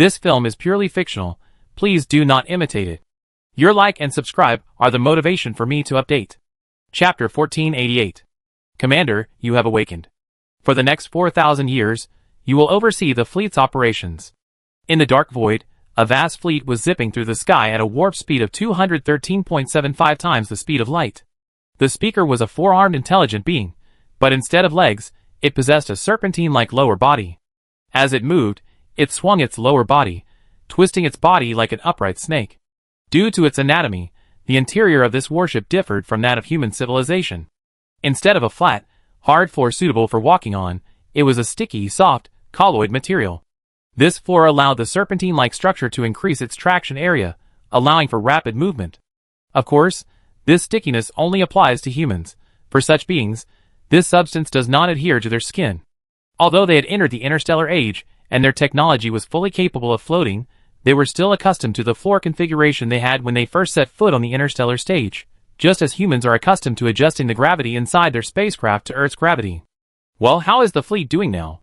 This film is purely fictional. Please do not imitate it. Your like and subscribe are the motivation for me to update. Chapter 1488. Commander, you have awakened. For the next 4,000 years, you will oversee the fleet's operations. In the dark void, a vast fleet was zipping through the sky at a warp speed of 213.75 times the speed of light. The speaker was a four-armed intelligent being, but instead of legs, it possessed a serpentine-like lower body. As it moved, it swung its lower body, twisting its body like an upright snake. Due to its anatomy, the interior of this warship differed from that of human civilization. Instead of a flat, hard floor suitable for walking on, it was a sticky, soft, colloid material. This floor allowed the serpentine-like structure to increase its traction area, allowing for rapid movement. Of course, this stickiness only applies to humans. For such beings, this substance does not adhere to their skin. Although they had entered the interstellar age, and their technology was fully capable of floating, they were still accustomed to the floor configuration they had when they first set foot on the interstellar stage, just as humans are accustomed to adjusting the gravity inside their spacecraft to Earth's gravity. Well, how is the fleet doing now?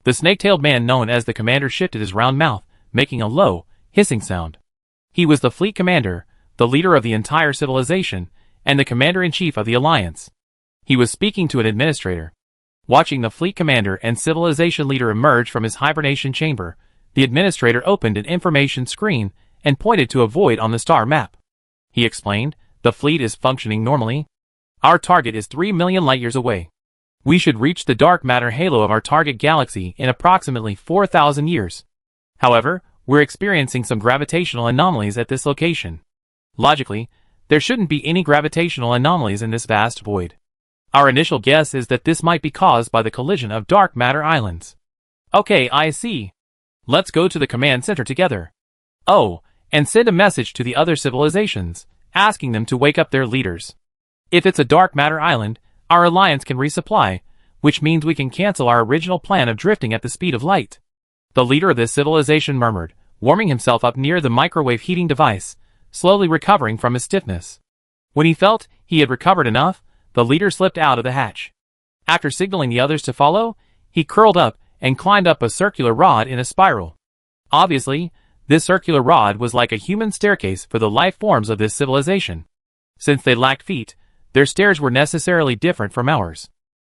The snake-tailed man known as the commander shifted his round mouth, making a low, hissing sound. He was the fleet commander, the leader of the entire civilization, and the commander-in-chief of the Alliance. He was speaking to an administrator. Watching the fleet commander and civilization leader emerge from his hibernation chamber, the administrator opened an information screen and pointed to a void on the star map. He explained, "The fleet is functioning normally. Our target is 3 million light-years away. We should reach the dark matter halo of our target galaxy in approximately 4,000 years. However, we're experiencing some gravitational anomalies at this location. Logically, there shouldn't be any gravitational anomalies in this vast void. Our initial guess is that this might be caused by the collision of dark matter islands." "Okay, I see. Let's go to the command center together. Oh, and send a message to the other civilizations, asking them to wake up their leaders. If it's a dark matter island, our alliance can resupply, which means we can cancel our original plan of drifting at the speed of light." The leader of this civilization murmured, warming himself up near the microwave heating device, slowly recovering from his stiffness. When he felt he had recovered enough, the leader slipped out of the hatch. After signaling the others to follow, he curled up and climbed up a circular rod in a spiral. Obviously, this circular rod was like a human staircase for the life forms of this civilization. Since they lacked feet, their stairs were necessarily different from ours.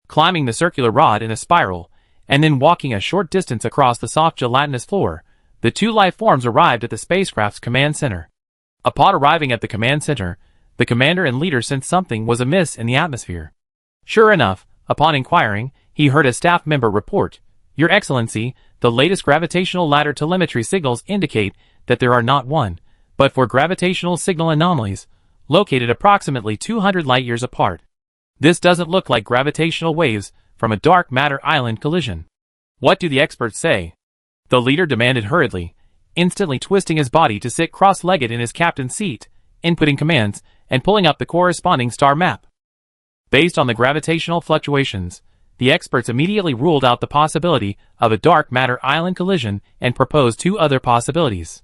Climbing the circular rod in a spiral, and then walking a short distance across the soft gelatinous floor, the two life forms arrived at the spacecraft's command center. Upon arriving at the command center, the commander and leader sensed something was amiss in the atmosphere. Sure enough, upon inquiring, he heard a staff member report, "Your Excellency, the latest gravitational ladder telemetry signals indicate that there are not one, but four gravitational signal anomalies, located approximately 200 light-years apart. This doesn't look like gravitational waves from a dark matter island collision. What do the experts say?" The leader demanded hurriedly, instantly twisting his body to sit cross-legged in his captain's seat, inputting commands, and pulling up the corresponding star map. Based on the gravitational fluctuations, the experts immediately ruled out the possibility of a dark matter island collision and proposed two other possibilities.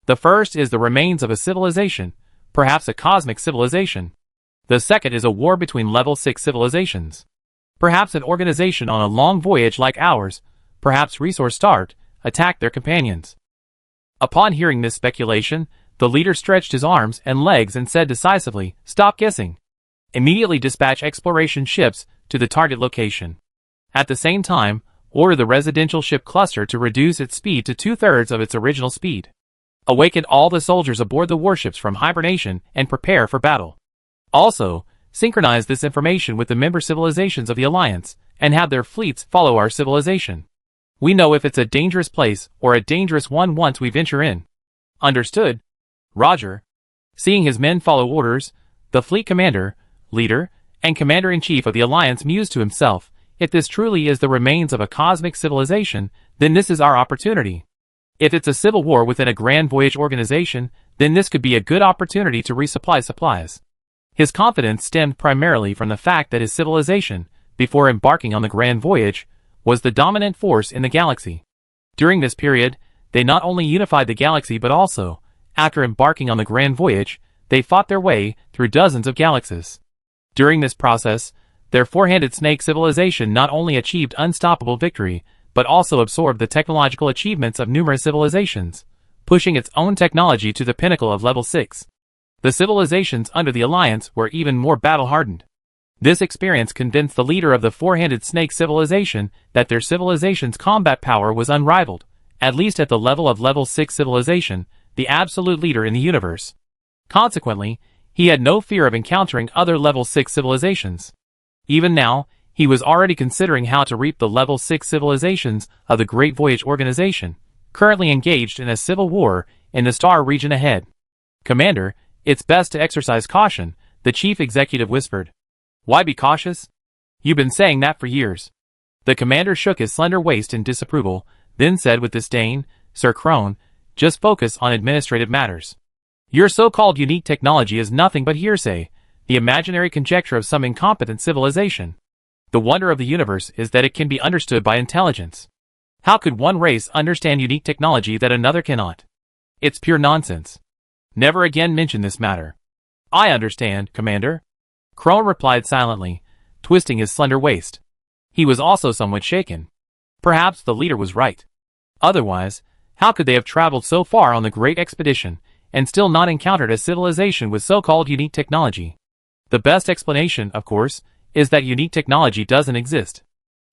The first is the remains of a civilization, perhaps a cosmic civilization. The second is a war between level 6 civilizations. Perhaps an organization on a long voyage like ours, perhaps resource-starved, attacked their companions. Upon hearing this speculation, the leader stretched his arms and legs and said decisively, "Stop guessing. Immediately dispatch exploration ships to the target location. At the same time, order the residential ship cluster to reduce its speed to 2/3 of its original speed. Awaken all the soldiers aboard the warships from hibernation and prepare for battle. Also, synchronize this information with the member civilizations of the Alliance, and have their fleets follow our civilization. We know if it's a dangerous place or a dangerous one once we venture in." "Understood. Roger." Seeing his men follow orders, the fleet commander, leader, and commander-in-chief of the Alliance mused to himself, "If this truly is the remains of a cosmic civilization, then this is our opportunity. If it's a civil war within a grand voyage organization, then this could be a good opportunity to resupply supplies." His confidence stemmed primarily from the fact that his civilization, before embarking on the grand voyage, was the dominant force in the galaxy. During this period, they not only unified the galaxy but also, after embarking on the grand voyage, they fought their way through dozens of galaxies. During this process, their four-handed snake civilization not only achieved unstoppable victory, but also absorbed the technological achievements of numerous civilizations, pushing its own technology to the pinnacle of level 6. The civilizations under the Alliance were even more battle-hardened. This experience convinced the leader of the Four-Handed Snake civilization that their civilization's combat power was unrivaled, at least at the level of level 6 civilization, the absolute leader in the universe. Consequently, he had no fear of encountering other level 6 civilizations. Even now, he was already considering how to reap the level 6 civilizations of the Great Voyage Organization, currently engaged in a civil war in the Star region ahead. "Commander, it's best to exercise caution," the chief executive whispered. "Why be cautious? You've been saying that for years." The commander shook his slender waist in disapproval, then said with disdain, "Sir Crone, just focus on administrative matters. Your so-called unique technology is nothing but hearsay, the imaginary conjecture of some incompetent civilization. The wonder of the universe is that it can be understood by intelligence. How could one race understand unique technology that another cannot? It's pure nonsense. Never again mention this matter." "I understand, Commander," Crone replied silently, twisting his slender waist. He was also somewhat shaken. Perhaps the leader was right. Otherwise, how could they have traveled so far on the great expedition and still not encountered a civilization with so-called unique technology? The best explanation, of course, is that unique technology doesn't exist.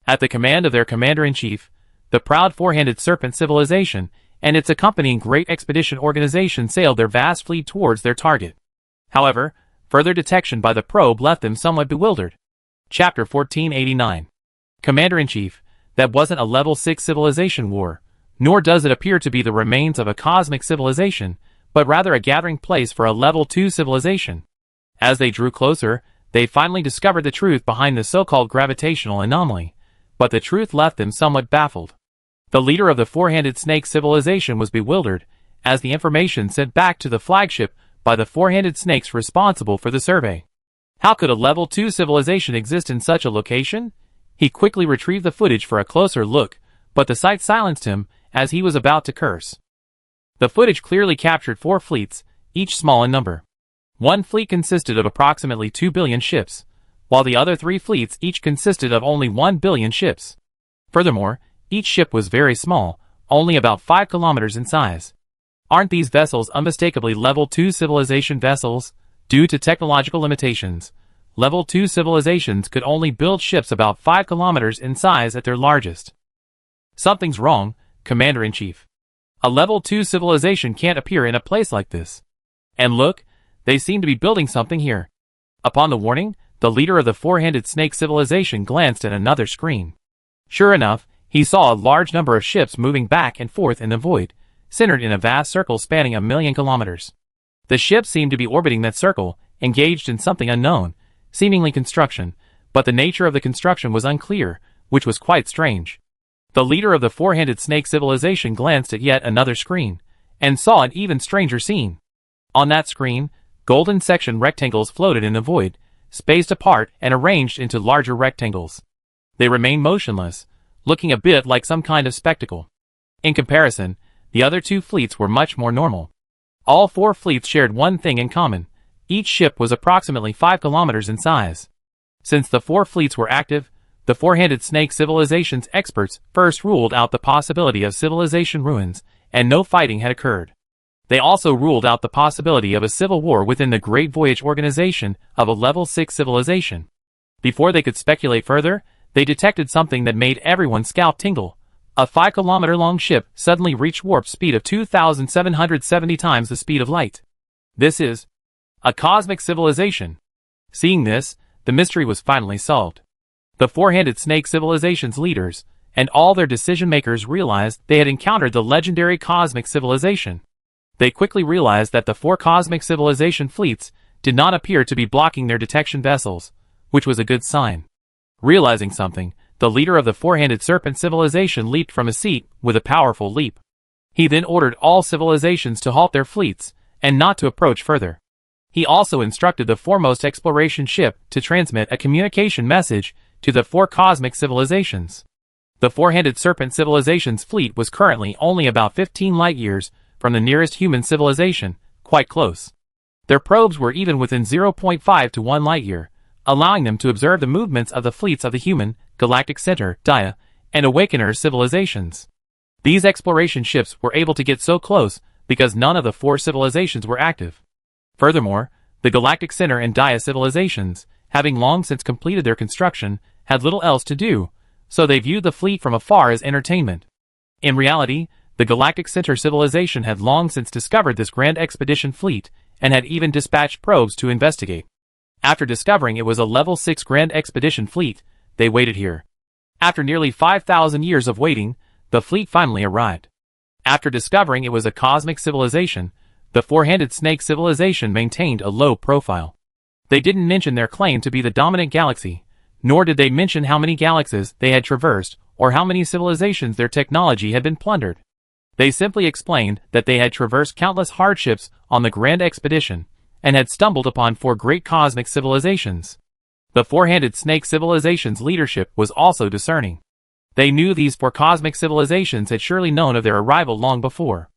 At the command of their commander-in-chief, the proud Four-Handed Serpent civilization and its accompanying Great Expedition Organization sailed their vast fleet towards their target. However, further detection by the probe left them somewhat bewildered. Chapter 1489. Commander-in-Chief, that wasn't a level 6 civilization war, nor does it appear to be the remains of a cosmic civilization, but rather a gathering place for a level 2 civilization. As they drew closer, they finally discovered the truth behind the so-called gravitational anomaly, but the truth left them somewhat baffled. The leader of the Four-Handed Snake civilization was bewildered, as the information sent back to the flagship by the Four-Handed Snakes responsible for the survey. How could a level 2 civilization exist in such a location? He quickly retrieved the footage for a closer look, but the sight silenced him as he was about to curse. The footage clearly captured 4 fleets, each small in number. One fleet consisted of approximately 2 billion ships, while the other 3 fleets each consisted of only 1 billion ships. Furthermore, each ship was very small, only about 5 kilometers in size. Aren't these vessels unmistakably level 2 civilization vessels? Due to technological limitations, level 2 civilizations could only build ships about 5 kilometers in size at their largest. Something's wrong, Commander-in-Chief. A level 2 civilization can't appear in a place like this. And look, they seem to be building something here. Upon the warning, the leader of the Four-Handed Snake civilization glanced at another screen. Sure enough, he saw a large number of ships moving back and forth in the void, centered in a vast circle spanning 1,000,000 kilometers. The ships seemed to be orbiting that circle, engaged in something unknown, seemingly construction, but the nature of the construction was unclear, which was quite strange. The leader of the Four-Handed Snake civilization glanced at yet another screen, and saw an even stranger scene. On that screen, golden section rectangles floated in the void, spaced apart and arranged into larger rectangles. They remained motionless, looking a bit like some kind of spectacle. In comparison, the other 2 fleets were much more normal. All 4 fleets shared one thing in common. Each ship was approximately 5 kilometers in size. Since the 4 fleets were active, the Four-Handed Snake civilization's experts first ruled out the possibility of civilization ruins, and no fighting had occurred. They also ruled out the possibility of a civil war within the Great Voyage Organization of a level 6 civilization. Before they could speculate further, they detected something that made everyone's scalp tingle. A 5-kilometer-long ship suddenly reached warp speed of 2,770 times the speed of light. This is a cosmic civilization. Seeing this, the mystery was finally solved. The Four-Handed Snake civilization's leaders, and all their decision-makers realized they had encountered the legendary cosmic civilization. They quickly realized that the 4 cosmic civilization fleets did not appear to be blocking their detection vessels, which was a good sign. Realizing something, the leader of the Four-Handed Serpent civilization leaped from his seat with a powerful leap. He then ordered all civilizations to halt their fleets and not to approach further. He also instructed the foremost exploration ship to transmit a communication message to the 4 cosmic civilizations. The Four-Handed Serpent civilization's fleet was currently only about 15 light-years from the nearest human civilization, quite close. Their probes were even within 0.5 to 1 light-year, allowing them to observe the movements of the fleets of the human, galactic center, Dia, and Awakener civilizations. These exploration ships were able to get so close because none of the 4 civilizations were active. Furthermore, the Galactic Center and Dia civilizations, having long since completed their construction, had little else to do, so they viewed the fleet from afar as entertainment. In reality, the Galactic Center civilization had long since discovered this grand expedition fleet and had even dispatched probes to investigate. After discovering it was a level 6 grand expedition fleet, they waited here. After nearly 5,000 years of waiting, the fleet finally arrived. After discovering it was a cosmic civilization, the Four-Handed Snake civilization maintained a low profile. They didn't mention their claim to be the dominant galaxy, nor did they mention how many galaxies they had traversed or how many civilizations their technology had been plundered. They simply explained that they had traversed countless hardships on the grand expedition and had stumbled upon 4 great cosmic civilizations. The Four-Handed Snake civilization's leadership was also discerning. They knew these 4 cosmic civilizations had surely known of their arrival long before.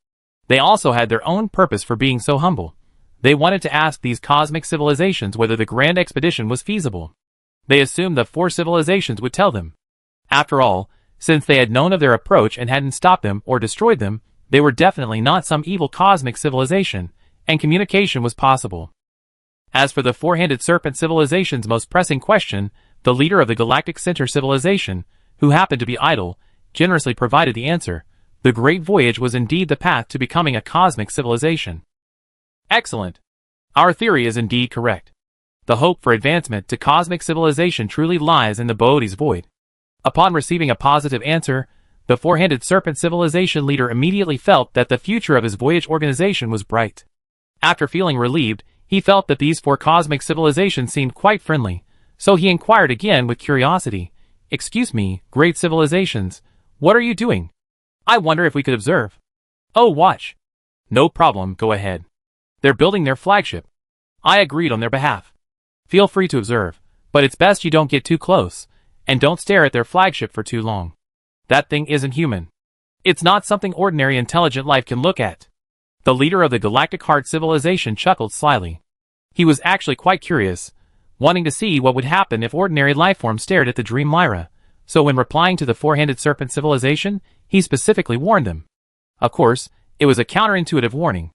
They also had their own purpose for being so humble. They wanted to ask these cosmic civilizations whether the grand expedition was feasible. They assumed the 4 civilizations would tell them. After all, since they had known of their approach and hadn't stopped them or destroyed them, they were definitely not some evil cosmic civilization, and communication was possible. As for the Four-Handed Serpent civilization's most pressing question, the leader of the Galactic Center civilization, who happened to be idle, generously provided the answer. The Great Voyage was indeed the path to becoming a cosmic civilization. Excellent. Our theory is indeed correct. The hope for advancement to cosmic civilization truly lies in the Boötes Void. Upon receiving a positive answer, the Four-Handed Serpent civilization leader immediately felt that the future of his voyage organization was bright. After feeling relieved, he felt that these 4 cosmic civilizations seemed quite friendly, so he inquired again with curiosity, "Excuse me, great civilizations, what are you doing? I wonder if we could observe." "Oh, watch." "No problem, go ahead. They're building their flagship." I agreed on their behalf. "Feel free to observe, but it's best you don't get too close, and don't stare at their flagship for too long. That thing isn't human. It's not something ordinary intelligent life can look at." The leader of the Galactic Heart civilization chuckled slyly. He was actually quite curious, wanting to see what would happen if ordinary lifeforms stared at the Dream Lyra, so when replying to the Four-Handed Serpent civilization, he specifically warned them. Of course, it was a counterintuitive warning.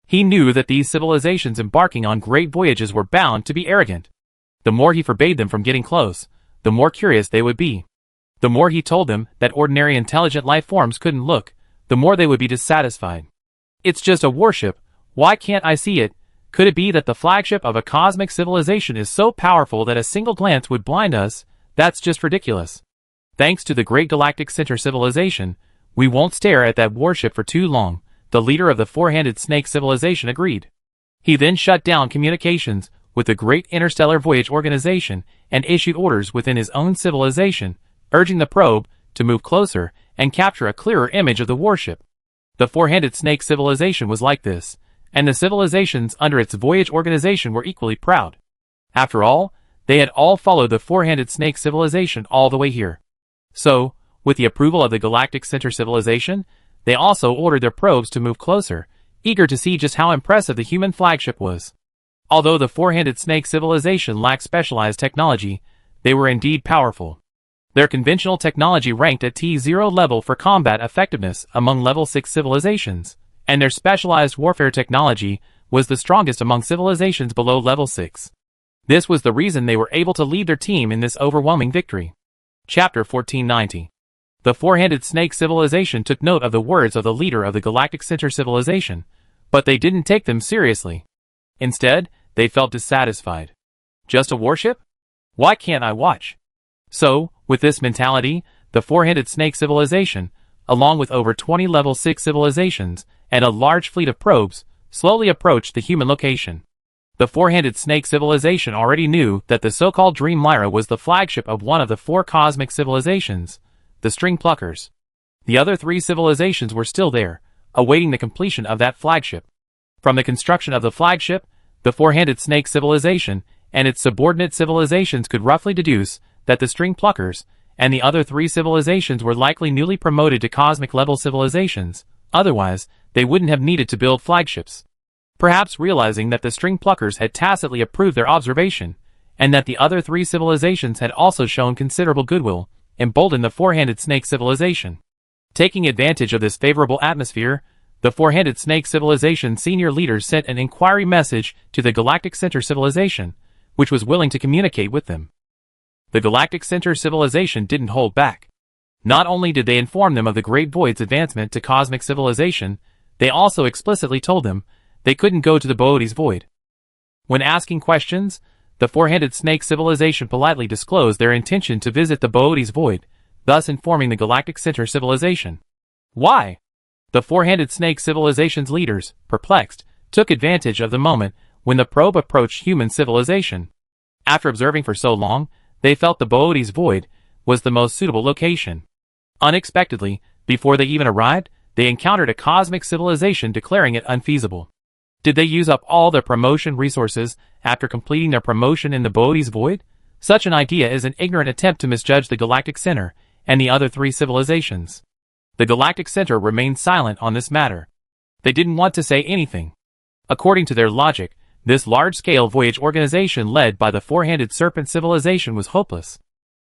He knew that these civilizations embarking on great voyages were bound to be arrogant. The more he forbade them from getting close, the more curious they would be. The more he told them that ordinary intelligent life forms couldn't look, the more they would be dissatisfied. "It's just a warship, why can't I see it? Could it be that the flagship of a cosmic civilization is so powerful that a single glance would blind us? That's just ridiculous. Thanks to the Great Galactic Center civilization, we won't stare at that warship for too long," the leader of the Four-Handed Snake civilization agreed. He then shut down communications with the Great Interstellar Voyage Organization and issued orders within his own civilization, urging the probe to move closer and capture a clearer image of the warship. The Four-Handed Snake civilization was like this, and the civilizations under its voyage organization were equally proud. After all, they had all followed the Four-Handed Snake civilization all the way here. So, with the approval of the Galactic Center civilization, they also ordered their probes to move closer, eager to see just how impressive the human flagship was. Although the Four-Handed Snake civilization lacked specialized technology, they were indeed powerful. Their conventional technology ranked at T0 level for combat effectiveness among level 6 civilizations, and their specialized warfare technology was the strongest among civilizations below level 6. This was the reason they were able to lead their team in this overwhelming victory. Chapter 1490. The Four-Handed Snake civilization took note of the words of the leader of the Galactic Center civilization, but they didn't take them seriously. Instead, they felt dissatisfied. Just a warship? Why can't I watch? So, with this mentality, the Four-Handed Snake civilization, along with over 20 level 6 civilizations and a large fleet of probes, slowly approached the human location. The Four-Handed Snake civilization already knew that the so-called Dream Lyra was the flagship of one of the 4 cosmic civilizations, the String Pluckers. The other 3 civilizations were still there, awaiting the completion of that flagship. From the construction of the flagship, the Four-Handed Snake civilization and its subordinate civilizations could roughly deduce that the String Pluckers and the other 3 civilizations were likely newly promoted to cosmic-level civilizations, otherwise they wouldn't have needed to build flagships. Perhaps realizing that the String Pluckers had tacitly approved their observation, and that the other 3 civilizations had also shown considerable goodwill, emboldened the four-handed snake civilization. Taking advantage of this favorable atmosphere, the four-handed snake civilization senior leaders sent an inquiry message to the Galactic Center civilization, which was willing to communicate with them. The Galactic Center civilization didn't hold back. Not only did they inform them of the Great Void's advancement to cosmic civilization, they also explicitly told them they couldn't go to the Boötes Void. When asking questions, the four-handed snake civilization politely disclosed their intention to visit the Boötes Void, thus informing the Galactic Center civilization. Why? The four-handed snake civilization's leaders, perplexed, took advantage of the moment when the probe approached human civilization. After observing for so long, they felt the Boötes Void was the most suitable location. Unexpectedly, before they even arrived, they encountered a cosmic civilization declaring it unfeasible. Did they use up all their promotion resources after completing their promotion in the Boötes Void? Such an idea is an ignorant attempt to misjudge the Galactic Center and the other three civilizations. The Galactic Center remained silent on this matter. They didn't want to say anything. According to their logic, this large-scale voyage organization led by the four-handed serpent civilization was hopeless.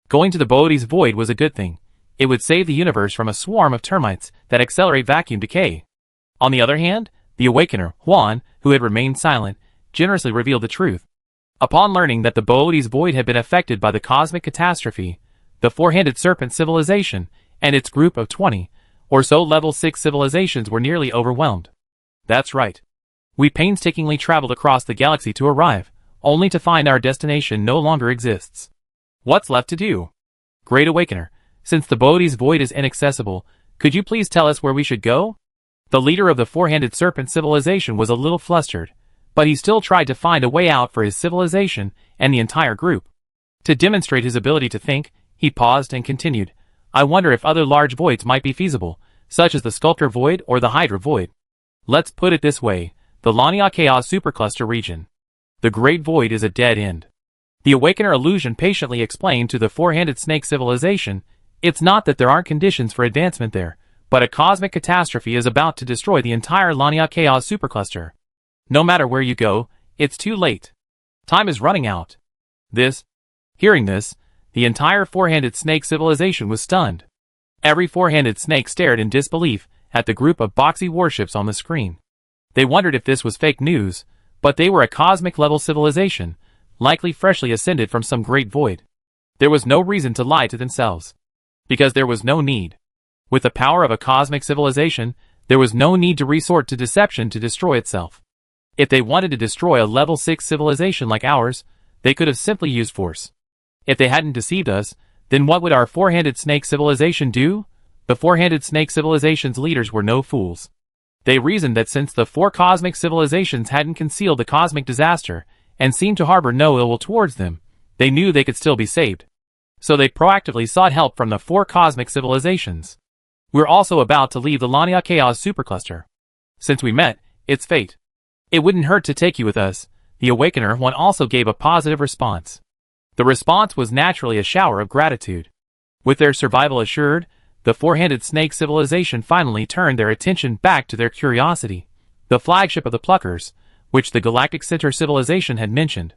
Going to the Boötes Void was a good thing. It would save the universe from a swarm of termites that accelerate vacuum decay. On the other hand, the Awakener, Juan, who had remained silent, generously revealed the truth. Upon learning that the Boötes Void had been affected by the cosmic catastrophe, the four-handed serpent civilization and its group of 20 or so level 6 civilizations were nearly overwhelmed. That's right. We painstakingly traveled across the galaxy to arrive, only to find our destination no longer exists. What's left to do? Great Awakener, since the Boötes Void is inaccessible, could you please tell us where we should go? The leader of the four-handed serpent civilization was a little flustered, but he still tried to find a way out for his civilization and the entire group. To demonstrate his ability to think, he paused and continued, I wonder if other large voids might be feasible, such as the Sculptor Void or the Hydra Void. Let's put it this way, the Lania Chaos Supercluster region. The Great Void is a dead end. The Awakener Illusion patiently explained to the four-handed snake civilization, it's not that there aren't conditions for advancement there, but a cosmic catastrophe is about to destroy the entire Lania Chaos Supercluster. No matter where you go, it's too late. Time is running out. Hearing this, the entire four-handed snake civilization was stunned. Every four-handed snake stared in disbelief at the group of boxy warships on the screen. They wondered if this was fake news, but they were a cosmic-level civilization, likely freshly ascended from some great void. There was no reason to lie to themselves. Because there was no need. With the power of a cosmic civilization, there was no need to resort to deception to destroy itself. If they wanted to destroy a level 6 civilization like ours, they could have simply used force. If they hadn't deceived us, then what would our four-handed snake civilization do? The four-handed snake civilization's leaders were no fools. They reasoned that since the four cosmic civilizations hadn't concealed the cosmic disaster and seemed to harbor no ill will towards them, they knew they could still be saved. So they proactively sought help from the four cosmic civilizations. We're also about to leave the Lania Chaos Supercluster. Since we met, it's fate. It wouldn't hurt to take you with us. The Awakener one also gave a positive response. The response was naturally a shower of gratitude. With their survival assured, the four-handed snake civilization finally turned their attention back to their curiosity, the flagship of the Pluckers, which the Galactic Center civilization had mentioned.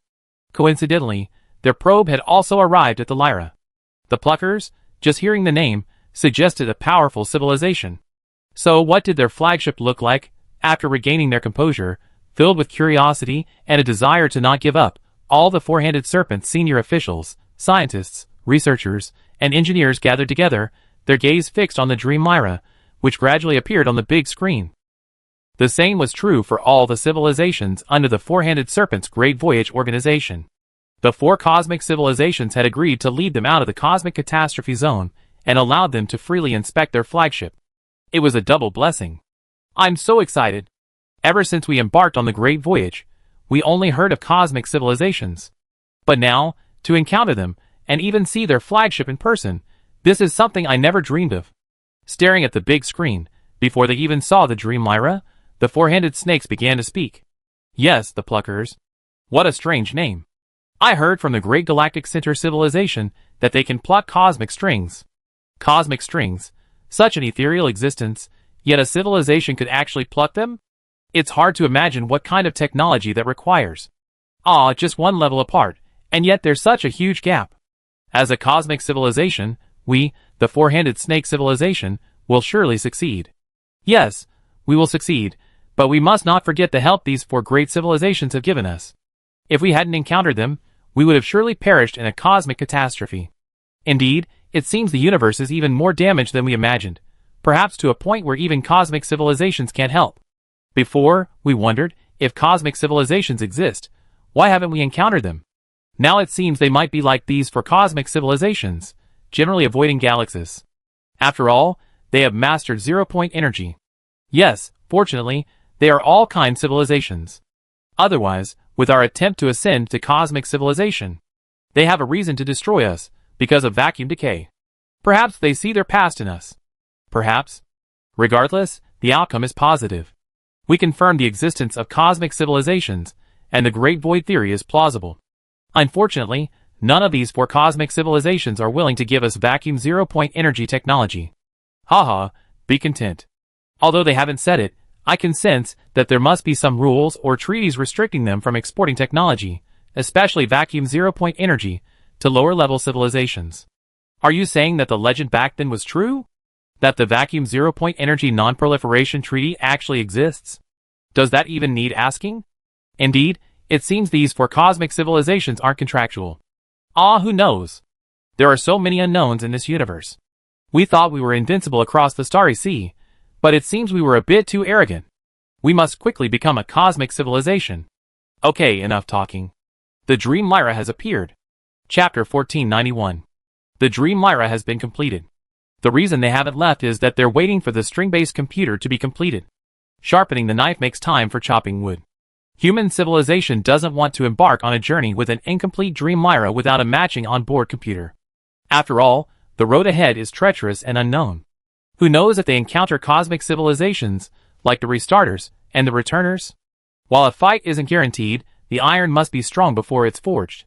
Coincidentally, their probe had also arrived at the Lyra. The Pluckers, just hearing the name, suggested a powerful civilization. So what did their flagship look like? After regaining their composure, filled with curiosity and a desire to not give up, all the four-handed serpent's senior officials, scientists, researchers, and engineers gathered together, their gaze fixed on the Dream Lyra, which gradually appeared on the big screen. The same was true for all the civilizations under the four-handed serpent's Great Voyage organization. The four cosmic civilizations had agreed to lead them out of the cosmic catastrophe zone and allowed them to freely inspect their flagship. It was a double blessing. I'm so excited. Ever since we embarked on the Great Voyage, we only heard of cosmic civilizations. But now, to encounter them, and even see their flagship in person, this is something I never dreamed of. Staring at the big screen, before they even saw the Dream Lyra, the four-handed snakes began to speak. Yes, the Pluckers. What a strange name. I heard from the Great Galactic Center civilization that they can pluck cosmic strings. Cosmic strings. Such an ethereal existence, yet a civilization could actually pluck them? It's hard to imagine what kind of technology that requires. Just one level apart, and yet there's such a huge gap. As a cosmic civilization, we, the four-handed snake civilization, will surely succeed. Yes, we will succeed, but we must not forget the help these four great civilizations have given us. If we hadn't encountered them, we would have surely perished in a cosmic catastrophe. Indeed, it seems the universe is even more damaged than we imagined, perhaps to a point where even cosmic civilizations can't help. Before, we wondered, if cosmic civilizations exist, why haven't we encountered them? Now it seems they might be like these for cosmic civilizations, generally avoiding galaxies. After all, they have mastered zero-point energy. Yes, fortunately, they are all-kind civilizations. Otherwise, with our attempt to ascend to cosmic civilization, they have a reason to destroy us, because of vacuum decay. Perhaps they see their past in us. Perhaps. Regardless, the outcome is positive. We confirm the existence of cosmic civilizations, and the Great Void Theory is plausible. Unfortunately, none of these four cosmic civilizations are willing to give us vacuum zero-point energy technology. Haha, be content. Although they haven't said it, I can sense that there must be some rules or treaties restricting them from exporting technology, especially vacuum zero-point energy, to lower-level civilizations. Are you saying that the legend back then was true? That the vacuum zero-point energy non-proliferation treaty actually exists? Does that even need asking? Indeed, it seems these four cosmic civilizations aren't contractual. Who knows? There are so many unknowns in this universe. We thought we were invincible across the starry sea, but it seems we were a bit too arrogant. We must quickly become a cosmic civilization. Okay, enough talking. The Dream Lyra has appeared. Chapter 1491. The Dream Lyra has been completed. The reason they haven't left is that they're waiting for the string-based computer to be completed. Sharpening the knife makes time for chopping wood. Human civilization doesn't want to embark on a journey with an incomplete Dream Lyra without a matching on-board computer. After all, the road ahead is treacherous and unknown. Who knows if they encounter cosmic civilizations, like the Restarters and the Returners? While a fight isn't guaranteed, the iron must be strong before it's forged.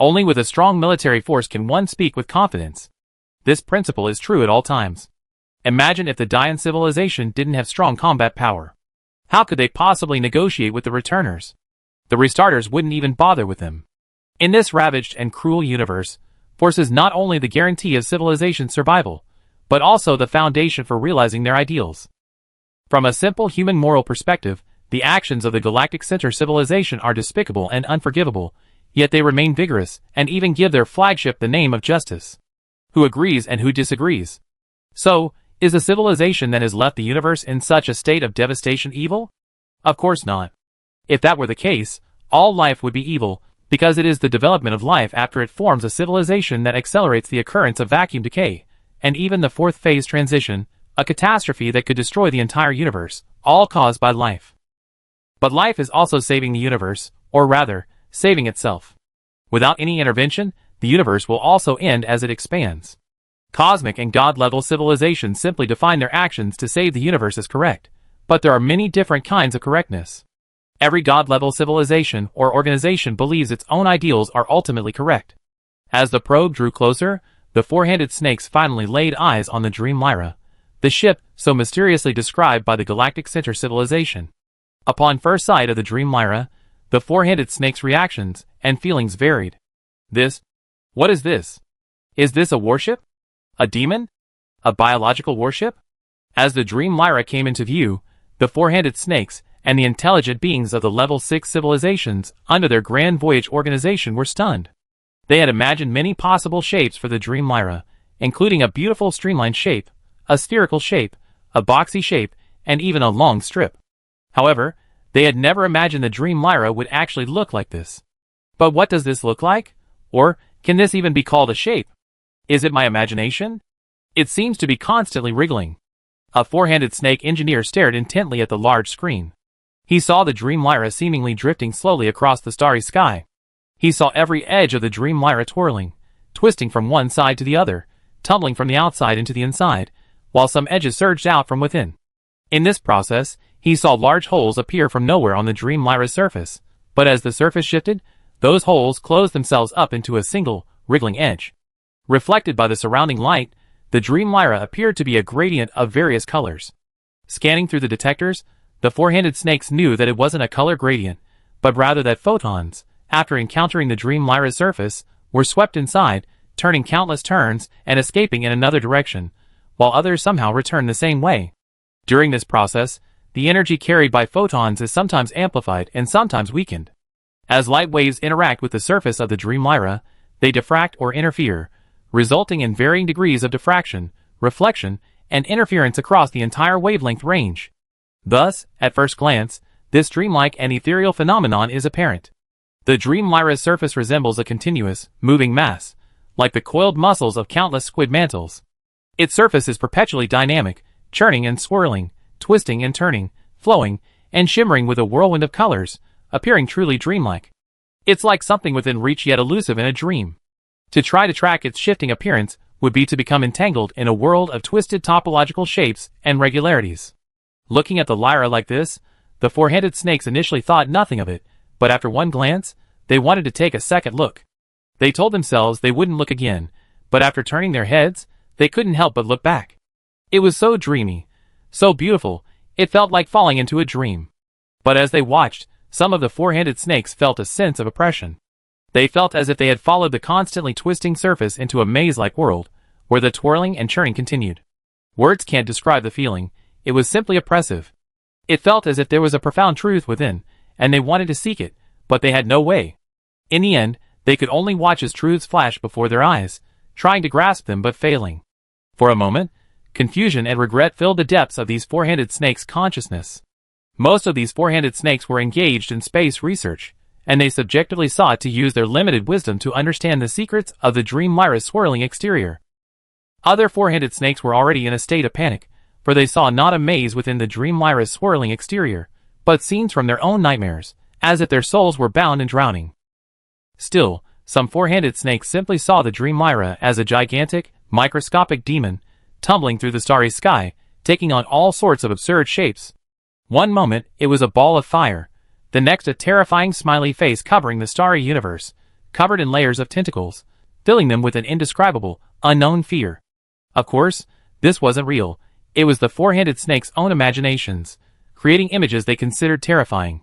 Only with a strong military force can one speak with confidence. This principle is true at all times. Imagine if the Dian civilization didn't have strong combat power. How could they possibly negotiate with the Returners? The Restarters wouldn't even bother with them. In this ravaged and cruel universe, force is not only the guarantee of civilization's survival, but also the foundation for realizing their ideals. From a simple human moral perspective, the actions of the Galactic Center civilization are despicable and unforgivable, yet they remain vigorous and even give their flagship the name of justice. Who agrees and who disagrees? So, is the civilization that has left the universe in such a state of devastation evil? Of course not. If that were the case, all life would be evil, because it is the development of life after it forms a civilization that accelerates the occurrence of vacuum decay, and even the fourth phase transition, a catastrophe that could destroy the entire universe, all caused by life. But life is also saving the universe, or rather, saving itself. Without any intervention, the universe will also end as it expands. Cosmic and God-level civilizations simply define their actions to save the universe as correct, but there are many different kinds of correctness. Every God-level civilization or organization believes its own ideals are ultimately correct. As the probe drew closer, the four-handed snakes finally laid eyes on the Dream Lyra, the ship so mysteriously described by the Galactic Center civilization. Upon first sight of the Dream Lyra, the four-handed snake's reactions and feelings varied. What is this? Is this a warship? A demon? A biological warship? As the Dream Lyra came into view, the four-handed snakes and the intelligent beings of the Level 6 civilizations under their Grand Voyage organization were stunned. They had imagined many possible shapes for the Dream Lyra, including a beautiful streamlined shape, a spherical shape, a boxy shape, and even a long strip. However, they had never imagined the Dream Lyra would actually look like this. But what does this look like? Or, can this even be called a shape? Is it my imagination? It seems to be constantly wriggling. A four-handed snake engineer stared intently at the large screen. He saw the Dream Lyra seemingly drifting slowly across the starry sky. He saw every edge of the Dream Lyra twirling, twisting from one side to the other, tumbling from the outside into the inside, while some edges surged out from within. In this process, he saw large holes appear from nowhere on the Dream Lyra's surface, but as the surface shifted, those holes closed themselves up into a single, wriggling edge. Reflected by the surrounding light, the Dream Lyra appeared to be a gradient of various colors. Scanning through the detectors, the four-handed snakes knew that it wasn't a color gradient, but rather that photons, after encountering the Dream Lyra's surface, were swept inside, turning countless turns and escaping in another direction, while others somehow return the same way. During this process, the energy carried by photons is sometimes amplified and sometimes weakened. As light waves interact with the surface of the dream lyra, they diffract or interfere, resulting in varying degrees of diffraction, reflection, and interference across the entire wavelength range. Thus, at first glance, this dreamlike and ethereal phenomenon is apparent. The dream lyra's surface resembles a continuous, moving mass, like the coiled muscles of countless squid mantles. Its surface is perpetually dynamic, churning and swirling, twisting and turning, flowing, and shimmering with a whirlwind of colors, appearing truly dreamlike. It's like something within reach yet elusive in a dream. To try to track its shifting appearance would be to become entangled in a world of twisted topological shapes and regularities. Looking at the lyra like this, the four-handed snakes initially thought nothing of it, but after one glance, they wanted to take a second look. They told themselves they wouldn't look again, but after turning their heads, they couldn't help but look back. It was so dreamy, so beautiful, it felt like falling into a dream. But as they watched, some of the four-handed snakes felt a sense of oppression. They felt as if they had followed the constantly twisting surface into a maze-like world, where the twirling and churning continued. Words can't describe the feeling, it was simply oppressive. It felt as if there was a profound truth within, and they wanted to seek it, but they had no way. In the end, they could only watch as truths flash before their eyes, trying to grasp them but failing. For a moment, confusion and regret filled the depths of these four-handed snakes' consciousness. Most of these four-handed snakes were engaged in space research, and they subjectively sought to use their limited wisdom to understand the secrets of the dream lyra's swirling exterior. Other four-handed snakes were already in a state of panic, for they saw not a maze within the dream lyra's swirling exterior, but scenes from their own nightmares, as if their souls were bound and drowning. Still, some four-handed snakes simply saw the dream lyra as a gigantic, microscopic demon, tumbling through the starry sky, taking on all sorts of absurd shapes. One moment, it was a ball of fire, the next a terrifying smiley face covering the starry universe, covered in layers of tentacles, filling them with an indescribable, unknown fear. Of course, this wasn't real. It was the four-handed snake's own imaginations, creating images they considered terrifying.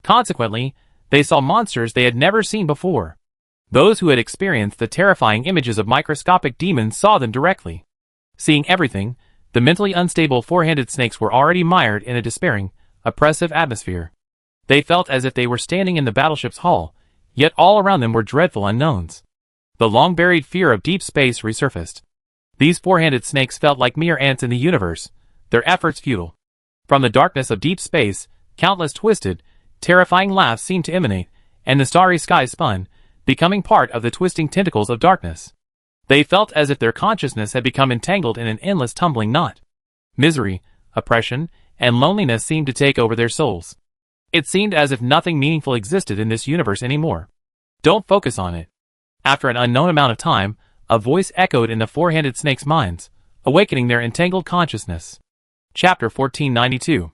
Consequently, they saw monsters they had never seen before. Those who had experienced the terrifying images of microscopic demons saw them directly. Seeing everything, the mentally unstable four-handed snakes were already mired in a despairing, oppressive atmosphere. They felt as if they were standing in the battleship's hull, yet all around them were dreadful unknowns. The long-buried fear of deep space resurfaced. These four-handed snakes felt like mere ants in the universe, their efforts futile. From the darkness of deep space, countless twisted, terrifying laughs seemed to emanate, and the starry sky spun, becoming part of the twisting tentacles of darkness. They felt as if their consciousness had become entangled in an endless tumbling knot. Misery, oppression, and loneliness seemed to take over their souls. It seemed as if nothing meaningful existed in this universe anymore. Don't focus on it. After an unknown amount of time, a voice echoed in the four-handed snake's minds, awakening their entangled consciousness. Chapter 1492.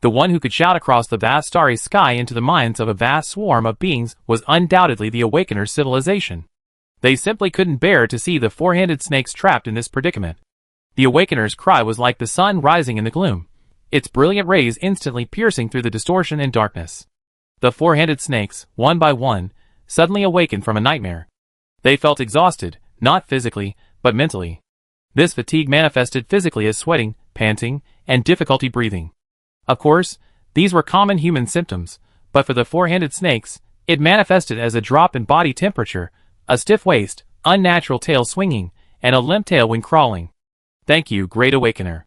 The one who could shout across the vast starry sky into the minds of a vast swarm of beings was undoubtedly the Awakener's civilization. They simply couldn't bear to see the four-handed snakes trapped in this predicament. The Awakener's cry was like the sun rising in the gloom, its brilliant rays instantly piercing through the distortion and darkness. The four-handed snakes, one by one, suddenly awakened from a nightmare. They felt exhausted, not physically, but mentally. This fatigue manifested physically as sweating, panting, and difficulty breathing. Of course, these were common human symptoms, but for the four-handed snakes, it manifested as a drop in body temperature, a stiff waist, unnatural tail swinging, and a limp tail when crawling. Thank you, Great Awakener.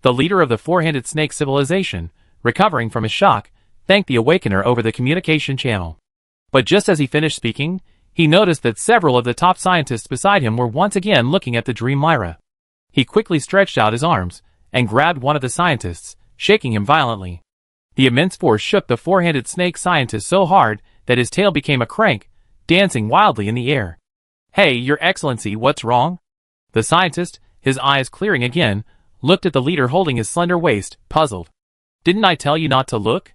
The leader of the four-handed snake civilization, recovering from his shock, thanked the Awakener over the communication channel. But just as he finished speaking, he noticed that several of the top scientists beside him were once again looking at the dream lyra. He quickly stretched out his arms and grabbed one of the scientists, shaking him violently. The immense force shook the four-handed snake scientist so hard that his tail became a crank, dancing wildly in the air. Hey, Your Excellency, what's wrong? The scientist, his eyes clearing again, looked at the leader holding his slender waist, puzzled. Didn't I tell you not to look?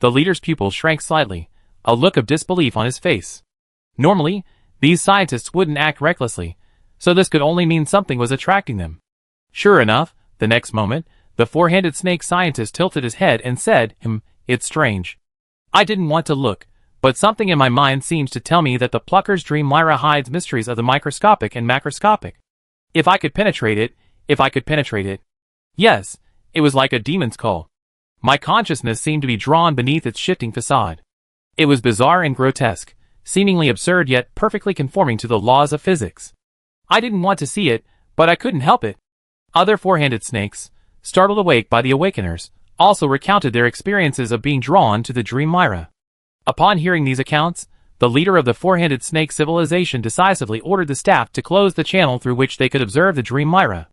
The leader's pupil shrank slightly, a look of disbelief on his face. Normally, these scientists wouldn't act recklessly, so this could only mean something was attracting them. Sure enough, the next moment, the four-handed snake scientist tilted his head and said, it's strange. I didn't want to look, But something in my mind seems to tell me that the Plucker's dream Lyra hides mysteries of the microscopic and macroscopic. If I could penetrate it. Yes, it was like a demon's call. My consciousness seemed to be drawn beneath its shifting facade. It was bizarre and grotesque, seemingly absurd yet perfectly conforming to the laws of physics. I didn't want to see it, but I couldn't help it. Other four-handed snakes, startled awake by the awakeners, also recounted their experiences of being drawn to the dream Lyra. Upon hearing these accounts, the leader of the four-handed snake civilization decisively ordered the staff to close the channel through which they could observe the dream Lyra.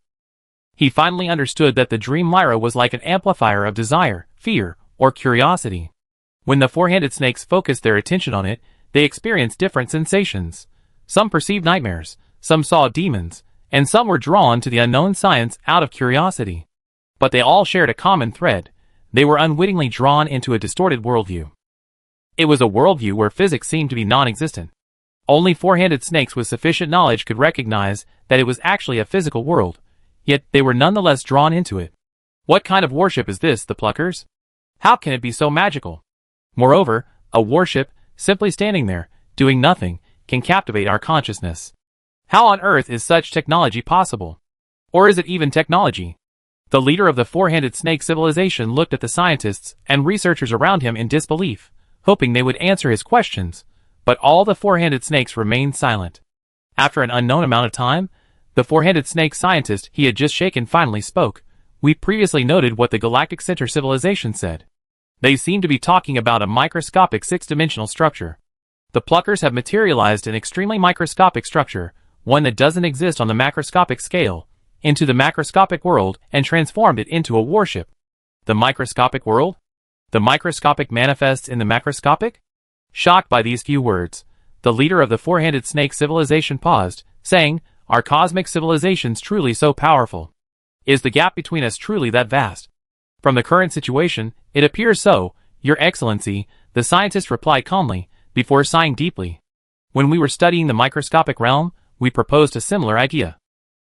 He finally understood that the dream Lyra was like an amplifier of desire, fear, or curiosity. When the four-handed snakes focused their attention on it, they experienced different sensations. Some perceived nightmares, some saw demons, and some were drawn to the unknown science out of curiosity. But they all shared a common thread. They were unwittingly drawn into a distorted worldview. It was a worldview where physics seemed to be non-existent. Only four-handed snakes with sufficient knowledge could recognize that it was actually a physical world, yet they were nonetheless drawn into it. What kind of worship is this, the Pluckers? How can it be so magical? Moreover, a worship, simply standing there, doing nothing, can captivate our consciousness. How on earth is such technology possible? Or is it even technology? The leader of the four-handed snake civilization looked at the scientists and researchers around him in disbelief, hoping they would answer his questions, but all the four-handed snakes remained silent. After an unknown amount of time, the four-handed snake scientist he had just shaken finally spoke. We previously noted what the Galactic Center civilization said. They seem to be talking about a microscopic six-dimensional structure. The Pluckers have materialized an extremely microscopic structure, one that doesn't exist on the macroscopic scale, into the macroscopic world and transformed it into a warship. The microscopic world? The microscopic manifests in the macroscopic? Shocked by these few words, the leader of the four-handed snake civilization paused, saying, "Are cosmic civilizations truly so powerful? Is the gap between us truly that vast?" "From the current situation, it appears so, Your Excellency," the scientist replied calmly, before sighing deeply. "When we were studying the microscopic realm, we proposed a similar idea.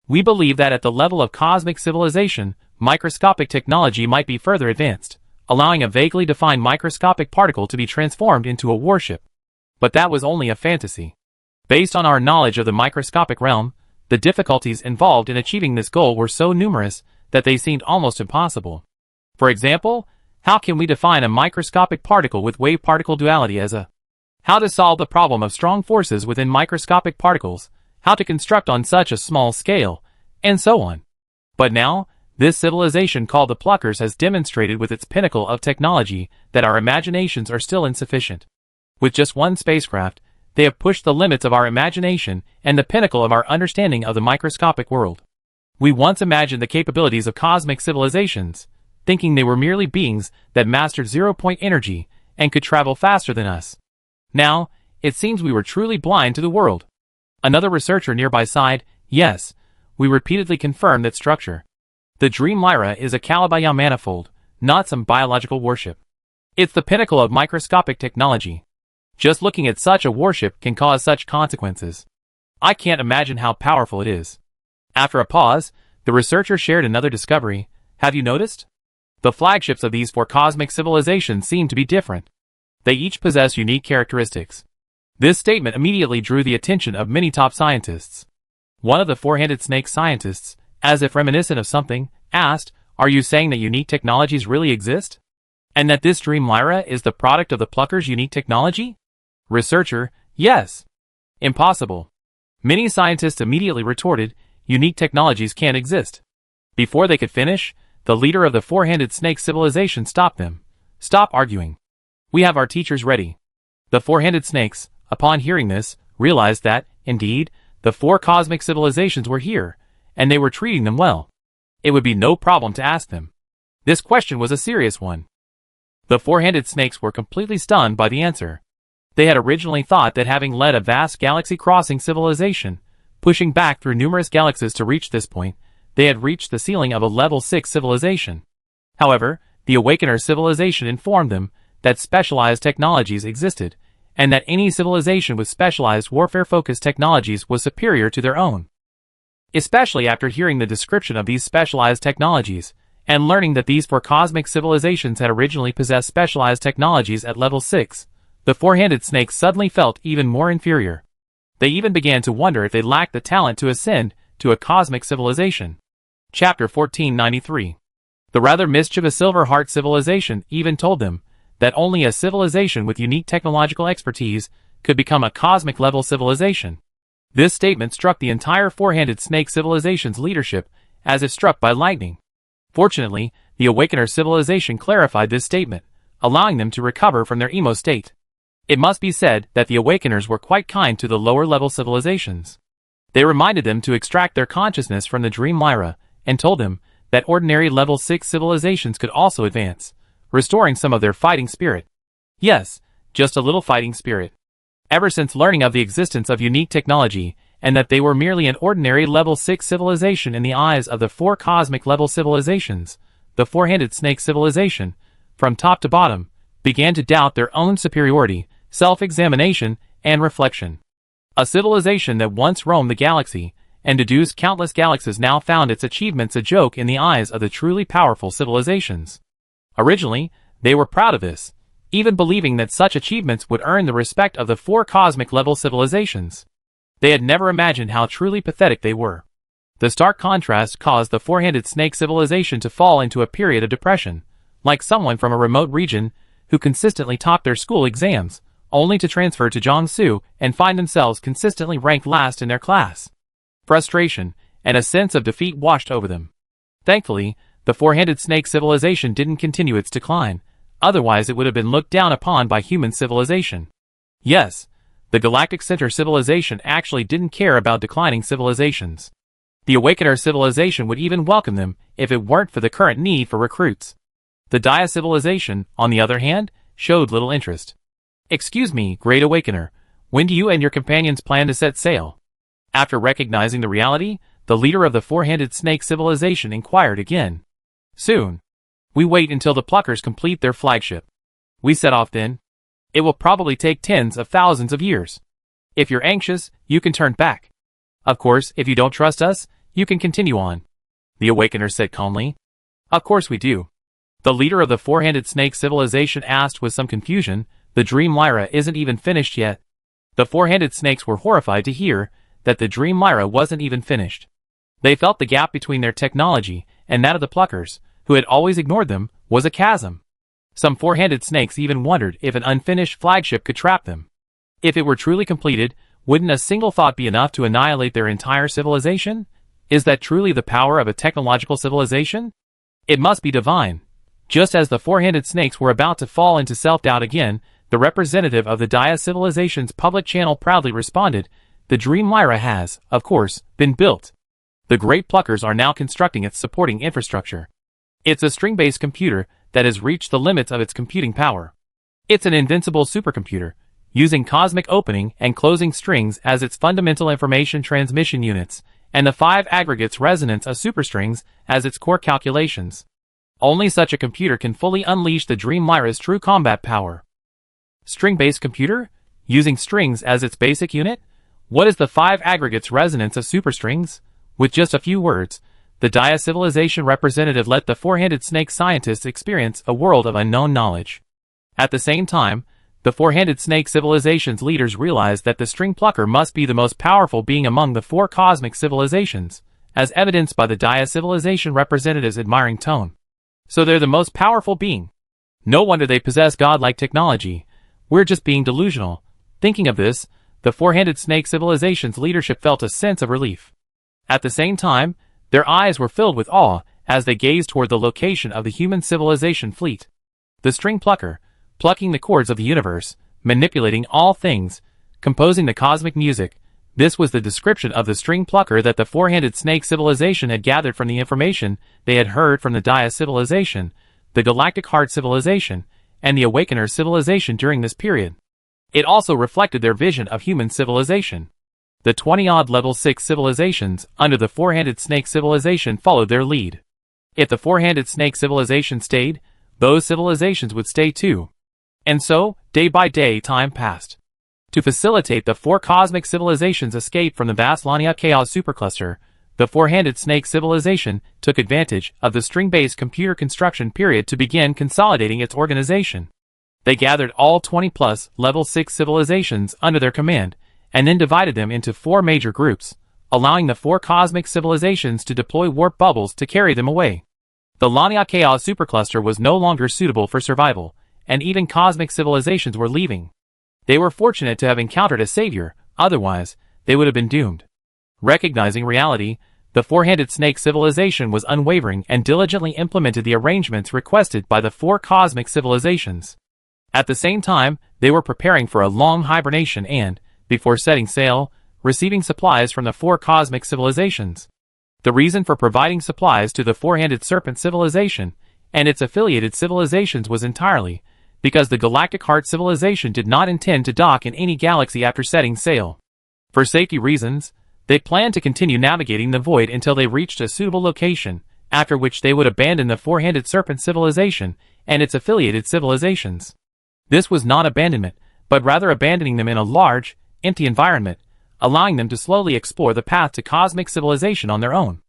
We believe that at the level of cosmic civilization, microscopic technology might be further advanced, allowing a vaguely defined microscopic particle to be transformed into a warship. But that was only a fantasy. Based on our knowledge of the microscopic realm, the difficulties involved in achieving this goal were so numerous that they seemed almost impossible. For example, how can we define a microscopic particle with wave-particle duality as a? How to solve the problem of strong forces within microscopic particles, how to construct on such a small scale, and so on. But now, this civilization called the Pluckers has demonstrated with its pinnacle of technology that our imaginations are still insufficient. With just one spacecraft, they have pushed the limits of our imagination and the pinnacle of our understanding of the microscopic world. We once imagined the capabilities of cosmic civilizations, thinking they were merely beings that mastered zero-point energy and could travel faster than us. Now, it seems we were truly blind to the world." Another researcher nearby sighed, "Yes, we repeatedly confirmed that structure. The dream Lyra is a Kalabaya manifold, not some biological warship. It's the pinnacle of microscopic technology. Just looking at such a warship can cause such consequences. I can't imagine how powerful it is." After a pause, the researcher shared another discovery. "Have you noticed? The flagships of these four cosmic civilizations seem to be different. They each possess unique characteristics." This statement immediately drew the attention of many top scientists. One of the four-handed snake scientists, as if reminiscent of something, asked, "Are you saying that unique technologies really exist? And that this dream Lyra is the product of the Pluckers' unique technology?" Researcher, "Yes." "Impossible." Many scientists immediately retorted, "Unique technologies can't exist." Before they could finish, the leader of the four-handed snake civilization stopped them. "Stop arguing. We have our teachers ready." The four-handed snakes, upon hearing this, realized that, indeed, the four cosmic civilizations were here, and they were treating them well. It would be no problem to ask them. This question was a serious one. The four-handed snakes were completely stunned by the answer. They had originally thought that having led a vast galaxy-crossing civilization, pushing back through numerous galaxies to reach this point, they had reached the ceiling of a level 6 civilization. However, the Awakener civilization informed them that specialized technologies existed, and that any civilization with specialized warfare-focused technologies was superior to their own. Especially after hearing the description of these specialized technologies, and learning that these four cosmic civilizations had originally possessed specialized technologies at level 6, The four-handed snakes suddenly felt even more inferior. They even began to wonder if they lacked the talent to ascend to a cosmic civilization. Chapter 1493. The rather mischievous Silver Heart civilization even told them that only a civilization with unique technological expertise could become a cosmic-level civilization. This statement struck the entire four-handed snake civilization's leadership as if struck by lightning. Fortunately, the Awakener civilization clarified this statement, allowing them to recover from their emo state. It must be said that the Awakeners were quite kind to the lower-level civilizations. They reminded them to extract their consciousness from the Dream Lyra, and told them that ordinary level 6 civilizations could also advance, restoring some of their fighting spirit. Yes, just a little fighting spirit. Ever since learning of the existence of unique technology, and that they were merely an ordinary level 6 civilization in the eyes of the 4 cosmic level civilizations, the four-handed snake civilization, from top to bottom, began to doubt their own superiority, self-examination, and reflection. A civilization that once roamed the galaxy, and deduced countless galaxies now found its achievements a joke in the eyes of the truly powerful civilizations. Originally, they were proud of this, even believing that such achievements would earn the respect of the 4 cosmic-level civilizations. They had never imagined how truly pathetic they were. The stark contrast caused the four-handed snake civilization to fall into a period of depression, like someone from a remote region who consistently topped their school exams, only to transfer to Jiangsu and find themselves consistently ranked last in their class. Frustration and a sense of defeat washed over them. Thankfully, the four-handed snake civilization didn't continue its decline, otherwise it would have been looked down upon by human civilization. Yes, the Galactic Center civilization actually didn't care about declining civilizations. The Awakener civilization would even welcome them if it weren't for the current need for recruits. The Dia civilization, on the other hand, showed little interest. "Excuse me, Great Awakener, when do you and your companions plan to set sail?" After recognizing the reality, the leader of the four-handed snake civilization inquired again. "Soon. We wait until the Pluckers complete their flagship. We set off then. It will probably take tens of thousands of years. If you're anxious, you can turn back. Of course, if you don't trust us, you can continue on," the Awakener said calmly. "Of course we do." The leader of the four-handed snake civilization asked with some confusion, "The Dream Lyra isn't even finished yet." The four-handed snakes were horrified to hear that the Dream Lyra wasn't even finished. They felt the gap between their technology and that of the Pluckers, who had always ignored them, was a chasm. Some four-handed snakes even wondered if an unfinished flagship could trap them. If it were truly completed, wouldn't a single thought be enough to annihilate their entire civilization? Is that truly the power of a technological civilization? It must be divine. Just as the four-handed snakes were about to fall into self-doubt again, the representative of the Dia civilization's public channel proudly responded, "The Dream Lyra has, of course, been built. The Great Pluckers are now constructing its supporting infrastructure. It's a string-based computer that has reached the limits of its computing power. It's an invincible supercomputer, using cosmic opening and closing strings as its fundamental information transmission units, and the 5 aggregates resonance of superstrings as its core calculations. Only such a computer can fully unleash the Dream Lyra's true combat power." String-based computer? Using strings as its basic unit? What is the 5 aggregates resonance of superstrings? With just a few words, the Dia civilization representative let the four-handed snake scientists experience a world of unknown knowledge. At the same time, the four-handed snake civilization's leaders realized that the string plucker must be the most powerful being among the 4 cosmic civilizations, as evidenced by the Dia civilization representative's admiring tone. So they're the most powerful being. No wonder they possess godlike technology. We're just being delusional. Thinking of this, the four-handed snake civilization's leadership felt a sense of relief. At the same time, their eyes were filled with awe as they gazed toward the location of the human civilization fleet. The string plucker, plucking the chords of the universe, manipulating all things, composing the cosmic music. This was the description of the string plucker that the four-handed snake civilization had gathered from the information they had heard from the Dia civilization, the Galactic Heart civilization, and the Awakener civilization during this period. It also reflected their vision of human civilization. The 20-odd level 6 civilizations under the four-handed snake civilization followed their lead. If the four-handed snake civilization stayed, those civilizations would stay too. And so, day by day, time passed. To facilitate the 4 cosmic civilizations' escape from the vast Lania Chaos supercluster, the four-handed snake civilization took advantage of the string-based computer construction period to begin consolidating its organization. They gathered all 20-plus level 6 civilizations under their command, and then divided them into 4 major groups, allowing the 4 cosmic civilizations to deploy warp bubbles to carry them away. The Laniakea supercluster was no longer suitable for survival, and even cosmic civilizations were leaving. They were fortunate to have encountered a savior, otherwise, they would have been doomed. Recognizing reality, the Four-Handed Snake civilization was unwavering and diligently implemented the arrangements requested by the 4 cosmic civilizations. At the same time, they were preparing for a long hibernation and, before setting sail, receiving supplies from the 4 cosmic civilizations. The reason for providing supplies to the Four-Handed Serpent civilization and its affiliated civilizations was entirely because the Galactic Heart civilization did not intend to dock in any galaxy after setting sail. For safety reasons, they planned to continue navigating the void until they reached a suitable location, after which they would abandon the Four-Handed Serpent civilization and its affiliated civilizations. This was not abandonment, but rather abandoning them in a large, empty environment, allowing them to slowly explore the path to cosmic civilization on their own.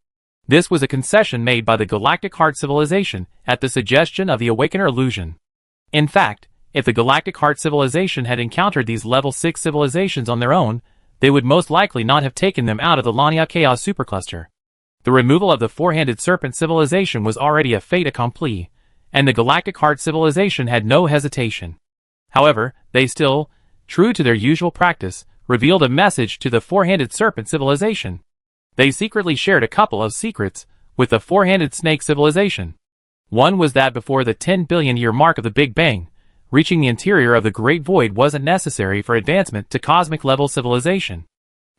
This was a concession made by the Galactic Heart civilization at the suggestion of the Awakener illusion. In fact, if the Galactic Heart civilization had encountered these level 6 civilizations on their own, they would most likely not have taken them out of the Laniakea supercluster. The removal of the Four-Handed Serpent civilization was already a fait accompli, and the Galactic Heart civilization had no hesitation. However, they still, true to their usual practice, revealed a message to the Four-Handed Serpent civilization. They secretly shared a couple of secrets with the Four-Handed Snake civilization. One was that before the 10 billion year mark of the Big Bang, reaching the interior of the Great Void wasn't necessary for advancement to cosmic-level civilization.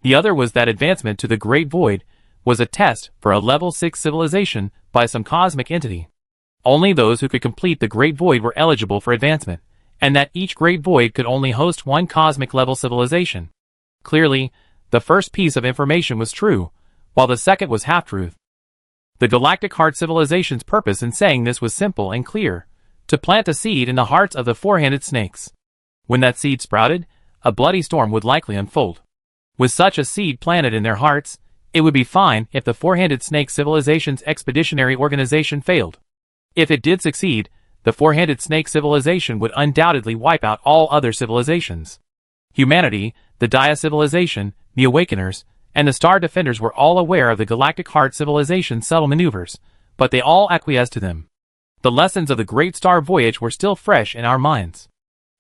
The other was that advancement to the Great Void was a test for a level 6 civilization by some cosmic entity. Only those who could complete the Great Void were eligible for advancement, and that each Great Void could only host one cosmic-level civilization. Clearly, the first piece of information was true, while the second was half-truth. The Galactic Heart civilization's purpose in saying this was simple and clear: to plant a seed in the hearts of the Four-Handed Snakes. When that seed sprouted, a bloody storm would likely unfold. With such a seed planted in their hearts, it would be fine if the Four-Handed Snake civilization's expeditionary organization failed. If it did succeed, the Four-Handed Snake civilization would undoubtedly wipe out all other civilizations. Humanity, the Dia civilization, the Awakeners, and the Star Defenders were all aware of the Galactic Heart civilization's subtle maneuvers, but they all acquiesced to them. The lessons of the Great Star Voyage were still fresh in our minds.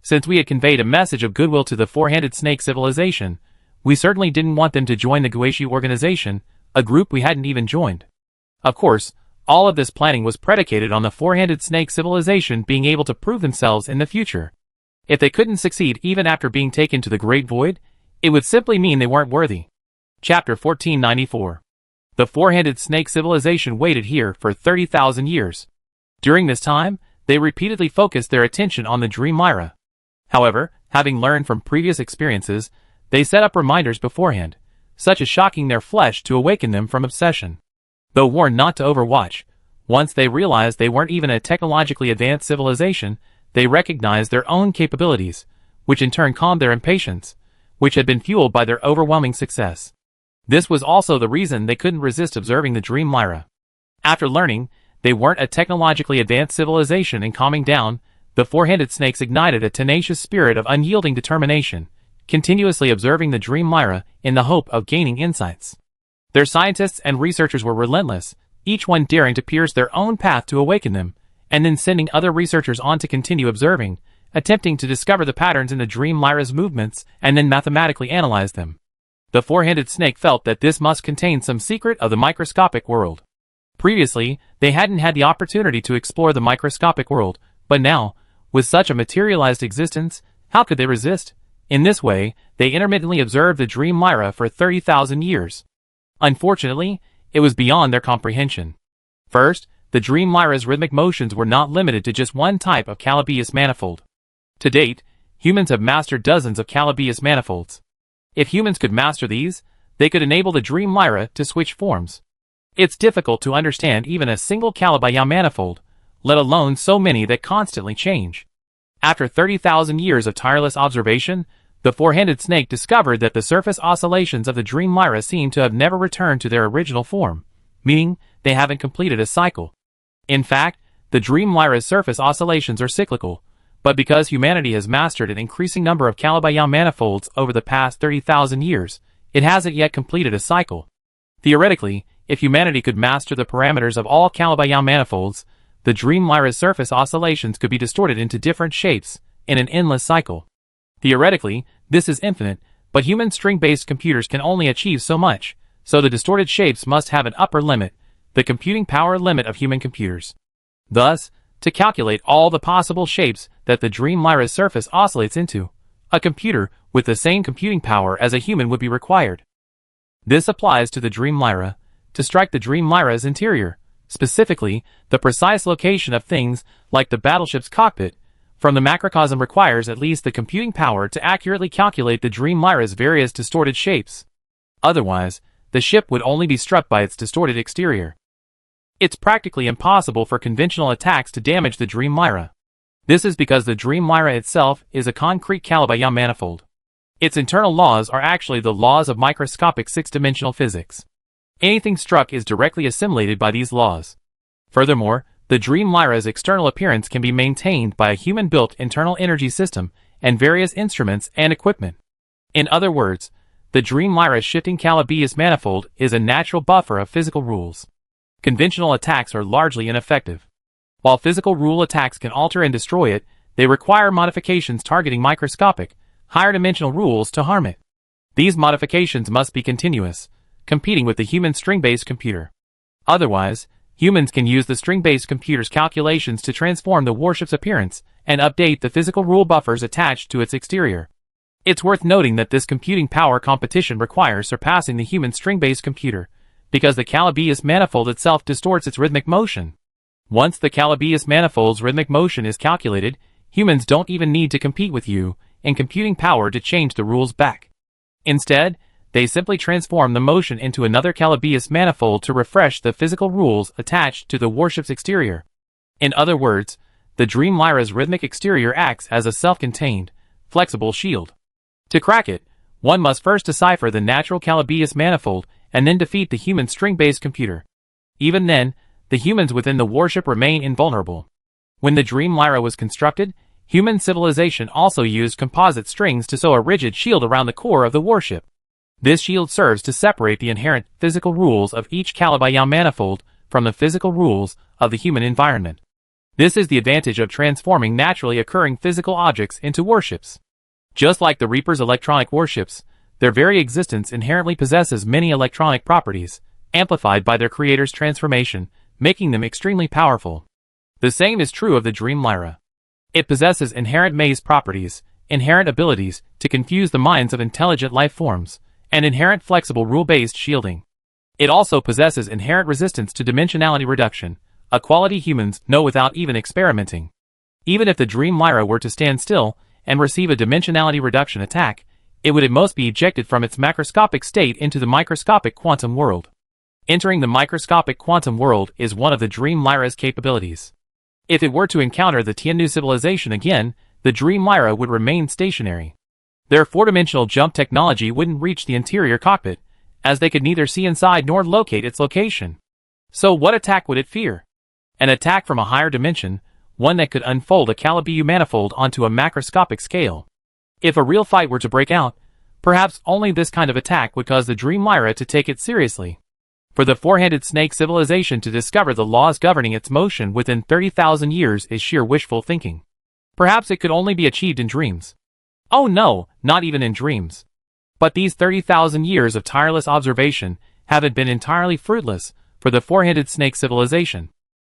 Since we had conveyed a message of goodwill to the Four-Handed Snake civilization, we certainly didn't want them to join the Guishi organization, a group we hadn't even joined. Of course, all of this planning was predicated on the Four-Handed Snake civilization being able to prove themselves in the future. If they couldn't succeed even after being taken to the Great Void, it would simply mean they weren't worthy. Chapter 1494. The Four-Handed Snake civilization waited here for 30,000 years. During this time, they repeatedly focused their attention on the Dream Myra. However, having learned from previous experiences, they set up reminders beforehand, such as shocking their flesh to awaken them from obsession. Though warned not to overwatch, once they realized they weren't even a technologically advanced civilization, they recognized their own capabilities, which in turn calmed their impatience, which had been fueled by their overwhelming success. This was also the reason they couldn't resist observing the Dream Myra. After learning they weren't a technologically advanced civilization and calming down, the Four-Handed Snakes ignited a tenacious spirit of unyielding determination, continuously observing the Dream Myra in the hope of gaining insights. Their scientists and researchers were relentless, each one daring to pierce their own path to awaken them, and then sending other researchers on to continue observing, attempting to discover the patterns in the Dream Myra's movements and then mathematically analyze them. The Four-Handed Snake felt that this must contain some secret of the microscopic world. Previously, they hadn't had the opportunity to explore the microscopic world, but now, with such a materialized existence, how could they resist? In this way, they intermittently observed the Dream Myra for 30,000 years. Unfortunately, it was beyond their comprehension. First, the Dream Myra's rhythmic motions were not limited to just one type of Calabius manifold. To date, humans have mastered dozens of Calabius manifolds. If humans could master these, they could enable the Dream Myra to switch forms. It's difficult to understand even a single Calabius manifold, let alone so many that constantly change. After 30,000 years of tireless observation, the Four-Handed Snake discovered that the surface oscillations of the Dream Myra seem to have never returned to their original form, meaning they haven't completed a cycle. In fact, the Dream Myra's surface oscillations are cyclical, But because humanity has mastered an increasing number of Calabi-Yau manifolds over the past 30,000 years, it hasn't yet completed a cycle. Theoretically, if humanity could master the parameters of all Calabi-Yau manifolds, the Dream Lyra's surface oscillations could be distorted into different shapes in an endless cycle. Theoretically, this is infinite, but human string-based computers can only achieve so much, so the distorted shapes must have an upper limit, the computing power limit of human computers. Thus, to calculate all the possible shapes that the Dream Lyra's surface oscillates into, a computer with the same computing power as a human would be required. This applies to the Dream Lyra. To strike the Dream Lyra's interior, specifically, the precise location of things like the battleship's cockpit, from the macrocosm requires at least the computing power to accurately calculate the Dream Lyra's various distorted shapes. Otherwise, the ship would only be struck by its distorted exterior. It's practically impossible for conventional attacks to damage the Dream Lyra. This is because the Dream Lyra itself is a concrete Calabi-Yau manifold. Its internal laws are actually the laws of microscopic six-dimensional physics. Anything struck is directly assimilated by these laws. Furthermore, the Dream Lyra's external appearance can be maintained by a human-built internal energy system and various instruments and equipment. In other words, the Dream Lyra's shifting Calabi-Yau manifold is a natural buffer of physical rules. Conventional attacks are largely ineffective. While physical rule attacks can alter and destroy it, they require modifications targeting microscopic, higher-dimensional rules to harm it. These modifications must be continuous, competing with the human string-based computer. Otherwise, humans can use the string-based computer's calculations to transform the warship's appearance and update the physical rule buffers attached to its exterior. It's worth noting that this computing power competition requires surpassing the human string-based computer, because the Calabi-Yau manifold itself distorts its rhythmic motion. Once the Calabi-Yau manifold's rhythmic motion is calculated, humans don't even need to compete with you in computing power to change the rules back. Instead, they simply transform the motion into another Calabi-Yau manifold to refresh the physical rules attached to the warship's exterior. In other words, the Dream Lyra's rhythmic exterior acts as a self-contained, flexible shield. To crack it, one must first decipher the natural Calabi-Yau manifold and then defeat the human string-based computer. Even then, the humans within the warship remain invulnerable. When the Dream Lyra was constructed, human civilization also used composite strings to sew a rigid shield around the core of the warship. This shield serves to separate the inherent physical rules of each Calabi-Yau manifold from the physical rules of the human environment. This is the advantage of transforming naturally occurring physical objects into warships. Just like the Reaper's electronic warships, their very existence inherently possesses many electronic properties, amplified by their creator's transformation, making them extremely powerful. The same is true of the Dream Lyra. It possesses inherent maze properties, inherent abilities to confuse the minds of intelligent life forms, and inherent flexible rule-based shielding. It also possesses inherent resistance to dimensionality reduction, a quality humans know without even experimenting. Even if the Dream Lyra were to stand still and receive a dimensionality reduction attack, it would at most be ejected from its macroscopic state into the microscopic quantum world. Entering the microscopic quantum world is one of the Dream Lyra's capabilities. If it were to encounter the Tiannu civilization again, the Dream Lyra would remain stationary. Their four-dimensional jump technology wouldn't reach the interior cockpit, as they could neither see inside nor locate its location. So what attack would it fear? An attack from a higher dimension, one that could unfold a Calabi-Yau manifold onto a macroscopic scale. If a real fight were to break out, perhaps only this kind of attack would cause the Dream Lyra to take it seriously. For the four-handed snake civilization to discover the laws governing its motion within 30,000 years is sheer wishful thinking. Perhaps it could only be achieved in dreams. Oh no, not even in dreams. But these 30,000 years of tireless observation haven't been entirely fruitless for the four-handed snake civilization.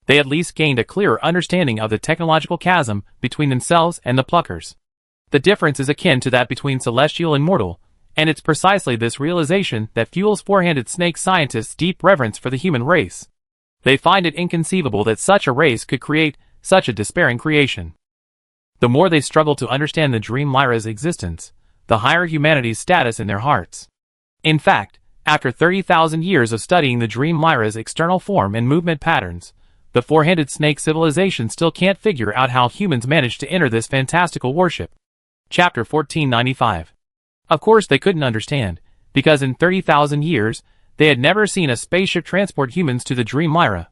They at least gained a clearer understanding of the technological chasm between themselves and the Pluckers. The difference is akin to that between celestial and mortal, and it's precisely this realization that fuels four-handed snake scientists' deep reverence for the human race. They find it inconceivable that such a race could create such a despairing creation. The more they struggle to understand the Dream Lyra's existence, the higher humanity's status in their hearts. In fact, after 30,000 years of studying the Dream Lyra's external form and movement patterns, the four-handed snake civilization still can't figure out how humans managed to enter this fantastical warship. Chapter 1495. Of course they couldn't understand, because in 30,000 years, they had never seen a spaceship transport humans to the Dream Lyra.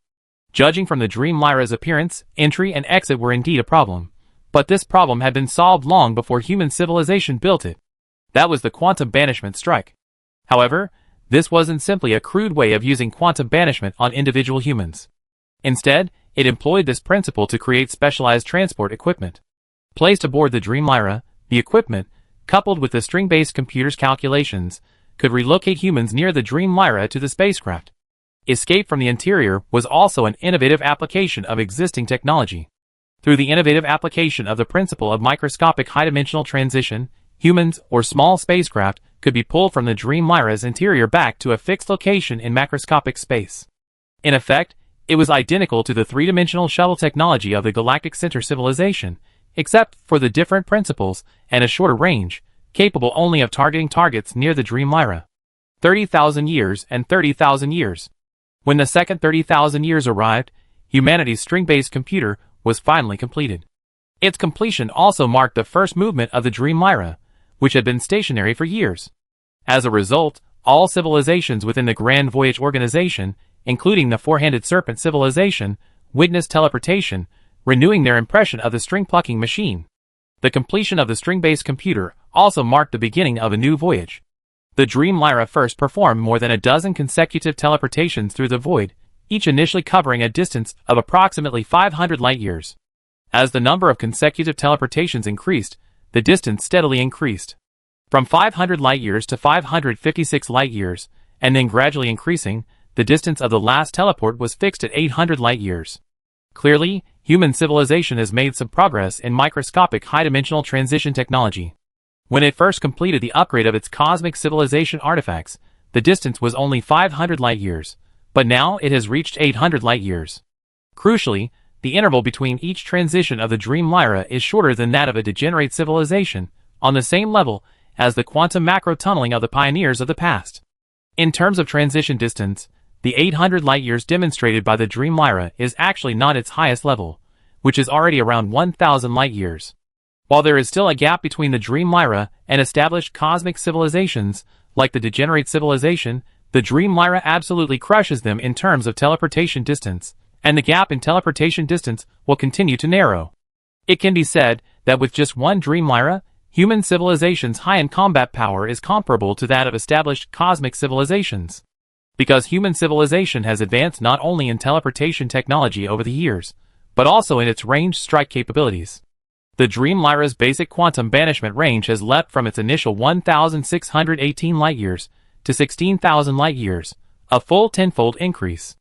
Judging from the Dream Lyra's appearance, entry and exit were indeed a problem, But this problem had been solved long before human civilization built it. That was the quantum banishment strike. However, this wasn't simply a crude way of using quantum banishment on individual humans. Instead, it employed this principle to create specialized transport equipment. Placed aboard the Dream Lyra, the equipment, coupled with the string-based computer's calculations, could relocate humans near the Dream Lyra to the spacecraft. Escape from the interior was also an innovative application of existing technology. Through the innovative application of the principle of microscopic high-dimensional transition, humans or small spacecraft could be pulled from the Dream Lyra's interior back to a fixed location in macroscopic space. In effect, it was identical to the three-dimensional shuttle technology of the Galactic Center civilization, except for the different principles and a shorter range, capable only of targeting targets near the Dream Lyra. 30,000 years and 30,000 years. When the second 30,000 years arrived, humanity's string-based computer was finally completed. Its completion also marked the first movement of the Dream Lyra, which had been stationary for years. As a result, all civilizations within the Grand Voyage organization, including the Four-Handed Serpent civilization, witnessed teleportation, renewing their impression of the string-plucking machine. The completion of the string-based computer also marked the beginning of a new voyage. The Dream Lyra first performed more than a dozen consecutive teleportations through the void, each initially covering a distance of approximately 500 light-years. As the number of consecutive teleportations increased, the distance steadily increased. From 500 light-years to 556 light-years, and then gradually increasing, the distance of the last teleport was fixed at 800 light-years. Clearly, human civilization has made some progress in microscopic high-dimensional transition technology. When it first completed the upgrade of its cosmic civilization artifacts, the distance was only 500 light-years, but now it has reached 800 light-years. Crucially, the interval between each transition of the Dream Lyra is shorter than that of a degenerate civilization, on the same level as the quantum macro-tunneling of the pioneers of the past. In terms of transition distance, the 800 light-years demonstrated by the Dream Lyra is actually not its highest level, which is already around 1,000 light-years. While there is still a gap between the Dream Lyra and established cosmic civilizations, like the degenerate civilization, the Dream Lyra absolutely crushes them in terms of teleportation distance, and the gap in teleportation distance will continue to narrow. It can be said that with just one Dream Lyra, human civilization's high-end combat power is comparable to that of established cosmic civilizations. Because human civilization has advanced not only in teleportation technology over the years, but also in its ranged strike capabilities. The Dream Lyra's basic quantum banishment range has leapt from its initial 1,618 light-years to 16,000 light-years, a full tenfold increase.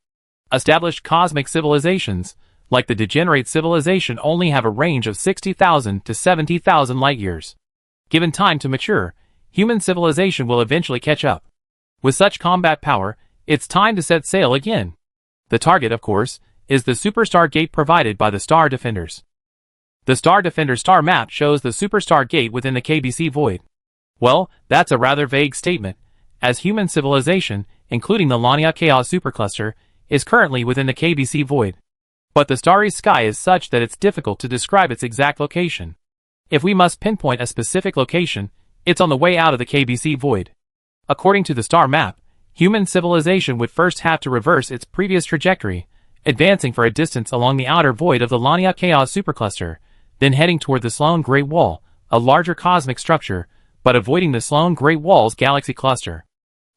Established cosmic civilizations, like the degenerate civilization, only have a range of 60,000 to 70,000 light-years. Given time to mature, human civilization will eventually catch up. With such combat power, it's time to set sail again. The target, of course, is the superstar gate provided by the Star Defenders. The Star Defender star map shows the superstar gate within the KBC void. Well, that's a rather vague statement, as human civilization, including the Lania Chaos supercluster, is currently within the KBC void. But the starry sky is such that it's difficult to describe its exact location. If we must pinpoint a specific location, it's on the way out of the KBC void. According to the star map, human civilization would first have to reverse its previous trajectory, advancing for a distance along the outer void of the Lania Chaos supercluster, then heading toward the Sloan Great Wall, a larger cosmic structure, but avoiding the Sloan Great Wall's galaxy cluster.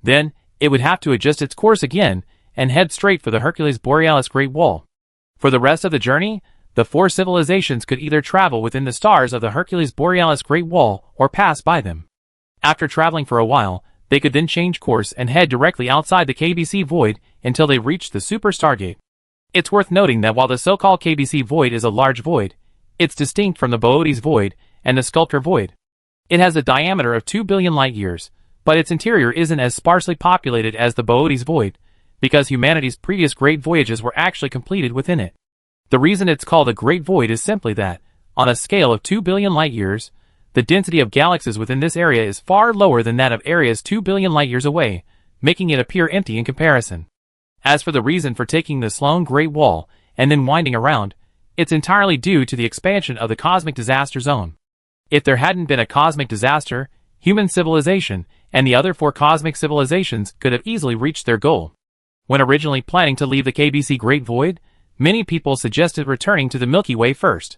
Then, it would have to adjust its course again, and head straight for the Hercules Borealis Great Wall. For the rest of the journey, the four civilizations could either travel within the stars of the Hercules Borealis Great Wall or pass by them. After traveling for a while, they could then change course and head directly outside the KBC void until they reached the Super Stargate. It's worth noting that while the so-called KBC void is a large void, it's distinct from the Boötes void and the Sculptor void. It has a diameter of 2 billion light-years, but its interior isn't as sparsely populated as the Boötes void, because humanity's previous great voyages were actually completed within it. The reason it's called a great void is simply that, on a scale of 2 billion light-years, the density of galaxies within this area is far lower than that of areas 2 billion light-years away, making it appear empty in comparison. As for the reason for taking the Sloan Great Wall and then winding around, it's entirely due to the expansion of the cosmic disaster zone. If there hadn't been a cosmic disaster, human civilization and the other four cosmic civilizations could have easily reached their goal. When originally planning to leave the KBC Great Void, many people suggested returning to the Milky Way first.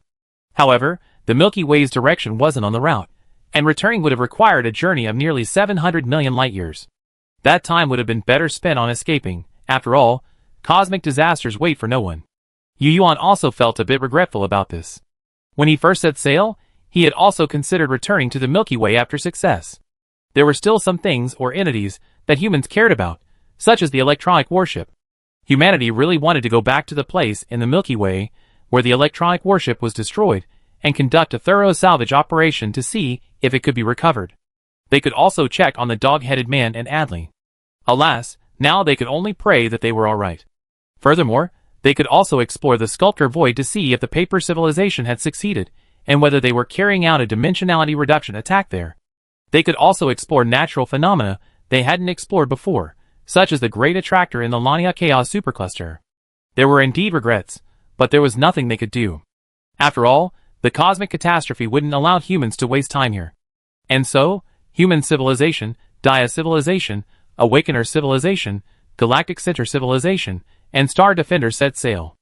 However, The Milky Way's direction wasn't on the route, and returning would have required a journey of nearly 700 million light-years. That time would have been better spent on escaping. After all, cosmic disasters wait for no one. Yu Yuan also felt a bit regretful about this. When he first set sail, he had also considered returning to the Milky Way after success. There were still some things or entities that humans cared about, such as the electronic warship. Humanity really wanted to go back to the place in the Milky Way where the electronic warship was destroyed and conduct a thorough salvage operation to see if it could be recovered. They could also check on the dog-headed man and Adley. Alas, now they could only pray that they were alright. Furthermore, they could also explore the sculptor void to see if the paper civilization had succeeded, and whether they were carrying out a dimensionality reduction attack there. They could also explore natural phenomena they hadn't explored before, such as the great attractor in the Lania Chaos supercluster. There were indeed regrets, but there was nothing they could do. After all, the cosmic catastrophe wouldn't allow humans to waste time here. And so, human civilization, Dia civilization, Awakener civilization, Galactic Center civilization, and Star Defender set sail.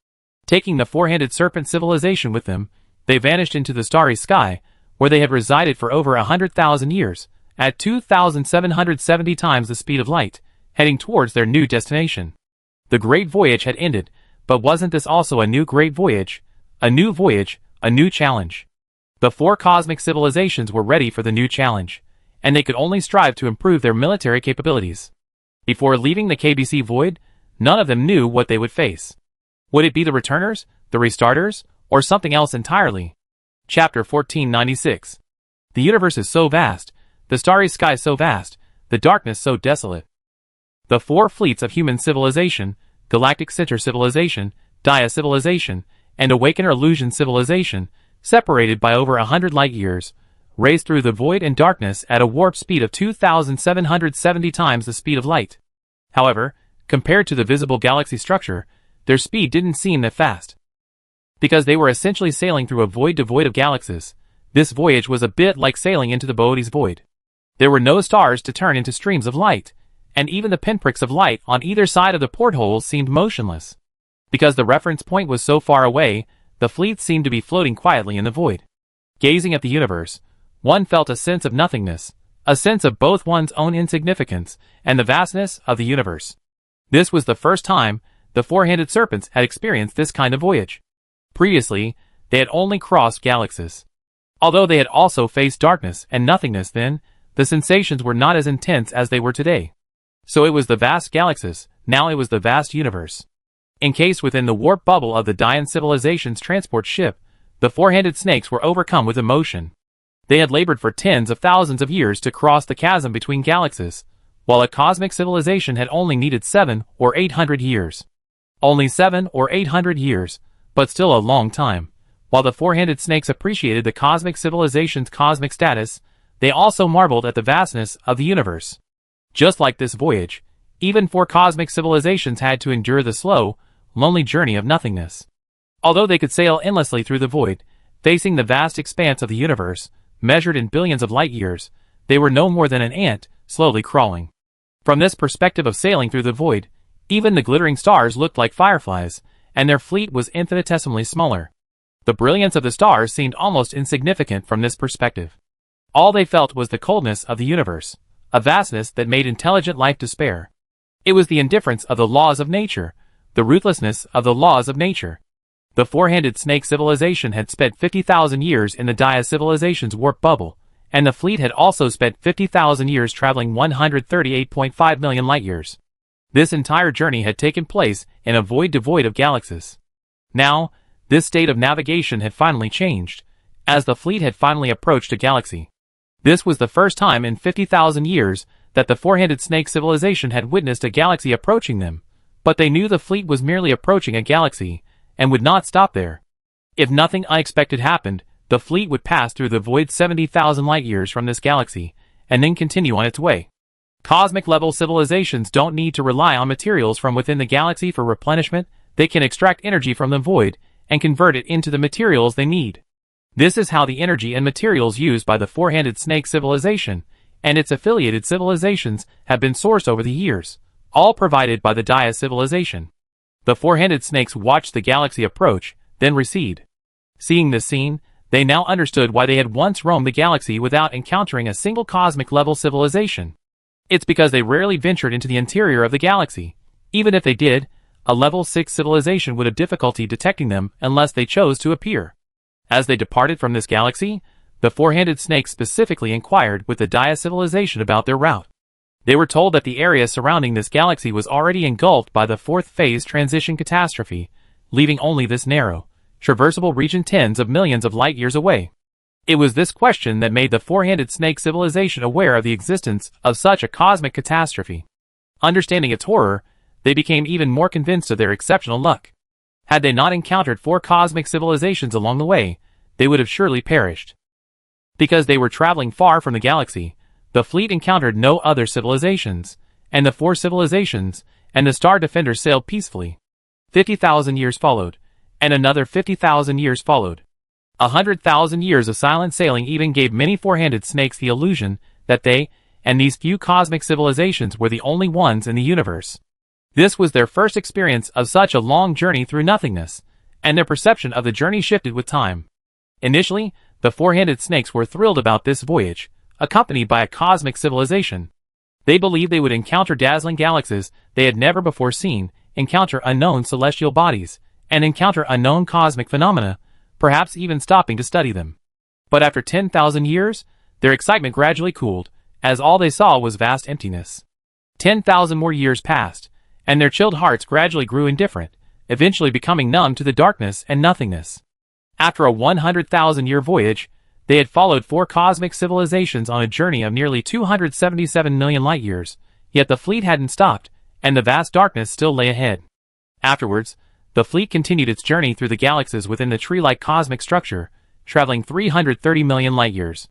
Taking the four-handed serpent civilization with them, they vanished into the starry sky, where they had resided for over 100,000 years, at 2,770 times the speed of light, heading towards their new destination. The Great Voyage had ended, but wasn't this also a new Great Voyage? A new voyage, a new challenge. The four cosmic civilizations were ready for the new challenge, and they could only strive to improve their military capabilities. Before leaving the KBC void, none of them knew what they would face. Would it be the returners, the restarters, or something else entirely? Chapter 1496. The universe is so vast, the starry sky so vast, the darkness so desolate. The four fleets of human civilization, Galactic Center civilization, Dia civilization, and Awakener Illusion civilization, separated by over 100 light-years, raced through the void and darkness at a warp speed of 2,770 times the speed of light. However, compared to the visible galaxy structure, their speed didn't seem that fast. Because they were essentially sailing through a void devoid of galaxies, this voyage was a bit like sailing into the Boötes void. There were no stars to turn into streams of light, and even the pinpricks of light on either side of the portholes seemed motionless. Because the reference point was so far away, the fleet seemed to be floating quietly in the void. Gazing at the universe, one felt a sense of nothingness, a sense of both one's own insignificance and the vastness of the universe. This was the first time the four-handed serpents had experienced this kind of voyage. Previously, they had only crossed galaxies. Although they had also faced darkness and nothingness then, the sensations were not as intense as they were today. So it was the vast galaxies, now it was the vast universe. Encased within the warp bubble of the Dian civilization's transport ship, the four-handed snakes were overcome with emotion. They had labored for tens of thousands of years to cross the chasm between galaxies, while a cosmic civilization had only needed 7 or 800 years. Only 7 or 800 years, but still a long time. While the four-handed snakes appreciated the cosmic civilization's cosmic status, they also marveled at the vastness of the universe. Just like this voyage, even four cosmic civilizations had to endure the slow, lonely journey of nothingness. Although they could sail endlessly through the void, facing the vast expanse of the universe, measured in billions of light-years, they were no more than an ant, slowly crawling. From this perspective of sailing through the void, even the glittering stars looked like fireflies, and their fleet was infinitesimally smaller. The brilliance of the stars seemed almost insignificant from this perspective. All they felt was the coldness of the universe, a vastness that made intelligent life despair. It was the indifference of the laws of nature, the ruthlessness of the laws of nature. The four-handed snake civilization had spent 50,000 years in the Dia civilization's warp bubble, and the fleet had also spent 50,000 years traveling 138.5 million light-years. This entire journey had taken place in a void devoid of galaxies. Now, this state of navigation had finally changed, as the fleet had finally approached a galaxy. This was the first time in 50,000 years that the four-handed snake civilization had witnessed a galaxy approaching them, but they knew the fleet was merely approaching a galaxy, and would not stop there. If nothing unexpected happened, the fleet would pass through the void 70,000 light-years from this galaxy, and then continue on its way. Cosmic-level civilizations don't need to rely on materials from within the galaxy for replenishment, they can extract energy from the void, and convert it into the materials they need. This is how the energy and materials used by the four-handed snake civilization, and its affiliated civilizations, have been sourced over the years, all provided by the Dia civilization. The four-handed snakes watched the galaxy approach, then recede. Seeing this scene, They now understood why they had once roamed the galaxy without encountering a single cosmic-level civilization. It's because they rarely ventured into the interior of the galaxy. Even if they did, a level 6 civilization would have difficulty detecting them unless they chose to appear. As they departed from this galaxy, the four-handed snake specifically inquired with the Dia civilization about their route. They were told that the area surrounding this galaxy was already engulfed by the fourth phase transition catastrophe, leaving only this narrow, traversable region tens of millions of light-years away. It was this question that made the four-handed snake civilization aware of the existence of such a cosmic catastrophe. Understanding its horror, they became even more convinced of their exceptional luck. Had they not encountered 4 cosmic civilizations along the way, they would have surely perished. Because they were traveling far from the galaxy, the fleet encountered no other civilizations, and the 4 civilizations and the Star Defender sailed peacefully. 50,000 years followed, and another 50,000 years followed. 100,000 years of silent sailing even gave many four-handed snakes the illusion that they and these few cosmic civilizations were the only ones in the universe. This was their first experience of such a long journey through nothingness, and their perception of the journey shifted with time. Initially, the four-handed snakes were thrilled about this voyage, accompanied by a cosmic civilization. They believed they would encounter dazzling galaxies they had never before seen, encounter unknown celestial bodies, and encounter unknown cosmic phenomena, perhaps even stopping to study them. But after 10,000 years, their excitement gradually cooled, as all they saw was vast emptiness. 10,000 more years passed, and their chilled hearts gradually grew indifferent, eventually becoming numb to the darkness and nothingness. After a 100,000-year voyage, they had followed 4 cosmic civilizations on a journey of nearly 277 million light-years, yet the fleet hadn't stopped, and the vast darkness still lay ahead. Afterwards, the fleet continued its journey through the galaxies within the tree-like cosmic structure, traveling 330 million light-years.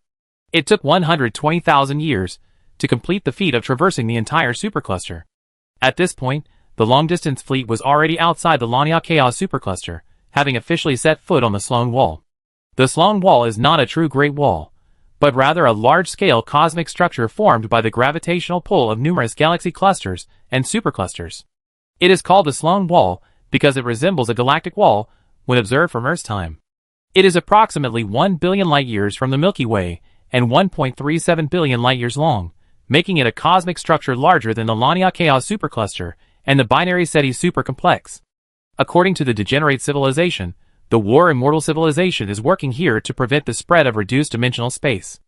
It took 120,000 years to complete the feat of traversing the entire supercluster. At this point, the long-distance fleet was already outside the Lania Chaos supercluster, having officially set foot on the Sloan Wall. The Sloan Wall is not a true Great Wall, but rather a large-scale cosmic structure formed by the gravitational pull of numerous galaxy clusters and superclusters. It is called the Sloan Wall because it resembles a galactic wall when observed from Earth's time. It is approximately 1 billion light-years from the Milky Way and 1.37 billion light-years long, making it a cosmic structure larger than the Lania Chaos supercluster and the binary SETI supercomplex. According to the Degenerate civilization, the War Immortal civilization is working here to prevent the spread of reduced dimensional space.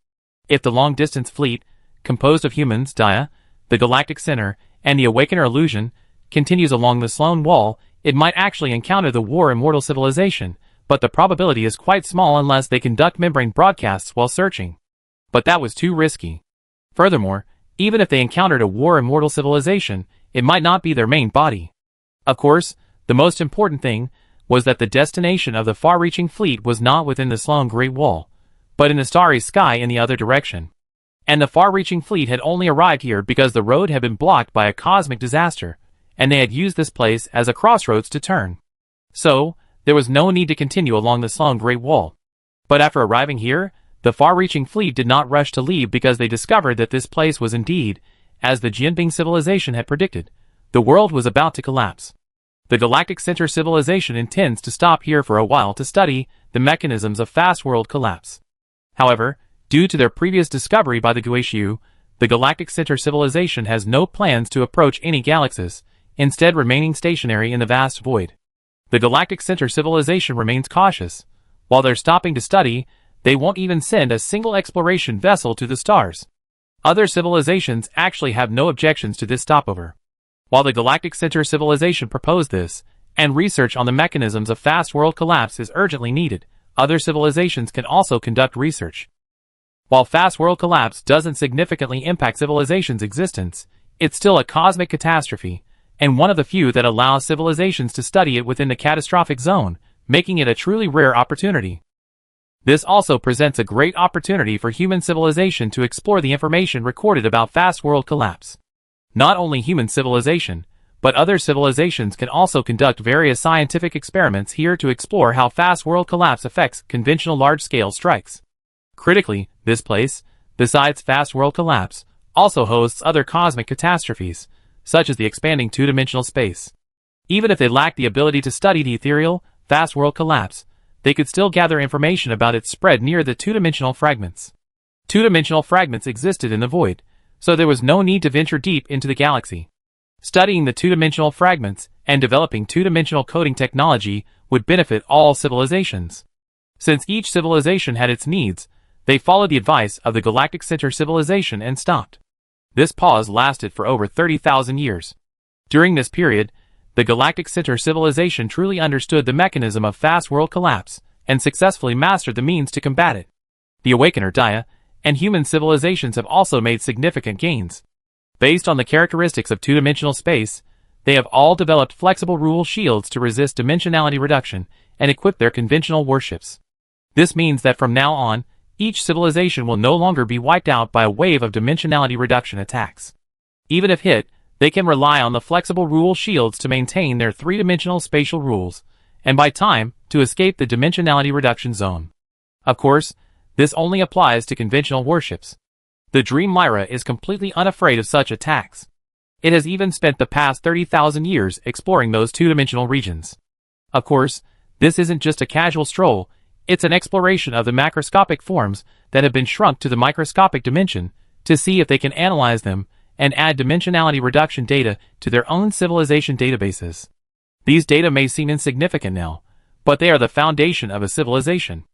If the long-distance fleet, composed of humans, Dia, the Galactic Center, and the Awakener Illusion, continues along the Sloan Wall, it might actually encounter the War Immortal civilization, but the probability is quite small unless they conduct membrane broadcasts while searching. But that was too risky. Furthermore, even if they encountered a War Immortal civilization, it might not be their main body. Of course, the most important thing was that the destination of the far-reaching fleet was not within the Sloan Great Wall, but in the starry sky in the other direction. And the far-reaching fleet had only arrived here because the road had been blocked by a cosmic disaster, and they had used this place as a crossroads to turn. So, there was no need to continue along the Sloan Great Wall. But after arriving here, the far-reaching fleet did not rush to leave because they discovered that this place was indeed, as the Jianbing civilization had predicted, the world was about to collapse. The Galactic Center civilization intends to stop here for a while to study the mechanisms of fast world collapse. However, due to their previous discovery by the Guishu, the Galactic Center civilization has no plans to approach any galaxies, instead remaining stationary in the vast void. The Galactic Center civilization remains cautious. While they're stopping to study, they won't even send a single exploration vessel to the stars. Other civilizations actually have no objections to this stopover. While the Galactic Center civilization proposed this, and research on the mechanisms of fast world collapse is urgently needed, other civilizations can also conduct research. While fast world collapse doesn't significantly impact civilization's existence, it's still a cosmic catastrophe, and one of the few that allows civilizations to study it within the catastrophic zone, making it a truly rare opportunity. This also presents a great opportunity for human civilization to explore the information recorded about fast world collapse. Not only human civilization, but other civilizations can also conduct various scientific experiments here to explore how fast world collapse affects conventional large-scale strikes. Critically, this place, besides fast world collapse, also hosts other cosmic catastrophes, such as the expanding two-dimensional space. Even if they lack the ability to study the ethereal, fast world collapse, they could still gather information about its spread near the two-dimensional fragments. Two-dimensional fragments existed in the void, so there was no need to venture deep into the galaxy. Studying the two-dimensional fragments and developing two-dimensional coding technology would benefit all civilizations. Since each civilization had its needs, they followed the advice of the Galactic Center civilization and stopped. This pause lasted for over 30,000 years. During this period, the Galactic Center civilization truly understood the mechanism of fast world collapse and successfully mastered the means to combat it. The Awakener Dia and human civilizations have also made significant gains. Based on the characteristics of two-dimensional space, they have all developed flexible rule shields to resist dimensionality reduction and equip their conventional warships. This means that from now on, each civilization will no longer be wiped out by a wave of dimensionality reduction attacks. Even if hit, they can rely on the flexible rule shields to maintain their three-dimensional spatial rules, and by time, to escape the dimensionality reduction zone. Of course, this only applies to conventional warships. The Dream Lyra is completely unafraid of such attacks. It has even spent the past 30,000 years exploring those two-dimensional regions. Of course, this isn't just a casual stroll, it's an exploration of the macroscopic forms that have been shrunk to the microscopic dimension to see if they can analyze them and add dimensionality reduction data to their own civilization databases. These data may seem insignificant now, but they are the foundation of a civilization.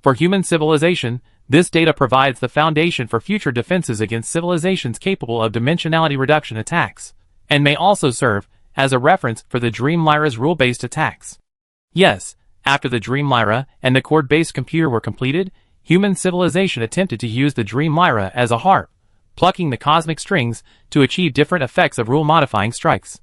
For human civilization, this data provides the foundation for future defenses against civilizations capable of dimensionality reduction attacks, and may also serve as a reference for the Dream Lyra's rule-based attacks. Yes, after the Dream Lyra and the cord-based computer were completed, human civilization attempted to use the Dream Lyra as a harp, plucking the cosmic strings to achieve different effects of rule-modifying strikes.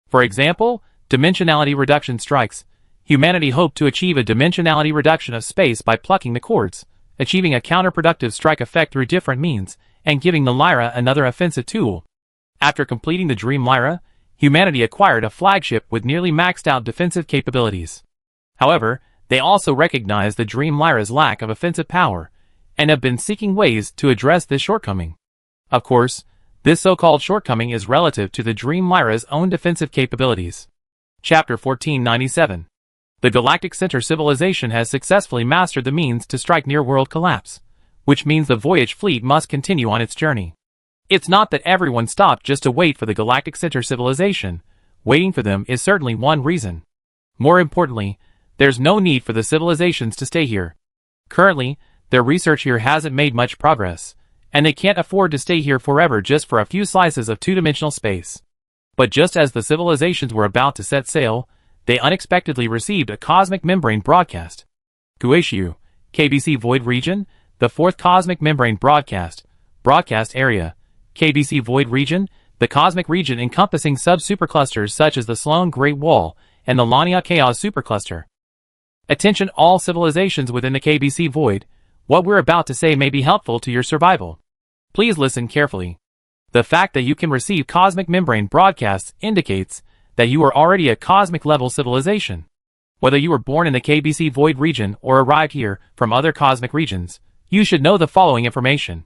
For example, dimensionality reduction strikes. Humanity hoped to achieve a dimensionality reduction of space by plucking the cords, achieving a counterproductive strike effect through different means, and giving the Lyra another offensive tool. After completing the Dream Lyra, humanity acquired a flagship with nearly maxed out defensive capabilities. However, they also recognized the Dream Lyra's lack of offensive power, and have been seeking ways to address this shortcoming. Of course, this so-called shortcoming is relative to the Dream Lyra's own defensive capabilities. Chapter 1497. The Galactic Center civilization has successfully mastered the means to strike near-world collapse, which means the Voyage fleet must continue on its journey. It's not that everyone stopped just to wait for the Galactic Center civilization. Waiting for them is certainly one reason. More importantly, there's no need for the civilizations to stay here. Currently, their research here hasn't made much progress, and they can't afford to stay here forever just for a few slices of two-dimensional space. But just as the civilizations were about to set sail, they unexpectedly received a cosmic membrane broadcast. Guishu, KBC Void Region, the fourth cosmic membrane broadcast area. KBC Void Region, the cosmic region encompassing sub-superclusters such as the Sloan Great Wall and the Lania Chaos Supercluster. Attention all civilizations within the KBC Void, what we're about to say may be helpful to your survival. Please listen carefully. The fact that you can receive cosmic membrane broadcasts indicates that you are already a cosmic-level civilization. Whether you were born in the KBC Void region or arrived here from other cosmic regions, you should know the following information.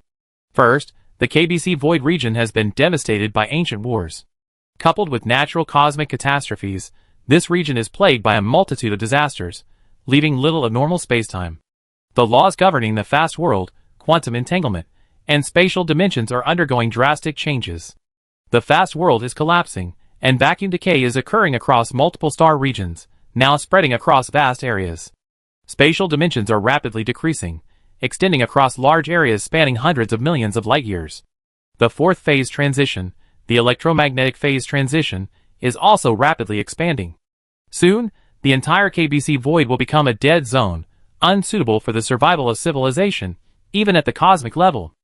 First, the KBC Void region has been devastated by ancient wars. Coupled with natural cosmic catastrophes, this region is plagued by a multitude of disasters, leaving little of normal spacetime. The laws governing the fast world, quantum entanglement, and spatial dimensions are undergoing drastic changes. The fast world is collapsing, and vacuum decay is occurring across multiple star regions, now spreading across vast areas. Spatial dimensions are rapidly decreasing, extending across large areas spanning hundreds of millions of light-years. The fourth phase transition, the electromagnetic phase transition, is also rapidly expanding. Soon, the entire KBC Void will become a dead zone, unsuitable for the survival of civilization, even at the cosmic level.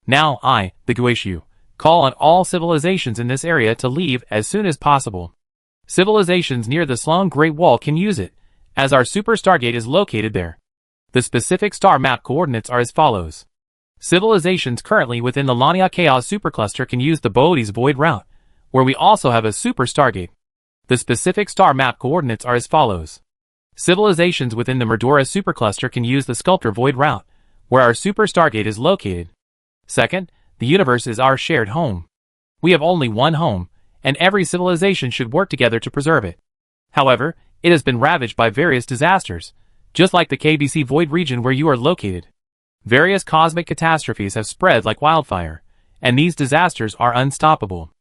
Now I, the Guishu, call on all civilizations in this area to leave as soon as possible. Civilizations near the Sloan Great Wall can use it, as our super stargate is located there. The specific star map coordinates are as follows. Civilizations currently within the Lania Chaos Supercluster can use the Bodes Void route, where we also have a super stargate. The specific star map coordinates are as follows. Civilizations within the Merdora Supercluster can use the Sculptor Void route, where our super stargate is located. Second, the universe is our shared home. We have only one home, and every civilization should work together to preserve it. However, it has been ravaged by various disasters, just like the KBC Void region where you are located. Various cosmic catastrophes have spread like wildfire, and these disasters are unstoppable.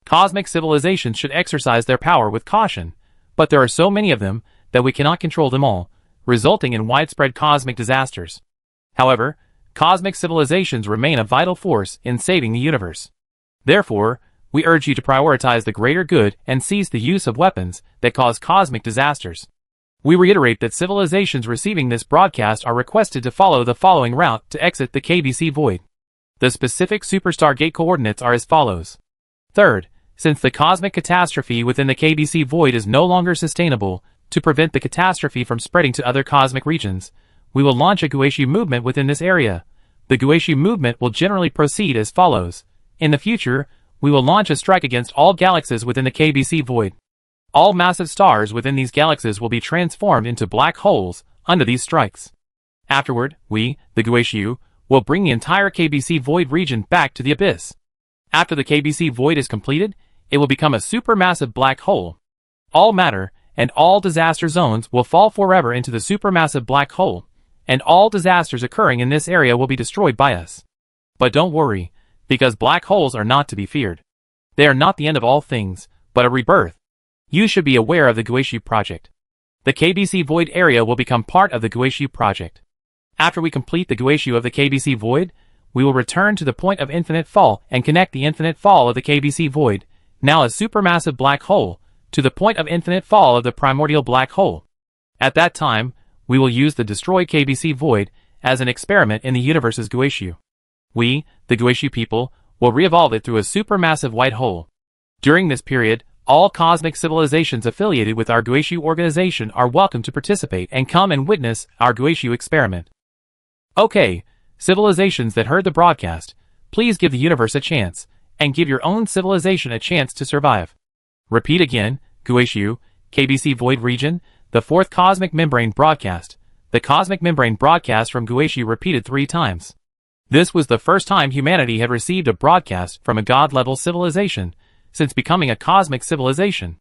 Cosmic civilizations should exercise their power with caution, but there are so many of them that we cannot control them all, resulting in widespread cosmic disasters. However, cosmic civilizations remain a vital force in saving the universe. Therefore, we urge you to prioritize the greater good and cease the use of weapons that cause cosmic disasters. We reiterate that civilizations receiving this broadcast are requested to follow the following route to exit the KBC Void. The specific superstar gate coordinates are as follows. Third, since the cosmic catastrophe within the KBC Void is no longer sustainable, to prevent the catastrophe from spreading to other cosmic regions, we will launch a Guishu movement within this area. The Guishu movement will generally proceed as follows. In the future, we will launch a strike against all galaxies within the KBC Void. All massive stars within these galaxies will be transformed into black holes under these strikes. Afterward, we, the Guishu, will bring the entire KBC Void region back to the abyss. After the KBC Void is completed, it will become a supermassive black hole. All matter and all disaster zones will fall forever into the supermassive black hole, and all disasters occurring in this area will be destroyed by us. But don't worry, because black holes are not to be feared. They are not the end of all things, but a rebirth. You should be aware of the Guishu project. The KBC Void area will become part of the Guishu project. After we complete the Guishu of the KBC Void, we will return to the point of infinite fall and connect the infinite fall of the KBC Void, now a supermassive black hole, to the point of infinite fall of the primordial black hole. At that time, we will use the destroyed KBC Void as an experiment in the universe's Guishu. We, the Guishu people, will re-evolve it through a supermassive white hole. During this period, all cosmic civilizations affiliated with our Guishu organization are welcome to participate and come and witness our Guishu experiment. Okay, civilizations that heard the broadcast, please give the universe a chance, and give your own civilization a chance to survive. Repeat again, Guishu, KBC Void region, the fourth cosmic membrane broadcast. The cosmic membrane broadcast from Guishu repeated 3 times. This was the first time humanity had received a broadcast from a god-level civilization since becoming a cosmic civilization.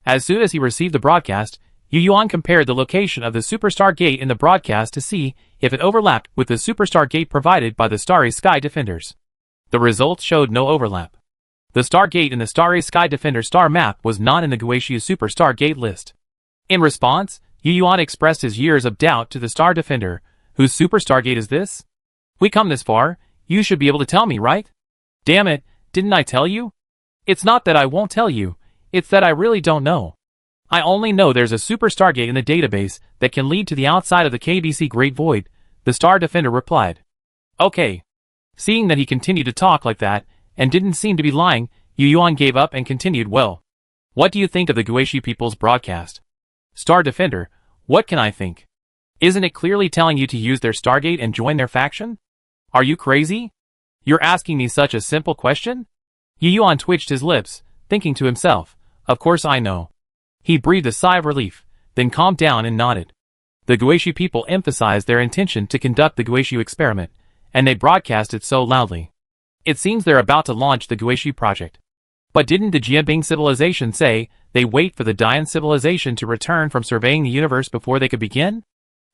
As soon as he received the broadcast, Yu Yuan compared the location of the superstar gate in the broadcast to see if it overlapped with the superstar gate provided by the Starry Sky Defenders. The results showed no overlap. The star gate in the Starry Sky Defender star map was not in the Guishu superstar gate list. In response, Yu Yuan expressed his years of doubt to the Star Defender. Whose superstar gate is this? We come this far, you should be able to tell me, right? Damn it, didn't I tell you? It's not that I won't tell you, it's that I really don't know. I only know there's a superstar gate in the database that can lead to the outside of the KBC Great Void, the Star Defender replied. Okay. Seeing that he continued to talk like that, and didn't seem to be lying, Yu Yuan gave up and continued, well, what do you think of the Guishu people's broadcast? Star Defender, what can I think? Isn't it clearly telling you to use their Stargate and join their faction? Are you crazy? You're asking me such a simple question? Yu Yuan twitched his lips, thinking to himself, of course I know. He breathed a sigh of relief, then calmed down and nodded. The Guishu people emphasized their intention to conduct the Guishu experiment, and they broadcast it so loudly. It seems they're about to launch the Guishu project. But didn't the Jianbing civilization say they wait for the Dian civilization to return from surveying the universe before they could begin?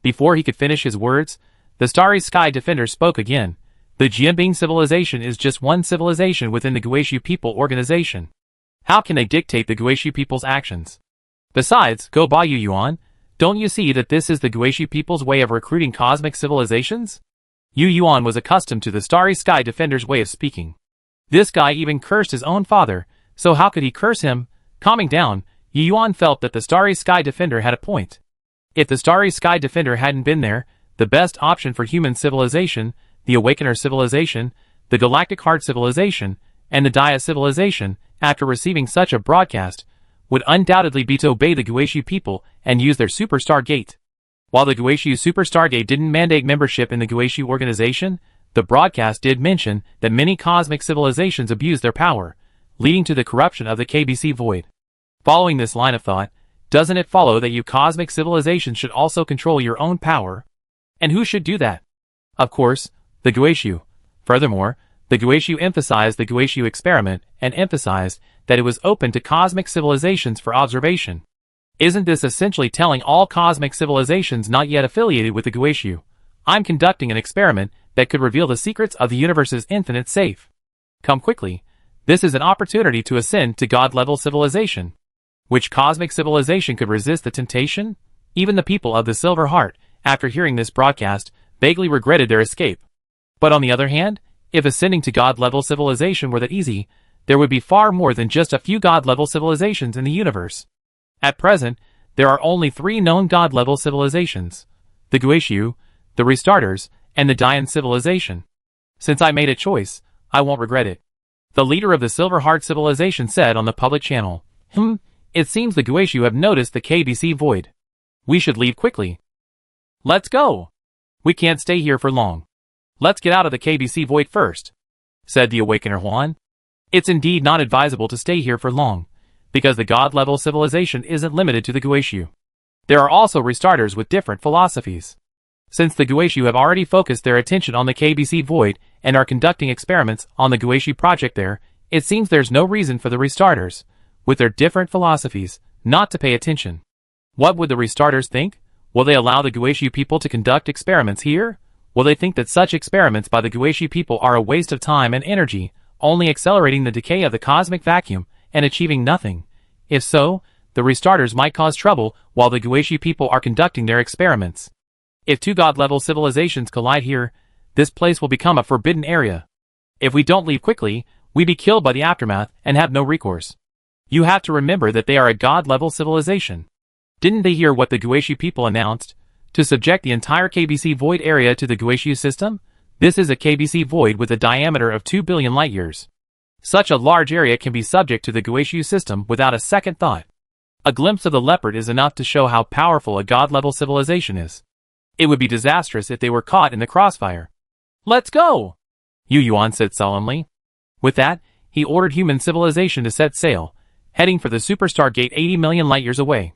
Before he could finish his words, the Starry Sky Defender spoke again. The Jianbing civilization is just one civilization within the Guishu people organization. How can they dictate the Guishu people's actions? Besides, go by Yu Yuan, don't you see that this is the Guishu people's way of recruiting cosmic civilizations? Yu Yuan was accustomed to the Starry Sky Defender's way of speaking. This guy even cursed his own father, so how could he curse him? Calming down, Yu Yuan felt that the Starry Sky Defender had a point. If the Starry Sky Defender hadn't been there, the best option for human civilization, the Awakener civilization, the Galactic Heart civilization, and the Dia civilization, after receiving such a broadcast, would undoubtedly be to obey the Guishu people and use their Superstar Gate. While the Guishu Superstar Gate didn't mandate membership in the Guishu organization, the broadcast did mention that many cosmic civilizations abuse their power, leading to the corruption of the KBC Void. Following this line of thought, doesn't it follow that you cosmic civilizations should also control your own power? And who should do that? Of course, the Guishu. Furthermore, the Guishu emphasized the Guishu experiment and emphasized that it was open to cosmic civilizations for observation. Isn't this essentially telling all cosmic civilizations not yet affiliated with the Guishu, I'm conducting an experiment that could reveal the secrets of the universe's infinite safe? Come quickly. This is an opportunity to ascend to God-level civilization. Which cosmic civilization could resist the temptation? Even the people of the Silver Heart, after hearing this broadcast, vaguely regretted their escape. But on the other hand, if ascending to God-level civilization were that easy, there would be far more than just a few God-level civilizations in the universe. At present, there are only 3 known God-level civilizations: the Guishu, the Restarters, and the Dian civilization. Since I made a choice, I won't regret it. The leader of the Silver Heart civilization said on the public channel. It seems the Guishu have noticed the KBC void. We should leave quickly. Let's go. We can't stay here for long. Let's get out of the KBC void first, said the Awakener Juan. It's indeed not advisable to stay here for long, because the God-level civilization isn't limited to the Guishu. There are also Restarters with different philosophies. Since the Guishu have already focused their attention on the KBC void and are conducting experiments on the Guishu project there, it seems there's no reason for the Restarters, with their different philosophies, not to pay attention. What would the Restarters think? Will they allow the Guishu people to conduct experiments here? Will they think that such experiments by the Guishu people are a waste of time and energy, only accelerating the decay of the cosmic vacuum and achieving nothing? If so, the Restarters might cause trouble while the Guishu people are conducting their experiments. If 2 God-level civilizations collide here, this place will become a forbidden area. If we don't leave quickly, we'd be killed by the aftermath and have no recourse. You have to remember that they are a God-level civilization. Didn't they hear what the Guishu people announced? To subject the entire KBC void area to the Guishu system? This is a KBC void with a diameter of 2 billion light-years. Such a large area can be subject to the Guishu system without a second thought. A glimpse of the leopard is enough to show how powerful a God-level civilization is. It would be disastrous if they were caught in the crossfire. Let's go! Yu Yuan said solemnly. With that, he ordered human civilization to set sail, heading for the superstar gate 80 million light-years away.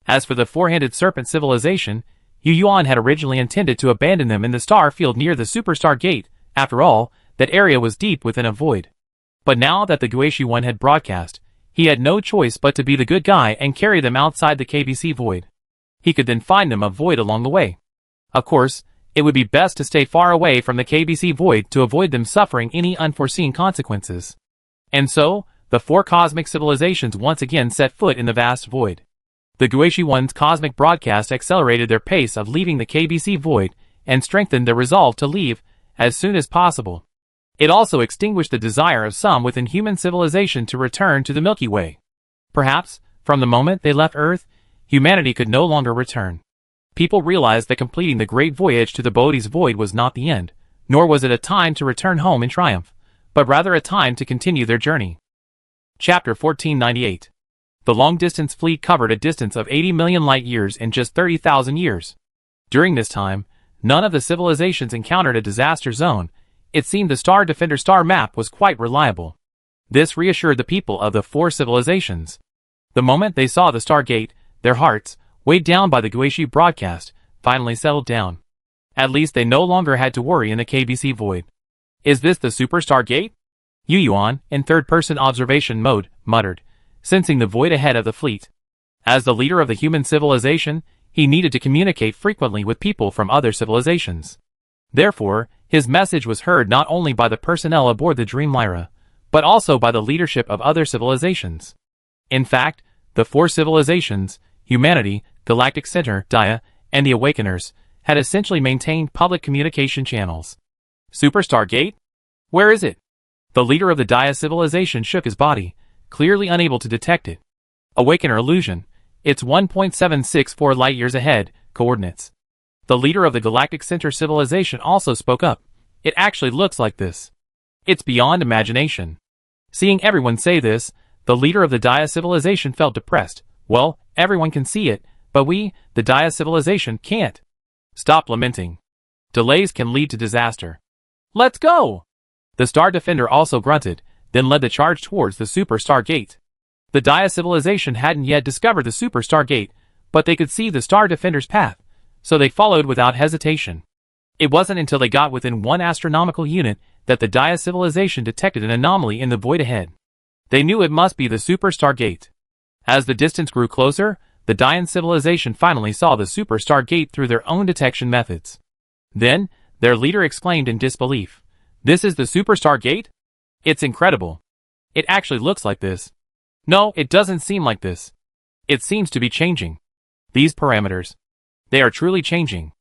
As for the four-handed serpent civilization, Yu Yuan had originally intended to abandon them in the star field near the superstar gate. After all, that area was deep within a void. But now that the Guishu one had broadcast, he had no choice but to be the good guy and carry them outside the KBC void. He could then find them a void along the way. Of course, it would be best to stay far away from the KBC void to avoid them suffering any unforeseen consequences. And so, the 4 cosmic civilizations once again set foot in the vast void. The Guishu one's cosmic broadcast accelerated their pace of leaving the KBC void and strengthened their resolve to leave as soon as possible. It also extinguished the desire of some within human civilization to return to the Milky Way. Perhaps, from the moment they left Earth, humanity could no longer return. People realized that completing the great voyage to the Bodhi's void was not the end, nor was it a time to return home in triumph, but rather a time to continue their journey. Chapter 1498. The long-distance fleet covered a distance of 80 million light-years in just 30,000 years. During this time, none of the civilizations encountered a disaster zone. It seemed the Star Defender star map was quite reliable. This reassured the people of the 4 civilizations. The moment they saw the Stargate, their hearts, weighed down by the Guishu broadcast, finally settled down. At least they no longer had to worry in the KBC void. Is this the Super Stargate? Yu Yuan, in third-person observation mode, muttered, sensing the void ahead of the fleet. As the leader of the human civilization, he needed to communicate frequently with people from other civilizations. Therefore, his message was heard not only by the personnel aboard the Dream Lyra, but also by the leadership of other civilizations. In fact, the 4 civilizations, humanity, Galactic Center, Dia, and the Awakeners, had essentially maintained public communication channels. Superstar Gate? Where is it? The leader of the Dia civilization shook his body, clearly unable to detect it. Awakener illusion. It's 1.764 light-years ahead, coordinates. The leader of the Galactic Center civilization also spoke up. It actually looks like this. It's beyond imagination. Seeing everyone say this, the leader of the Dia civilization felt depressed. Well, everyone can see it, but we, the Dia civilization, can't. Stop lamenting. Delays can lead to disaster. Let's go! The Star Defender also grunted, then led the charge towards the Superstar Gate. The Dia civilization hadn't yet discovered the Superstar Gate, but they could see the Star Defender's path, so they followed without hesitation. It wasn't until they got within 1 astronomical unit that the Dia civilization detected an anomaly in the void ahead. They knew it must be the Superstar Gate. As the distance grew closer, the Dayan civilization finally saw the superstar gate through their own detection methods. Then, their leader exclaimed in disbelief, "This is the superstar gate? It's incredible. It actually looks like this. No, it doesn't seem like this. It seems to be changing. These parameters. They are truly changing."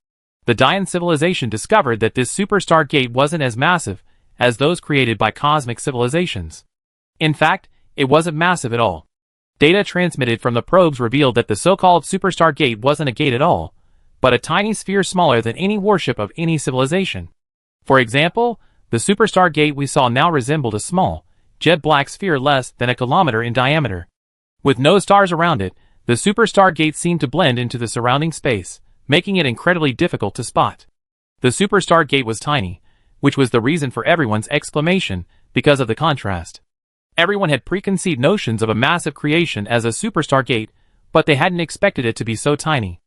The Dayan civilization discovered that this superstar gate wasn't as massive as those created by cosmic civilizations. In fact, it wasn't massive at all. Data transmitted from the probes revealed that the so-called superstar gate wasn't a gate at all, but a tiny sphere smaller than any warship of any civilization. For example, the superstar gate we saw now resembled a small, jet-black sphere less than a kilometer in diameter. With no stars around it, the superstar gate seemed to blend into the surrounding space, making it incredibly difficult to spot. The superstar gate was tiny, which was the reason for everyone's exclamation because of the contrast. Everyone had preconceived notions of a massive creation as a superstar gate, but they hadn't expected it to be so tiny.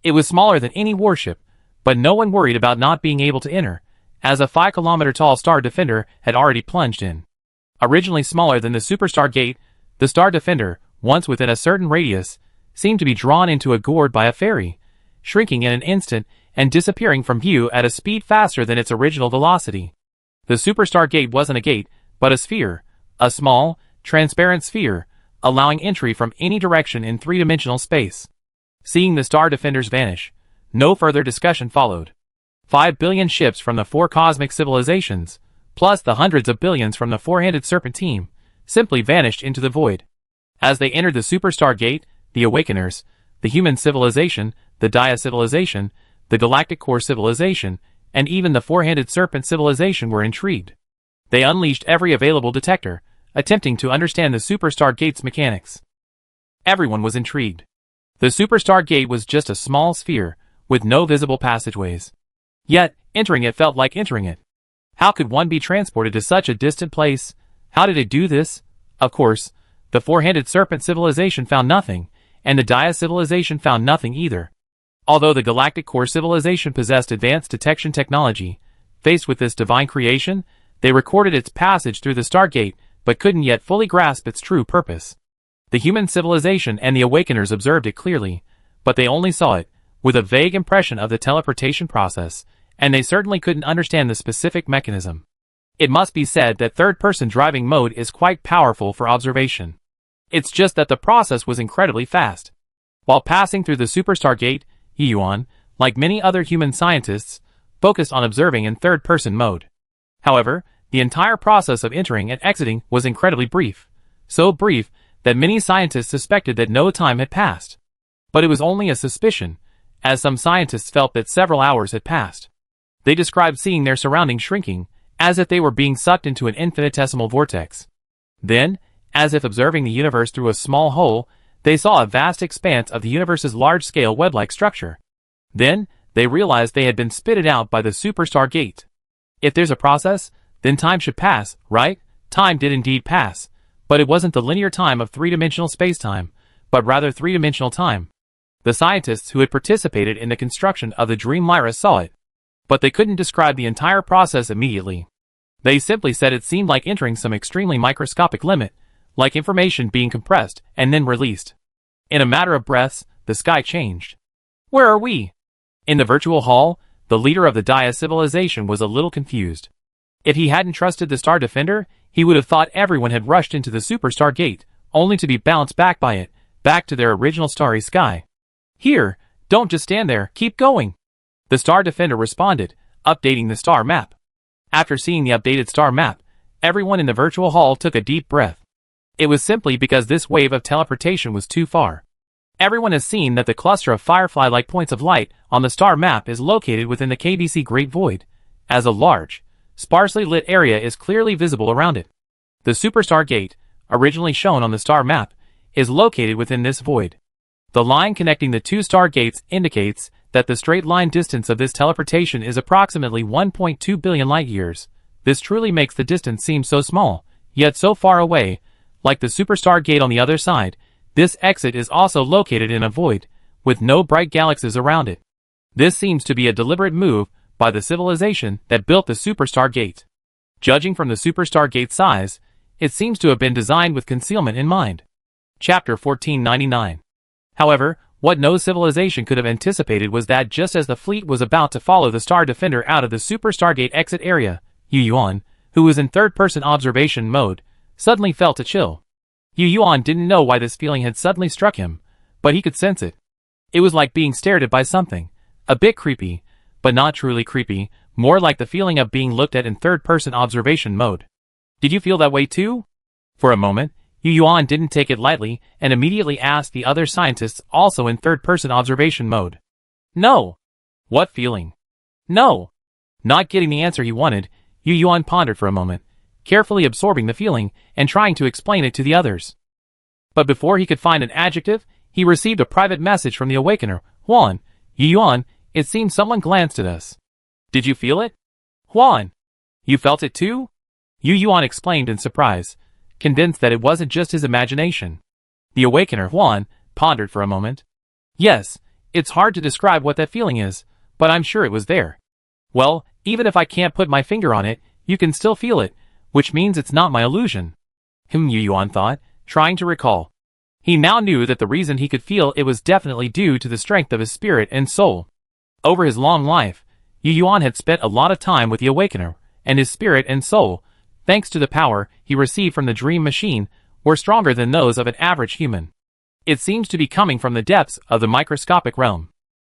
It was smaller than any warship, but no one worried about not being able to enter, as a 5-kilometer-tall Star Defender had already plunged in. Originally smaller than the superstar gate, the Star Defender, once within a certain radius, seemed to be drawn into a gourd by a fairy, shrinking in an instant and disappearing from view at a speed faster than its original velocity. The superstar gate wasn't a gate, but a sphere, a small, transparent sphere, allowing entry from any direction in three-dimensional space. Seeing the Star Defenders vanish, no further discussion followed. 5 billion ships from the 4 cosmic civilizations, plus the hundreds of billions from the Four-Handed Serpent team, simply vanished into the void. As they entered the superstar gate, the Awakeners, the human civilization, the Daya civilization, the Galactic Core civilization, and even the Four-Handed Serpent civilization were intrigued. They unleashed every available detector, attempting to understand the superstar gate's mechanics. Everyone was intrigued. The superstar gate was just a small sphere, with no visible passageways. Yet, entering it felt like entering it. How could one be transported to such a distant place? How did it do this? Of course, the Four-Handed Serpent civilization found nothing, and the Daya civilization found nothing either. Although the Galactic Core civilization possessed advanced detection technology, faced with this divine creation, they recorded its passage through the Stargate, but couldn't yet fully grasp its true purpose. The human civilization and the Awakeners observed it clearly, but they only saw it, with a vague impression of the teleportation process, and they certainly couldn't understand the specific mechanism. It must be said that third-person driving mode is quite powerful for observation. It's just that the process was incredibly fast. While passing through the superstar gate, Yuan, like many other human scientists, focused on observing in third-person mode. However, the entire process of entering and exiting was incredibly brief, so brief that many scientists suspected that no time had passed. But it was only a suspicion, as some scientists felt that several hours had passed. They described seeing their surroundings shrinking, as if they were being sucked into an infinitesimal vortex. Then, as if observing the universe through a small hole, they saw a vast expanse of the universe's large-scale web-like structure. Then, they realized they had been spitted out by the superstar gate. If there's a process, then time should pass, right? Time did indeed pass, but it wasn't the linear time of three-dimensional space-time, but rather three-dimensional time. The scientists who had participated in the construction of the Dream Lyra saw it, but they couldn't describe the entire process immediately. They simply said it seemed like entering some extremely microscopic limit, like information being compressed and then released. In a matter of breaths, the sky changed. Where are we? In the virtual hall, the leader of the Daya civilization was a little confused. If he hadn't trusted the Star Defender, he would have thought everyone had rushed into the superstar gate, only to be bounced back by it, back to their original starry sky. Here, don't just stand there, keep going. The Star Defender responded, updating the star map. After seeing the updated star map, everyone in the virtual hall took a deep breath. It was simply because this wave of teleportation was too far. Everyone has seen that the cluster of firefly-like points of light on the star map is located within the KBC Great Void, as a large, sparsely lit area is clearly visible around it. The superstar gate, originally shown on the star map, is located within this void. The line connecting the two star gates indicates that the straight line distance of this teleportation is approximately 1.2 billion light-years. This truly makes the distance seem so small, yet so far away. Like the superstar gate on the other side, this exit is also located in a void, with no bright galaxies around it. This seems to be a deliberate move by the civilization that built the superstar gate. Judging from the superstar gate's size, it seems to have been designed with concealment in mind. Chapter 1499. However, What no civilization could have anticipated was that just as the fleet was about to follow the Star Defender out of the Super Stargate exit area, Yu Yuan, who was in third-person observation mode, suddenly felt a chill. Yu Yuan didn't know why this feeling had suddenly struck him, but he could sense it. It was like being stared at by something, a bit creepy, but not truly creepy, more like the feeling of being looked at in third-person observation mode. Did you feel that way too? For a moment, Yu Yuan didn't take it lightly and immediately asked the other scientists also in third-person observation mode. No. What feeling? No. Not getting the answer he wanted, Yu Yuan pondered for a moment, carefully absorbing the feeling and trying to explain it to the others. But before he could find an adjective, he received a private message from the Awakener. Huan, Yu Yuan, it seems someone glanced at us. Did you feel it? Huan. You felt it too? Yu Yuan exclaimed in surprise, convinced that it wasn't just his imagination. The Awakener, Huan, pondered for a moment. Yes, it's hard to describe what that feeling is, but I'm sure it was there. Well, even if I can't put my finger on it, you can still feel it, which means it's not my illusion. Yu Yuan thought, trying to recall. He now knew that the reason he could feel it was definitely due to the strength of his spirit and soul. Over his long life, Yu Yuan had spent a lot of time with the Awakener, and his spirit and soul, thanks to the power he received from the Dream Machine, were stronger than those of an average human. It seems to be coming from the depths of the microscopic realm.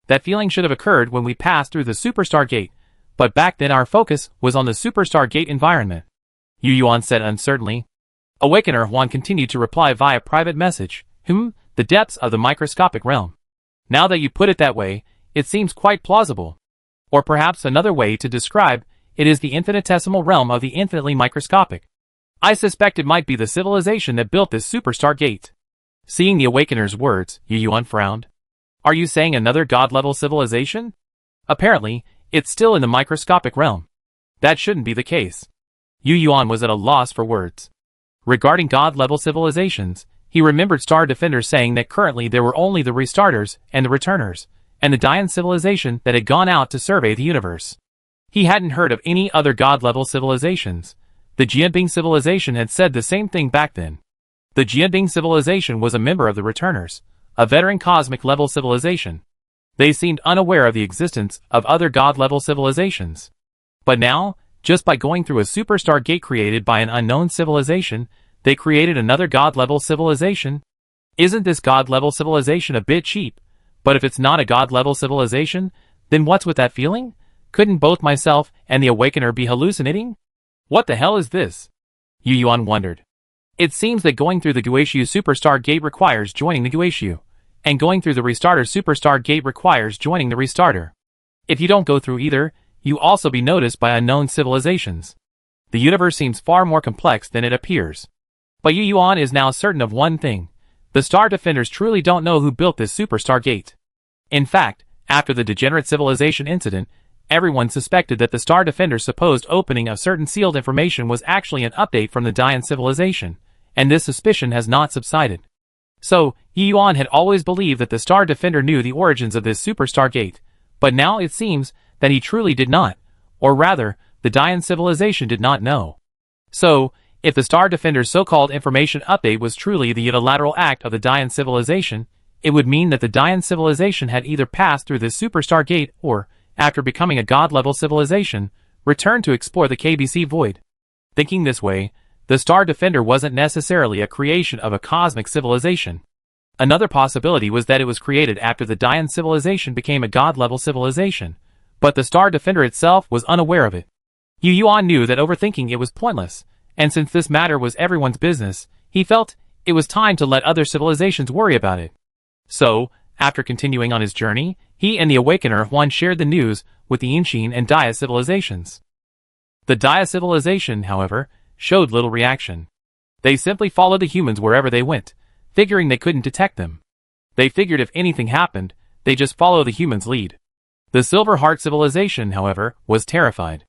That feeling should have occurred when we passed through the Superstar Gate, but back then our focus was on the Superstar Gate environment. Yu Yuan said uncertainly. Awakener Huan continued to reply via private message. The depths of the microscopic realm. Now that you put it that way, it seems quite plausible. Or perhaps another way to describe it is the infinitesimal realm of the infinitely microscopic. I suspect it might be the civilization that built this Superstar Gate. Seeing the Awakener's words, Yu Yuan frowned. Are you saying another god-level civilization? Apparently, it's still in the microscopic realm. That shouldn't be the case. Yu Yuan was at a loss for words. Regarding god-level civilizations, he remembered Star Defender saying that currently there were only the Restarters and the Returners, and the Dian civilization that had gone out to survey the universe. He hadn't heard of any other god-level civilizations. The Jianbing civilization had said the same thing back then. The Jianbing civilization was a member of the Returners, a veteran cosmic-level civilization. They seemed unaware of the existence of other god-level civilizations. But now, just by going through a Superstar Gate created by an unknown civilization, they created another god-level civilization. Isn't this god-level civilization a bit cheap? But if it's not a god-level civilization, then what's with that feeling? Couldn't both myself and the Awakener be hallucinating? What the hell is this? Yu Yuan wondered. It seems that going through the Guishu Superstar Gate requires joining the Guishu, and going through the Restarter Superstar Gate requires joining the Restarter. If you don't go through either, you also be noticed by unknown civilizations. The universe seems far more complex than it appears. But Yu Yuan is now certain of one thing. The Star Defenders truly don't know who built this Superstar Gate. In fact, after the Degenerate Civilization incident, everyone suspected that the Star Defender's supposed opening of certain sealed information was actually an update from the Dian civilization, and this suspicion has not subsided. So, Yu Yuan had always believed that the Star Defender knew the origins of this Superstar Gate, but now it seems that he truly did not, or rather, the Dian civilization did not know. So, if the Star Defender's so-called information update was truly the unilateral act of the Dian civilization, it would mean that the Dian civilization had either passed through this Superstar Gate or, after becoming a god-level civilization, returned to explore the KBC void. Thinking this way, the Star Defender wasn't necessarily a creation of a cosmic civilization. Another possibility was that it was created after the Dian civilization became a god-level civilization, but the Star Defender itself was unaware of it. Yu Yuan knew that overthinking it was pointless, and since this matter was everyone's business, he felt it was time to let other civilizations worry about it. So, after continuing on his journey, he and the Awakener Huan shared the news with the Inxin and Dia civilizations. The Dia civilization, however, showed little reaction. They simply followed the humans wherever they went, figuring they couldn't detect them. They figured if anything happened, they just follow the humans' lead. The Silver Heart civilization, however, was terrified.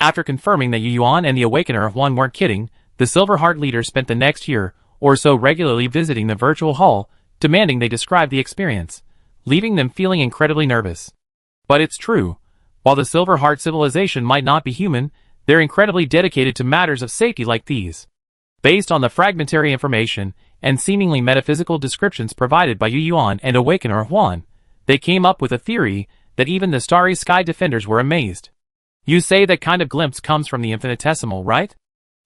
After confirming that Yu Yuan and the Awakener Huan weren't kidding, the Silver Heart leader spent the next year or so regularly visiting the virtual hall, demanding they describe the experience, leaving them feeling incredibly nervous. But it's true. While the Silver Heart civilization might not be human, they're incredibly dedicated to matters of safety like these. Based on the fragmentary information and seemingly metaphysical descriptions provided by Yu Yuan and Awakener Huan, they came up with a theory that even the starry sky defenders were amazed. You say that kind of glimpse comes from the infinitesimal, right?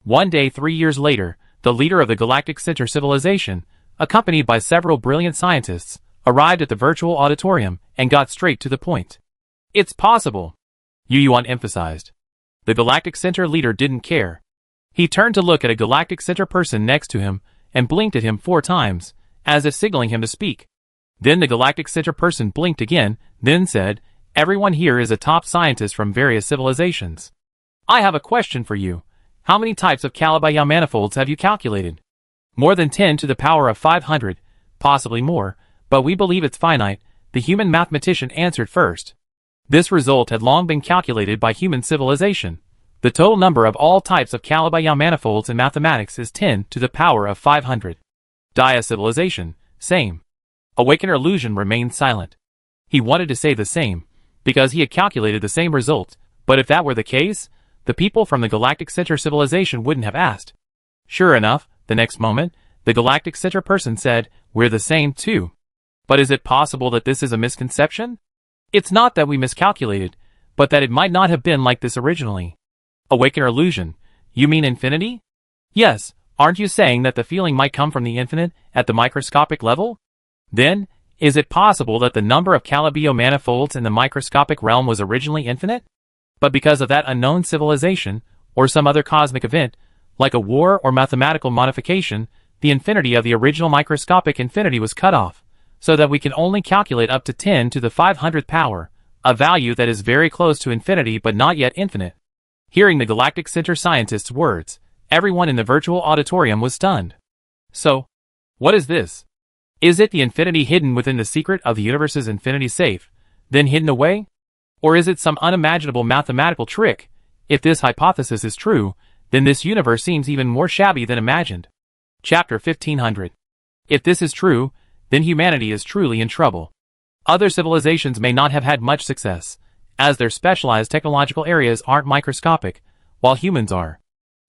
One day 3 years later, the leader of the Galactic Center civilization, accompanied by several brilliant scientists, arrived at the virtual auditorium and got straight to the point. It's possible, Yu Yuan emphasized. The Galactic Center leader didn't care. He turned to look at a Galactic Center person next to him and blinked at him 4 times, as if signaling him to speak. Then the Galactic Center person blinked again, then said, "Everyone here is a top scientist from various civilizations. I have a question for you. How many types of Kalabaya manifolds have you calculated?" "More than 10 to the power of 500, possibly more, but we believe it's finite," the human mathematician answered first. This result had long been calculated by human civilization. The total number of all types of Kalabaya manifolds in mathematics is 10 to the power of 500. Dia civilization, same. Awakener Illusion remained silent. He wanted to say the same, because he had calculated the same result, but if that were the case, the people from the Galactic Center civilization wouldn't have asked. Sure enough, the next moment, the Galactic Center person said, "We're the same too." But is it possible that this is a misconception? It's not that we miscalculated, but that it might not have been like this originally. Awakener Illusion, you mean infinity? Yes, aren't you saying that the feeling might come from the infinite at the microscopic level? Then, is it possible that the number of Kalabio manifolds in the microscopic realm was originally infinite? But because of that unknown civilization, or some other cosmic event, like a war or mathematical modification, the infinity of the original microscopic infinity was cut off, so that we can only calculate up to 10 to the 500th power, a value that is very close to infinity but not yet infinite. Hearing the Galactic Center scientist's words, everyone in the virtual auditorium was stunned. So, what is this? Is it the infinity hidden within the secret of the universe's infinity safe, then hidden away? Or is it some unimaginable mathematical trick? If this hypothesis is true, then this universe seems even more shabby than imagined. Chapter 1500. If this is true, then humanity is truly in trouble. Other civilizations may not have had much success, as their specialized technological areas aren't microscopic, while humans are.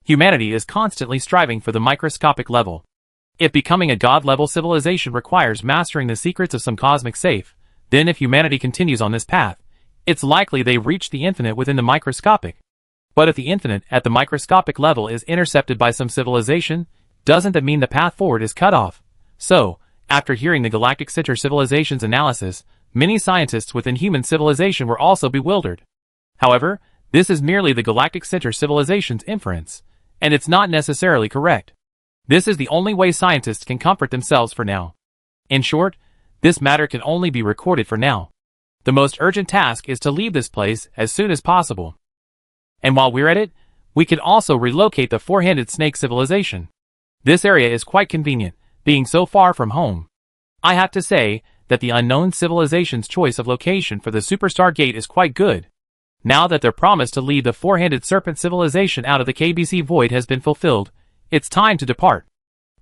Humanity is constantly striving for the microscopic level. If becoming a god-level civilization requires mastering the secrets of some cosmic safe, then if humanity continues on this path, it's likely they reach the infinite within the microscopic. But if the infinite at the microscopic level is intercepted by some civilization, doesn't that mean the path forward is cut off? So, after hearing the Galactic Center civilization's analysis, many scientists within human civilization were also bewildered. However, this is merely the Galactic Center civilization's inference, and it's not necessarily correct. This is the only way scientists can comfort themselves for now. In short, this matter can only be recorded for now. The most urgent task is to leave this place as soon as possible. And while we're at it, we can also relocate the four-handed snake civilization. This area is quite convenient, being so far from home. I have to say that the unknown civilization's choice of location for the Superstar Gate is quite good. Now that their promise to lead the four-handed serpent civilization out of the KBC void has been fulfilled, it's time to depart.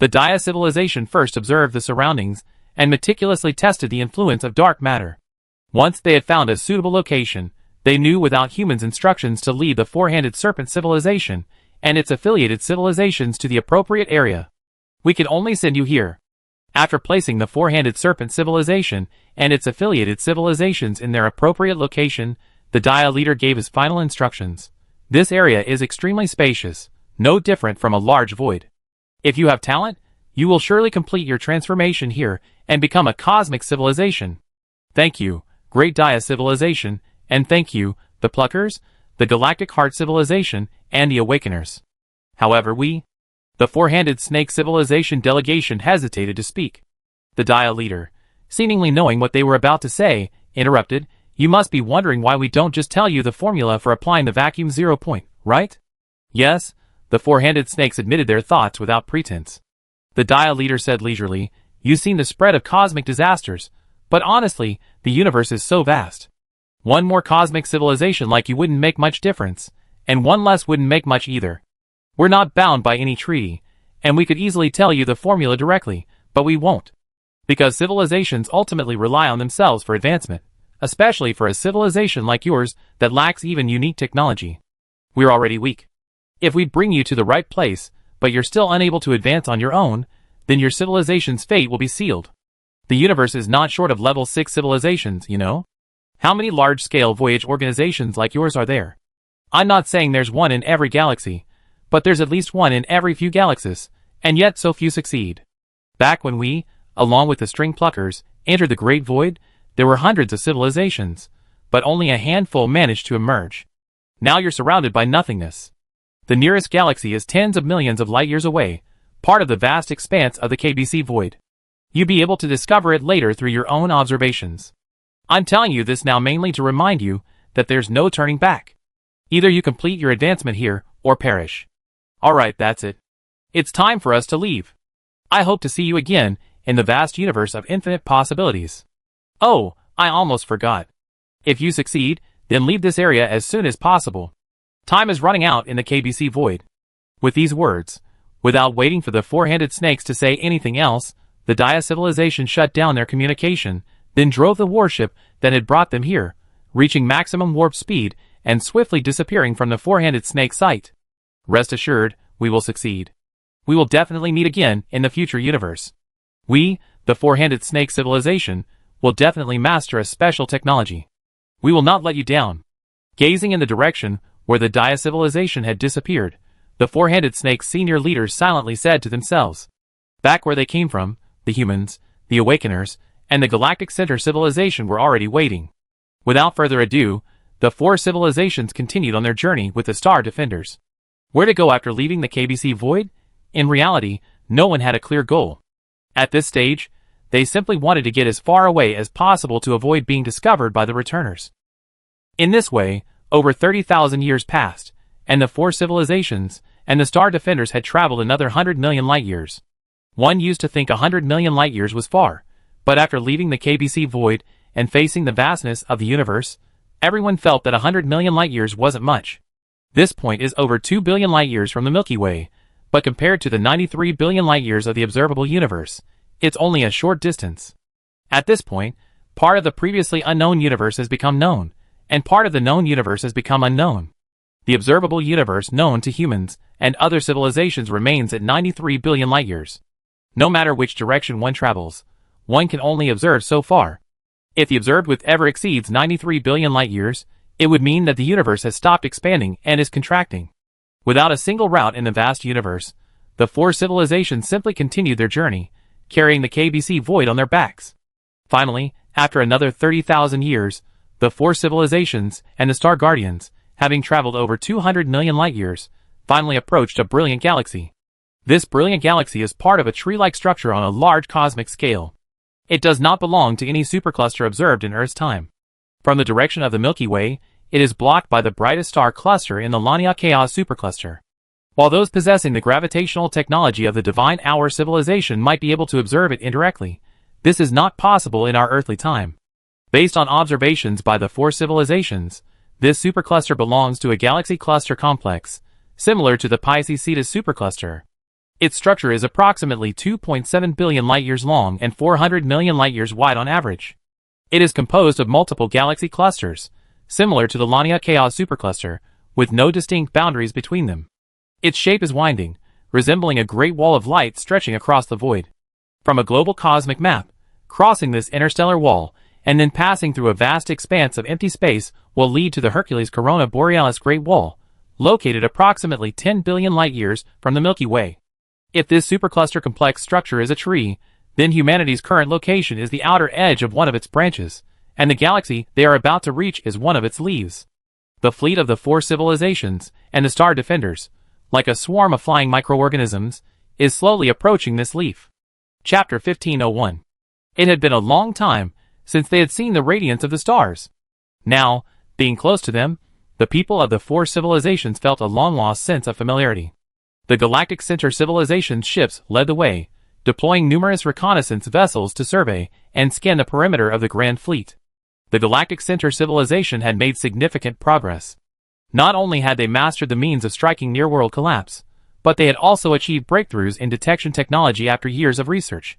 The Dia civilization first observed the surroundings and meticulously tested the influence of dark matter. Once they had found a suitable location, they knew without humans' instructions to lead the four-handed serpent civilization and its affiliated civilizations to the appropriate area. We can only send you here. After placing the four-handed serpent civilization and its affiliated civilizations in their appropriate location, the Dia leader gave his final instructions. This area is extremely spacious, no different from a large void. If you have talent, you will surely complete your transformation here and become a cosmic civilization. Thank you, Great Dia civilization, and thank you, the Pluckers, the Galactic Heart civilization, and the Awakeners. However, the four-handed snake civilization delegation hesitated to speak. The Dia leader, seemingly knowing what they were about to say, interrupted, "You must be wondering why we don't just tell you the formula for applying the vacuum 0 point, right?" "Yes," the four-handed snakes admitted their thoughts without pretense. The Dia leader said leisurely, "You've seen the spread of cosmic disasters, but honestly, the universe is so vast. One more cosmic civilization like you wouldn't make much difference, and one less wouldn't make much either. We're not bound by any treaty, and we could easily tell you the formula directly, but we won't. Because civilizations ultimately rely on themselves for advancement, especially for a civilization like yours that lacks even unique technology. We're already weak. If we bring you to the right place, but you're still unable to advance on your own, then your civilization's fate will be sealed. The universe is not short of level 6 civilizations, you know? How many large-scale voyage organizations like yours are there? I'm not saying there's one in every galaxy, but there's at least one in every few galaxies, and yet so few succeed. Back when we, along with the string pluckers, entered the Great Void, there were hundreds of civilizations, but only a handful managed to emerge. Now you're surrounded by nothingness. The nearest galaxy is tens of millions of light-years away, part of the vast expanse of the KBC Void. You'll be able to discover it later through your own observations. I'm telling you this now mainly to remind you that there's no turning back. Either you complete your advancement here, or perish. Alright, that's it. It's time for us to leave. I hope to see you again in the vast universe of infinite possibilities. Oh, I almost forgot. If you succeed, then leave this area as soon as possible. Time is running out in the KBC Void. With these words, without waiting for the four-handed snakes to say anything else, the Dia civilization shut down their communication, then drove the warship that had brought them here, reaching maximum warp speed and swiftly disappearing from the four-handed snake sight. Rest assured, we will succeed. We will definitely meet again in the future universe. We, the four-handed snake civilization, will definitely master a special technology. We will not let you down. Gazing in the direction where the Dia civilization had disappeared, the four-handed snake's senior leaders silently said to themselves. Back where they came from, the humans, the Awakeners, and the Galactic Center civilization were already waiting. Without further ado, the four civilizations continued on their journey with the Star Defenders. Where to go after leaving the KBC Void? In reality, no one had a clear goal. At this stage, they simply wanted to get as far away as possible to avoid being discovered by the returners. In this way, over 30,000 years passed, and the four civilizations and the Star Defenders had traveled another 100 million light-years. One used to think 100 million light-years was far, but after leaving the KBC Void and facing the vastness of the universe, everyone felt that 100 million light-years wasn't much. This point is over 2 billion light-years from the Milky Way, but compared to the 93 billion light-years of the observable universe, it's only a short distance. At this point, part of the previously unknown universe has become known, and part of the known universe has become unknown. The observable universe known to humans and other civilizations remains at 93 billion light-years. No matter which direction one travels, one can only observe so far. If the observed width ever exceeds 93 billion light-years, it would mean that the universe has stopped expanding and is contracting. Without a single route in the vast universe, the four civilizations simply continued their journey, carrying the KBC Void on their backs. Finally, after another 30,000 years, the four civilizations and the Star Guardians, having traveled over 200 million light-years, finally approached a brilliant galaxy. This brilliant galaxy is part of a tree-like structure on a large cosmic scale. It does not belong to any supercluster observed in Earth's time. From the direction of the Milky Way, it is blocked by the brightest star cluster in the Lania Chaos supercluster. While those possessing the gravitational technology of the Divine Hour civilization might be able to observe it indirectly, this is not possible in our earthly time. Based on observations by the four civilizations, this supercluster belongs to a galaxy cluster complex, similar to the Pisces Cetus supercluster. Its structure is approximately 2.7 billion light-years long and 400 million light-years wide on average. It is composed of multiple galaxy clusters, similar to the Lania Chaos supercluster, with no distinct boundaries between them. Its shape is winding, resembling a great wall of light stretching across the void. From a global cosmic map, crossing this interstellar wall, and then passing through a vast expanse of empty space will lead to the Hercules Corona Borealis Great Wall, located approximately 10 billion light-years from the Milky Way. If this supercluster complex structure is a tree, then humanity's current location is the outer edge of one of its branches, and the galaxy they are about to reach is one of its leaves. The fleet of the four civilizations and the Star Defenders, like a swarm of flying microorganisms, is slowly approaching this leaf. Chapter 1501. It had been a long time since they had seen the radiance of the stars. Now, being close to them, the people of the four civilizations felt a long-lost sense of familiarity. The Galactic Center civilization's ships led the way, deploying numerous reconnaissance vessels to survey and scan the perimeter of the Grand Fleet. The Galactic Center civilization had made significant progress. Not only had they mastered the means of striking near-world collapse, but they had also achieved breakthroughs in detection technology after years of research.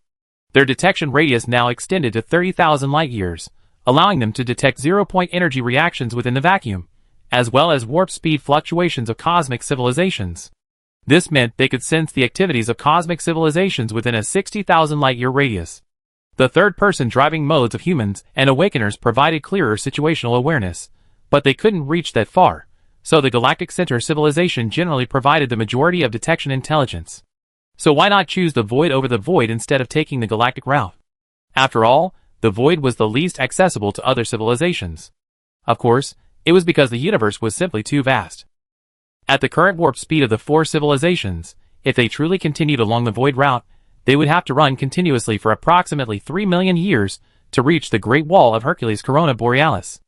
Their detection radius now extended to 30,000 light-years, allowing them to detect zero-point energy reactions within the vacuum, as well as warp speed fluctuations of cosmic civilizations. This meant they could sense the activities of cosmic civilizations within a 60,000 light-year radius. The third-person driving modes of humans and awakeners provided clearer situational awareness, but they couldn't reach that far, so the Galactic Center civilization generally provided the majority of detection intelligence. So why not choose the Void over the Void instead of taking the galactic route? After all, the Void was the least accessible to other civilizations. Of course, it was because the universe was simply too vast. At the current warp speed of the four civilizations, if they truly continued along the Void route, they would have to run continuously for approximately 3 million years to reach the Great Wall of Hercules Corona Borealis.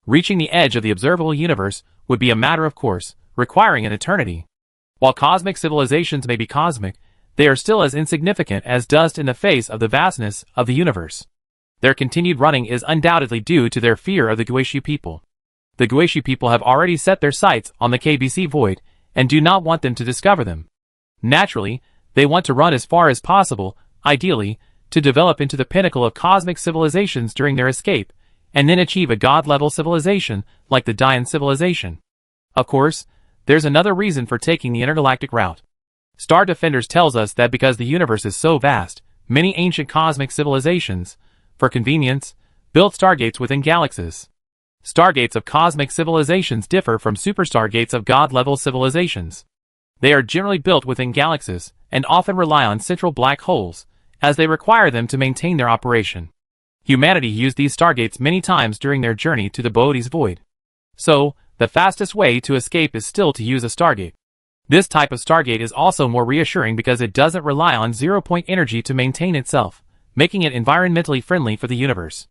Reaching the edge of the observable universe would be a matter of course, requiring an eternity. While cosmic civilizations may be cosmic, they are still as insignificant as dust in the face of the vastness of the universe. Their continued running is undoubtedly due to their fear of the Guishu people. The Guishu people have already set their sights on the KBC Void and do not want them to discover them. Naturally, they want to run as far as possible, ideally, to develop into the pinnacle of cosmic civilizations during their escape, and then achieve a god-level civilization like the Dian civilization. Of course, there's another reason for taking the intergalactic route. Star Defenders tells us that because the universe is so vast, many ancient cosmic civilizations, for convenience, built stargates within galaxies. Stargates of cosmic civilizations differ from superstargates of god-level civilizations. They are generally built within galaxies, and often rely on central black holes, as they require them to maintain their operation. Humanity used these stargates many times during their journey to the Boötes Void. So, the fastest way to escape is still to use a stargate. This type of stargate is also more reassuring because it doesn't rely on zero-point energy to maintain itself, making it environmentally friendly for the universe.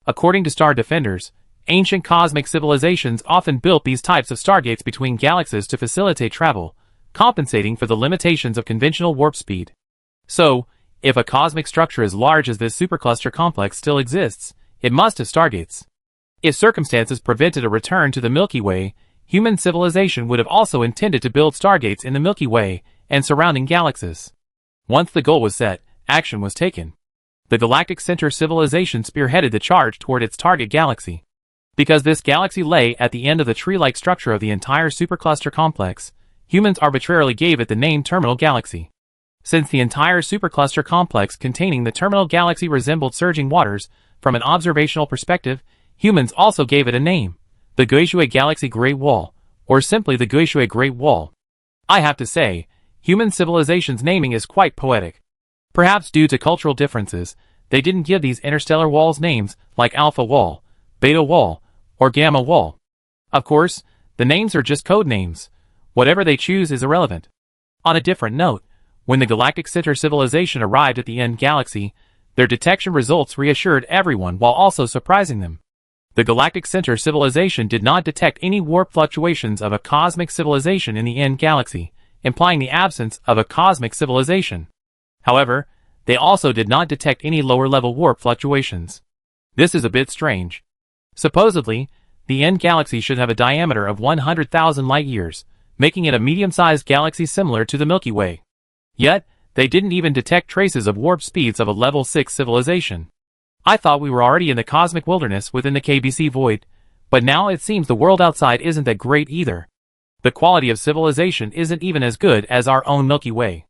According to Star Defenders, ancient cosmic civilizations often built these types of stargates between galaxies to facilitate travel, compensating for the limitations of conventional warp speed. So, if a cosmic structure as large as this supercluster complex still exists, it must have stargates. If circumstances prevented a return to the Milky Way, human civilization would have also intended to build stargates in the Milky Way and surrounding galaxies. Once the goal was set, action was taken. The Galactic Center civilization spearheaded the charge toward its target galaxy. Because this galaxy lay at the end of the tree-like structure of the entire supercluster complex, humans arbitrarily gave it the name Terminal Galaxy. Since the entire supercluster complex containing the terminal galaxy resembled surging waters, from an observational perspective, humans also gave it a name, the Guishu Galaxy Great Wall, or simply the Guishu Great Wall. I have to say, human civilization's naming is quite poetic. Perhaps due to cultural differences, they didn't give these interstellar walls names like Alpha Wall, Beta Wall, or Gamma Wall. Of course, the names are just code names. Whatever they choose is irrelevant. On a different note, when the Galactic Center civilization arrived at the end galaxy, their detection results reassured everyone while also surprising them. The Galactic Center civilization did not detect any warp fluctuations of a cosmic civilization in the end galaxy, implying the absence of a cosmic civilization. However, they also did not detect any lower-level warp fluctuations. This is a bit strange. Supposedly, the end galaxy should have a diameter of 100,000 light-years, making it a medium-sized galaxy similar to the Milky Way. Yet, they didn't even detect traces of warp speeds of a level 6 civilization. I thought we were already in the cosmic wilderness within the KBC Void, but now it seems the world outside isn't that great either. The quality of civilization isn't even as good as our own Milky Way.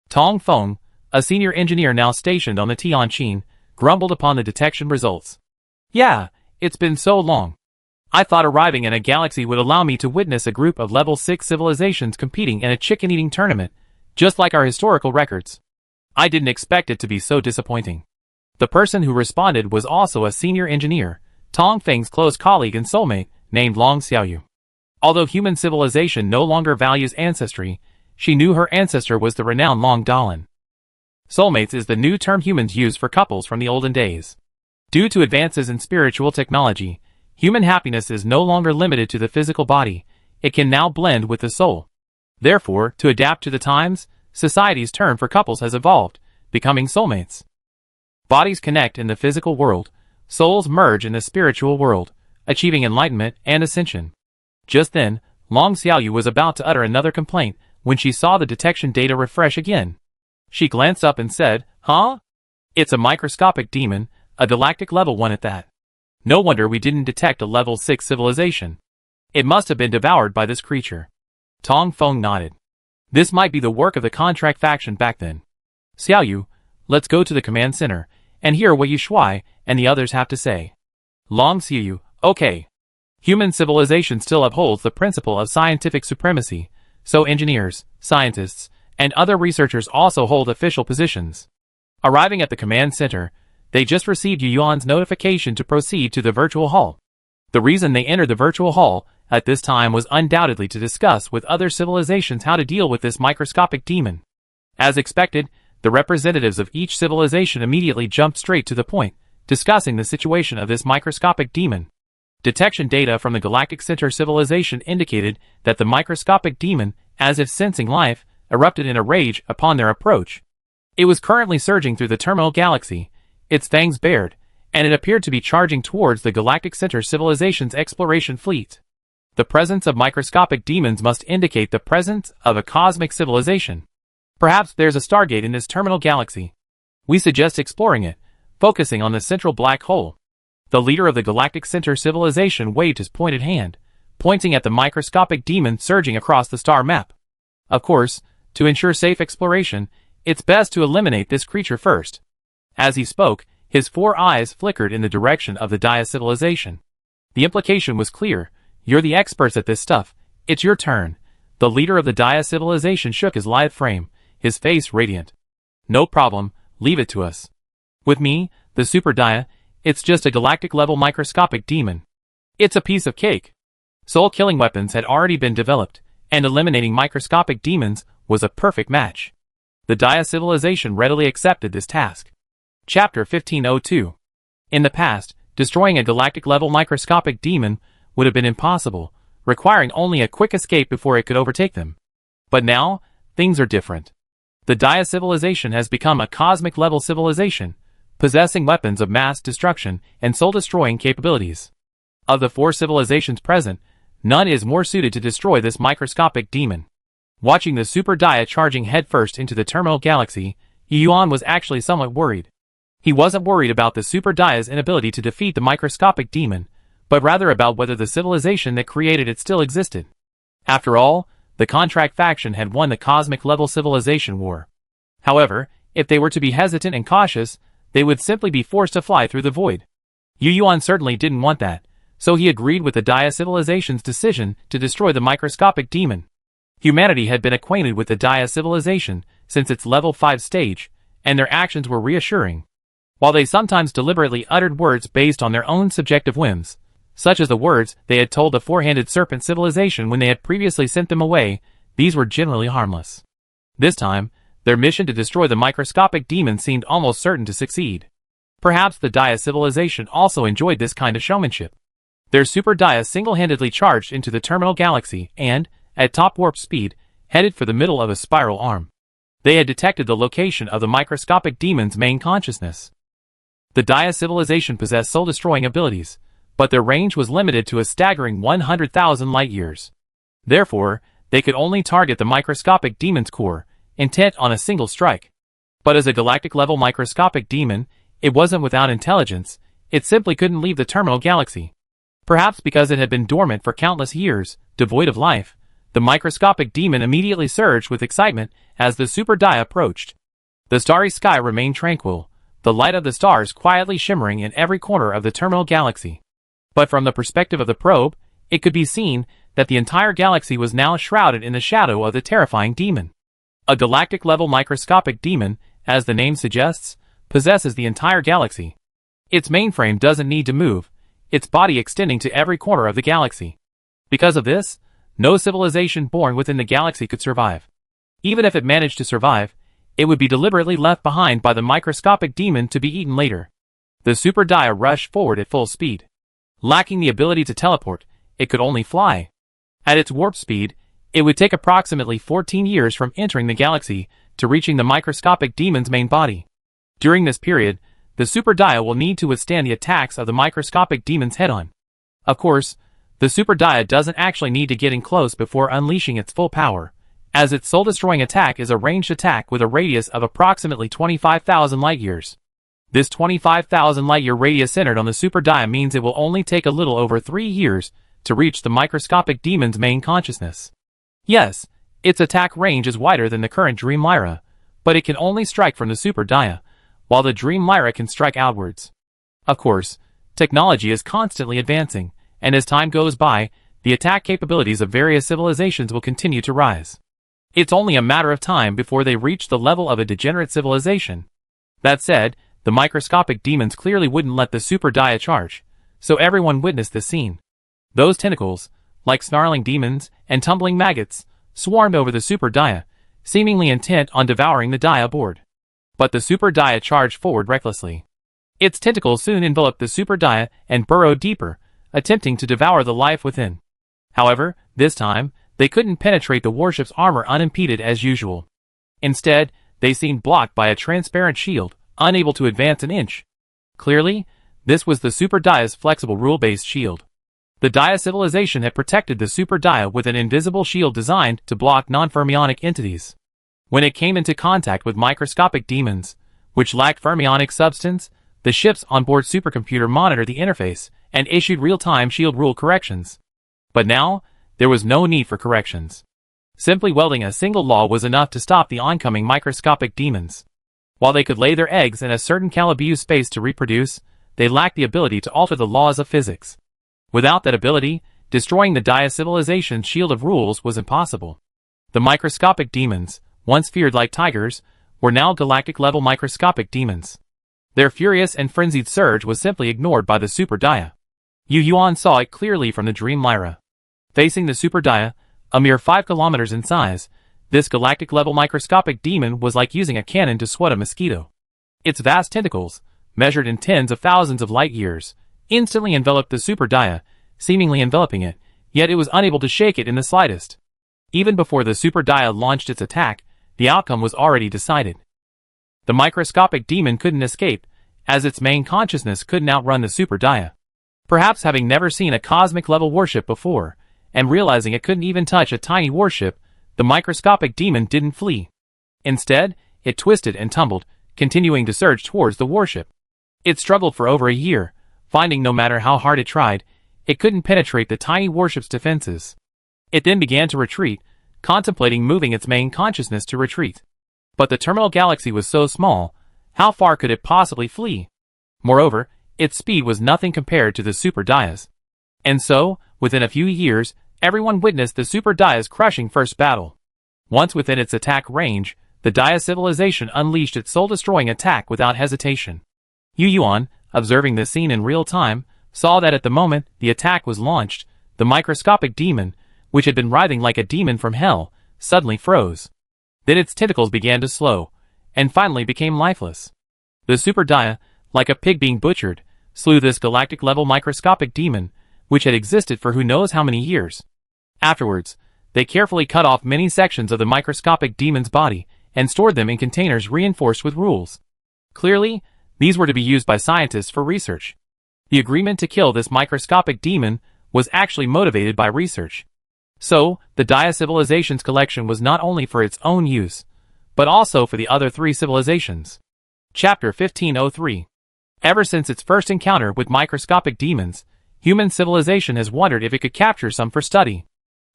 Tong Feng, a senior engineer now stationed on the Tianqin, grumbled upon the detection results. Yeah, it's been so long. I thought arriving in a galaxy would allow me to witness a group of level 6 civilizations competing in a chicken-eating tournament, just like our historical records. I didn't expect it to be so disappointing. The person who responded was also a senior engineer, Tong Feng's close colleague and soulmate, named Long Xiaoyu. Although human civilization no longer values ancestry, she knew her ancestor was the renowned Long Dalan. Soulmates is the new term humans use for couples from the olden days. Due to advances in spiritual technology, human happiness is no longer limited to the physical body, it can now blend with the soul. Therefore, to adapt to the times, society's term for couples has evolved, becoming soulmates. Bodies connect in the physical world, souls merge in the spiritual world, achieving enlightenment and ascension. Just then, Long Xiaoyu was about to utter another complaint when she saw the detection data refresh again. She glanced up and said, "Huh? It's a microscopic demon, a galactic level 1 at that. No wonder we didn't detect a level 6 civilization. It must have been devoured by this creature." Tong Feng nodded. This might be the work of the contract faction back then. Xiao Yu, let's go to the command center and hear what Yu Shuai and the others have to say. Long Xiu, okay. Human civilization still upholds the principle of scientific supremacy, so engineers, scientists, and other researchers also hold official positions. Arriving at the command center, they just received Yu Yuan's notification to proceed to the virtual hall. The reason they entered the virtual hall at this time was undoubtedly to discuss with other civilizations how to deal with this microscopic demon. As expected, the representatives of each civilization immediately jumped straight to the point, discussing the situation of this microscopic demon. Detection data from the Galactic Center civilization indicated that the microscopic demon, as if sensing life, erupted in a rage upon their approach. It was currently surging through the terminal galaxy, its fangs bared, and it appeared to be charging towards the Galactic Center civilization's exploration fleet. The presence of microscopic demons must indicate the presence of a cosmic civilization. Perhaps there's a Stargate in this terminal galaxy. We suggest exploring it, focusing on the central black hole. The leader of the Galactic Center civilization waved his pointed hand, pointing at the microscopic demon surging across the star map. Of course, to ensure safe exploration, it's best to eliminate this creature first. As he spoke, his 4 eyes flickered in the direction of the Dia civilization. The implication was clear. You're the experts at this stuff. It's your turn. The leader of the Dia civilization shook his lithe frame, his face radiant. No problem, leave it to us. With me, the Super Dia, it's just a galactic-level microscopic demon. It's a piece of cake. Soul-killing weapons had already been developed, and eliminating microscopic demons was a perfect match. The Dia civilization readily accepted this task. Chapter 1502. In the past, destroying a galactic-level microscopic demon would have been impossible, requiring only a quick escape before it could overtake them. But now, things are different. The Dia civilization has become a cosmic-level civilization, possessing weapons of mass destruction and soul-destroying capabilities. Of the 4 civilizations present, none is more suited to destroy this microscopic demon. Watching the Super Dia charging headfirst into the terminal galaxy, Yu Yuan was actually somewhat worried. He wasn't worried about the Super Dia's inability to defeat the microscopic demon, but rather about whether the civilization that created it still existed. After all, the contract faction had won the cosmic-level civilization war. However, if they were to be hesitant and cautious, they would simply be forced to fly through the void. Yu Yuan certainly didn't want that, so he agreed with the Dia civilization's decision to destroy the microscopic demon. Humanity had been acquainted with the Dia civilization since its level 5 stage, and their actions were reassuring. While they sometimes deliberately uttered words based on their own subjective whims, such as the words they had told the 4-handed serpent civilization when they had previously sent them away, these were generally harmless. This time, their mission to destroy the microscopic demon seemed almost certain to succeed. Perhaps the Dia civilization also enjoyed this kind of showmanship. Their Super Dia single-handedly charged into the terminal galaxy and, at top warp speed, headed for the middle of a spiral arm. They had detected the location of the microscopic demon's main consciousness. The Dia civilization possessed soul-destroying abilities, but their range was limited to a staggering 100,000 light-years. Therefore, they could only target the microscopic demon's core, intent on a single strike. But as a galactic-level microscopic demon, it wasn't without intelligence. It simply couldn't leave the terminal galaxy. Perhaps because it had been dormant for countless years, devoid of life, the microscopic demon immediately surged with excitement as the Super Dia approached. The starry sky remained tranquil, the light of the stars quietly shimmering in every corner of the terminal galaxy. But from the perspective of the probe, it could be seen that the entire galaxy was now shrouded in the shadow of the terrifying demon. A galactic-level microscopic demon, as the name suggests, possesses the entire galaxy. Its mainframe doesn't need to move, its body extending to every corner of the galaxy. Because of this, no civilization born within the galaxy could survive. Even if it managed to survive, it would be deliberately left behind by the microscopic demon to be eaten later. The Super Dia rushed forward at full speed. Lacking the ability to teleport, it could only fly. At its warp speed, it would take approximately 14 years from entering the galaxy to reaching the microscopic demon's main body. During this period, the Super Dia will need to withstand the attacks of the microscopic demon's head-on. Of course, the Super Dia doesn't actually need to get in close before unleashing its full power, as its soul-destroying attack is a ranged attack with a radius of approximately 25,000 light-years. This 25,000 light-year radius centered on the Super Dia means it will only take a little over 3 years to reach the microscopic demon's main consciousness. Yes, Its attack range is wider than the current Dream Lyra, but it can only strike from the Super Dia, while the Dream Lyra can strike outwards. Of course, technology is constantly advancing, and as time goes by, the attack capabilities of various civilizations will continue to rise. It's only a matter of time before they reach the level of a degenerate civilization. That said, the microscopic demons clearly wouldn't let the Super Dia charge, so everyone witnessed the scene. Those tentacles, like snarling demons and tumbling maggots, swarmed over the Super Dia, seemingly intent on devouring the Dia board. But the Super Dia charged forward recklessly. Its tentacles soon enveloped the Super Dia and burrowed deeper, attempting to devour the life within. However, this time, they couldn't penetrate the warship's armor unimpeded as usual. Instead, they seemed blocked by a transparent shield, unable to advance an inch. Clearly, this was the Super Dia's flexible rule-based shield. The Dia civilization had protected the Super Dia with an invisible shield designed to block non-fermionic entities. When it came into contact with microscopic demons, which lacked fermionic substance, the ship's onboard supercomputer monitored the interface and issued real-time shield rule corrections. But now, there was no need for corrections. Simply welding a single law was enough to stop the oncoming microscopic demons. While they could lay their eggs in a certain Calibu space to reproduce, they lacked the ability to alter the laws of physics. Without that ability, destroying the Dia civilization's shield of rules was impossible. The microscopic demons, once feared like tigers, were now galactic-level microscopic demons. Their furious and frenzied surge was simply ignored by the Super Dia. Yu Yuan saw it clearly from the Dream Lyra. Facing the Super Dia, a mere 5 kilometers in size, this galactic-level microscopic demon was like using a cannon to swat a mosquito. Its vast tentacles, measured in tens of thousands of light-years, instantly enveloped the Super Dia, seemingly enveloping it, yet it was unable to shake it in the slightest. Even before the Super Dia launched its attack, the outcome was already decided. The microscopic demon couldn't escape, as its main consciousness couldn't outrun the Super Dia. Perhaps having never seen a cosmic-level warship before, and realizing it couldn't even touch a tiny warship, the microscopic demon didn't flee. Instead, it twisted and tumbled, continuing to surge towards the warship. It struggled for over a year, finding no matter how hard it tried, it couldn't penetrate the tiny warship's defenses. It then began to retreat, contemplating moving its main consciousness to retreat. But the terminal galaxy was so small, how far could it possibly flee? Moreover, its speed was nothing compared to the Super Dia's. And so, within a few years, everyone witnessed the Super Dia's crushing first battle. Once within its attack range, the Dia civilization unleashed its soul-destroying attack without hesitation. Yu Yuan, observing this scene in real time, saw that at the moment the attack was launched, the microscopic demon, which had been writhing like a demon from hell, suddenly froze. Then its tentacles began to slow, and finally became lifeless. The Super Dia, like a pig being butchered, slew this galactic-level microscopic demon, which had existed for who knows how many years. Afterwards, they carefully cut off many sections of the microscopic demon's body and stored them in containers reinforced with rules. Clearly, these were to be used by scientists for research. The agreement to kill this microscopic demon was actually motivated by research. So, the Dia civilization's collection was not only for its own use, but also for the other 3 civilizations. Chapter 1503. Ever since its first encounter with microscopic demons, human civilization has wondered if it could capture some for study.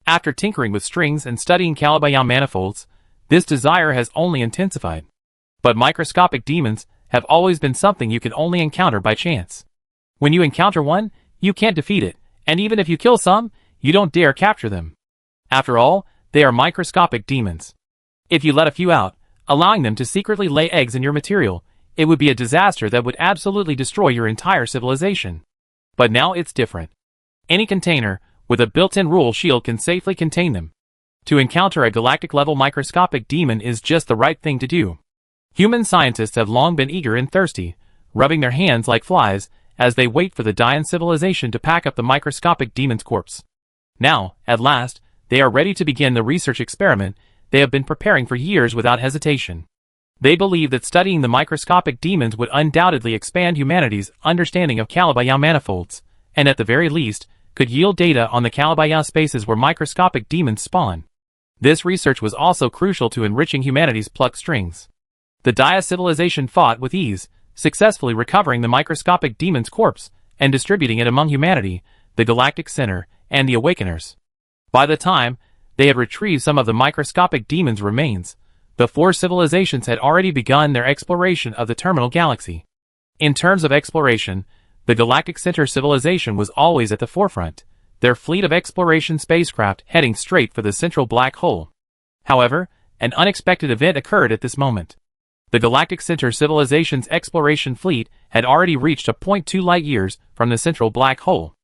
After tinkering with strings and studying Calibu manifolds, this desire has only intensified. But microscopic demons have always been something you can only encounter by chance. When you encounter one, you can't defeat it, and even if you kill some, you don't dare capture them. After all, they are microscopic demons. If you let a few out, allowing them to secretly lay eggs in your material, it would be a disaster that would absolutely destroy your entire civilization. But now it's different. Any container with a built-in rule shield can safely contain them. To encounter a galactic-level microscopic demon is just the right thing to do. Human scientists have long been eager and thirsty, rubbing their hands like flies as they wait for the Dian civilization to pack up the microscopic demon's corpse. Now, at last, they are ready to begin the research experiment they have been preparing for years without hesitation. They believe that studying the microscopic demons would undoubtedly expand humanity's understanding of Calibu manifolds, and at the very least, could yield data on the Calibu spaces where microscopic demons spawn. This research was also crucial to enriching humanity's plucked strings. The Dia civilization fought with ease, successfully recovering the microscopic demon's corpse and distributing it among humanity, the galactic center, and the Awakeners. By the time they had retrieved some of the microscopic demon's remains. The four civilizations had already begun their exploration of the terminal galaxy. In terms of exploration, the Galactic Center civilization was always at the forefront, their fleet of exploration spacecraft heading straight for the central black hole. However, an unexpected event occurred at this moment. The Galactic Center civilization's exploration fleet had already reached a point 2 light-years from the central black hole.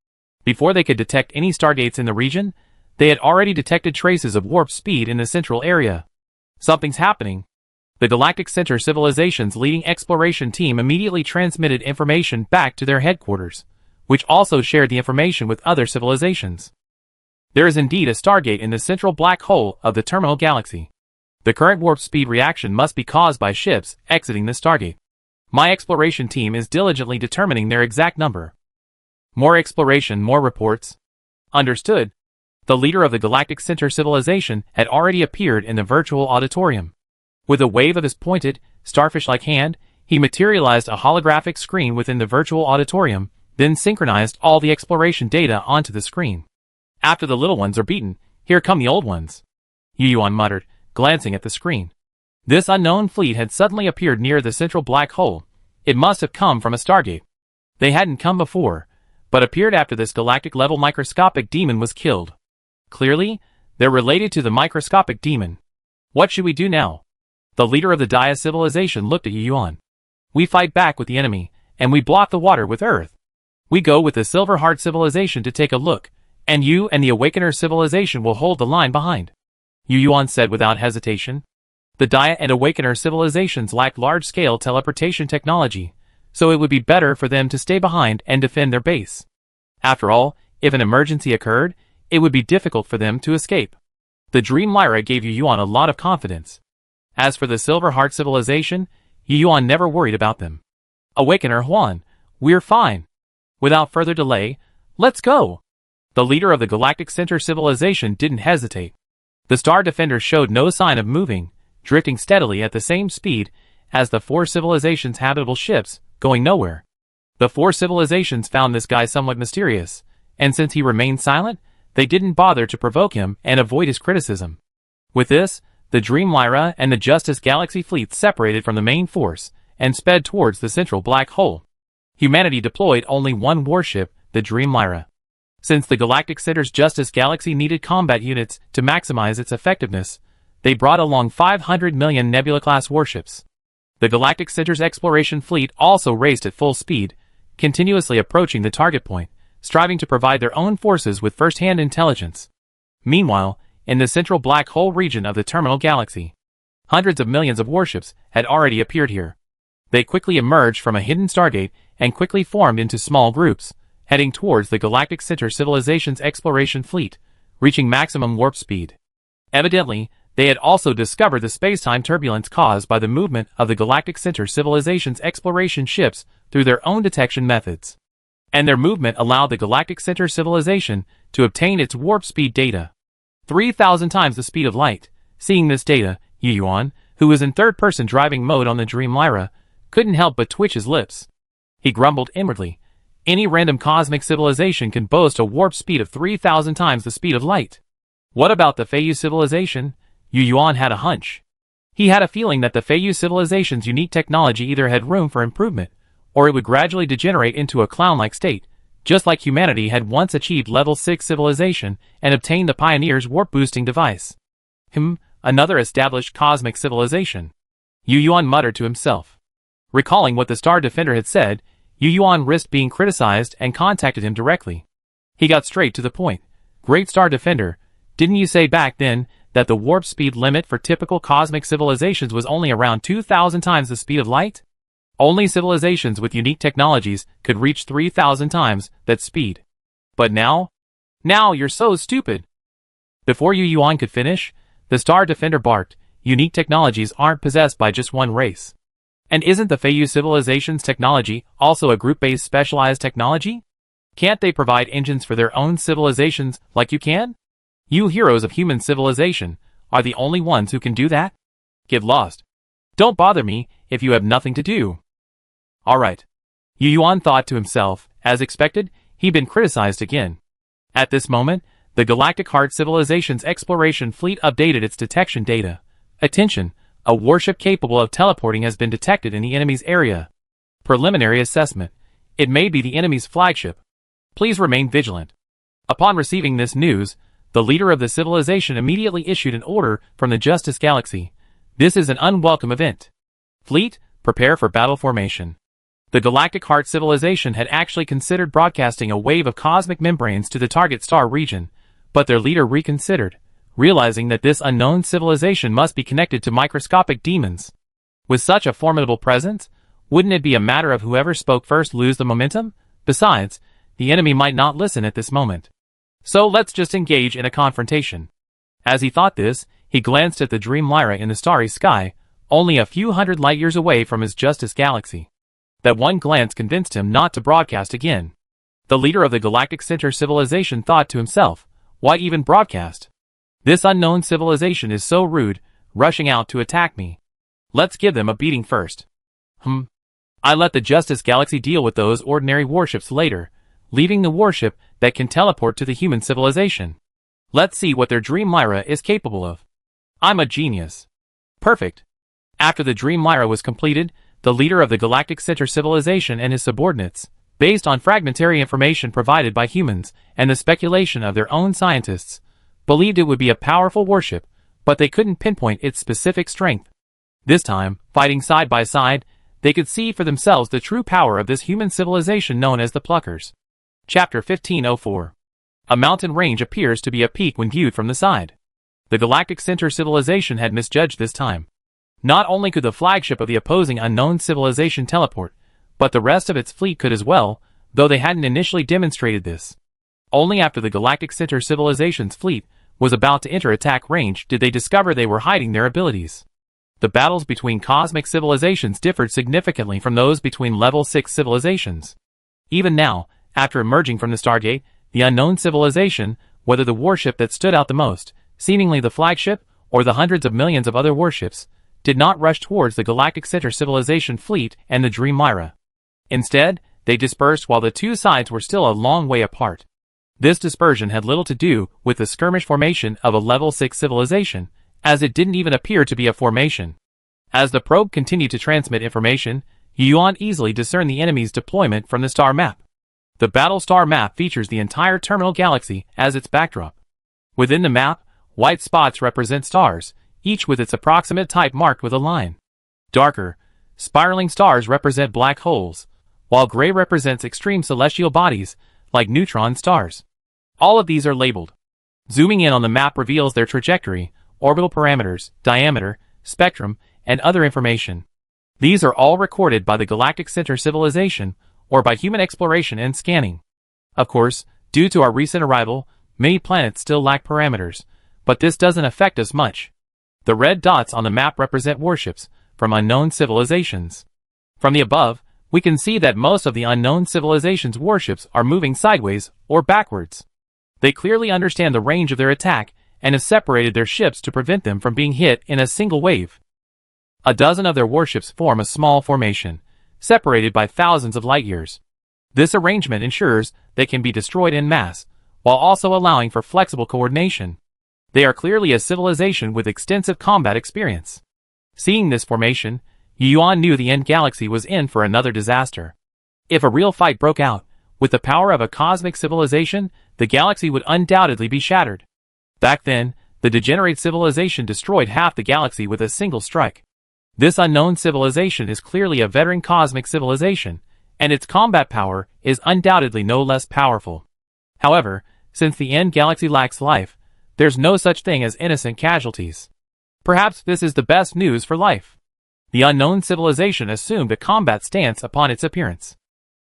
Before they could detect any stargates in the region, they had already detected traces of warp speed in the central area. Something's happening. The Galactic Center civilization's leading exploration team immediately transmitted information back to their headquarters, which also shared the information with other civilizations. There is indeed a stargate in the central black hole of the terminal galaxy. The current warp speed reaction must be caused by ships exiting the stargate. My exploration team is diligently determining their exact number. More exploration, more reports. Understood. The leader of the Galactic Center civilization had already appeared in the virtual auditorium. With a wave of his pointed, starfish-like hand, he materialized a holographic screen within the virtual auditorium, then synchronized all the exploration data onto the screen. After the little ones are beaten, here come the old ones. Yu Yuan muttered, glancing at the screen. This unknown fleet had suddenly appeared near the central black hole. It must have come from a stargate. They hadn't come before, but appeared after this galactic-level microscopic demon was killed. Clearly, they're related to the microscopic demon. What should we do now? The leader of the Dia civilization looked at Yu Yuan. We fight back with the enemy, and we block the water with Earth. We go with the Silver Heart civilization to take a look, and you and the Awakener civilization will hold the line behind. Yu Yuan said without hesitation. The Dia and Awakener civilizations lack large-scale teleportation technology, so it would be better for them to stay behind and defend their base. After all, if an emergency occurred, it would be difficult for them to escape. The Dream Lyra gave Yu Yuan a lot of confidence. As for the Silver Heart civilization, Yu Yuan never worried about them. Awakener Huan, we're fine. Without further delay, let's go. The leader of the Galactic Center civilization didn't hesitate. The Star Defender showed no sign of moving, drifting steadily at the same speed as the four civilizations' habitable ships, going nowhere. The four civilizations found this guy somewhat mysterious, and since he remained silent, they didn't bother to provoke him and avoid his criticism. With this, the Dream Lyra and the Justice Galaxy fleets separated from the main force and sped towards the central black hole. Humanity deployed only one warship, the Dream Lyra. Since the Galactic Center's Justice Galaxy needed combat units to maximize its effectiveness, they brought along 500 million Nebula-class warships. The Galactic Center's exploration fleet also raced at full speed, continuously approaching the target point, striving to provide their own forces with first-hand intelligence. Meanwhile, in the central black hole region of the terminal galaxy, hundreds of millions of warships had already appeared here. They quickly emerged from a hidden stargate and quickly formed into small groups, heading towards the Galactic Center civilization's exploration fleet, reaching maximum warp speed. Evidently, they had also discovered the space-time turbulence caused by the movement of the Galactic Center civilization's exploration ships through their own detection methods. And their movement allowed the Galactic Center civilization to obtain its warp speed data. 3,000 times the speed of light. Seeing this data, Yu Yuan, who was in third-person driving mode on the Dream Lyra, couldn't help but twitch his lips. He grumbled inwardly. Any random cosmic civilization can boast a warp speed of 3,000 times the speed of light. What about the Feiyu civilization? Yu Yuan had a hunch. He had a feeling that the Feiyu civilization's unique technology either had room for improvement, or it would gradually degenerate into a clown-like state, just like humanity had once achieved level 6 civilization and obtained the Pioneer's warp-boosting device. Another established cosmic civilization. Yu Yuan muttered to himself. Recalling what the Star Defender had said, Yu Yuan risked being criticized and contacted him directly. He got straight to the point. Great Star Defender, didn't you say back then that the warp speed limit for typical cosmic civilizations was only around 2,000 times the speed of light? Only civilizations with unique technologies could reach 3,000 times that speed. But now? Now you're so stupid. Before Yu Yuan could finish, the Star Defender barked, unique technologies aren't possessed by just one race. And isn't the Feiyu civilization's technology also a group-based specialized technology? Can't they provide engines for their own civilizations like you can? You heroes of human civilization are the only ones who can do that? Get lost. Don't bother me if you have nothing to do. Alright. Yu Yuan thought to himself. As expected, he'd been criticized again. At this moment, the Galactic Heart Civilization's exploration fleet updated its detection data. Attention! A warship capable of teleporting has been detected in the enemy's area. Preliminary assessment. It may be the enemy's flagship. Please remain vigilant. Upon receiving this news, the leader of the civilization immediately issued an order from the Justice Galaxy. This is an unwelcome event. Fleet, prepare for battle formation. The Galactic Heart Civilization had actually considered broadcasting a wave of cosmic membranes to the target star region, but their leader reconsidered, realizing that this unknown civilization must be connected to microscopic demons. With such a formidable presence, wouldn't it be a matter of whoever spoke first lose the momentum? Besides, the enemy might not listen at this moment. So let's just engage in a confrontation. As he thought this, he glanced at the Dream Lyra in the starry sky, only a few hundred light-years away from his Justice Galaxy. That one glance convinced him not to broadcast again. The leader of the Galactic Center Civilization thought to himself, why even broadcast? This unknown civilization is so rude, rushing out to attack me. Let's give them a beating first. I let the Justice Galaxy deal with those ordinary warships later, leaving the warship that can teleport to the human civilization. Let's see what their Dream Lyra is capable of. I'm a genius. Perfect. After the Dream Lyra was completed, the leader of the Galactic Center Civilization and his subordinates, based on fragmentary information provided by humans and the speculation of their own scientists, believed it would be a powerful warship, but they couldn't pinpoint its specific strength. This time, fighting side by side, they could see for themselves the true power of this human civilization known as the Pluckers. Chapter 1504. A mountain range appears to be a peak when viewed from the side. The Galactic Center Civilization had misjudged this time. Not only could the flagship of the opposing unknown civilization teleport, but the rest of its fleet could as well, though they hadn't initially demonstrated this. Only after the Galactic Center Civilization's fleet was about to enter attack range did they discover they were hiding their abilities. The battles between cosmic civilizations differed significantly from those between level 6 civilizations. Even now, after emerging from the Stargate, the unknown civilization, whether the warship that stood out the most, seemingly the flagship, or the hundreds of millions of other warships, did not rush towards the Galactic Center Civilization fleet and the Dream Lyra. Instead, they dispersed while the two sides were still a long way apart. This dispersion had little to do with the skirmish formation of a level 6 civilization, as it didn't even appear to be a formation. As the probe continued to transmit information, Yuan easily discerned the enemy's deployment from the star map. The battle star map features the entire terminal galaxy as its backdrop. Within the map, white spots represent stars, each with its approximate type marked with a line. Darker, spiraling stars represent black holes, while gray represents extreme celestial bodies, like neutron stars. All of these are labeled. Zooming in on the map reveals their trajectory, orbital parameters, diameter, spectrum, and other information. These are all recorded by the Galactic Center Civilization, or by human exploration and scanning. Of course, due to our recent arrival, many planets still lack parameters, but this doesn't affect us much. The red dots on the map represent warships from unknown civilizations. From the above, we can see that most of the unknown civilization's warships are moving sideways or backwards. They clearly understand the range of their attack and have separated their ships to prevent them from being hit in a single wave. A dozen of their warships form a small formation, separated by thousands of light-years. This arrangement ensures they can be destroyed en masse, while also allowing for flexible coordination. They are clearly a civilization with extensive combat experience. Seeing this formation, Yuan knew the end galaxy was in for another disaster. If a real fight broke out, with the power of a cosmic civilization, the galaxy would undoubtedly be shattered. Back then, the degenerate civilization destroyed half the galaxy with a single strike. This unknown civilization is clearly a veteran cosmic civilization, and its combat power is undoubtedly no less powerful. However, since the end galaxy lacks life, there's no such thing as innocent casualties. Perhaps this is the best news for life. The unknown civilization assumed a combat stance upon its appearance.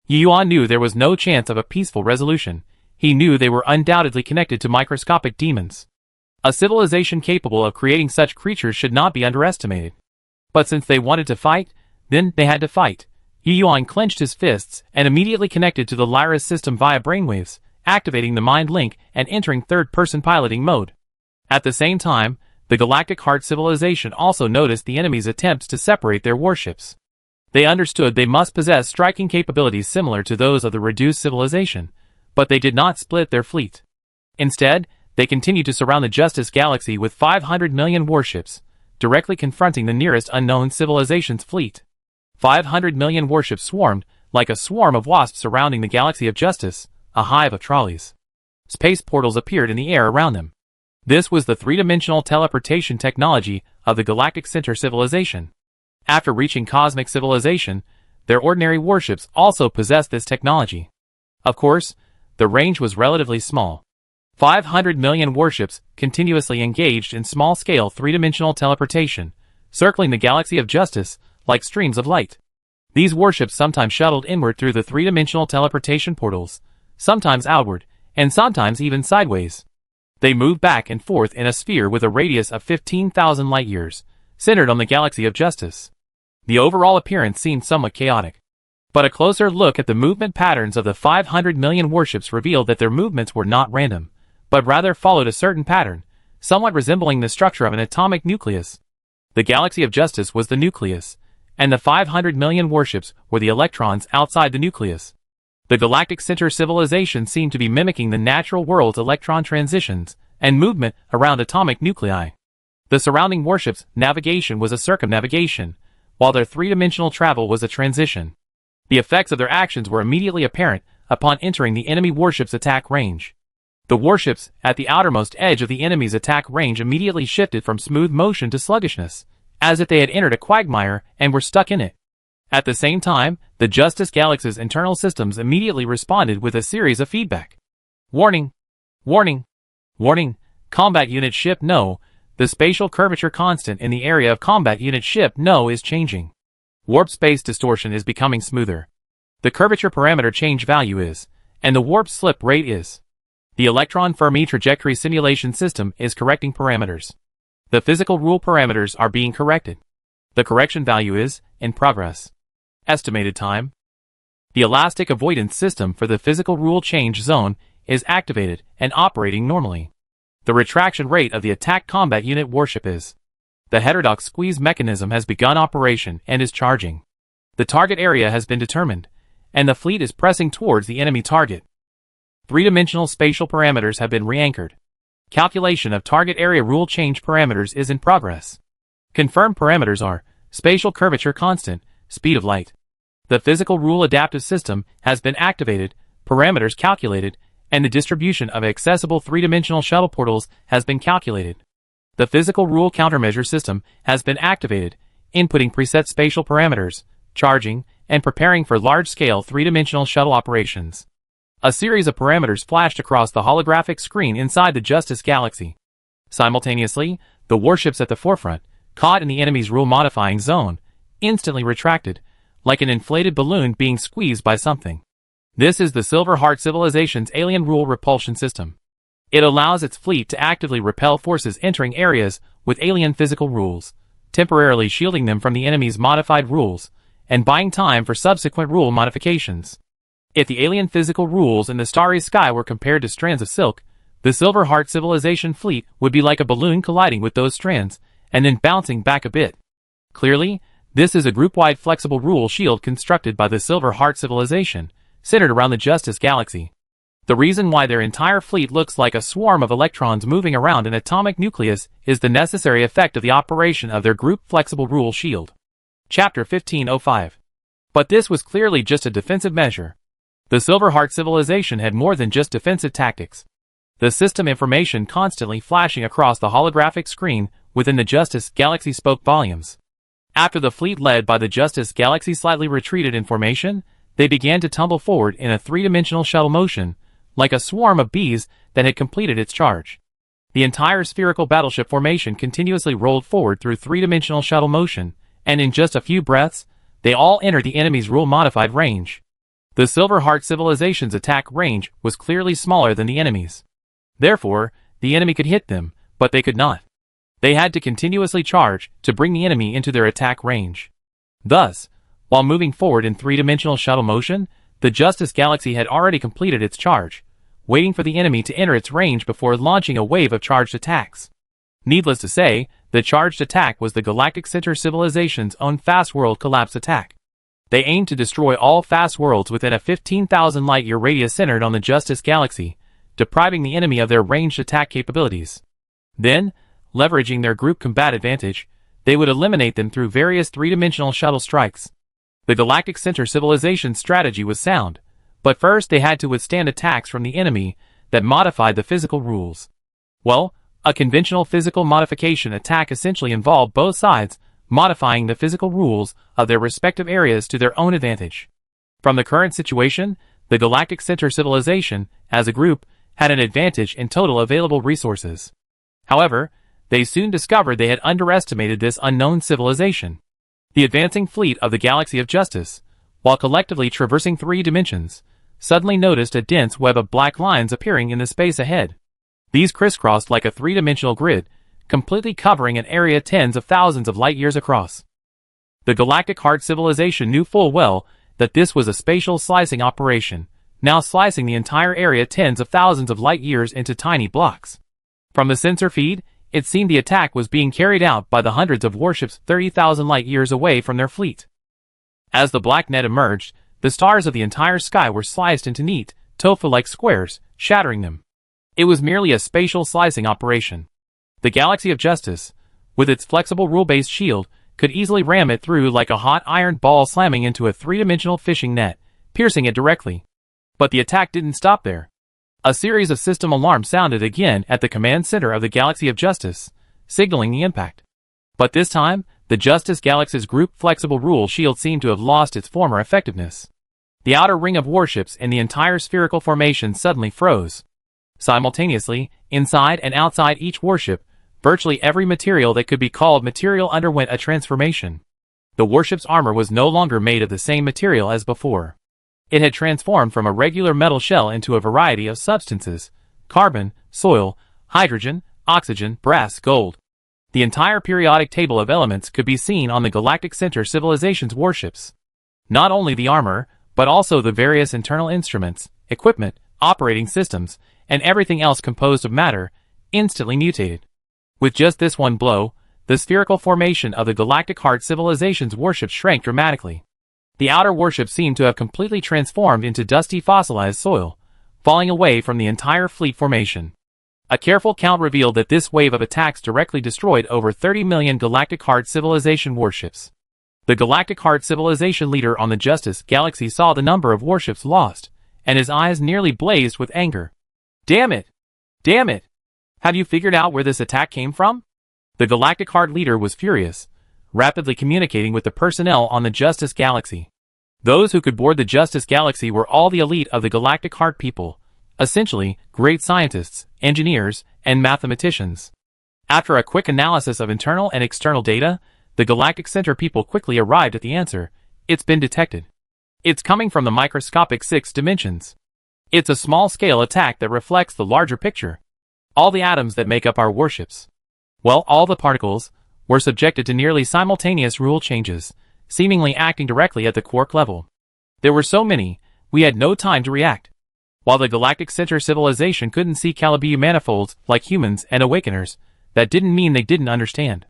Yuan knew there was no chance of a peaceful resolution. He knew they were undoubtedly connected to microscopic demons. A civilization capable of creating such creatures should not be underestimated. But since they wanted to fight, then they had to fight. Yuan clenched his fists and immediately connected to the Lyra's system via brainwaves, activating the mind link and entering third-person piloting mode. At the same time, the Galactic Heart Civilization also noticed the enemy's attempts to separate their warships. They understood they must possess striking capabilities similar to those of the reduced civilization, but they did not split their fleet. Instead, They continued to surround the Justice Galaxy with 500 million warships, directly confronting the nearest unknown civilization's fleet. 500 million warships swarmed, like a swarm of wasps surrounding the Galaxy of Justice, a hive of trolleys. Space portals appeared in the air around them. This was the three-dimensional teleportation technology of the Galactic Center civilization. After reaching cosmic civilization, their ordinary warships also possessed this technology. Of course, the range was relatively small. 500 million warships continuously engaged in small-scale three-dimensional teleportation, circling the Galaxy of Justice like streams of light. These warships sometimes shuttled inward through the three-dimensional teleportation portals, sometimes outward, and sometimes even sideways. They moved back and forth in a sphere with a radius of 15,000 light-years, centered on the Galaxy of Justice. The overall appearance seemed somewhat chaotic. But a closer look at the movement patterns of the 500 million warships revealed that their movements were not random, but rather followed a certain pattern, somewhat resembling the structure of an atomic nucleus. The Galaxy of Justice was the nucleus, and the 500 million warships were the electrons outside the nucleus. The Galactic Center civilization seemed to be mimicking the natural world's electron transitions and movement around atomic nuclei. The surrounding warships' navigation was a circumnavigation, while their three-dimensional travel was a transition. The effects of their actions were immediately apparent upon entering the enemy warship's attack range. The warships at the outermost edge of the enemy's attack range immediately shifted from smooth motion to sluggishness, as if they had entered a quagmire and were stuck in it. At the same time, the Justice Galaxy's internal systems immediately responded with a series of feedback. Warning! Warning! Warning! Combat Unit Ship No! The spatial curvature constant in the area of Combat Unit Ship No is changing. Warp space distortion is becoming smoother. The curvature parameter change value is, and the warp slip rate is. The Electron Fermi trajectory simulation system is correcting parameters. The physical rule parameters are being corrected. The correction value is, in progress. Estimated time. The elastic avoidance system for the physical rule change zone is activated and operating normally. The retraction rate of the attack combat unit warship is. The heterodox squeeze mechanism has begun operation and is charging. The target area has been determined, and the fleet is pressing towards the enemy target. Three-dimensional spatial parameters have been re-anchored. Calculation of target area rule change parameters is in progress. Confirmed parameters are spatial curvature constant, speed of light. The physical rule adaptive system has been activated, parameters calculated, and the distribution of accessible three-dimensional shuttle portals has been calculated. The physical rule countermeasure system has been activated, inputting preset spatial parameters, charging, and preparing for large-scale three-dimensional shuttle operations. A series of parameters flashed across the holographic screen inside the Justice Galaxy. Simultaneously, the warships at the forefront, caught in the enemy's rule-modifying zone, instantly retracted, like an inflated balloon being squeezed by something. This is the Silver Heart Civilization's alien rule repulsion system. It allows its fleet to actively repel forces entering areas with alien physical rules, temporarily shielding them from the enemy's modified rules, and buying time for subsequent rule modifications. If the alien physical rules in the starry sky were compared to strands of silk, the Silver Heart Civilization fleet would be like a balloon colliding with those strands, and then bouncing back a bit. Clearly, this is a group-wide flexible rule shield constructed by the Silver Heart Civilization, centered around the Justice Galaxy. The reason why their entire fleet looks like a swarm of electrons moving around an atomic nucleus is the necessary effect of the operation of their group flexible rule shield. Chapter 1505. But this was clearly just a defensive measure. The Silver Heart Civilization had more than just defensive tactics. The system information constantly flashing across the holographic screen within the Justice Galaxy spoke volumes. After the fleet led by the Justice Galaxy slightly retreated in formation, they began to tumble forward in a three-dimensional shuttle motion, like a swarm of bees that had completed its charge. The entire spherical battleship formation continuously rolled forward through three-dimensional shuttle motion, and in just a few breaths, they all entered the enemy's rule-modified range. The Silver Heart Civilization's attack range was clearly smaller than the enemy's. Therefore, the enemy could hit them, but they could not. They had to continuously charge to bring the enemy into their attack range. Thus, while moving forward in three-dimensional shuttle motion, the Justice Galaxy had already completed its charge, waiting for the enemy to enter its range before launching a wave of charged attacks. Needless to say, the charged attack was the Galactic Center Civilization's own fast world collapse attack. They aimed to destroy all fast worlds within a 15,000 light-year radius centered on the Justice Galaxy, depriving the enemy of their ranged attack capabilities. Then, leveraging their group combat advantage, they would eliminate them through various three-dimensional shuttle strikes. The Galactic Center civilization's strategy was sound, but first they had to withstand attacks from the enemy that modified the physical rules. Well, a conventional physical modification attack essentially involved both sides modifying the physical rules of their respective areas to their own advantage. From the current situation, the Galactic Center civilization, as a group, had an advantage in total available resources. However, they soon discovered they had underestimated this unknown civilization. The advancing fleet of the Galaxy of Justice, while collectively traversing 3 dimensions, suddenly noticed a dense web of black lines appearing in the space ahead. These crisscrossed like a 3-dimensional grid, completely covering an area tens of thousands of light-years across. The Galactic Heart civilization knew full well that this was a spatial slicing operation, now slicing the entire area tens of thousands of light-years into tiny blocks. From the sensor feed, it seemed the attack was being carried out by the hundreds of warships 30,000 light-years away from their fleet. As the black net emerged, the stars of the entire sky were sliced into neat, tofu-like squares, shattering them. It was merely a spatial slicing operation. The Galaxy of Justice, with its flexible rule-based shield, could easily ram it through like a hot iron ball slamming into a 3-dimensional fishing net, piercing it directly. But the attack didn't stop there. A series of system alarms sounded again at the command center of the Galaxy of Justice, signaling the impact. But this time, the Justice Galaxy's group flexible rule shield seemed to have lost its former effectiveness. The outer ring of warships in the entire spherical formation suddenly froze. Simultaneously, inside and outside each warship, virtually every material that could be called material underwent a transformation. The warship's armor was no longer made of the same material as before. It had transformed from a regular metal shell into a variety of substances: carbon, soil, hydrogen, oxygen, brass, gold. The entire periodic table of elements could be seen on the Galactic Center civilization's warships. Not only the armor, but also the various internal instruments, equipment, operating systems, and everything else composed of matter, instantly mutated. With just this one blow, the spherical formation of the Galactic Heart civilization's warship shrank dramatically. The outer warship seemed to have completely transformed into dusty fossilized soil, falling away from the entire fleet formation. A careful count revealed that this wave of attacks directly destroyed over 30 million Galactic Heart civilization warships. The Galactic Heart civilization leader on the Justice Galaxy saw the number of warships lost, and his eyes nearly blazed with anger. Damn it! Damn it! Have you figured out where this attack came from? The Galactic Heart leader was furious, rapidly communicating with the personnel on the Justice Galaxy. Those who could board the Justice Galaxy were all the elite of the Galactic Heart people, essentially, great scientists, engineers, and mathematicians. After a quick analysis of internal and external data, the Galactic Center people quickly arrived at the answer: it's been detected. It's coming from the microscopic 6 dimensions. It's a small-scale attack that reflects the larger picture. All the atoms that make up our warships, well, all the particles, were subjected to nearly simultaneous rule changes, seemingly acting directly at the quark level. There were so many, we had no time to react. While the Galactic Center civilization couldn't see Calibu manifolds like humans and awakeners, that didn't mean they didn't understand.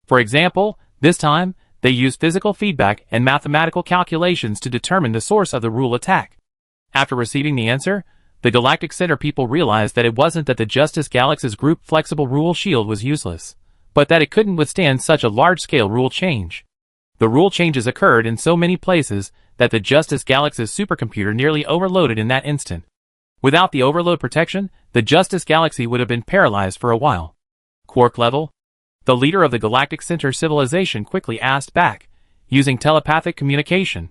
For example, this time, they used physical feedback and mathematical calculations to determine the source of the rule attack. After receiving the answer, the Galactic Center people realized that it wasn't that the Justice Galaxy's group flexible rule shield was useless, but that it couldn't withstand such a large-scale rule change. The rule changes occurred in so many places that the Justice Galaxy's supercomputer nearly overloaded in that instant. Without the overload protection, the Justice Galaxy would have been paralyzed for a while. Quark level? The leader of the Galactic Center civilization quickly asked back, using telepathic communication.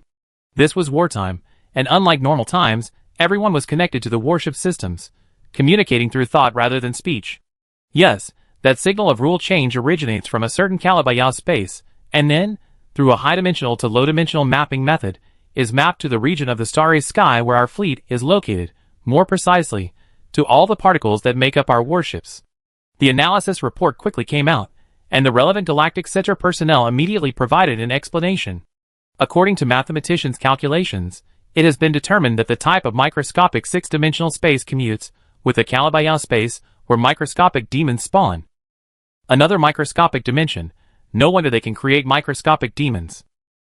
This was wartime, and unlike normal times, everyone was connected to the warship systems, communicating through thought rather than speech. Yes, that signal of rule change originates from a certain Calibu space, and then, through a high-dimensional to low-dimensional mapping method, is mapped to the region of the starry sky where our fleet is located, more precisely, to all the particles that make up our warships. The analysis report quickly came out, and the relevant Galactic Center personnel immediately provided an explanation. According to mathematicians' calculations, it has been determined that the type of microscopic 6-dimensional space commutes with the Calibu space where microscopic demons spawn. Another microscopic dimension. No wonder they can create microscopic demons.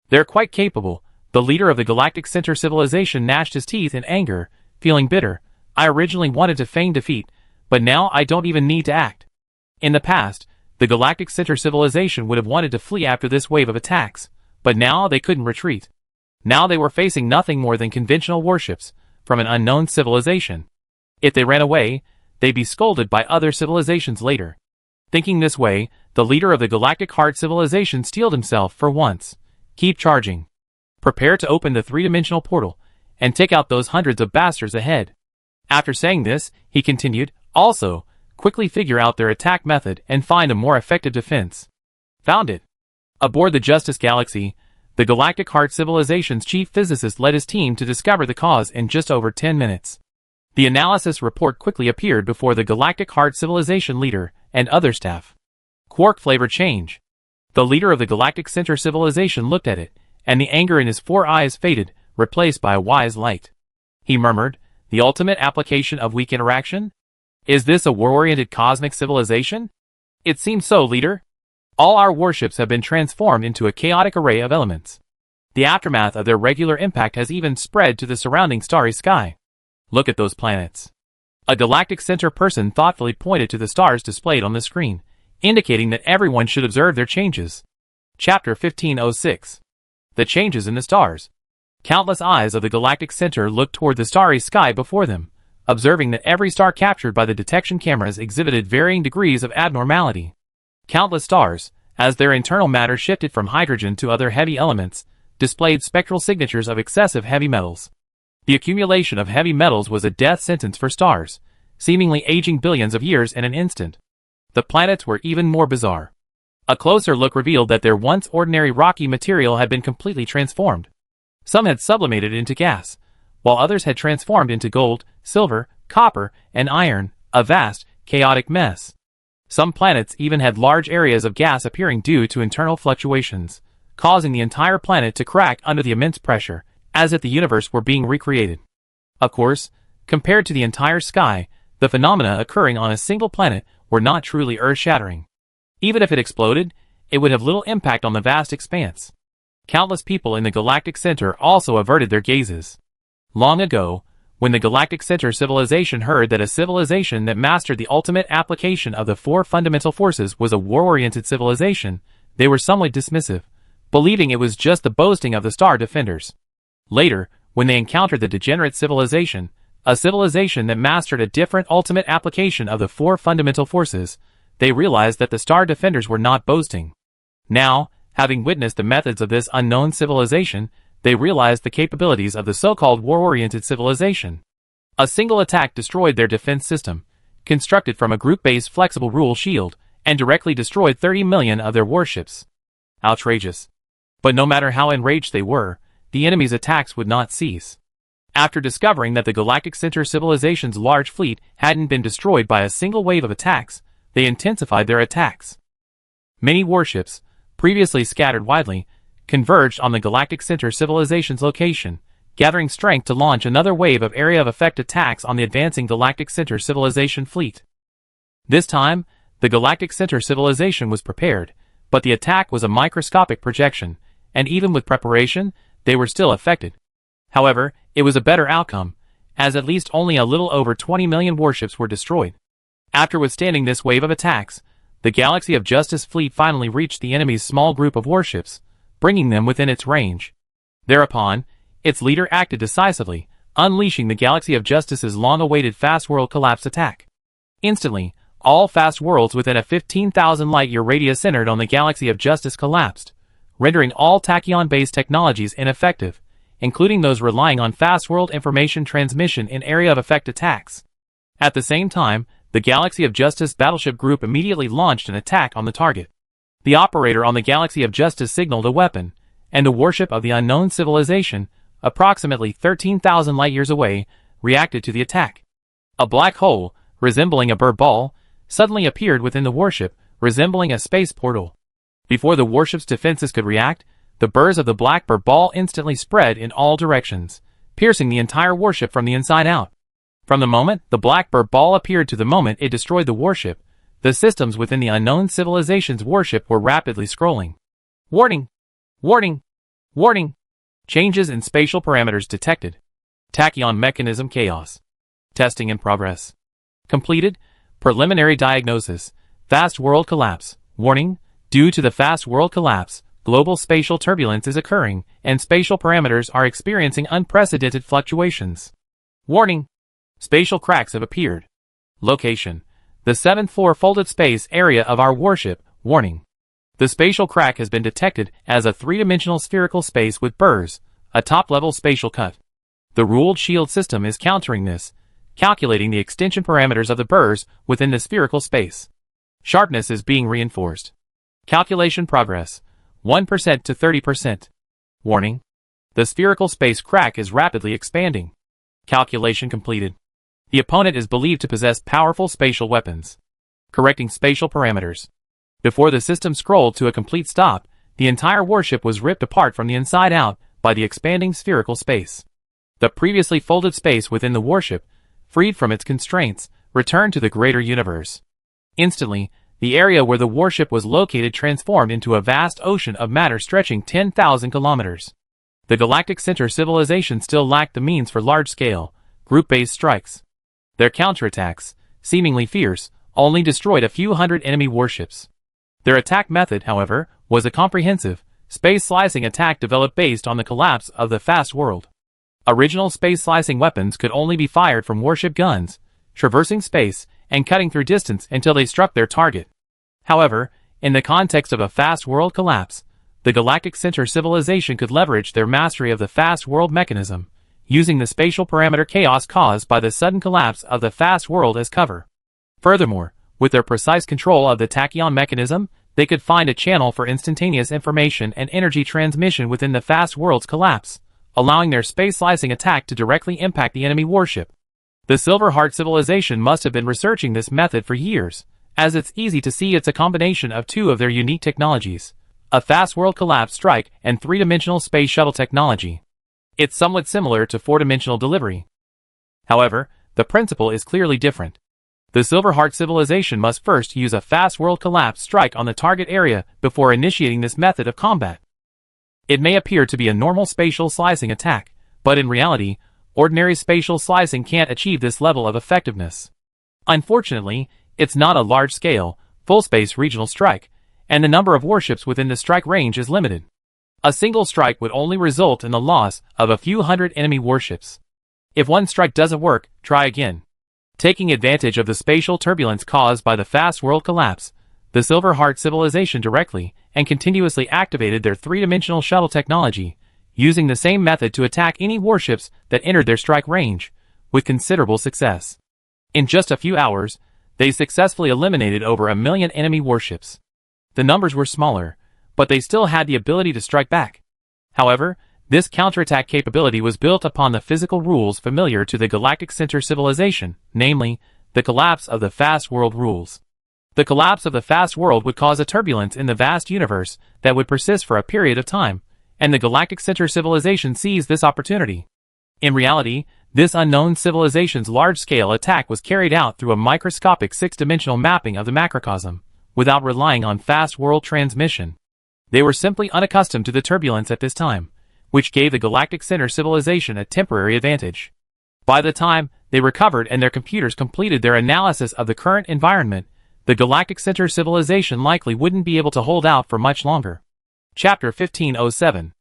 They're quite capable. The leader of the Galactic Center civilization gnashed his teeth in anger, feeling bitter, I originally wanted to feign defeat, but now I don't even need to act. In the past, the Galactic Center civilization would have wanted to flee after this wave of attacks, but now they couldn't retreat. Now they were facing nothing more than conventional warships from an unknown civilization. If they ran away, they'd be scolded by other civilizations later. Thinking this way, the leader of the Galactic Heart civilization steeled himself for once. Keep charging. Prepare to open the three-dimensional portal and take out those hundreds of bastards ahead. After saying this, he continued, also, quickly figure out their attack method and find a more effective defense. Found it. Aboard the Justice Galaxy, the Galactic Heart civilization's chief physicist led his team to discover the cause in just over 10 minutes. The analysis report quickly appeared before the Galactic Heart civilization leader and other staff. Quark flavor change. The leader of the Galactic Center civilization looked at it, and the anger in his 4 eyes faded, replaced by a wise light. He murmured, the ultimate application of weak interaction? Is this a war-oriented cosmic civilization? It seems so, leader. All our warships have been transformed into a chaotic array of elements. The aftermath of their regular impact has even spread to the surrounding starry sky. Look at those planets. A Galactic Center person thoughtfully pointed to the stars displayed on the screen, indicating that everyone should observe their changes. Chapter 1506. The changes in the stars. Countless eyes of the Galactic Center looked toward the starry sky before them, observing that every star captured by the detection cameras exhibited varying degrees of abnormality. Countless stars, as their internal matter shifted from hydrogen to other heavy elements, displayed spectral signatures of excessive heavy metals. The accumulation of heavy metals was a death sentence for stars, seemingly aging billions of years in an instant. The planets were even more bizarre. A closer look revealed that their once ordinary rocky material had been completely transformed. Some had sublimated into gas, while others had transformed into gold, silver, copper, and iron, a vast, chaotic mess. Some planets even had large areas of gas appearing due to internal fluctuations, causing the entire planet to crack under the immense pressure, as if the universe were being recreated. Of course, compared to the entire sky, the phenomena occurring on a single planet were not truly earth-shattering. Even if it exploded, it would have little impact on the vast expanse. Countless people in the Galactic Center also averted their gazes. Long ago, when the Galactic Center civilization heard that a civilization that mastered the ultimate application of the 4 fundamental forces was a war-oriented civilization, they were somewhat dismissive, believing it was just the boasting of the Star Defenders. Later, when they encountered the degenerate civilization, a civilization that mastered a different ultimate application of the 4 fundamental forces, they realized that the Star Defenders were not boasting. Now, having witnessed the methods of this unknown civilization, they realized the capabilities of the so-called war-oriented civilization. A single attack destroyed their defense system, constructed from a group-based flexible rule shield, and directly destroyed 30 million of their warships. Outrageous. But no matter how enraged they were, the enemy's attacks would not cease. After discovering that the Galactic Center civilization's large fleet hadn't been destroyed by a single wave of attacks, they intensified their attacks. Many warships, previously scattered widely, converged on the Galactic Center civilization's location, gathering strength to launch another wave of area of effect attacks on the advancing Galactic Center civilization fleet. This time, the Galactic Center civilization was prepared, but the attack was a microscopic projection, and even with preparation, they were still affected. However, it was a better outcome, as at least only a little over 20 million warships were destroyed. After withstanding this wave of attacks, the Galaxy of Justice fleet finally reached the enemy's small group of warships, bringing them within its range. Thereupon, its leader acted decisively, unleashing the Galaxy of Justice's long-awaited fast world collapse attack. Instantly, all fast worlds within a 15,000 light-year radius centered on the Galaxy of Justice collapsed, rendering all tachyon-based technologies ineffective, including those relying on fast world information transmission in area of effect attacks. At the same time, the Galaxy of Justice battleship group immediately launched an attack on the target. The operator on the Galaxy of Justice signaled a weapon, and a warship of the unknown civilization, approximately 13,000 light-years away, reacted to the attack. A black hole, resembling a burr ball, suddenly appeared within the warship, resembling a space portal. Before the warship's defenses could react, the burrs of the black burr ball instantly spread in all directions, piercing the entire warship from the inside out. From the moment the black burr ball appeared to the moment it destroyed the warship, the systems within the unknown civilization's warship were rapidly scrolling. Warning! Warning! Warning! Changes in spatial parameters detected. Tachyon mechanism chaos. Testing in progress. Completed. Preliminary diagnosis. Fast world collapse. Warning. Due to the fast world collapse, global spatial turbulence is occurring, and spatial parameters are experiencing unprecedented fluctuations. Warning. Spatial cracks have appeared. Location. The 7th floor folded space area of our warship. Warning. The spatial crack has been detected as a three-dimensional spherical space with burrs, a top-level spatial cut. The ruled shield system is countering this, calculating the extension parameters of the burrs within the spherical space. Sharpness is being reinforced. Calculation progress. 1% to 30%. Warning. The spherical space crack is rapidly expanding. Calculation completed. The opponent is believed to possess powerful spatial weapons. Correcting spatial parameters. Before the system scrolled to a complete stop, the entire warship was ripped apart from the inside out by the expanding spherical space. The previously folded space within the warship, freed from its constraints, returned to the greater universe. Instantly, the area where the warship was located transformed into a vast ocean of matter stretching 10,000 kilometers. The galactic center civilization still lacked the means for large-scale, group-based strikes. Their counterattacks, seemingly fierce, only destroyed a few hundred enemy warships. Their attack method, however, was a comprehensive, space-slicing attack developed based on the collapse of the fast world. Original space-slicing weapons could only be fired from warship guns, traversing space and cutting through distance until they struck their target. However, in the context of a fast world collapse, the galactic center civilization could leverage their mastery of the fast world mechanism, using the spatial parameter chaos caused by the sudden collapse of the fast world as cover. Furthermore, with their precise control of the tachyon mechanism, they could find a channel for instantaneous information and energy transmission within the fast world's collapse, allowing their space-slicing attack to directly impact the enemy warship. The Silver Heart civilization must have been researching this method for years, as it's easy to see it's a combination of two of their unique technologies, a fast world collapse strike and three-dimensional space shuttle technology. It's somewhat similar to four-dimensional delivery. However, the principle is clearly different. The Silver Heart civilization must first use a fast world collapse strike on the target area before initiating this method of combat. It may appear to be a normal spatial slicing attack, but in reality, ordinary spatial slicing can't achieve this level of effectiveness. Unfortunately, it's not a large-scale, full-space regional strike, and the number of warships within the strike range is limited. A single strike would only result in the loss of a few hundred enemy warships. If one strike doesn't work, try again. Taking advantage of the spatial turbulence caused by the fast world collapse, the Silver Heart civilization directly and continuously activated their three-dimensional shuttle technology, using the same method to attack any warships that entered their strike range, with considerable success. In just a few hours, they successfully eliminated over 1 million enemy warships. The numbers were smaller, but they still had the ability to strike back. However, this counterattack capability was built upon the physical rules familiar to the Galactic Center civilization, namely, the collapse of the fast world rules. The collapse of the fast world would cause a turbulence in the vast universe that would persist for a period of time, and the Galactic Center civilization seized this opportunity. In reality, this unknown civilization's large-scale attack was carried out through a microscopic six-dimensional mapping of the macrocosm, without relying on fast world transmission. They were simply unaccustomed to the turbulence at this time, which gave the Galactic Center civilization a temporary advantage. By the time they recovered and their computers completed their analysis of the current environment, the Galactic Center civilization likely wouldn't be able to hold out for much longer. Chapter 1507.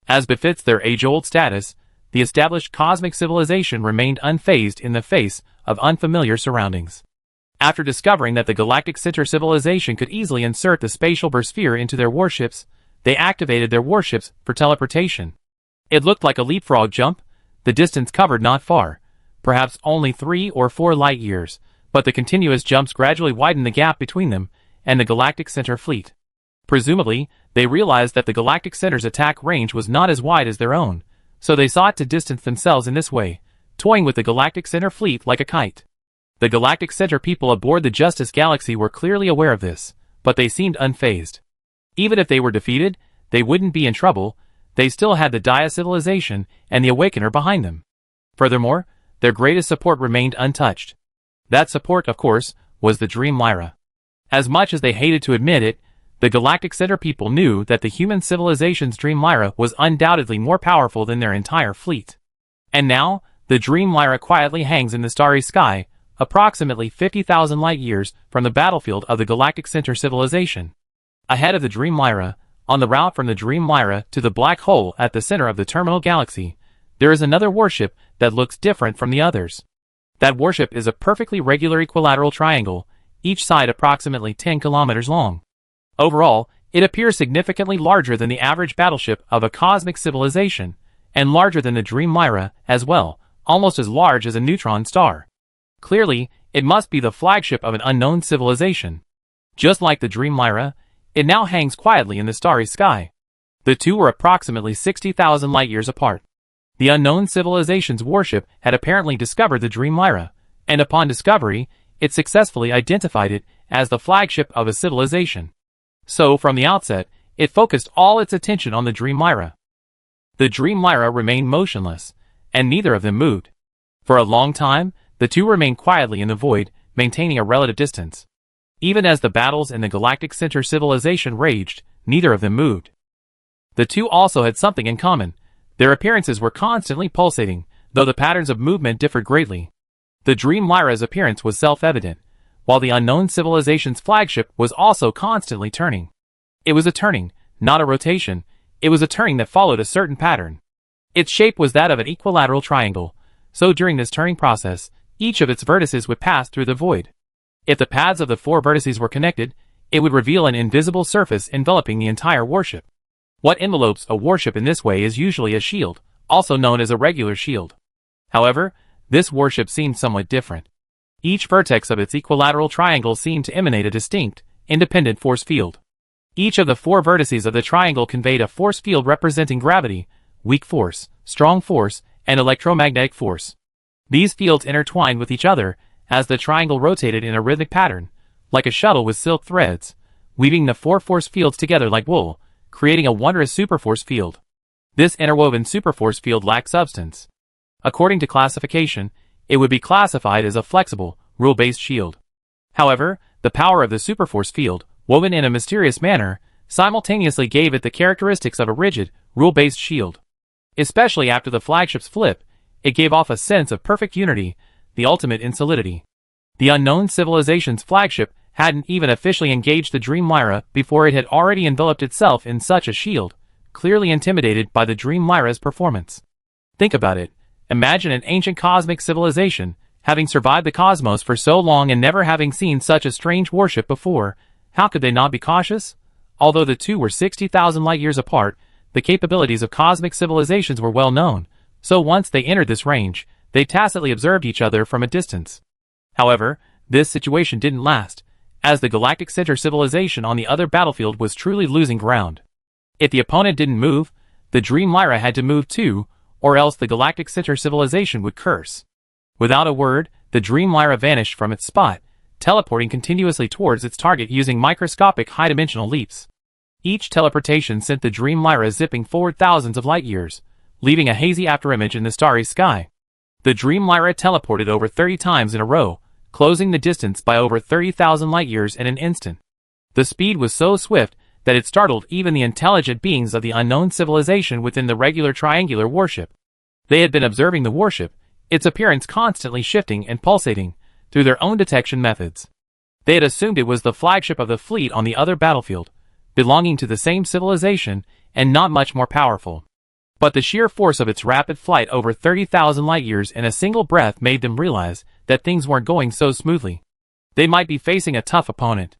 As befits their age-old status, the established cosmic civilization remained unfazed in the face of unfamiliar surroundings. After discovering that the Galactic Center civilization could easily insert the spatial bursphere into their warships, they activated their warships for teleportation. It looked like a leapfrog jump, the distance covered not far, perhaps only 3 or 4 light years, but the continuous jumps gradually widened the gap between them and the Galactic Center fleet. Presumably, they realized that the Galactic Center's attack range was not as wide as their own, so they sought to distance themselves in this way, toying with the Galactic Center fleet like a kite. The Galactic Center people aboard the Justice Galaxy were clearly aware of this, but they seemed unfazed. Even if they were defeated, they wouldn't be in trouble. They still had the Dia civilization and the Awakener behind them. Furthermore, their greatest support remained untouched. That support, of course, was the Dream Lyra. As much as they hated to admit it, the Galactic Center people knew that the human civilization's Dream Lyra was undoubtedly more powerful than their entire fleet. And now, The Dream Lyra quietly hangs in the starry sky, approximately 50,000 light-years from the battlefield of the Galactic Center civilization. Ahead of the Dream Lyra, on the route from the Dream Lyra to the black hole at the center of the terminal galaxy, there is another warship that looks different from the others. That warship is a perfectly regular equilateral triangle, each side approximately 10 kilometers long. Overall, it appears significantly larger than the average battleship of a cosmic civilization, and larger than the Dream Lyra as well, almost as large as a neutron star. Clearly, it must be the flagship of an unknown civilization. Just like the Dream Lyra, it now hangs quietly in the starry sky. The two were approximately 60,000 light-years apart. The unknown civilization's warship had apparently discovered the Dream Lyra, and upon discovery, it successfully identified it as the flagship of a civilization. So, from the outset, it focused all its attention on the Dream Lyra. The Dream Lyra remained motionless, and neither of them moved. For a long time, the two remained quietly in the void, maintaining a relative distance. Even as the battles in the Galactic Center civilization raged, neither of them moved. The two also had something in common. Their appearances were constantly pulsating, though the patterns of movement differed greatly. The Dream Lyra's appearance was self-evident, while the unknown civilization's flagship was also constantly turning. It was a turning, not a rotation. It was a turning that followed a certain pattern. Its shape was that of an equilateral triangle, so during this turning process, each of its vertices would pass through the void. If the paths of the four vertices were connected, it would reveal an invisible surface enveloping the entire warship. What envelopes a warship in this way is usually a shield, also known as a regular shield. However, this warship seemed somewhat different. Each vertex of its equilateral triangle seemed to emanate a distinct, independent force field. Each of the four vertices of the triangle conveyed a force field representing gravity, weak force, strong force, and electromagnetic force. These fields intertwined with each other as the triangle rotated in a rhythmic pattern, like a shuttle with silk threads, weaving the four force fields together like wool, creating a wondrous superforce field. This interwoven superforce field lacked substance. According to classification, it would be classified as a flexible, rule-based shield. However, the power of the superforce field, woven in a mysterious manner, simultaneously gave it the characteristics of a rigid, rule-based shield. Especially after the flagship's flip, it gave off a sense of perfect unity, the ultimate in solidity. The unknown civilization's flagship hadn't even officially engaged the Dream Lyra before it had already enveloped itself in such a shield, clearly intimidated by the Dream Lyra's performance. Think about it. Imagine an ancient cosmic civilization, having survived the cosmos for so long and never having seen such a strange warship before. How could they not be cautious? Although the two were 60,000 light-years apart, the capabilities of cosmic civilizations were well known, so once they entered this range, they tacitly observed each other from a distance. However, this situation didn't last, as the Galactic Center civilization on the other battlefield was truly losing ground. If the opponent didn't move, the Dream Lyra had to move too, or else the Galactic Center civilization would curse. Without a word, the Dream Lyra vanished from its spot, teleporting continuously towards its target using microscopic high-dimensional leaps. Each teleportation sent the Dream Lyra zipping forward thousands of light-years, leaving a hazy afterimage in the starry sky. The Dream Lyra teleported over 30 times in a row, closing the distance by over 30,000 light-years in an instant. The speed was so swift that it startled even the intelligent beings of the unknown civilization within the regular triangular warship. They had been observing the warship, its appearance constantly shifting and pulsating, through their own detection methods. They had assumed it was the flagship of the fleet on the other battlefield, belonging to the same civilization and not much more powerful. But the sheer force of its rapid flight over 30,000 light-years in a single breath made them realize that things weren't going so smoothly. They might be facing a tough opponent.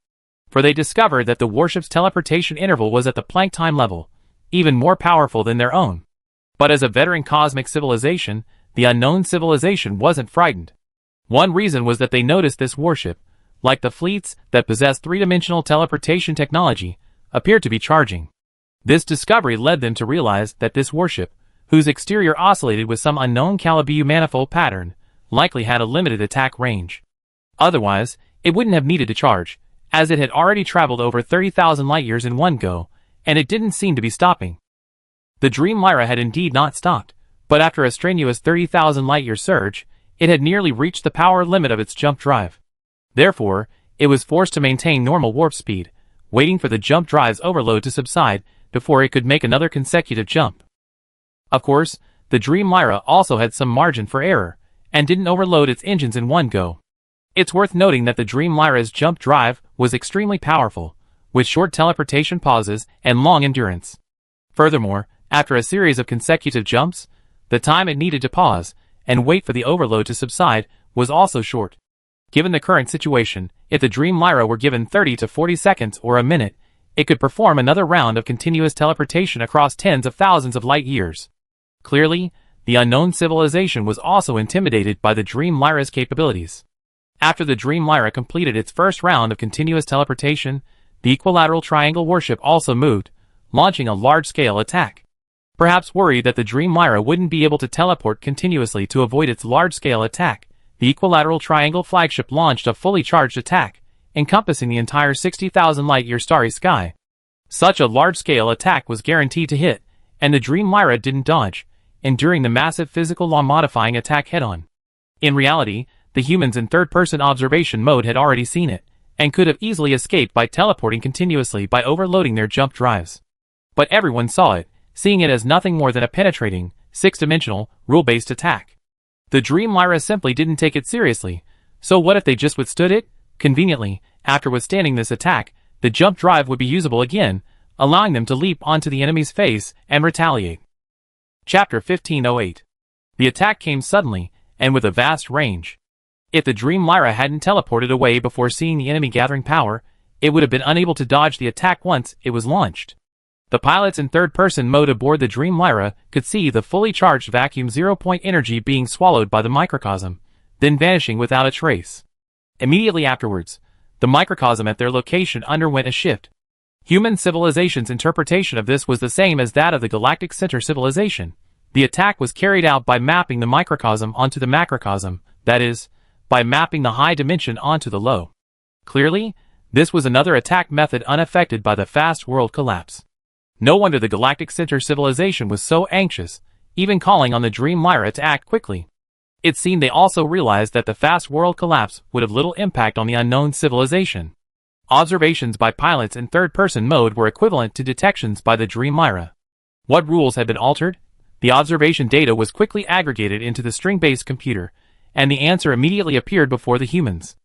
For they discovered that the warship's teleportation interval was at the Planck time level, even more powerful than their own. But as a veteran cosmic civilization, the unknown civilization wasn't frightened. One reason was that they noticed this warship, like the fleets that possessed three-dimensional teleportation technology, appeared to be charging. This discovery led them to realize that this warship, whose exterior oscillated with some unknown Calabiu manifold pattern, likely had a limited attack range. Otherwise, it wouldn't have needed to charge, as it had already traveled over 30,000 light-years in one go, and it didn't seem to be stopping. The Dream Lyra had indeed not stopped, but after a strenuous 30,000 light-year surge, it had nearly reached the power limit of its jump drive. Therefore, it was forced to maintain normal warp speed, waiting for the jump drive's overload to subside before it could make another consecutive jump. Of course, the Dream Lyra also had some margin for error, and didn't overload its engines in one go. It's worth noting that the Dream Lyra's jump drive was extremely powerful, with short teleportation pauses and long endurance. Furthermore, after a series of consecutive jumps, the time it needed to pause and wait for the overload to subside was also short. Given the current situation, if the Dream Lyra were given 30 to 40 seconds or a minute, it could perform another round of continuous teleportation across tens of thousands of light years. Clearly, the unknown civilization was also intimidated by the Dream Lyra's capabilities. After the Dream Lyra completed its first round of continuous teleportation, the Equilateral Triangle warship also moved, launching a large-scale attack. Perhaps worried that the Dream Lyra wouldn't be able to teleport continuously to avoid its large-scale attack, the Equilateral Triangle flagship launched a fully charged attack, encompassing the entire 60,000 light-year starry sky. Such a large-scale attack was guaranteed to hit, and the Dream Lyra didn't dodge, enduring the massive physical law-modifying attack head-on. In reality, the humans in third-person observation mode had already seen it, and could have easily escaped by teleporting continuously by overloading their jump drives. But everyone saw it, seeing it as nothing more than a penetrating, six-dimensional, rule-based attack. The Dream Lyra simply didn't take it seriously, so what if they just withstood it? Conveniently, after withstanding this attack, the jump drive would be usable again, allowing them to leap onto the enemy's face and retaliate. Chapter 1508. The attack came suddenly, and with a vast range. If the Dream Lyra hadn't teleported away before seeing the enemy gathering power, it would have been unable to dodge the attack once it was launched. The pilots in third-person mode aboard the Dream Lyra could see the fully charged vacuum zero-point energy being swallowed by the microcosm, then vanishing without a trace. Immediately afterwards, the microcosm at their location underwent a shift. Human civilization's interpretation of this was the same as that of the Galactic Center civilization. The attack was carried out by mapping the microcosm onto the macrocosm, that is, by mapping the high dimension onto the low. Clearly, this was another attack method unaffected by the fast world collapse. No wonder the Galactic Center civilization was so anxious, even calling on the Dream Lyra to act quickly. It seemed they also realized that the fast world collapse would have little impact on the unknown civilization. Observations by pilots in third-person mode were equivalent to detections by the Dream Lyra. What rules had been altered? The observation data was quickly aggregated into the string-based computer, and the answer immediately appeared before the humans.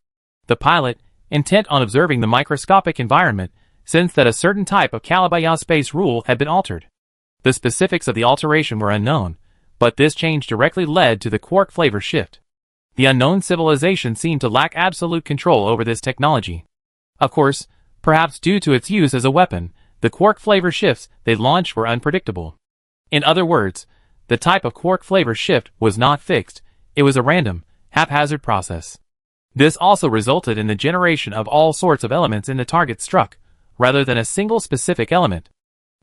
The pilot, intent on observing the microscopic environment, sensed that a certain type of Calabaya space rule had been altered. The specifics of the alteration were unknown, but this change directly led to the quark flavor shift. The unknown civilization seemed to lack absolute control over this technology. Of course, perhaps due to its use as a weapon, the quark flavor shifts they launched were unpredictable. In other words, the type of quark flavor shift was not fixed, it was a random, haphazard process. This also resulted in the generation of all sorts of elements in the target struck, rather than a single specific element.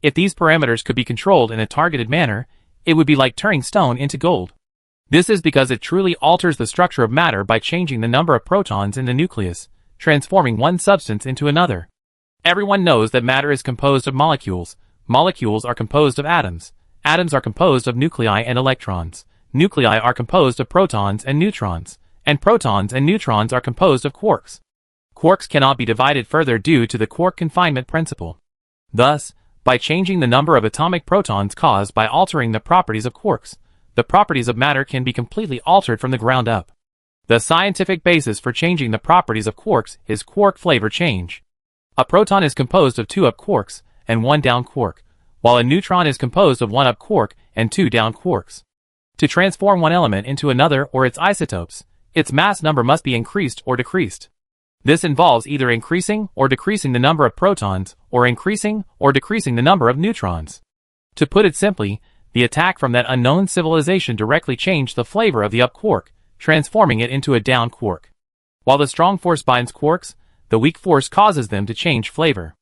If these parameters could be controlled in a targeted manner, it would be like turning stone into gold. This is because it truly alters the structure of matter by changing the number of protons in the nucleus, transforming one substance into another. Everyone knows that matter is composed of molecules. Molecules are composed of atoms. Atoms are composed of nuclei and electrons. Nuclei are composed of protons and neutrons. And protons and neutrons are composed of quarks. Quarks cannot be divided further due to the quark confinement principle. Thus, by changing the number of atomic protons caused by altering the properties of quarks, the properties of matter can be completely altered from the ground up. The scientific basis for changing the properties of quarks is quark flavor change. A proton is composed of 2 up quarks and 1 down quark, while a neutron is composed of 1 up quark and 2 down quarks. To transform one element into another or its isotopes, its mass number must be increased or decreased. This involves either increasing or decreasing the number of protons, or increasing or decreasing the number of neutrons. To put it simply, the attack from that unknown civilization directly changed the flavor of the up quark, transforming it into a down quark. While the strong force binds quarks, the weak force causes them to change flavor.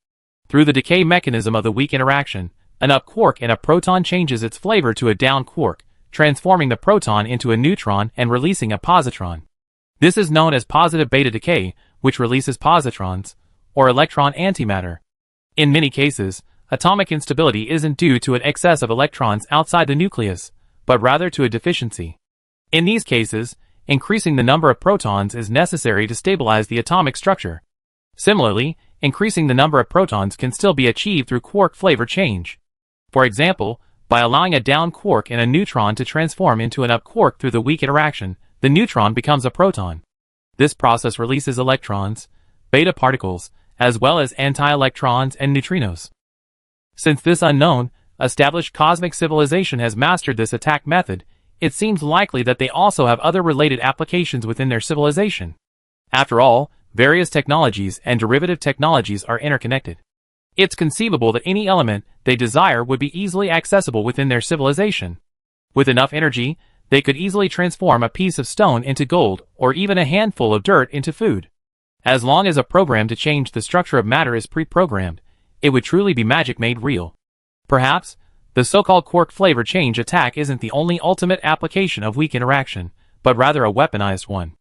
Through the decay mechanism of the weak interaction, an up quark in a proton changes its flavor to a down quark, transforming the proton into a neutron and releasing a positron. This is known as positive beta decay, which releases positrons, or electron antimatter. In many cases, atomic instability isn't due to an excess of electrons outside the nucleus, but rather to a deficiency. In these cases, increasing the number of protons is necessary to stabilize the atomic structure. Similarly, increasing the number of protons can still be achieved through quark flavor change. For example, By allowing a down quark and a neutron to transform into an up quark through the weak interaction, the neutron becomes a proton. This process releases electrons, beta particles, as well as anti-electrons and neutrinos. Since this unknown, established cosmic civilization has mastered this attack method, it seems likely that they also have other related applications within their civilization. After all, various technologies and derivative technologies are interconnected. It's conceivable that any element they desire would be easily accessible within their civilization. With enough energy, they could easily transform a piece of stone into gold or even a handful of dirt into food. As long as a program to change the structure of matter is pre-programmed, it would truly be magic made real. Perhaps, the so-called quark flavor change attack isn't the only ultimate application of weak interaction, but rather a weaponized one.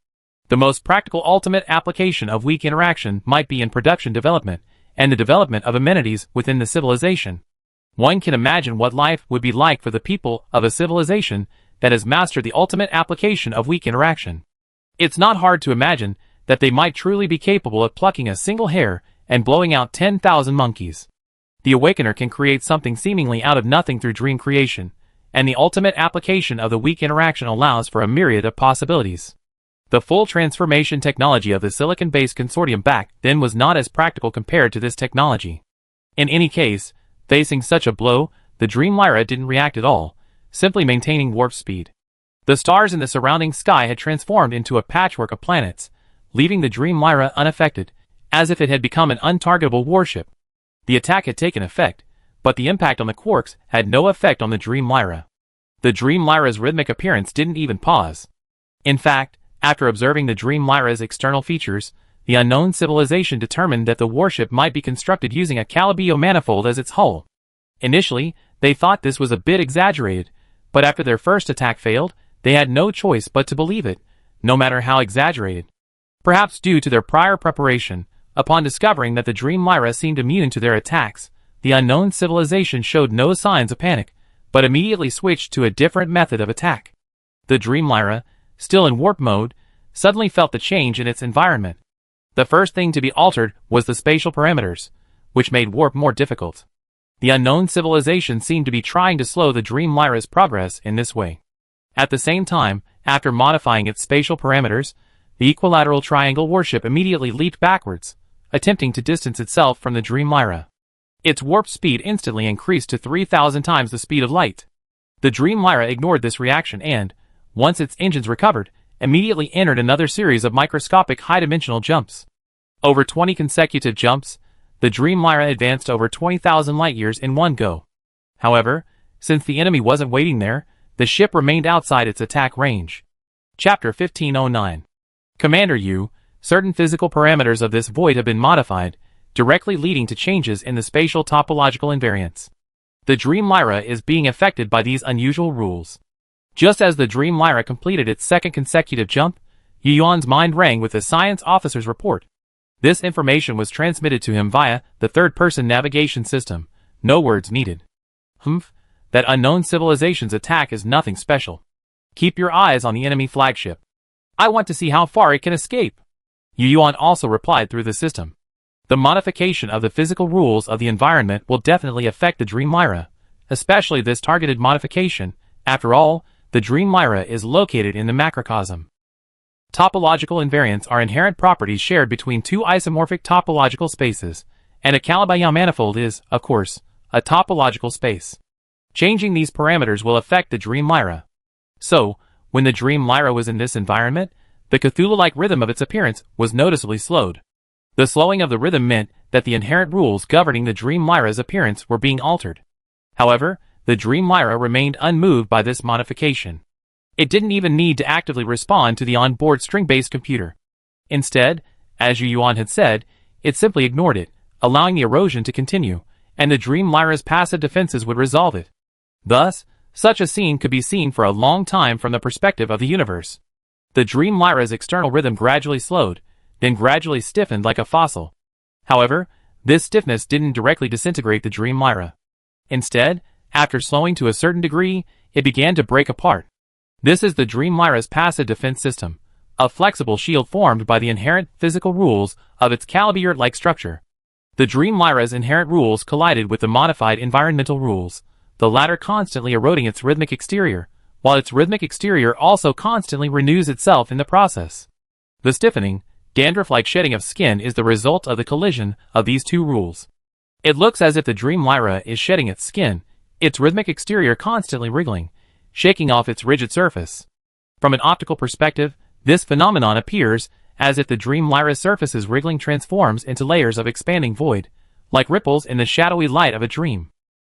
The most practical ultimate application of weak interaction might be in production development, and the development of amenities within the civilization. One can imagine what life would be like for the people of a civilization that has mastered the ultimate application of weak interaction. It's not hard to imagine that they might truly be capable of plucking a single hair and blowing out 10,000 monkeys. The Awakener can create something seemingly out of nothing through dream creation, and the ultimate application of the weak interaction allows for a myriad of possibilities. The full transformation technology of the silicon-based consortium back then was not as practical compared to this technology. In any case, facing such a blow, the Dream Lyra didn't react at all, simply maintaining warp speed. The stars in the surrounding sky had transformed into a patchwork of planets, leaving the Dream Lyra unaffected, as if it had become an untargetable warship. The attack had taken effect, but the impact on the quarks had no effect on the Dream Lyra. The Dream Lyra's rhythmic appearance didn't even pause. In fact, after observing the Dream Lyra's external features, the unknown civilization determined that the warship might be constructed using a Calibio manifold as its hull. Initially, they thought this was a bit exaggerated, but after their first attack failed, they had no choice but to believe it, no matter how exaggerated. Perhaps due to their prior preparation, upon discovering that the Dream Lyra seemed immune to their attacks, the unknown civilization showed no signs of panic, but immediately switched to a different method of attack. The Dream Lyra, still in warp mode, suddenly felt the change in its environment. The first thing to be altered was the spatial parameters, which made warp more difficult. The unknown civilization seemed to be trying to slow the Dream Lyra's progress in this way. At the same time, after modifying its spatial parameters, the equilateral triangle warship immediately leaped backwards, attempting to distance itself from the Dream Lyra. Its warp speed instantly increased to 3,000 times the speed of light. The Dream Lyra ignored this reaction and, once its engines recovered, immediately entered another series of microscopic high-dimensional jumps. Over 20 consecutive jumps, the Dream Lyra advanced over 20,000 light-years in one go. However, since the enemy wasn't waiting there, the ship remained outside its attack range. Chapter 1509. Commander U, certain physical parameters of this void have been modified, directly leading to changes in the spatial topological invariance. The Dream Lyra is being affected by these unusual rules. Just as the Dream Lyra completed its second consecutive jump, Yu Yuan's mind rang with the science officer's report. This information was transmitted to him via the third-person navigation system. No words needed. Humph, that unknown civilization's attack is nothing special. Keep your eyes on the enemy flagship. I want to see how far it can escape. Yu Yuan also replied through the system. The modification of the physical rules of the environment will definitely affect the Dream Lyra, especially this targeted modification. After all, the Dream Lyra is located in the macrocosm. Topological invariants are inherent properties shared between two isomorphic topological spaces, and a Calabi-Yau manifold is, of course, a topological space. Changing these parameters will affect the Dream Lyra. So, when the Dream Lyra was in this environment, the Cthulhu-like rhythm of its appearance was noticeably slowed. The slowing of the rhythm meant that the inherent rules governing the Dream Lyra's appearance were being altered. However, the Dream Lyra remained unmoved by this modification. It didn't even need to actively respond to the onboard string-based computer. Instead, as Yu Yuan had said, it simply ignored it, allowing the erosion to continue, and the Dream Lyra's passive defenses would resolve it. Thus, such a scene could be seen for a long time from the perspective of the universe. The Dream Lyra's external rhythm gradually slowed, then gradually stiffened like a fossil. However, this stiffness didn't directly disintegrate the Dream Lyra. Instead, after slowing to a certain degree, it began to break apart. This is the Dream Lyra's passive defense system, a flexible shield formed by the inherent physical rules of its Calibi-like structure. The Dream Lyra's inherent rules collided with the modified environmental rules, the latter constantly eroding its rhythmic exterior, while its rhythmic exterior also constantly renews itself in the process. The stiffening, dandruff-like shedding of skin is the result of the collision of these two rules. It looks as if the dream Lyra is shedding its skin, its rhythmic exterior constantly wriggling, shaking off its rigid surface. From an optical perspective, this phenomenon appears as if the dream Lyra's surface's wriggling transforms into layers of expanding void, like ripples in the shadowy light of a dream.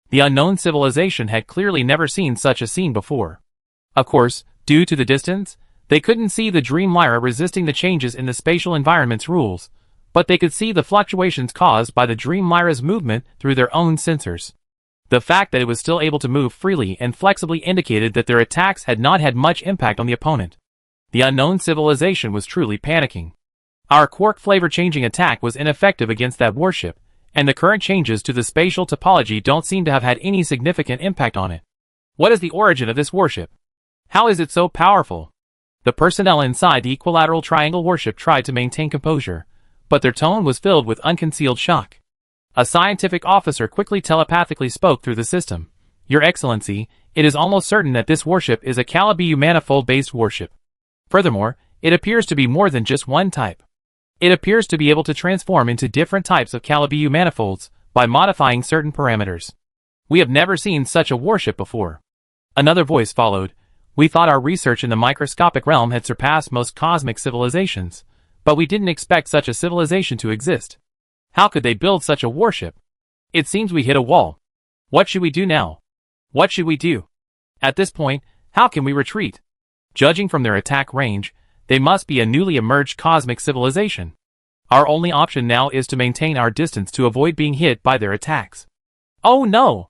The unknown civilization had clearly never seen such a scene before. Of course, due to the distance, they couldn't see the dream Lyra resisting the changes in the spatial environment's rules, but they could see the fluctuations caused by the dream Lyra's movement through their own sensors. The fact that it was still able to move freely and flexibly indicated that their attacks had not had much impact on the opponent. The unknown civilization was truly panicking. Our quark flavor-changing attack was ineffective against that warship, and the current changes to the spatial topology don't seem to have had any significant impact on it. What is the origin of this warship? How is it so powerful? The personnel inside the equilateral triangle warship tried to maintain composure, but their tone was filled with unconcealed shock. A scientific officer quickly telepathically spoke through the system. Your Excellency, it is almost certain that this warship is a Calibu manifold-based warship. Furthermore, it appears to be more than just one type. It appears to be able to transform into different types of Calibu manifolds by modifying certain parameters. We have never seen such a warship before. Another voice followed. We thought our research in the microscopic realm had surpassed most cosmic civilizations, but we didn't expect such a civilization to exist. How could they build such a warship? It seems we hit a wall. What should we do now? What should we do? At this point, how can we retreat? Judging from their attack range, they must be a newly emerged cosmic civilization. Our only option now is to maintain our distance to avoid being hit by their attacks. Oh no!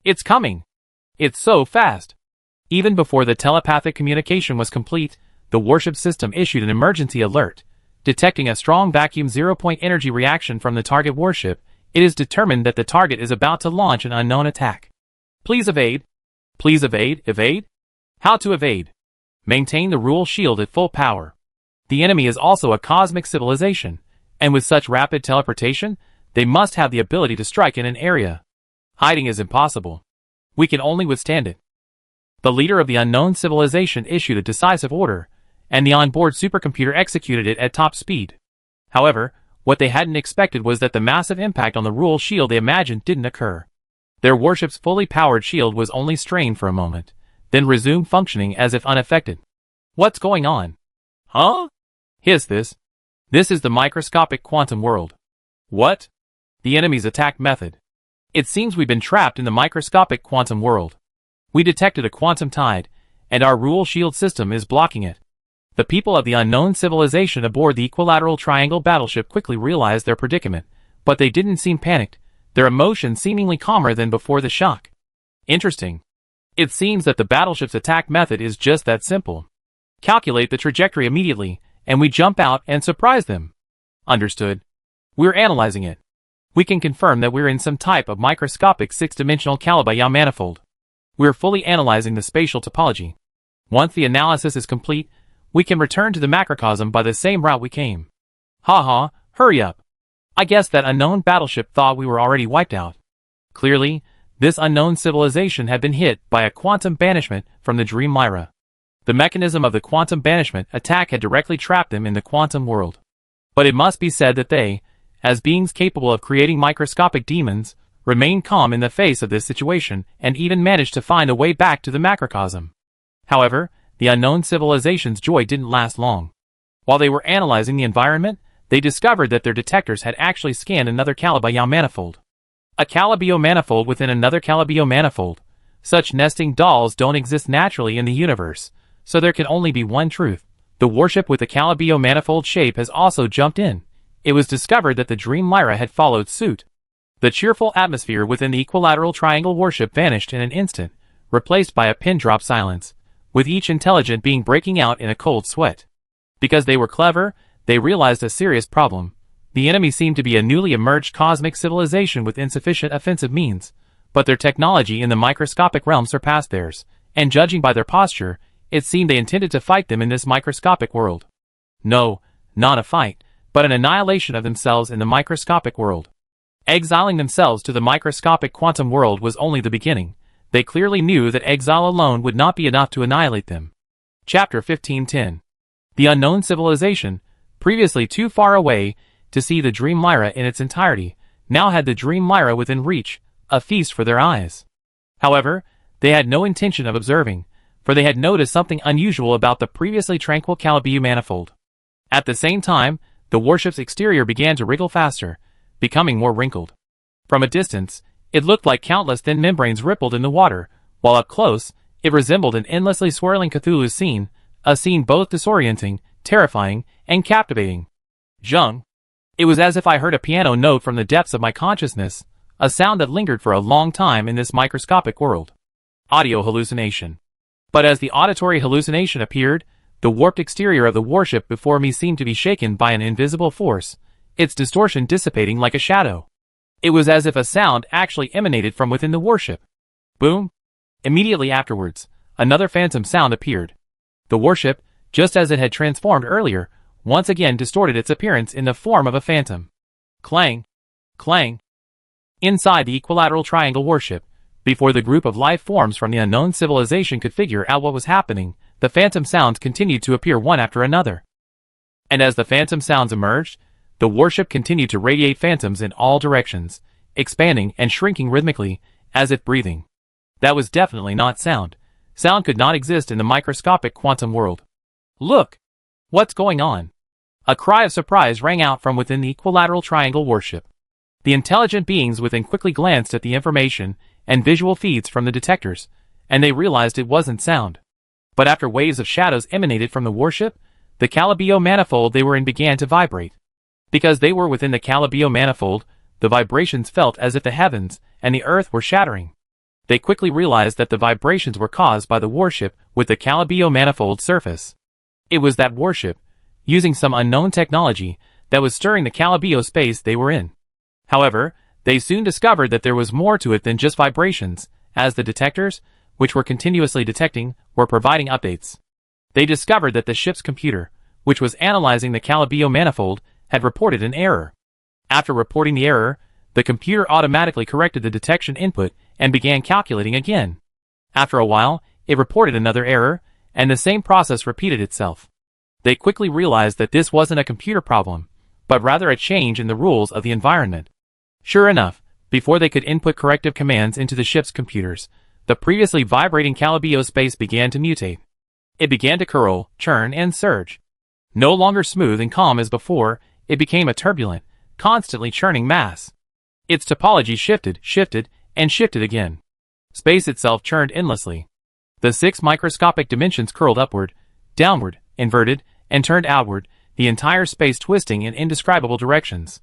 It's coming! It's so fast! Even before the telepathic communication was complete, the warship system issued an emergency alert. Detecting a strong vacuum zero-point energy reaction from the target warship, it is determined that the target is about to launch an unknown attack. Please evade. Please evade. Evade? How to evade? Maintain the rule shield at full power. The enemy is also a cosmic civilization, and with such rapid teleportation, they must have the ability to strike in an area. Hiding is impossible. We can only withstand it. The leader of the unknown civilization issued a decisive order, and the onboard supercomputer executed it at top speed. However, what they hadn't expected was that the massive impact on the rule shield they imagined didn't occur. Their warship's fully powered shield was only strained for a moment, then resumed functioning as if unaffected. What's going on? Huh? Hissed this. This is the microscopic quantum world. What? The enemy's attack method. It seems we've been trapped in the microscopic quantum world. We detected a quantum tide, and our rule shield system is blocking it. The people of the unknown civilization aboard the equilateral triangle battleship quickly realized their predicament, but they didn't seem panicked, their emotions seemingly calmer than before the shock. Interesting. It seems that the battleship's attack method is just that simple. Calculate the trajectory immediately, and we jump out and surprise them. Understood. We're analyzing it. We can confirm that we're in some type of microscopic six-dimensional Calibu manifold. We're fully analyzing the spatial topology. Once the analysis is complete, we can return to the macrocosm by the same route we came. Ha, hurry up. I guess that unknown battleship thought we were already wiped out. Clearly, this unknown civilization had been hit by a quantum banishment from the Dream Lyra. The mechanism of the quantum banishment attack had directly trapped them in the quantum world. But it must be said that they, as beings capable of creating microscopic demons, remained calm in the face of this situation and even managed to find a way back to the macrocosm. However, the unknown civilization's joy didn't last long. While they were analyzing the environment, they discovered that their detectors had actually scanned another Calibu manifold. A Calibu manifold within another Calibu manifold. Such nesting dolls don't exist naturally in the universe, so there can only be one truth. The warship with the Calibu manifold shape has also jumped in. It was discovered that the Dream Lyra had followed suit. The cheerful atmosphere within the equilateral triangle warship vanished in an instant, replaced by a pin-drop silence, with each intelligent being breaking out in a cold sweat. Because they were clever, they realized a serious problem. The enemy seemed to be a newly emerged cosmic civilization with insufficient offensive means, but their technology in the microscopic realm surpassed theirs, and judging by their posture, it seemed they intended to fight them in this microscopic world. No, not a fight, but an annihilation of themselves in the microscopic world. Exiling themselves to the microscopic quantum world was only the beginning. They clearly knew that exile alone would not be enough to annihilate them. Chapter 1510. The unknown civilization, previously too far away to see the Dream Lyra in its entirety, now had the Dream Lyra within reach, a feast for their eyes. However, they had no intention of observing, for they had noticed something unusual about the previously tranquil Calabiu manifold. At the same time, the warship's exterior began to wriggle faster, becoming more wrinkled. From a distance, it looked like countless thin membranes rippled in the water, while up close, it resembled an endlessly swirling Cthulhu scene, a scene both disorienting, terrifying, and captivating. Zheng. It was as if I heard a piano note from the depths of my consciousness, a sound that lingered for a long time in this microscopic world. Audio hallucination. But as the auditory hallucination appeared, the warped exterior of the warship before me seemed to be shaken by an invisible force, its distortion dissipating like a shadow. It was as if a sound actually emanated from within the warship. Boom! Immediately afterwards, another phantom sound appeared. The warship, just as it had transformed earlier, once again distorted its appearance in the form of a phantom. Clang! Clang! Inside the equilateral triangle warship, before the group of life forms from the unknown civilization could figure out what was happening, the phantom sounds continued to appear one after another. And as the phantom sounds emerged, the warship continued to radiate phantoms in all directions, expanding and shrinking rhythmically, as if breathing. That was definitely not sound. Sound could not exist in the microscopic quantum world. Look! What's going on? A cry of surprise rang out from within the equilateral triangle warship. The intelligent beings within quickly glanced at the information and visual feeds from the detectors, and they realized it wasn't sound. But after waves of shadows emanated from the warship, the Calabiu manifold they were in began to vibrate. Because they were within the Calabiu manifold, the vibrations felt as if the heavens and the earth were shattering. They quickly realized that the vibrations were caused by the warship with the Calabiu manifold surface. It was that warship, using some unknown technology, that was stirring the Calabiu space they were in. However, they soon discovered that there was more to it than just vibrations, as the detectors, which were continuously detecting, were providing updates. They discovered that the ship's computer, which was analyzing the Calabiu manifold, had reported an error. After reporting the error, the computer automatically corrected the detection input and began calculating again. After a while, it reported another error, and the same process repeated itself. They quickly realized that this wasn't a computer problem, but rather a change in the rules of the environment. Sure enough, before they could input corrective commands into the ship's computers, the previously vibrating Calabiu space began to mutate. It began to curl, churn, and surge. No longer smooth and calm as before, it became a turbulent, constantly churning mass. Its topology shifted, and shifted again. Space itself churned endlessly. The 6 microscopic dimensions curled upward, downward, inverted, and turned outward, the entire space twisting in indescribable directions.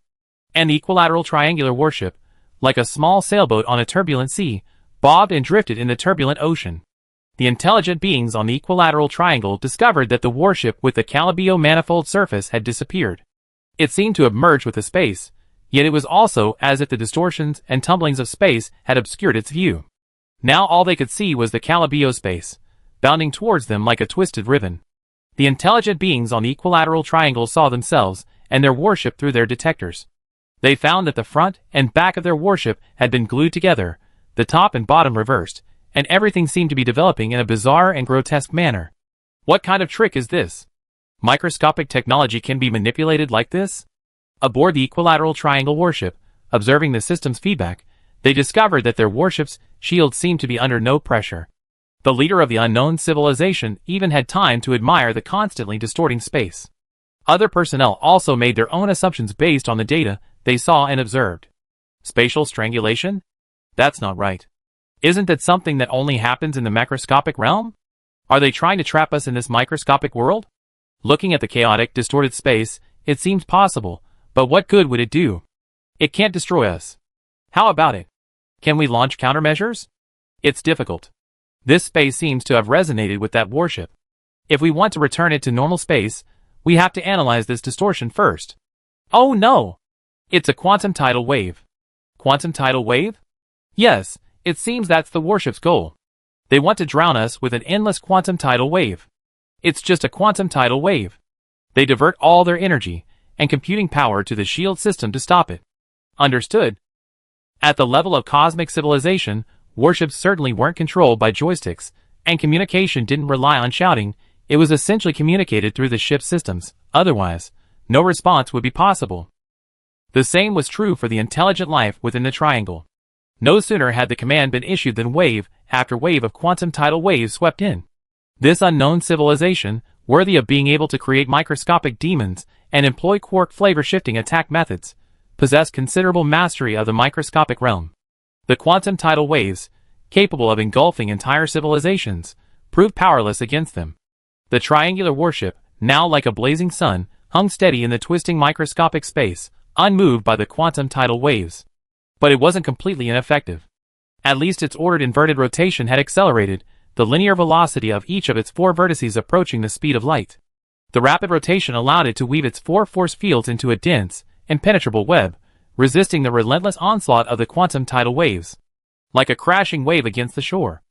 And the equilateral triangular warship, like a small sailboat on a turbulent sea, bobbed and drifted in the turbulent ocean. The intelligent beings on the equilateral triangle discovered that the warship with the Calabiu manifold surface had disappeared. It seemed to have merged with the space, yet it was also as if the distortions and tumblings of space had obscured its view. Now all they could see was the Calabiu space, bounding towards them like a twisted ribbon. The intelligent beings on the equilateral triangle saw themselves and their warship through their detectors. They found that the front and back of their warship had been glued together, the top and bottom reversed, and everything seemed to be developing in a bizarre and grotesque manner. What kind of trick is this? Microscopic technology can be manipulated like this? Aboard the equilateral triangle warship, observing the system's feedback, they discovered that their warship's shields seemed to be under no pressure. The leader of the unknown civilization even had time to admire the constantly distorting space. Other personnel also made their own assumptions based on the data they saw and observed. Spatial strangulation? That's not right. Isn't that something that only happens in the macroscopic realm? Are they trying to trap us in this microscopic world? Looking at the chaotic, distorted space, it seems possible, but what good would it do? It can't destroy us. How about it? Can we launch countermeasures? It's difficult. This space seems to have resonated with that warship. If we want to return it to normal space, we have to analyze this distortion first. Oh no! It's a quantum tidal wave. Quantum tidal wave? Yes, it seems that's the warship's goal. They want to drown us with an endless quantum tidal wave. It's just a quantum tidal wave. They divert all their energy and computing power to the shield system to stop it. Understood? At the level of cosmic civilization, warships certainly weren't controlled by joysticks, and communication didn't rely on shouting. It was essentially communicated through the ship's systems. Otherwise, no response would be possible. The same was true for the intelligent life within the triangle. No sooner had the command been issued than wave after wave of quantum tidal waves swept in. This unknown civilization, worthy of being able to create microscopic demons and employ quark flavor-shifting attack methods, possessed considerable mastery of the microscopic realm. The quantum tidal waves, capable of engulfing entire civilizations, proved powerless against them. The triangular warship, now like a blazing sun, hung steady in the twisting microscopic space, unmoved by the quantum tidal waves. But it wasn't completely ineffective. At least its ordered inverted rotation had accelerated, the linear velocity of each of its four vertices approaching the speed of light. The rapid rotation allowed it to weave its four force fields into a dense, impenetrable web, resisting the relentless onslaught of the quantum tidal waves. Like a crashing wave against the shore.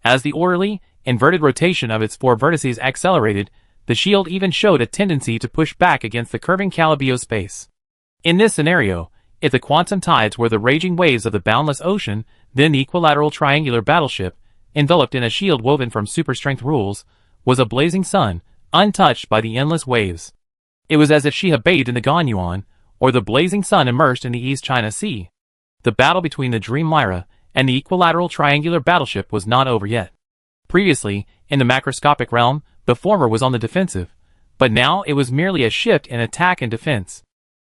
As the orderly, inverted rotation of its four vertices accelerated, the shield even showed a tendency to push back against the curving Calibio space. In this scenario, if the quantum tides were the raging waves of the boundless ocean, then the equilateral triangular battleship, enveloped in a shield woven from super-strength rules, was a blazing sun, untouched by the endless waves. It was as if she had bathed in the Ganyuan, or the blazing sun immersed in the East China Sea. The battle between the Dream Lyra and the equilateral triangular battleship was not over yet. Previously, in the macroscopic realm, the former was on the defensive, but now it was merely a shift in attack and defense.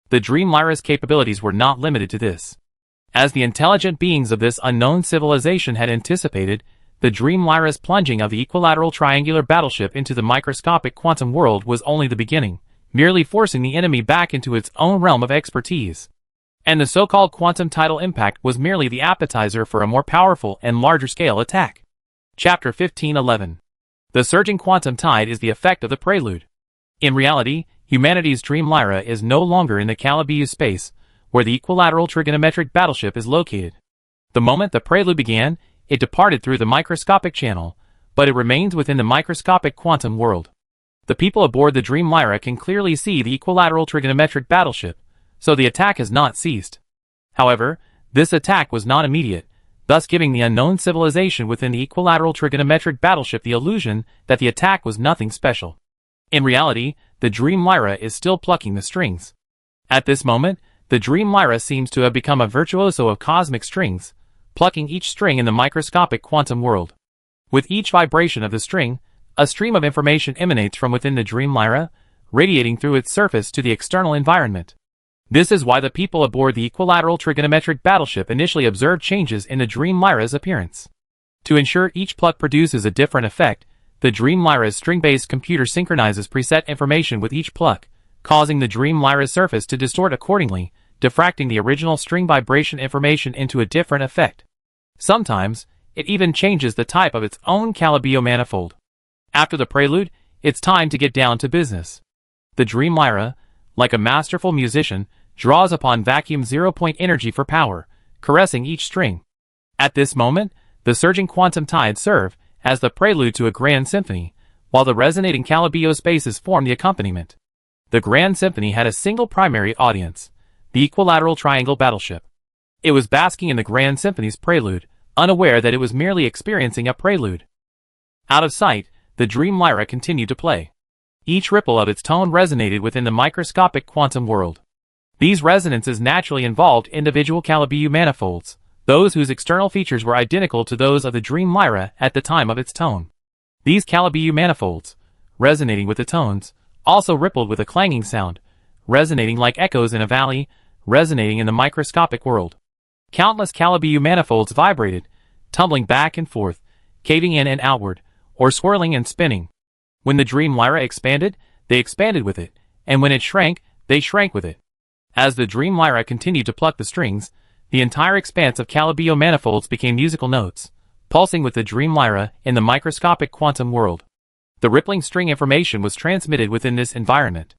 The Dream Lyra's capabilities were not limited to this. As the intelligent beings of this unknown civilization had anticipated, the Dream Lyra's plunging of the equilateral triangular battleship into the microscopic quantum world was only the beginning, merely forcing the enemy back into its own realm of expertise. And the so-called quantum tidal impact was merely the appetizer for a more powerful and larger-scale attack. Chapter 1511. The surging quantum tide is the effect of the prelude. In reality, humanity's Dream Lyra is no longer in the Calibio space, where the equilateral trigonometric battleship is located. The moment the prelude began, it departed through the microscopic channel, but it remains within the microscopic quantum world. The people aboard the Dream Lyra can clearly see the equilateral trigonometric battleship, so the attack has not ceased. However, this attack was not immediate, thus giving the unknown civilization within the equilateral trigonometric battleship the illusion that the attack was nothing special. In reality, the Dream Lyra is still plucking the strings. At this moment, the Dream Lyra seems to have become a virtuoso of cosmic strings, plucking each string in the microscopic quantum world. With each vibration of the string, a stream of information emanates from within the Dream Lyra, radiating through its surface to the external environment. This is why the people aboard the equilateral trigonometric battleship initially observed changes in the Dream Lyra's appearance. To ensure each pluck produces a different effect, the Dream Lyra's string-based computer synchronizes preset information with each pluck, causing the Dream Lyra's surface to distort accordingly, diffracting the original string vibration information into a different effect. Sometimes, it even changes the type of its own Calibio manifold. After the prelude, it's time to get down to business. The Dream Lyra, like a masterful musician, draws upon vacuum zero-point energy for power, caressing each string. At this moment, the surging quantum tides serve as the prelude to a grand symphony, while the resonating Calibio spaces form the accompaniment. The grand symphony had a single primary audience, the equilateral triangle battleship. It was basking in the grand symphony's prelude, unaware that it was merely experiencing a prelude. Out of sight, the Dream Lyra continued to play. Each ripple of its tone resonated within the microscopic quantum world. These resonances naturally involved individual Calibio manifolds, those whose external features were identical to those of the Dream Lyra at the time of its tone. These Calibio manifolds, resonating with the tones, also rippled with a clanging sound, resonating like echoes in a valley, resonating in the microscopic world. Countless Calibio manifolds vibrated, tumbling back and forth, caving in and outward, or swirling and spinning. When the Dream Lyra expanded, they expanded with it, and when it shrank, they shrank with it. As the Dream Lyra continued to pluck the strings, the entire expanse of Calibio manifolds became musical notes, pulsing with the Dream Lyra in the microscopic quantum world. The rippling string information was transmitted within this environment.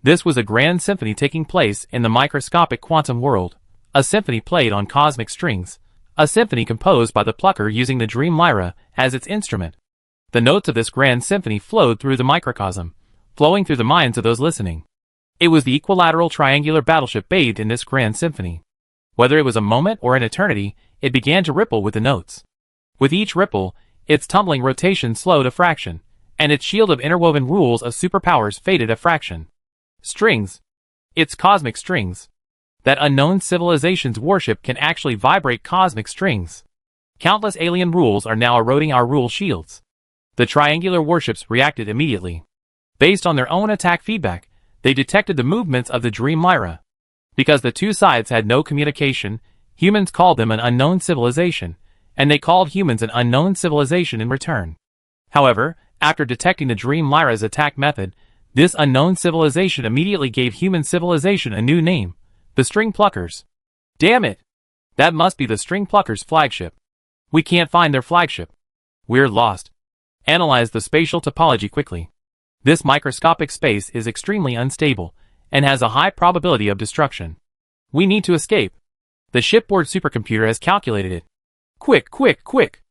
This was a grand symphony taking place in the microscopic quantum world, a symphony played on cosmic strings, a symphony composed by the plucker using the Dream Lyra as its instrument. The notes of this grand symphony flowed through the microcosm, flowing through the minds of those listening. It was the equilateral triangular battleship bathed in this grand symphony. Whether it was a moment or an eternity, it began to ripple with the notes. With each ripple, its tumbling rotation slowed a fraction, and its shield of interwoven rules of superpowers faded a fraction. Strings. It's cosmic strings. That unknown civilization's warship can actually vibrate cosmic strings. Countless alien rules are now eroding our rule shields. The triangular warships reacted immediately. Based on their own attack feedback, they detected the movements of the Dream Lyra. Because the two sides had no communication, humans called them an unknown civilization, and they called humans an unknown civilization in return. However, after detecting the Dream Lyra's attack method, this unknown civilization immediately gave human civilization a new name, the String Pluckers. Damn it! That must be the String Pluckers' flagship. We can't find their flagship. We're lost. Analyze the spatial topology quickly. This microscopic space is extremely unstable, and has a high probability of destruction. We need to escape. The shipboard supercomputer has calculated it. Quick, quick, quick!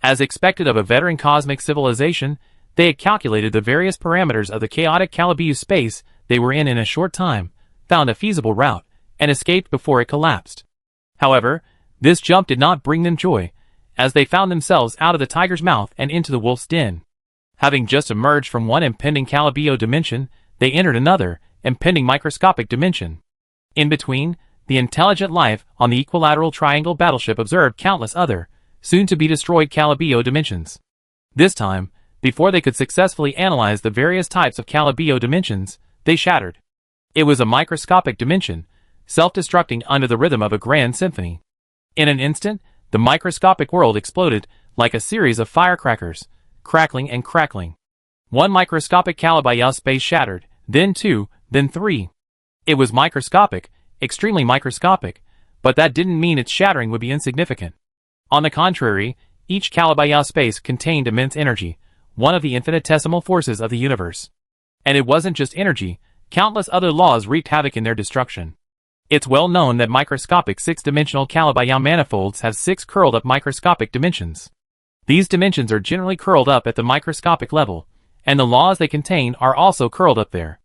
As expected of a veteran cosmic civilization, they had calculated the various parameters of the chaotic Calabiu space they were in a short time, found a feasible route, and escaped before it collapsed. However, this jump did not bring them joy, as they found themselves out of the tiger's mouth and into the wolf's den. Having just emerged from one impending Calabiu dimension, they entered another, impending microscopic dimension. In between, the intelligent life on the equilateral triangle battleship observed countless other, soon-to-be-destroyed Calabiu dimensions. This time, before they could successfully analyze the various types of Calabiu dimensions, they shattered. It was a microscopic dimension, self-destructing under the rhythm of a grand symphony. In an instant, the microscopic world exploded like a series of firecrackers, crackling and crackling. One microscopic Calabiu space shattered, then two, then three. It was microscopic, extremely microscopic, but that didn't mean its shattering would be insignificant. On the contrary, each Calabiu space contained immense energy, one of the infinitesimal forces of the universe. And it wasn't just energy, countless other laws wreaked havoc in their destruction. It's well known that microscopic six-dimensional Calabiu manifolds have six curled-up microscopic dimensions. These dimensions are generally curled up at the microscopic level, and the laws they contain are also curled up there.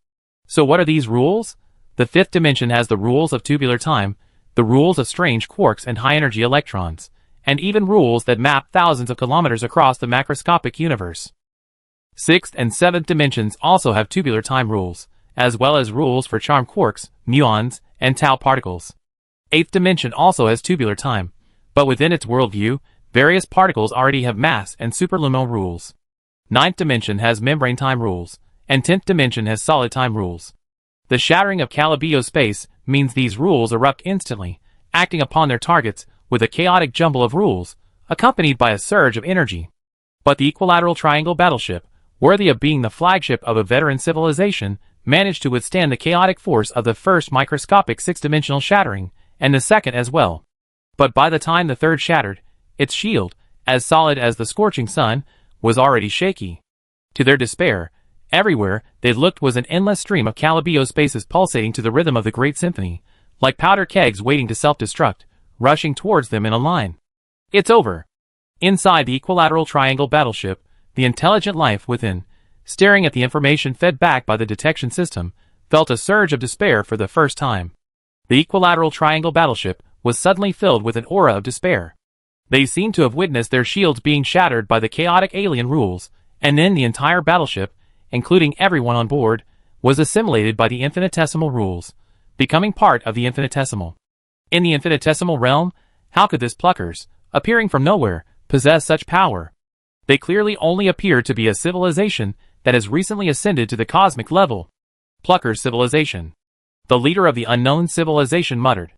So what are these rules? The fifth dimension has the rules of tubular time, the rules of strange quarks and high-energy electrons, and even rules that map thousands of kilometers across the macroscopic universe. Sixth and seventh dimensions also have tubular time rules, as well as rules for charm quarks, muons, and tau particles. Eighth dimension also has tubular time, but within its worldview, various particles already have mass and superluminal rules. Ninth dimension has membrane time rules, and 10th dimension has solid time rules. The shattering of Calabiu space means these rules erupt instantly, acting upon their targets with a chaotic jumble of rules, accompanied by a surge of energy. But the equilateral triangle battleship, worthy of being the flagship of a veteran civilization, managed to withstand the chaotic force of the first microscopic six-dimensional shattering, and the second as well. But by the time the third shattered, its shield, as solid as the scorching sun, was already shaky. To their despair, everywhere they looked was an endless stream of Calabiu spaces pulsating to the rhythm of the Great Symphony, like powder kegs waiting to self-destruct, rushing towards them in a line. It's over. Inside the equilateral triangle battleship, the intelligent life within, staring at the information fed back by the detection system, felt a surge of despair for the first time. The equilateral triangle battleship was suddenly filled with an aura of despair. They seemed to have witnessed their shields being shattered by the chaotic alien rules, and then the entire battleship, including everyone on board, was assimilated by the infinitesimal rules, becoming part of the infinitesimal. In the infinitesimal realm, how could this Pluckers, appearing from nowhere, possess such power? They clearly only appear to be a civilization that has recently ascended to the cosmic level. Pluckers civilization. The leader of the unknown civilization muttered.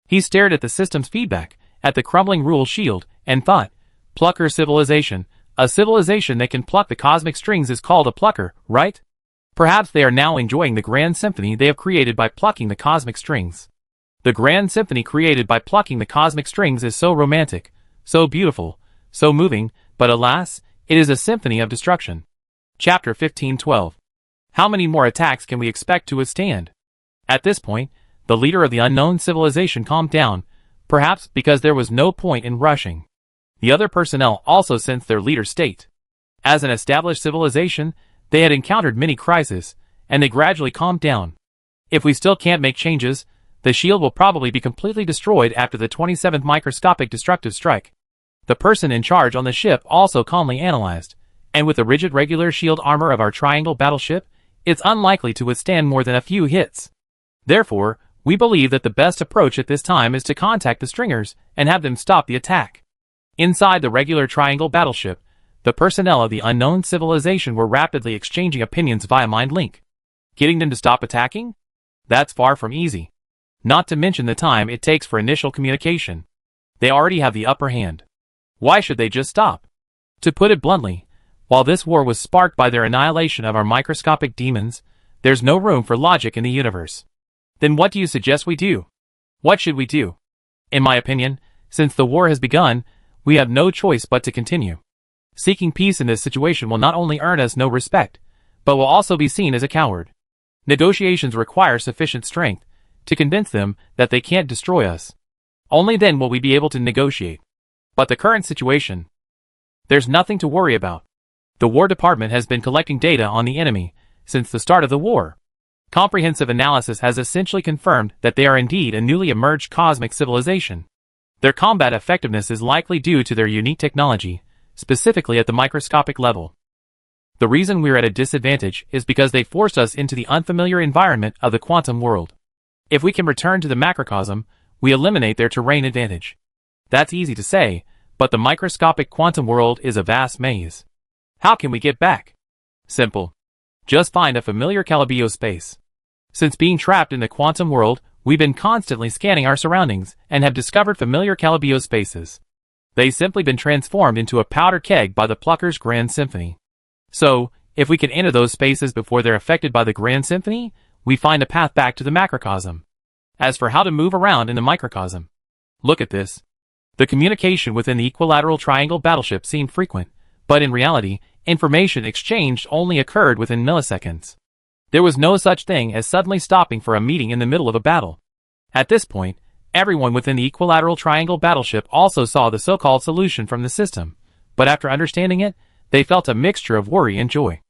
He stared at the system's feedback, at the crumbling rule shield, and thought, Plucker civilization, a civilization that can pluck the cosmic strings is called a plucker, right? Perhaps they are now enjoying the grand symphony they have created by plucking the cosmic strings. The grand symphony created by plucking the cosmic strings is so romantic, so beautiful, so moving, but alas, it is a symphony of destruction. Chapter 1512. How many more attacks can we expect to withstand? At this point, the leader of the unknown civilization calmed down, perhaps because there was no point in rushing. The other personnel also sensed their leader's state. As an established civilization, they had encountered many crises, and they gradually calmed down. If we still can't make changes, the shield will probably be completely destroyed after the 27th microscopic destructive strike. The person in charge on the ship also calmly analyzed, and with the rigid regular shield armor of our triangle battleship, it's unlikely to withstand more than a few hits. Therefore, we believe that the best approach at this time is to contact the stringers and have them stop the attack. Inside the regular triangle battleship, the personnel of the unknown civilization were rapidly exchanging opinions via mind link. Getting them to stop attacking? That's far from easy. Not to mention the time it takes for initial communication. They already have the upper hand. Why should they just stop? To put it bluntly, while this war was sparked by their annihilation of our microscopic demons, there's no room for logic in the universe. Then what do you suggest we do? What should we do? In my opinion, since the war has begun, we have no choice but to continue. Seeking peace in this situation will not only earn us no respect, but will also be seen as a coward. Negotiations require sufficient strength to convince them that they can't destroy us. Only then will we be able to negotiate. But the current situation, there's nothing to worry about. The War Department has been collecting data on the enemy since the start of the war. Comprehensive analysis has essentially confirmed that they are indeed a newly emerged cosmic civilization. Their combat effectiveness is likely due to their unique technology, specifically at the microscopic level. The reason we're at a disadvantage is because they forced us into the unfamiliar environment of the quantum world. If we can return to the macrocosm, we eliminate their terrain advantage. That's easy to say, but the microscopic quantum world is a vast maze. How can we get back? Simple. Just find a familiar Calibio space. Since being trapped in the quantum world, we've been constantly scanning our surroundings and have discovered familiar Calibio spaces. They've simply been transformed into a powder keg by the Plucker's Grand Symphony. So, if we can enter those spaces before they're affected by the Grand Symphony, we find a path back to the macrocosm. As for how to move around in the microcosm, look at this. The communication within the equilateral triangle battleship seemed frequent, but in reality, information exchanged only occurred within milliseconds. There was no such thing as suddenly stopping for a meeting in the middle of a battle. At this point, everyone within the equilateral triangle battleship also saw the so-called solution from the system, but after understanding it, they felt a mixture of worry and joy.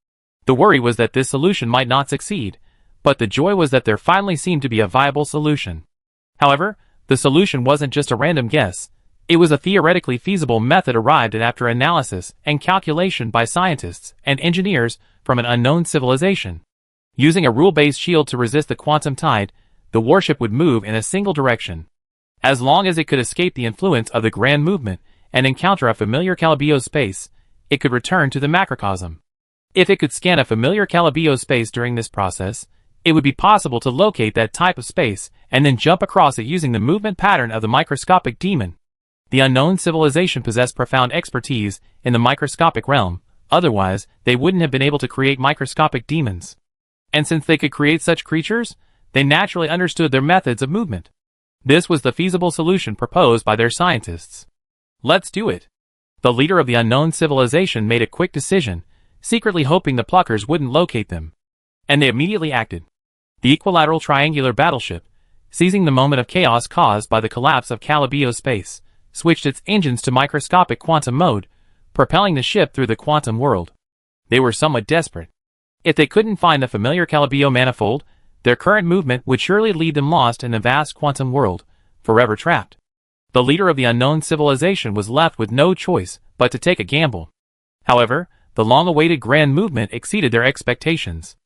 The worry was that this solution might not succeed, but the joy was that there finally seemed to be a viable solution. However, the solution wasn't just a random guess. It was a theoretically feasible method arrived at after analysis and calculation by scientists and engineers from an unknown civilization. Using a rule-based shield to resist the quantum tide, the warship would move in a single direction. As long as it could escape the influence of the grand movement and encounter a familiar Calibio space, it could return to the macrocosm. If it could scan a familiar Calibio space during this process, it would be possible to locate that type of space and then jump across it using the movement pattern of the microscopic demon. The unknown civilization possessed profound expertise in the microscopic realm, otherwise they wouldn't have been able to create microscopic demons. And since they could create such creatures, they naturally understood their methods of movement. This was the feasible solution proposed by their scientists. Let's do it. The leader of the unknown civilization made a quick decision, secretly hoping the Pluckers wouldn't locate them. And they immediately acted. The equilateral triangular battleship, seizing the moment of chaos caused by the collapse of Calibio space, switched its engines to microscopic quantum mode, propelling the ship through the quantum world. They were somewhat desperate. If they couldn't find the familiar Calibio manifold, their current movement would surely leave them lost in the vast quantum world, forever trapped. The leader of the unknown civilization was left with no choice but to take a gamble. However, the long-awaited grand movement exceeded their expectations.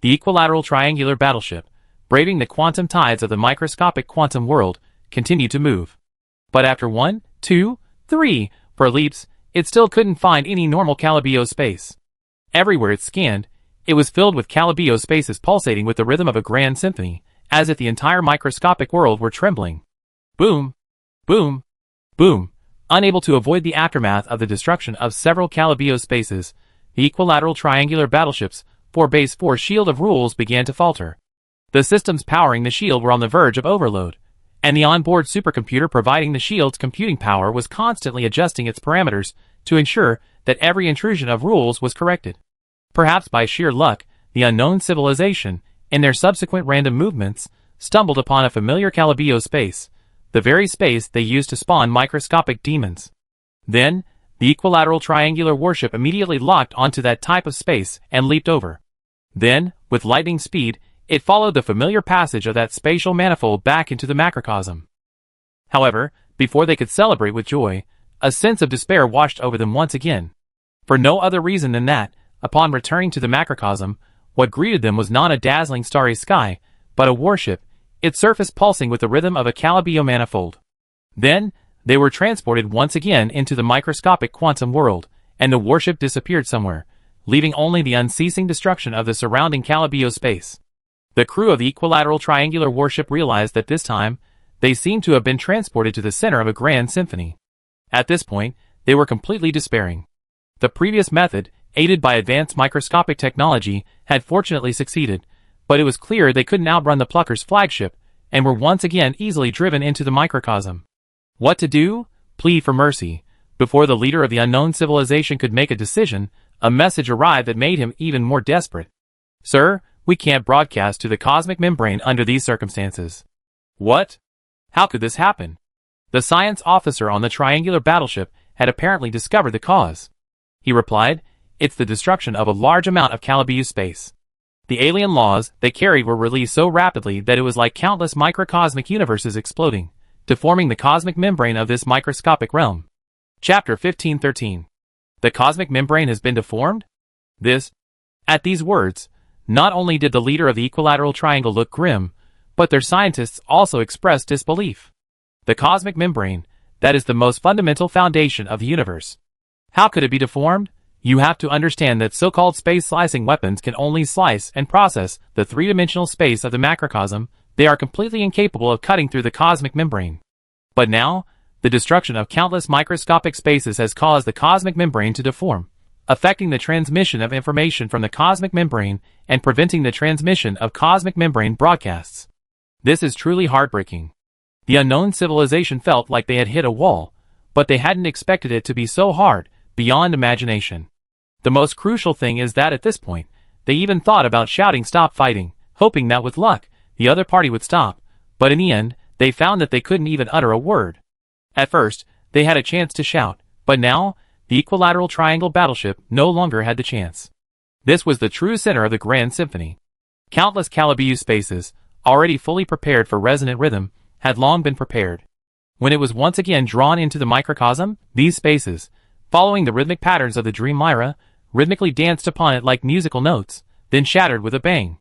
The equilateral triangular battleship, braving the quantum tides of the microscopic quantum world, continued to move. But after 1, 2, 3 leaps, it still couldn't find any normal Calibio space. Everywhere it scanned, it was filled with Calibio spaces pulsating with the rhythm of a grand symphony, as if the entire microscopic world were trembling. Boom! Boom! Boom! Unable to avoid the aftermath of the destruction of several Calibio spaces, the equilateral triangular battleship's 4-base-4 shield of rules began to falter. The systems powering the shield were on the verge of overload, and the onboard supercomputer providing the shield's computing power was constantly adjusting its parameters to ensure that every intrusion of rules was corrected. Perhaps by sheer luck, the unknown civilization, in their subsequent random movements, stumbled upon a familiar Calibio space, the very space they used to spawn microscopic demons. Then, the equilateral triangular warship immediately locked onto that type of space and leaped over. Then, with lightning speed, it followed the familiar passage of that spatial manifold back into the macrocosm. However, before they could celebrate with joy, A sense of despair washed over them once again. For no other reason than that, upon returning to the macrocosm, what greeted them was not a dazzling starry sky, but a warship, its surface pulsing with the rhythm of a Calibio manifold. Then, they were transported once again into the microscopic quantum world, and the warship disappeared somewhere, leaving only the unceasing destruction of the surrounding Calibio space. The crew of the equilateral triangular warship realized that this time, they seemed to have been transported to the center of a grand symphony. At this point, they were completely despairing. The previous method, aided by advanced microscopic technology, had fortunately succeeded, but it was clear they couldn't outrun the Plucker's flagship, and were once again easily driven into the microcosm. What to do? Plead for mercy. Before the leader of the unknown civilization could make a decision, a message arrived that made him even more desperate. Sir, we can't broadcast to the cosmic membrane under these circumstances. What? How could this happen? The science officer on the triangular battleship had apparently discovered the cause. He replied, it's the destruction of a large amount of Calibio space. The alien laws they carried were released so rapidly that it was like countless microcosmic universes exploding, deforming the cosmic membrane of this microscopic realm. Chapter 1513. The cosmic membrane has been deformed? At these words, not only did the leader of the equilateral triangle look grim, but their scientists also expressed disbelief. The cosmic membrane, that is the most fundamental foundation of the universe. How could it be deformed? You have to understand that so-called space-slicing weapons can only slice and process the three-dimensional space of the macrocosm. They are completely incapable of cutting through the cosmic membrane. But now, the destruction of countless microscopic spaces has caused the cosmic membrane to deform, affecting the transmission of information from the cosmic membrane and preventing the transmission of cosmic membrane broadcasts. This is truly heartbreaking. The unknown civilization felt like they had hit a wall, but they hadn't expected it to be so hard, beyond imagination. The most crucial thing is that at this point, they even thought about shouting "Stop fighting," hoping that with luck, the other party would stop, but in the end, they found that they couldn't even utter a word. At first, they had a chance to shout, but now, the equilateral triangle battleship no longer had the chance. This was the true center of the grand symphony. Countless Calibio spaces, already fully prepared for resonant rhythm, had long been prepared. When it was once again drawn into the microcosm, these spaces, following the rhythmic patterns of the dream lyra, rhythmically danced upon it like musical notes, then shattered with a bang.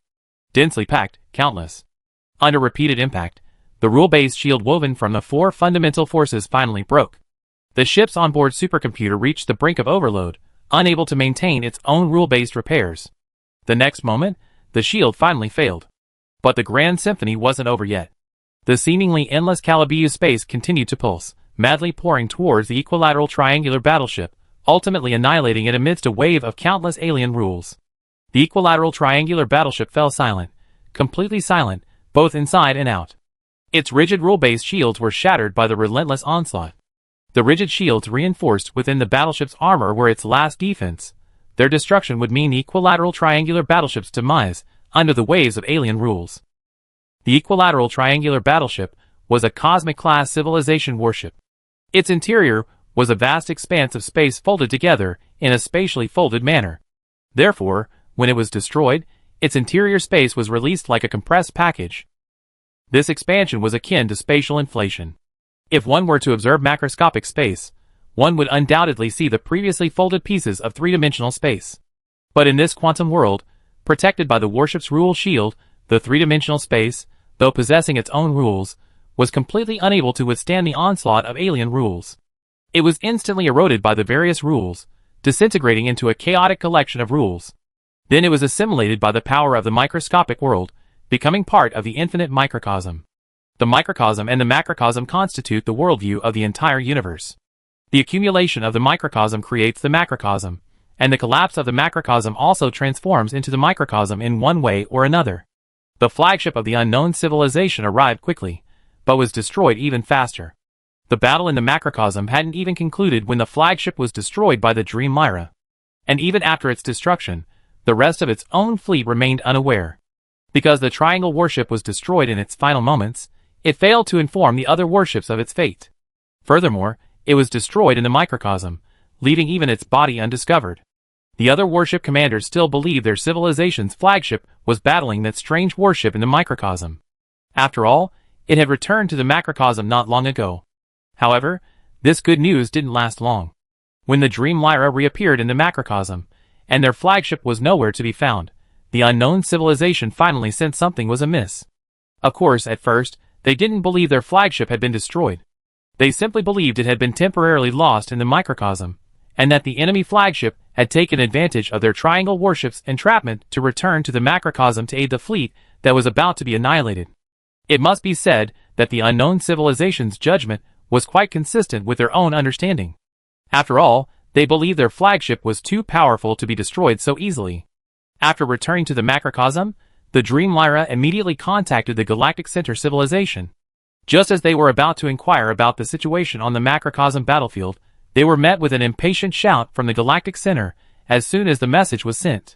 Densely packed, countless. Under repeated impact, the rule-based shield woven from the four fundamental forces finally broke. The ship's onboard supercomputer reached the brink of overload, unable to maintain its own rule-based repairs. The next moment, the shield finally failed. But the grand symphony wasn't over yet. The seemingly endless Calibio space continued to pulse, madly pouring towards the equilateral triangular battleship, ultimately annihilating it amidst a wave of countless alien rules. The equilateral triangular battleship fell silent, completely silent, both inside and out. Its rigid rule-based shields were shattered by the relentless onslaught. The rigid shields reinforced within the battleship's armor were its last defense. Their destruction would mean the equilateral triangular battleship's demise under the waves of alien rules. The equilateral triangular battleship was a cosmic-class civilization warship. Its interior was a vast expanse of space folded together in a spatially folded manner. Therefore, when it was destroyed, its interior space was released like a compressed package. This expansion was akin to spatial inflation. If one were to observe macroscopic space, one would undoubtedly see the previously folded pieces of three-dimensional space. But in this quantum world, protected by the warship's rule shield, the three-dimensional space, though possessing its own rules, was completely unable to withstand the onslaught of alien rules. It was instantly eroded by the various rules, disintegrating into a chaotic collection of rules. Then it was assimilated by the power of the microscopic world, becoming part of the infinite microcosm. The microcosm and the macrocosm constitute the worldview of the entire universe. The accumulation of the microcosm creates the macrocosm, and the collapse of the macrocosm also transforms into the microcosm in one way or another. The flagship of the unknown civilization arrived quickly, but was destroyed even faster. The battle in the macrocosm hadn't even concluded when the flagship was destroyed by the Dream Lyra. And even after its destruction, the rest of its own fleet remained unaware. Because the Triangle warship was destroyed in its final moments, it failed to inform the other warships of its fate. Furthermore, it was destroyed in the microcosm, leaving even its body undiscovered. The other warship commanders still believed their civilization's flagship was battling that strange warship in the microcosm. After all, it had returned to the macrocosm not long ago. However, This good news didn't last long. When the Dream Lyra reappeared in the macrocosm, and their flagship was nowhere to be found, the unknown civilization finally sensed something was amiss. Of course, at first, they didn't believe their flagship had been destroyed. They simply believed it had been temporarily lost in the microcosm, and that the enemy flagship had taken advantage of their Triangle warship's entrapment to return to the macrocosm to aid the fleet that was about to be annihilated. It must be said that the unknown civilization's judgment was quite consistent with their own understanding. After all, they believed their flagship was too powerful to be destroyed so easily. After returning to the macrocosm, the Dream Lyra immediately contacted the Galactic Center civilization. Just as they were about to inquire about the situation on the macrocosm battlefield, they were met with an impatient shout from the Galactic Center as soon as the message was sent.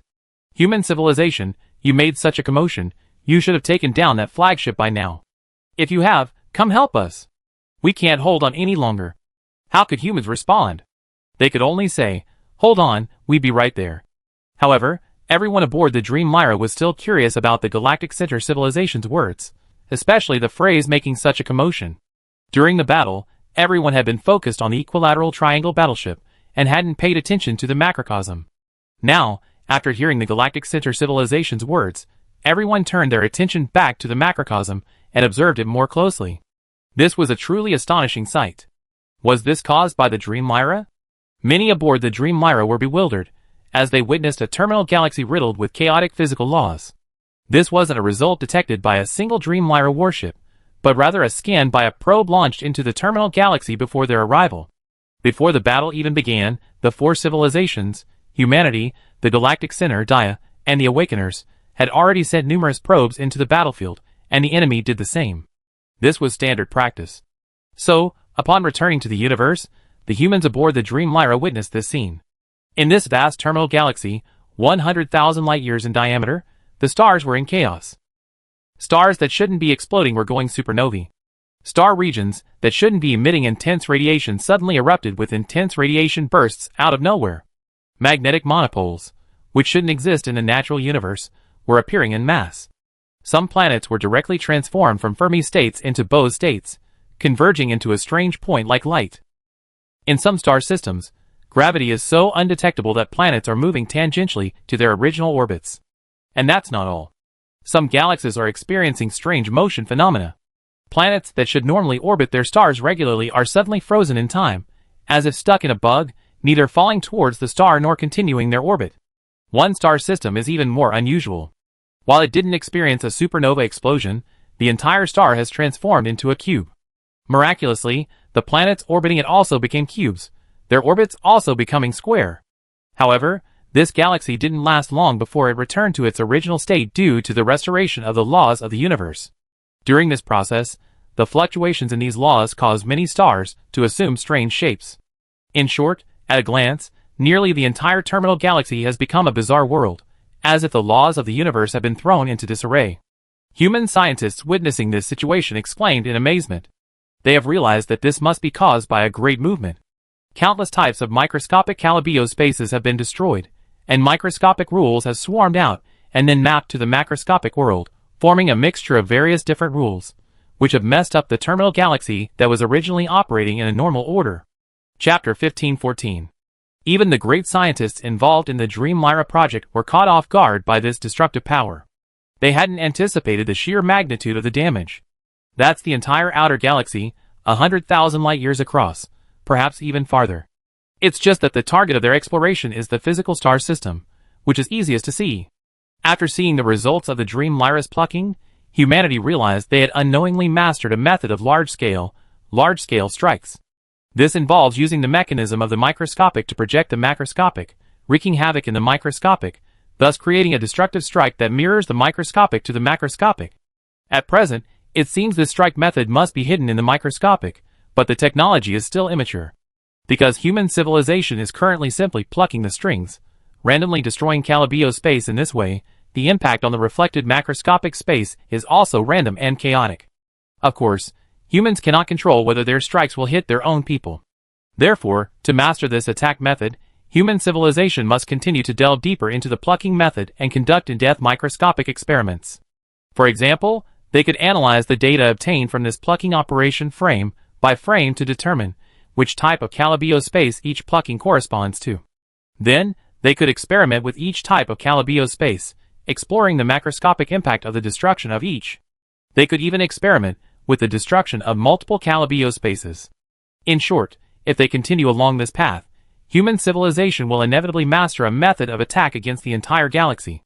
"Human civilization, you made such a commotion, you should have taken down that flagship by now. If you have, come help us. We can't hold on any longer." How could humans respond? They could only say, "Hold on, we'd be right there." However, everyone aboard the Dream Lyra was still curious about the Galactic Center civilization's words, especially the phrase making such a commotion. During the battle, everyone had been focused on the equilateral triangle battleship and hadn't paid attention to the macrocosm. Now, after hearing the Galactic Center civilization's words, everyone turned their attention back to the macrocosm and observed it more closely. This was a truly astonishing sight. Was this caused by the Dream Lyra? Many aboard the Dream Lyra were bewildered, as they witnessed a terminal galaxy riddled with chaotic physical laws. This wasn't a result detected by a single Dream Lyra warship, but rather a scan by a probe launched into the terminal galaxy before their arrival. Before the battle even began, the four civilizations, humanity, the Galactic Center, Dia, and the Awakeners, had already sent numerous probes into the battlefield, and the enemy did the same. This was standard practice. So, upon returning to the universe, the humans aboard the Dream Lyra witnessed this scene. In this vast terminal galaxy, 100,000 light-years in diameter, the stars were in chaos. Stars that shouldn't be exploding were going supernovae. Star regions that shouldn't be emitting intense radiation suddenly erupted with intense radiation bursts out of nowhere. Magnetic monopoles, which shouldn't exist in the natural universe, were appearing en masse. Some planets were directly transformed from Fermi states into Bose states, converging into a strange point like light. In some star systems, gravity is so undetectable that planets are moving tangentially to their original orbits. And that's not all. Some galaxies are experiencing strange motion phenomena. Planets that should normally orbit their stars regularly are suddenly frozen in time, as if stuck in a bug, neither falling towards the star nor continuing their orbit. One star system is even more unusual. While it didn't experience a supernova explosion, the entire star has transformed into a cube. Miraculously, the planets orbiting it also became cubes, their orbits also becoming square. However, this galaxy didn't last long before it returned to its original state due to the restoration of the laws of the universe. During this process, the fluctuations in these laws caused many stars to assume strange shapes. In short, at a glance, nearly the entire terminal galaxy has become a bizarre world, as if the laws of the universe have been thrown into disarray. Human scientists witnessing this situation exclaimed in amazement. They have realized that this must be caused by a great movement. Countless types of microscopic Calibio spaces have been destroyed, and microscopic rules have swarmed out and then mapped to the macroscopic world, forming a mixture of various different rules, which have messed up the terminal galaxy that was originally operating in a normal order. Chapter 1514. Even the great scientists involved in the Dream Lyra project were caught off guard by this destructive power. They hadn't anticipated the sheer magnitude of the damage. That's the entire outer galaxy, 100,000 light-years across, perhaps even farther. It's just that the target of their exploration is the physical star system, which is easiest to see. After seeing the results of the Dream Lyra's plucking, humanity realized they had unknowingly mastered a method of large-scale strikes. This involves using the mechanism of the microscopic to project the macroscopic, wreaking havoc in the microscopic, thus creating a destructive strike that mirrors the microscopic to the macroscopic. At present, it seems this strike method must be hidden in the microscopic, but the technology is still immature. Because human civilization is currently simply plucking the strings, randomly destroying Calibio space in this way, the impact on the reflected macroscopic space is also random and chaotic. Of course, humans cannot control whether their strikes will hit their own people. Therefore, to master this attack method, human civilization must continue to delve deeper into the plucking method and conduct in-depth microscopic experiments. For example, they could analyze the data obtained from this plucking operation frame by frame to determine which type of Calibio space each plucking corresponds to. Then, they could experiment with each type of Calibio space, exploring the macroscopic impact of the destruction of each. They could even experiment with the destruction of multiple Calibio spaces. In short, if they continue along this path, human civilization will inevitably master a method of attack against the entire galaxy.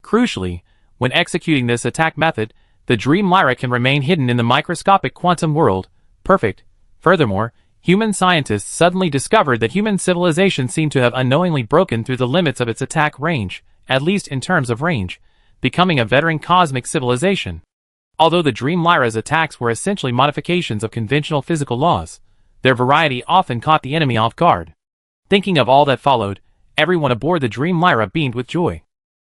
Crucially, when executing this attack method, the Dream Lyra can remain hidden in the microscopic quantum world. Perfect. Furthermore, human scientists suddenly discovered that human civilization seemed to have unknowingly broken through the limits of its attack range, at least in terms of range, becoming a veteran cosmic civilization. Although the Dream Lyra's attacks were essentially modifications of conventional physical laws, their variety often caught the enemy off guard. Thinking of all that followed, everyone aboard the Dream Lyra beamed with joy.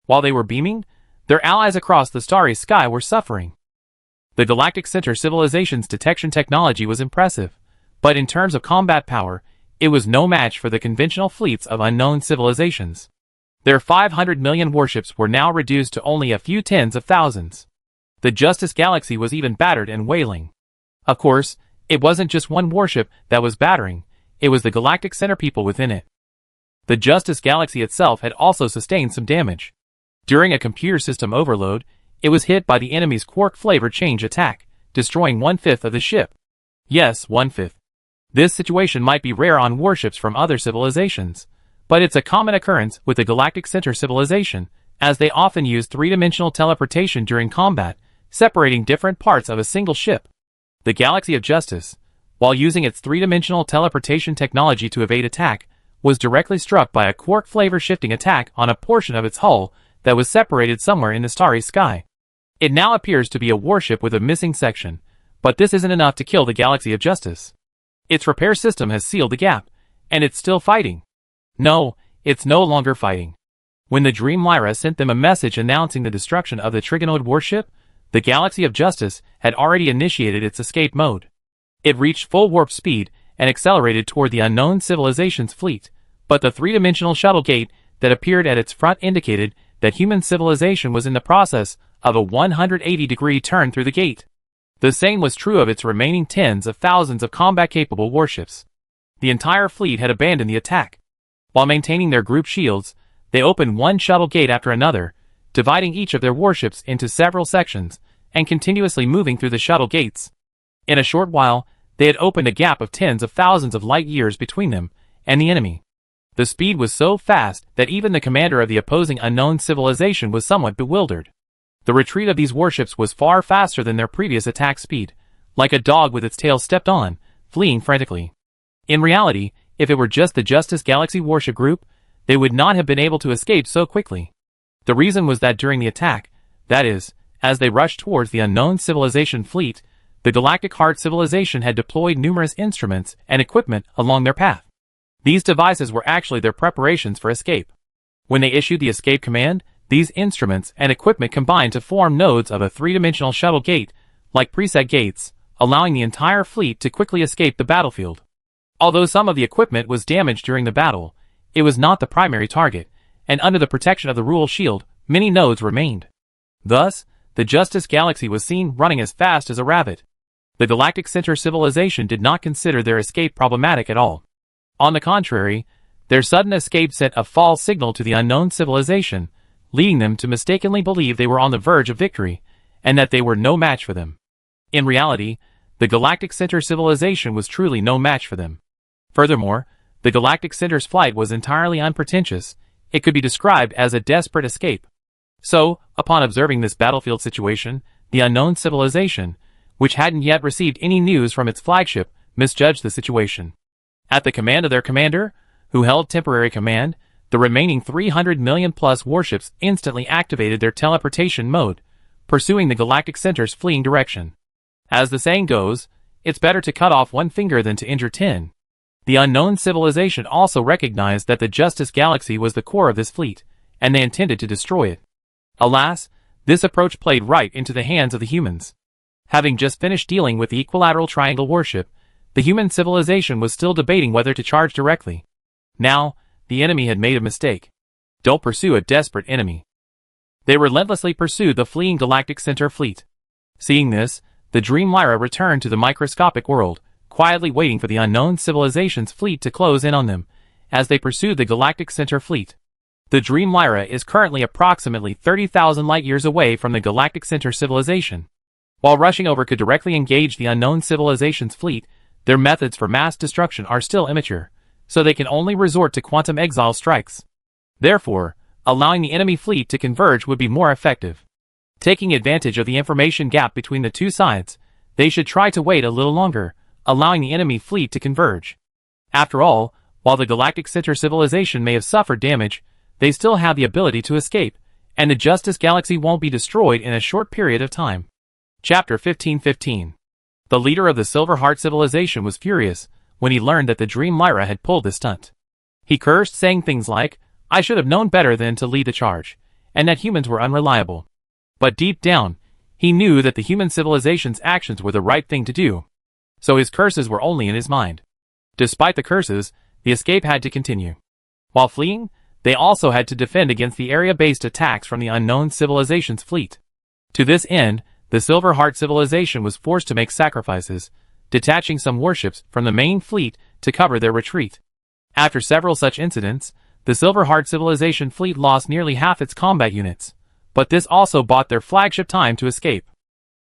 While they were beaming, their allies across the starry sky were suffering. The Galactic Center civilization's detection technology was impressive, but in terms of combat power, it was no match for the conventional fleets of unknown civilizations. Their 500 million warships were now reduced to only a few tens of thousands. The Justice Galaxy was even battered and wailing. Of course, it wasn't just one warship that was battering, it was the Galactic Center people within it. The Justice Galaxy itself had also sustained some damage. During a computer system overload, it was hit by the enemy's quark flavor change attack, destroying 1/5 of the ship. Yes, 1/5. This situation might be rare on warships from other civilizations, but it's a common occurrence with the Galactic Center civilization, as they often use three-dimensional teleportation during combat, separating different parts of a single ship. The Galaxy of Justice, while using its three-dimensional teleportation technology to evade attack, was directly struck by a quark flavor shifting attack on a portion of its hull that was separated somewhere in the starry sky. It now appears to be a warship with a missing section, but this isn't enough to kill the Galaxy of Justice. Its repair system has sealed the gap, and it's still fighting. No, it's no longer fighting. When the Dream Lyra sent them a message announcing the destruction of the Trigonoid warship, the Galaxy of Justice had already initiated its escape mode. It reached full warp speed and accelerated toward the unknown civilization's fleet, but the three-dimensional shuttle gate that appeared at its front indicated that human civilization was in the process of a 180-degree turn through the gate. The same was true of its remaining tens of thousands of combat-capable warships. The entire fleet had abandoned the attack. While maintaining their group shields, they opened one shuttle gate after another, dividing each of their warships into several sections, and continuously moving through the shuttle gates. In a short while, they had opened a gap of tens of thousands of light years between them and the enemy. The speed was so fast that even the commander of the opposing unknown civilization was somewhat bewildered. The retreat of these warships was far faster than their previous attack speed, like a dog with its tail stepped on, fleeing frantically. In reality, if it were just the Justice Galaxy warship group, they would not have been able to escape so quickly. The reason was that during the attack, that is, as they rushed towards the unknown civilization fleet, the Galactic Heart civilization had deployed numerous instruments and equipment along their path. These devices were actually their preparations for escape. When they issued the escape command, these instruments and equipment combined to form nodes of a three-dimensional shuttle gate, like preset gates, allowing the entire fleet to quickly escape the battlefield. Although some of the equipment was damaged during the battle, it was not the primary target, and under the protection of the Rule Shield, many nodes remained. Thus, the Justice Galaxy was seen running as fast as a rabbit. The Galactic Center civilization did not consider their escape problematic at all. On the contrary, their sudden escape sent a false signal to the unknown civilization, leading them to mistakenly believe they were on the verge of victory, and that they were no match for them. In reality, the Galactic Center civilization was truly no match for them. Furthermore, the Galactic Center's flight was entirely unpretentious. It could be described as a desperate escape. So, upon observing this battlefield situation, the unknown civilization, which hadn't yet received any news from its flagship, misjudged the situation. At the command of their commander, who held temporary command, the remaining 300 million plus warships instantly activated their teleportation mode, pursuing the Galactic Center's fleeing direction. As the saying goes, it's better to cut off one finger than to injure 10. The unknown civilization also recognized that the Justice Galaxy was the core of this fleet, and they intended to destroy it. Alas, this approach played right into the hands of the humans. Having just finished dealing with the Equilateral Triangle warship, the human civilization was still debating whether to charge directly. Now, the enemy had made a mistake. Don't pursue a desperate enemy. They relentlessly pursued the fleeing Galactic Center fleet. Seeing this, the Dream Lyra returned to the microscopic world, quietly waiting for the unknown civilization's fleet to close in on them, as they pursued the Galactic Center fleet. The Dream Lyra is currently approximately 30,000 light-years away from the Galactic Center civilization. While rushing over could directly engage the unknown civilization's fleet, their methods for mass destruction are still immature, so they can only resort to quantum exile strikes. Therefore, allowing the enemy fleet to converge would be more effective. Taking advantage of the information gap between the two sides, they should try to wait a little longer, allowing the enemy fleet to converge. After all, while the Galactic Center civilization may have suffered damage, they still have the ability to escape, and the Justice Galaxy won't be destroyed in a short period of time. Chapter 1515. The leader of the Silver Heart civilization was furious when he learned that the Dream Lyra had pulled this stunt. He cursed, saying things like, "I should have known better than to lead the charge," and that humans were unreliable. But deep down, he knew that the human civilization's actions were the right thing to do. So his curses were only in his mind. Despite the curses, the escape had to continue. While fleeing, they also had to defend against the area-based attacks from the unknown civilization's fleet. To this end, the Silver Heart civilization was forced to make sacrifices, detaching some warships from the main fleet to cover their retreat. After several such incidents, the Silver Heart civilization fleet lost nearly half its combat units, but this also bought their flagship time to escape.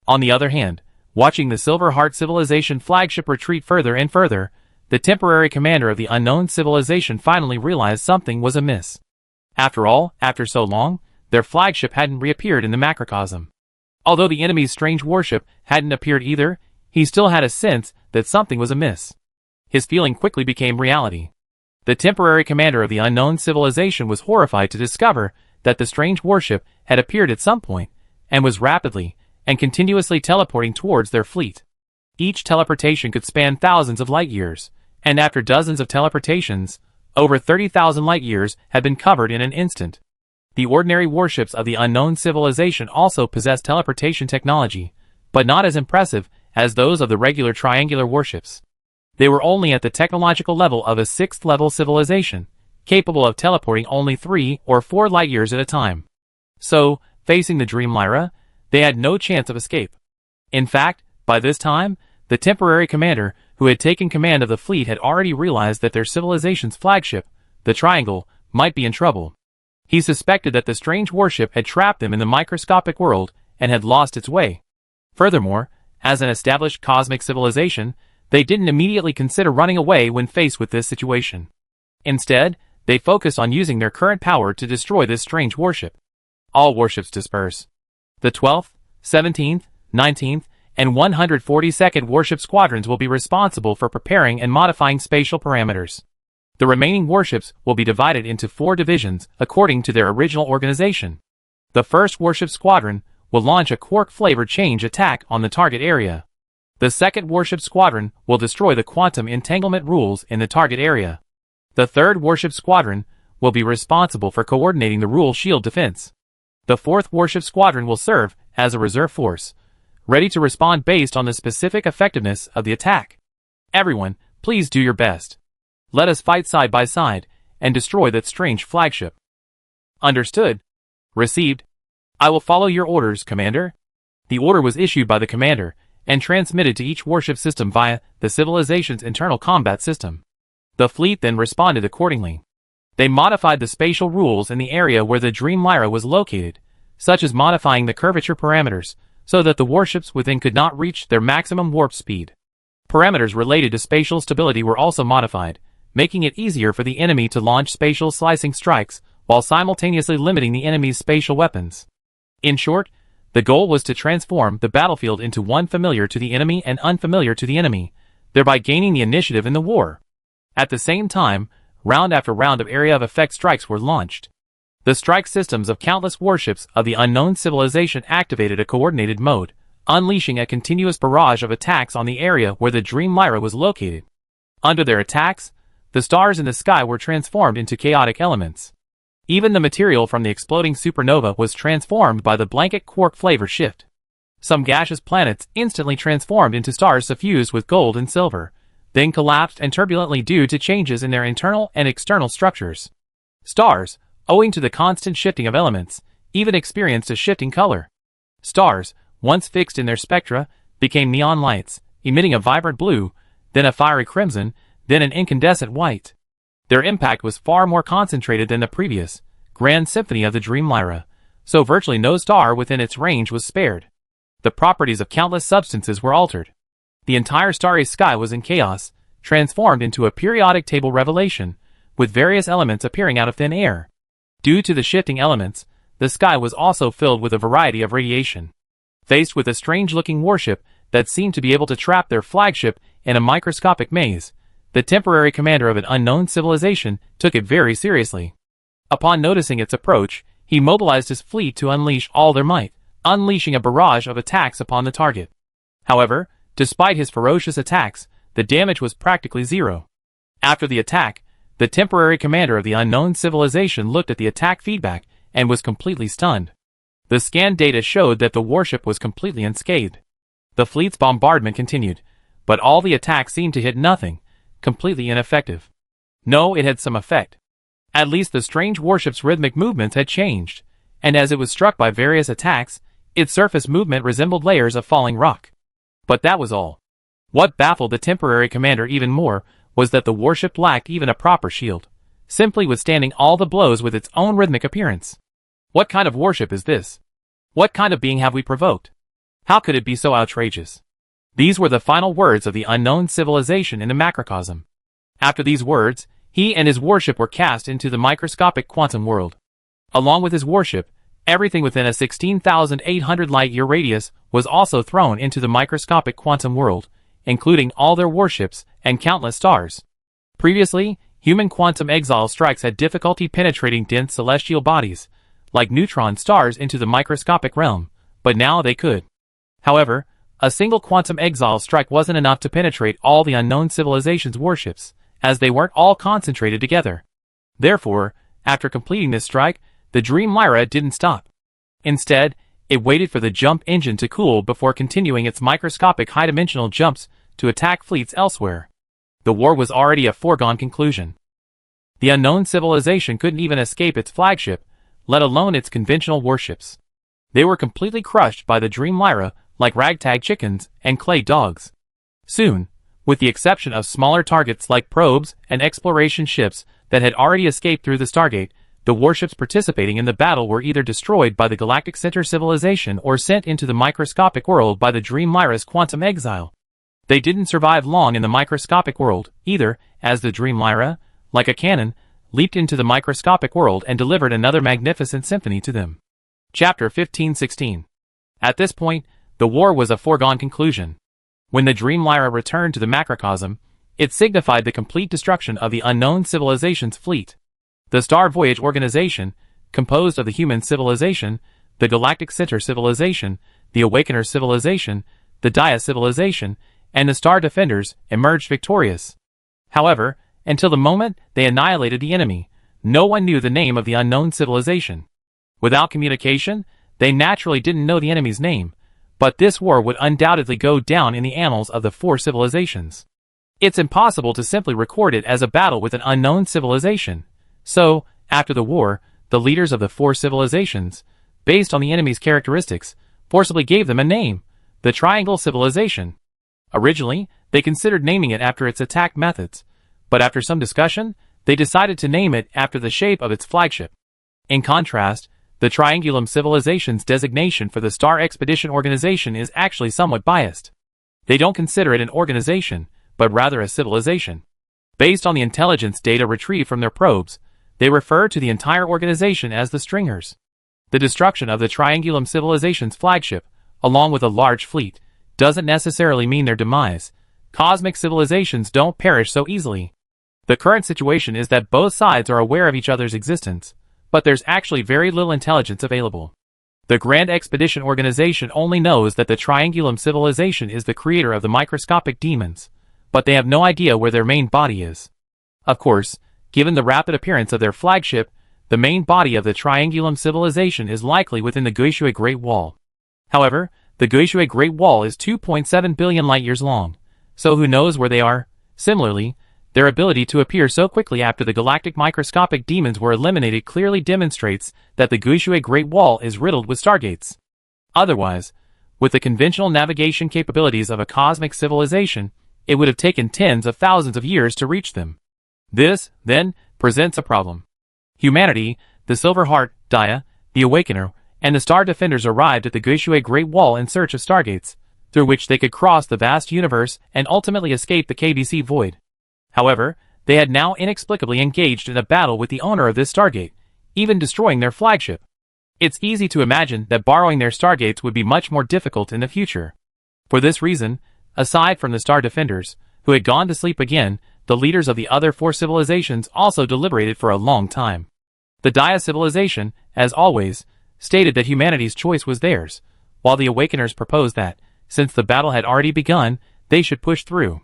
On the other hand, watching the Silver Heart civilization flagship retreat further and further, the temporary commander of the unknown civilization finally realized something was amiss. After all, after so long, their flagship hadn't reappeared in the macrocosm. Although the enemy's strange warship hadn't appeared either, he still had a sense that something was amiss. His feeling quickly became reality. The temporary commander of the unknown civilization was horrified to discover that the strange warship had appeared at some point, and was rapidly and continuously teleporting towards their fleet. Each teleportation could span thousands of light years, and after dozens of teleportations, over 30,000 light years had been covered in an instant. The ordinary warships of the unknown civilization also possessed teleportation technology, but not as impressive as those of the regular triangular warships. They were only at the technological level of a 6th-level civilization, capable of teleporting only 3 or 4 light years at a time. So, facing the Dream Lyra, they had no chance of escape. In fact, by this time, the temporary commander who had taken command of the fleet had already realized that their civilization's flagship, the Triangle, might be in trouble. He suspected that the strange warship had trapped them in the microscopic world and had lost its way. Furthermore, as an established cosmic civilization, they didn't immediately consider running away when faced with this situation. Instead, they focused on using their current power to destroy this strange warship. All warships disperse. The 12th, 17th, 19th, and 142nd warship squadrons will be responsible for preparing and modifying spatial parameters. The remaining warships will be divided into 4 divisions according to their original organization. The 1st warship squadron will launch a quark-flavored change attack on the target area. The 2nd warship squadron will destroy the quantum entanglement rules in the target area. The 3rd warship squadron will be responsible for coordinating the rule shield defense. The 4th warship squadron will serve as a reserve force, ready to respond based on the specific effectiveness of the attack. Everyone, please do your best. Let us fight side by side and destroy that strange flagship. Understood. Received. I will follow your orders, Commander. The order was issued by the commander and transmitted to each warship system via the civilization's internal combat system. The fleet then responded accordingly. They modified the spatial rules in the area where the Dream Lyra was located, such as modifying the curvature parameters, so that the warships within could not reach their maximum warp speed. Parameters related to spatial stability were also modified, making it easier for the enemy to launch spatial slicing strikes while simultaneously limiting the enemy's spatial weapons. In short, the goal was to transform the battlefield into one familiar to the enemy and unfamiliar to the enemy, thereby gaining the initiative in the war. At the same time, round after round of area of effect strikes were launched. The strike systems of countless warships of the unknown civilization activated a coordinated mode, unleashing a continuous barrage of attacks on the area where the Dream Lyra was located. Under their attacks, the stars in the sky were transformed into chaotic elements. Even the material from the exploding supernova was transformed by the blanket quark flavor shift. Some gaseous planets instantly transformed into stars suffused with gold and silver, then collapsed and turbulently due to changes in their internal and external structures. Stars, owing to the constant shifting of elements, even experienced a shifting color. Stars, once fixed in their spectra, became neon lights, emitting a vibrant blue, then a fiery crimson, then an incandescent white. Their impact was far more concentrated than the previous grand symphony of the Dream Lyra, so virtually no star within its range was spared. The properties of countless substances were altered. The entire starry sky was in chaos, transformed into a periodic table revelation, with various elements appearing out of thin air. Due to the shifting elements, the sky was also filled with a variety of radiation. Faced with a strange-looking warship that seemed to be able to trap their flagship in a microscopic maze, the temporary commander of an unknown civilization took it very seriously. Upon noticing its approach, he mobilized his fleet to unleash all their might, unleashing a barrage of attacks upon the target. However, despite his ferocious attacks, the damage was practically zero. After the attack, the temporary commander of the unknown civilization looked at the attack feedback and was completely stunned. The scan data showed that the warship was completely unscathed. The fleet's bombardment continued, but all the attacks seemed to hit nothing, completely ineffective. No, it had some effect. At least the strange warship's rhythmic movements had changed, and as it was struck by various attacks, its surface movement resembled layers of falling rock. But that was all. What baffled the temporary commander even more was that the warship lacked even a proper shield, simply withstanding all the blows with its own rhythmic appearance. What kind of warship is this? What kind of being have we provoked? How could it be so outrageous? These were the final words of the unknown civilization in the macrocosm. After these words, he and his warship were cast into the microscopic quantum world. Along with his warship, everything within a 16,800 light-year radius was also thrown into the microscopic quantum world, including all their warships and countless stars. Previously, human quantum exile strikes had difficulty penetrating dense celestial bodies, like neutron stars, into the microscopic realm, but now they could. However, a single quantum exile strike wasn't enough to penetrate all the unknown civilization's warships, as they weren't all concentrated together. Therefore, after completing this strike, the Dream Lyra didn't stop. Instead, it waited for the jump engine to cool before continuing its microscopic high-dimensional jumps to attack fleets elsewhere. The war was already a foregone conclusion. The unknown civilization couldn't even escape its flagship, let alone its conventional warships. They were completely crushed by the Dream Lyra like ragtag chickens and clay dogs. Soon, with the exception of smaller targets like probes and exploration ships that had already escaped through the Stargate, the warships participating in the battle were either destroyed by the Galactic Center civilization or sent into the microscopic world by the Dream Lyra's quantum exile. They didn't survive long in the microscopic world, either, as the Dream Lyra, like a cannon, leaped into the microscopic world and delivered another magnificent symphony to them. Chapter 1516. At this point, the war was a foregone conclusion. When the Dream Lyra returned to the macrocosm, it signified the complete destruction of the unknown civilization's fleet. The Star Voyage Organization, composed of the human civilization, the Galactic Center civilization, the Awakener civilization, the Dia civilization, and the Star Defenders, emerged victorious. However, until the moment they annihilated the enemy, no one knew the name of the unknown civilization. Without communication, they naturally didn't know the enemy's name, but this war would undoubtedly go down in the annals of the four civilizations. It's impossible to simply record it as a battle with an unknown civilization. So, after the war, the leaders of the four civilizations, based on the enemy's characteristics, forcibly gave them a name, the Triangle Civilization. Originally, they considered naming it after its attack methods, but after some discussion, they decided to name it after the shape of its flagship. In contrast, the Triangulum Civilization's designation for the Star Expedition Organization is actually somewhat biased. They don't consider it an organization, but rather a civilization. Based on the intelligence data retrieved from their probes, they refer to the entire organization as the Stringers. The destruction of the Triangulum Civilization's flagship, along with a large fleet, doesn't necessarily mean their demise. Cosmic civilizations don't perish so easily. The current situation is that both sides are aware of each other's existence, but there's actually very little intelligence available. The Grand Expedition Organization only knows that the Triangulum Civilization is the creator of the microscopic demons, but they have no idea where their main body is. Of course, given the rapid appearance of their flagship, the main body of the Triangulum Civilization is likely within the Guishui Great Wall. However, the Guishui Great Wall is 2.7 billion light-years long, so who knows where they are? Similarly, their ability to appear so quickly after the galactic microscopic demons were eliminated clearly demonstrates that the Guishui Great Wall is riddled with stargates. Otherwise, with the conventional navigation capabilities of a cosmic civilization, it would have taken tens of thousands of years to reach them. This, then, presents a problem. Humanity, the Silver Heart, Dia, the Awakener, and the Star Defenders arrived at the Guishui Great Wall in search of stargates, through which they could cross the vast universe and ultimately escape the KBC void. However, they had now inexplicably engaged in a battle with the owner of this stargate, even destroying their flagship. It's easy to imagine that borrowing their stargates would be much more difficult in the future. For this reason, aside from the Star Defenders, who had gone to sleep again, the leaders of the other 4 civilizations also deliberated for a long time. The Dia civilization, as always, stated that humanity's choice was theirs, while the Awakeners proposed that, since the battle had already begun, they should push through.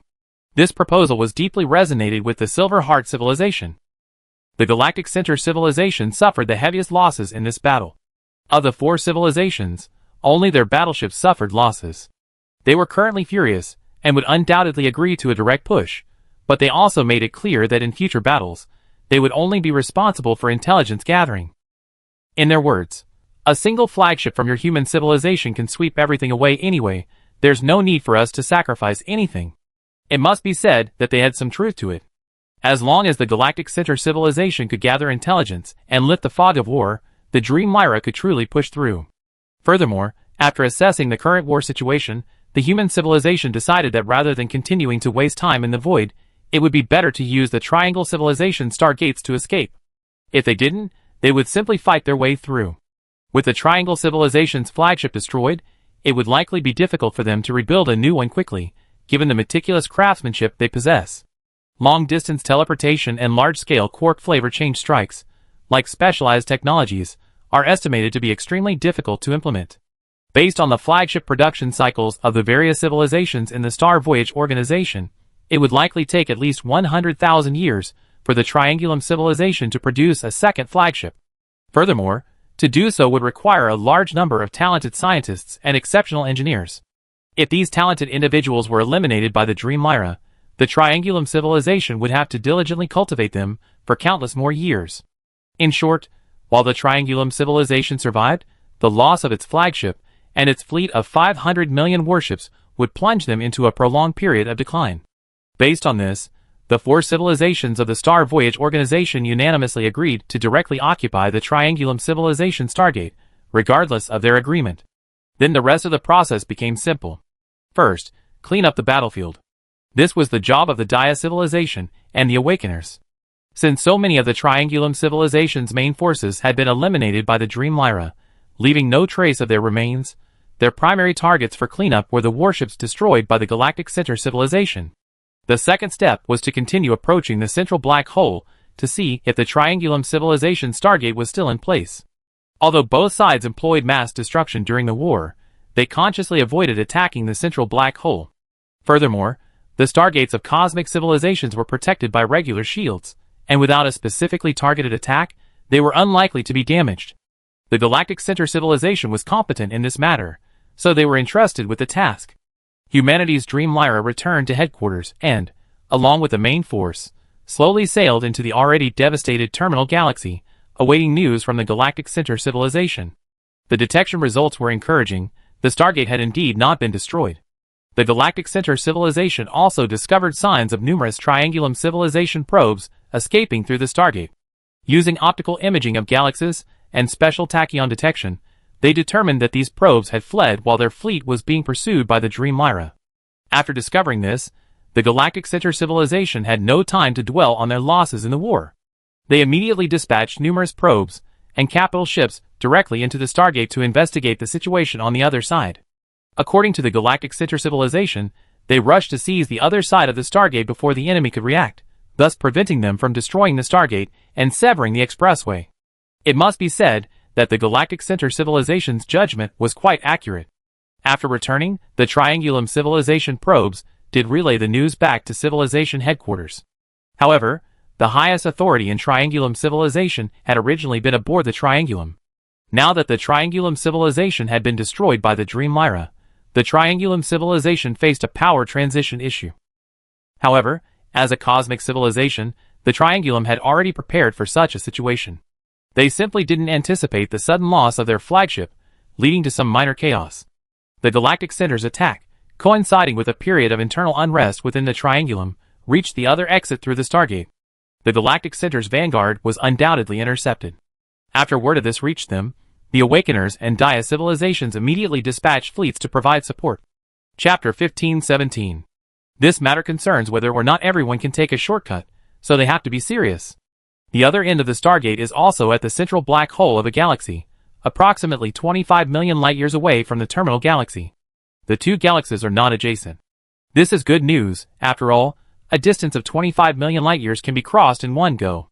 This proposal was deeply resonated with the Silver Heart civilization. The Galactic Center civilization suffered the heaviest losses in this battle. Of the 4 civilizations, only their battleships suffered losses. They were currently furious, and would undoubtedly agree to a direct push, but they also made it clear that in future battles, they would only be responsible for intelligence gathering. In their words, "A single flagship from your human civilization can sweep everything away anyway. There's no need for us to sacrifice anything." It must be said that they had some truth to it. As long as the Galactic Center civilization could gather intelligence and lift the fog of war, the Dream Lyra could truly push through. Furthermore, after assessing the current war situation, the human civilization decided that rather than continuing to waste time in the void, it would be better to use the Triangle Civilization stargates to escape. If they didn't, they would simply fight their way through. With the Triangle Civilization's flagship destroyed, it would likely be difficult for them to rebuild a new one quickly, given the meticulous craftsmanship they possess. Long-distance teleportation and large-scale quark flavor change strikes, like specialized technologies, are estimated to be extremely difficult to implement. Based on the flagship production cycles of the various civilizations in the Star Voyage organization, it would likely take at least 100,000 years for the Triangulum civilization to produce a second flagship. Furthermore, to do so would require a large number of talented scientists and exceptional engineers. If these talented individuals were eliminated by the Dream Lyra, the Triangulum civilization would have to diligently cultivate them for countless more years. In short, while the Triangulum civilization survived, the loss of its flagship and its fleet of 500 million warships would plunge them into a prolonged period of decline. Based on this, the 4 civilizations of the Star Voyage organization unanimously agreed to directly occupy the Triangulum civilization stargate, regardless of their agreement. Then the rest of the process became simple. First, clean up the battlefield. This was the job of the Dia civilization and the Awakeners. Since so many of the Triangulum civilization's main forces had been eliminated by the Dream Lyra, leaving no trace of their remains, their primary targets for cleanup were the warships destroyed by the Galactic Center civilization. The second step was to continue approaching the central black hole to see if the Triangulum civilization stargate was still in place. Although both sides employed mass destruction during the war, they consciously avoided attacking the central black hole. Furthermore, the stargates of cosmic civilizations were protected by regular shields, and without a specifically targeted attack, they were unlikely to be damaged. The Galactic Center civilization was competent in this matter, so they were entrusted with the task. Humanity's Dream Lyra returned to headquarters and, along with the main force, slowly sailed into the already devastated Terminal Galaxy, awaiting news from the Galactic Center civilization. The detection results were encouraging. The Stargate had indeed not been destroyed. The Galactic Center civilization also discovered signs of numerous Triangulum civilization probes escaping through the Stargate. Using optical imaging of galaxies and special tachyon detection, they determined that these probes had fled while their fleet was being pursued by the Dream Lyra. After discovering this, the Galactic Center civilization had no time to dwell on their losses in the war. They immediately dispatched numerous probes and capital ships directly into the Stargate to investigate the situation on the other side. According to the Galactic Center civilization, they rushed to seize the other side of the Stargate before the enemy could react, thus preventing them from destroying the Stargate and severing the expressway. It must be said that the Galactic Center civilization's judgment was quite accurate. After returning, the Triangulum civilization probes did relay the news back to civilization headquarters. However, the highest authority in Triangulum civilization had originally been aboard the Triangulum. Now that the Triangulum civilization had been destroyed by the Dream Lyra, the Triangulum civilization faced a power transition issue. However, as a cosmic civilization, the Triangulum had already prepared for such a situation. They simply didn't anticipate the sudden loss of their flagship, leading to some minor chaos. The Galactic Center's attack coinciding with a period of internal unrest within the Triangulum, reached the other exit through the Stargate. The Galactic Center's vanguard was undoubtedly intercepted. After word of this reached them, the Awakeners and Dia civilizations immediately dispatched fleets to provide support. Chapter 1517. This matter concerns whether or not everyone can take a shortcut, so they have to be serious. The other end of the Stargate is also at the central black hole of a galaxy, approximately 25 million light-years away from the terminal galaxy. The two galaxies are not adjacent. This is good news. After all, a distance of 25 million light-years can be crossed in one go.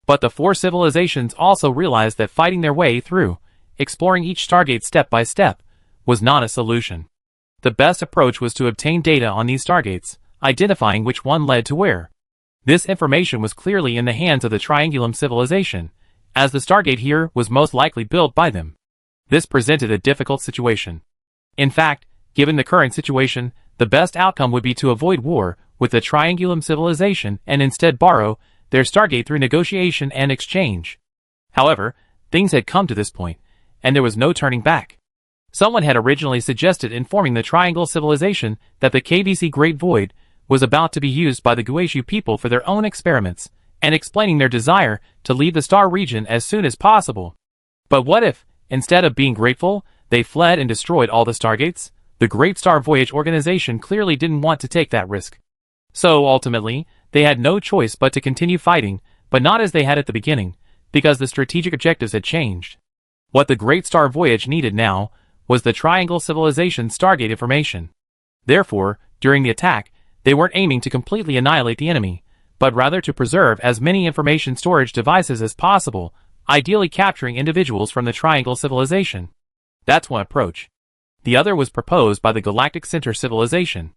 But the four civilizations also realized that fighting their way through, exploring each Stargate step by step, was not a solution. The best approach was to obtain data on these Stargates, identifying which one led to where. This information was clearly in the hands of the Triangulum civilization, as the Stargate here was most likely built by them. This presented a difficult situation. In fact, given the current situation, the best outcome would be to avoid war with the Triangulum civilization and instead borrow their Stargate through negotiation and exchange. However, things had come to this point, and there was no turning back. Someone had originally suggested informing the Triangle civilization that the KBC Great Void was about to be used by the Guizhou people for their own experiments, and explaining their desire to leave the star region as soon as possible. But what if, instead of being grateful, they fled and destroyed all the Stargates? The Great Star Voyage organization clearly didn't want to take that risk. So ultimately, they had no choice but to continue fighting, but not as they had at the beginning, because the strategic objectives had changed. What the Great Star Voyage needed now was the Triangle Civilization Stargate information. Therefore, during the attack, they weren't aiming to completely annihilate the enemy, but rather to preserve as many information storage devices as possible, ideally capturing individuals from the Triangle civilization. That's one approach. The other was proposed by the Galactic Center civilization.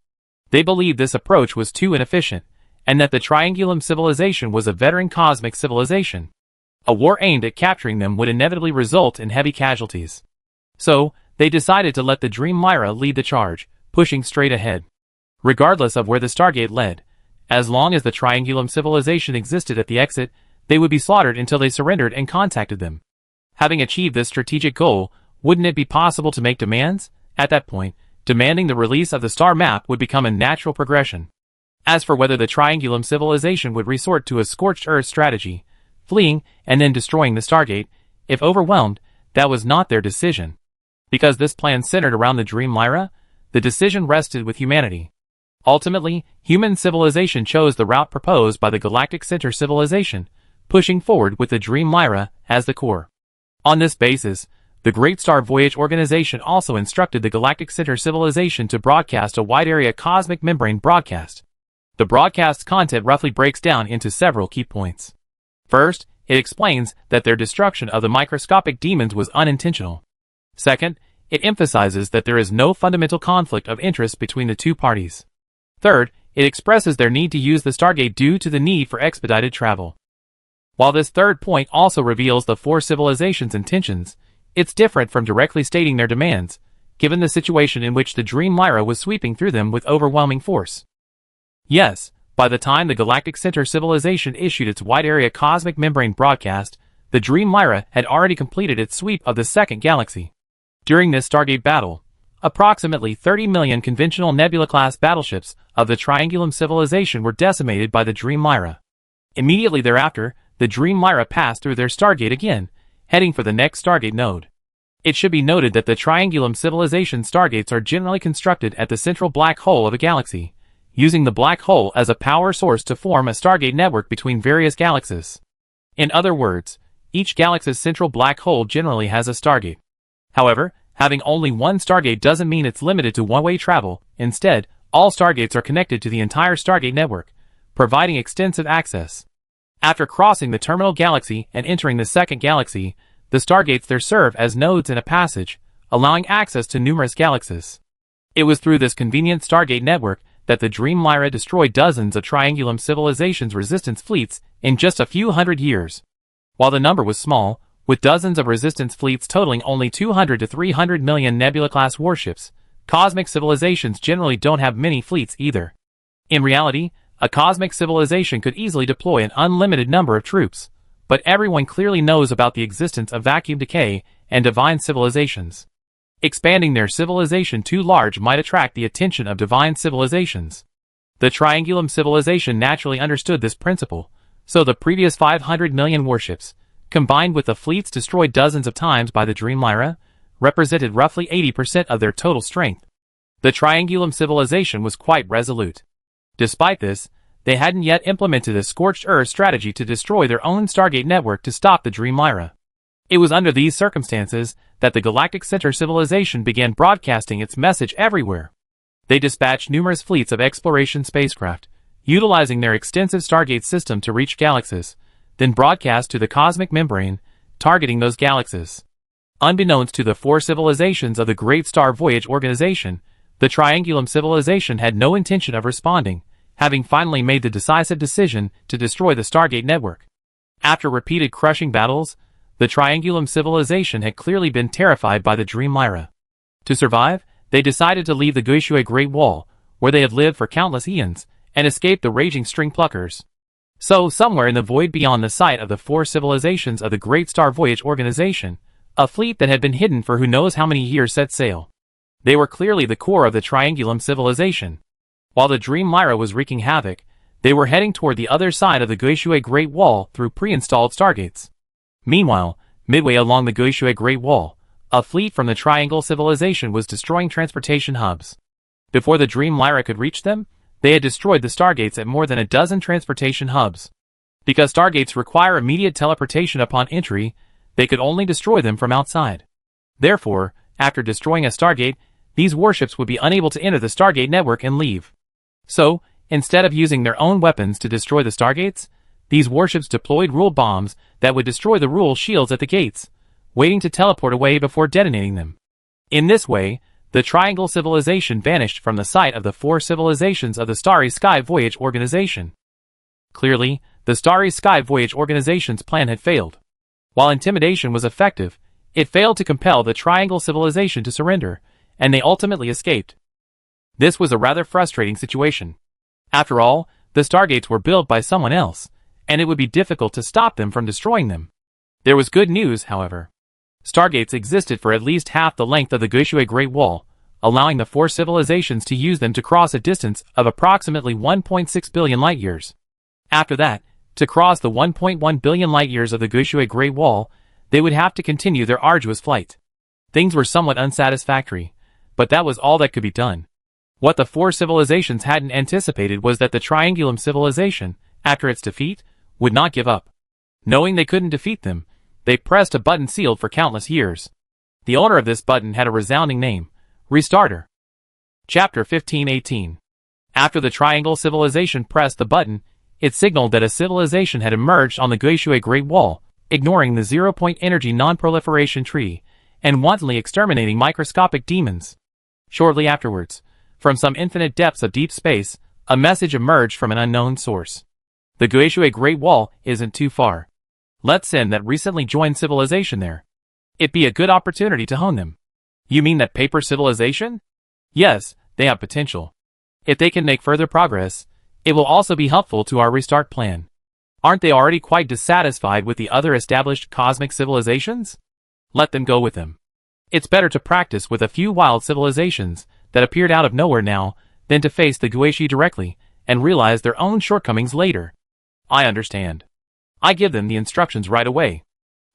They believed this approach was too inefficient, and that the Triangulum civilization was a veteran cosmic civilization. A war aimed at capturing them would inevitably result in heavy casualties. So, they decided to let the Dream Lyra lead the charge, pushing straight ahead. Regardless of where the Stargate led, as long as the Triangulum civilization existed at the exit, they would be slaughtered until they surrendered and contacted them. Having achieved this strategic goal, wouldn't it be possible to make demands? At that point, demanding the release of the star map would become a natural progression. As for whether the Triangulum civilization would resort to a scorched earth strategy, fleeing and then destroying the Stargate, if overwhelmed, that was not their decision. Because this plan centered around the Dream Lyra, the decision rested with humanity. Ultimately, human civilization chose the route proposed by the Galactic Center civilization, pushing forward with the Dream Lyra as the core. On this basis, the Great Star Voyage organization also instructed the Galactic Center civilization to broadcast a wide-area cosmic membrane broadcast. The broadcast's content roughly breaks down into several key points. First, it explains that their destruction of the microscopic demons was unintentional. Second, it emphasizes that there is no fundamental conflict of interest between the two parties. Third, it expresses their need to use the Stargate due to the need for expedited travel. While this third point also reveals the four civilizations' intentions, it's different from directly stating their demands, given the situation in which the Dream Lyra was sweeping through them with overwhelming force. Yes, by the time the Galactic Center civilization issued its wide-area cosmic membrane broadcast, the Dream Lyra had already completed its sweep of the second galaxy. During this Stargate battle, approximately 30 million conventional Nebula-class battleships of the Triangulum civilization were decimated by the Dream Lyra. Immediately thereafter, the Dream Lyra passed through their Stargate again, heading for the next Stargate node. It should be noted that the Triangulum civilization Stargates are generally constructed at the central black hole of a galaxy, using the black hole as a power source to form a Stargate network between various galaxies. In other words, each galaxy's central black hole generally has a Stargate. However, having only one Stargate doesn't mean it's limited to one-way travel. Instead, all Stargates are connected to the entire Stargate network, providing extensive access. After crossing the terminal galaxy and entering the second galaxy, the Stargates there serve as nodes in a passage, allowing access to numerous galaxies. It was through this convenient Stargate network that the Dream Lyra destroyed dozens of Triangulum civilizations' resistance fleets in just a few hundred years. While the number was small, with dozens of resistance fleets totaling only 200 to 300 million Nebula-class warships, cosmic civilizations generally don't have many fleets either. In reality, a cosmic civilization could easily deploy an unlimited number of troops, but everyone clearly knows about the existence of vacuum decay and divine civilizations. Expanding their civilization too large might attract the attention of divine civilizations. The Triangulum civilization naturally understood this principle, so the previous 500 million warships, combined with the fleets destroyed dozens of times by the Dream Lyra, represented roughly 80% of their total strength. The Triangulum civilization was quite resolute. Despite this, they hadn't yet implemented a scorched earth strategy to destroy their own Stargate network to stop the Dream Lyra. It was under these circumstances that the Galactic Center civilization began broadcasting its message everywhere. They dispatched numerous fleets of exploration spacecraft, utilizing their extensive Stargate system to reach galaxies, then broadcast to the cosmic membrane, targeting those galaxies. Unbeknownst to the four civilizations of the Great Star Voyage Organization, the Triangulum civilization had no intention of responding, having finally made the decisive decision to destroy the Stargate network. After repeated crushing battles, the Triangulum civilization had clearly been terrified by the Dream Lyra. To survive, they decided to leave the Guishui Great Wall, where they had lived for countless eons, and escape the raging string pluckers. So, somewhere in the void beyond the site of the four civilizations of the Great Star Voyage Organization, a fleet that had been hidden for who knows how many years set sail. They were clearly the core of the Triangulum civilization. While the Dream Lyra was wreaking havoc, they were heading toward the other side of the Guishui Great Wall through pre-installed stargates. Meanwhile, midway along the Guishui Great Wall, a fleet from the Triangle civilization was destroying transportation hubs. Before the Dream Lyra could reach them, they had destroyed the stargates at more than a dozen transportation hubs. Because stargates require immediate teleportation upon entry, they could only destroy them from outside. Therefore, after destroying a stargate, these warships would be unable to enter the Stargate network and leave. So, instead of using their own weapons to destroy the stargates, these warships deployed rule bombs that would destroy the rule shields at the gates, waiting to teleport away before detonating them. In this way, the Triangle civilization vanished from the site of the four civilizations of the Starry Sky Voyage Organization. Clearly, the Starry Sky Voyage Organization's plan had failed. While intimidation was effective, it failed to compel the Triangle civilization to surrender, and they ultimately escaped. This was a rather frustrating situation. After all, the stargates were built by someone else, and it would be difficult to stop them from destroying them. There was good news, however. Stargates existed for at least half the length of the Guishui Great Wall, allowing the four civilizations to use them to cross a distance of approximately 1.6 billion light-years. After that, to cross the 1.1 billion light-years of the Guishui Great Wall, they would have to continue their arduous flight. Things were somewhat unsatisfactory, but that was all that could be done. What the four civilizations hadn't anticipated was that the Triangulum civilization, after its defeat, would not give up. Knowing they couldn't defeat them, they pressed a button sealed for countless years. The owner of this button had a resounding name: Restarter. Chapter 1518. After the Triangle civilization pressed the button, it signaled that a civilization had emerged on the Guishui Great Wall, ignoring the zero-point energy non-proliferation tree, and wantonly exterminating microscopic demons. Shortly afterwards, from some infinite depths of deep space, a message emerged from an unknown source. The Guishui Great Wall isn't too far. Let's send that recently joined civilization there. It'd be a good opportunity to hone them. You mean that paper civilization? Yes, they have potential. If they can make further progress, it will also be helpful to our restart plan. Aren't they already quite dissatisfied with the other established cosmic civilizations? Let them go with them. It's better to practice with a few wild civilizations that appeared out of nowhere now than to face the Guishi directly and realize their own shortcomings later. I understand. I give them the instructions right away.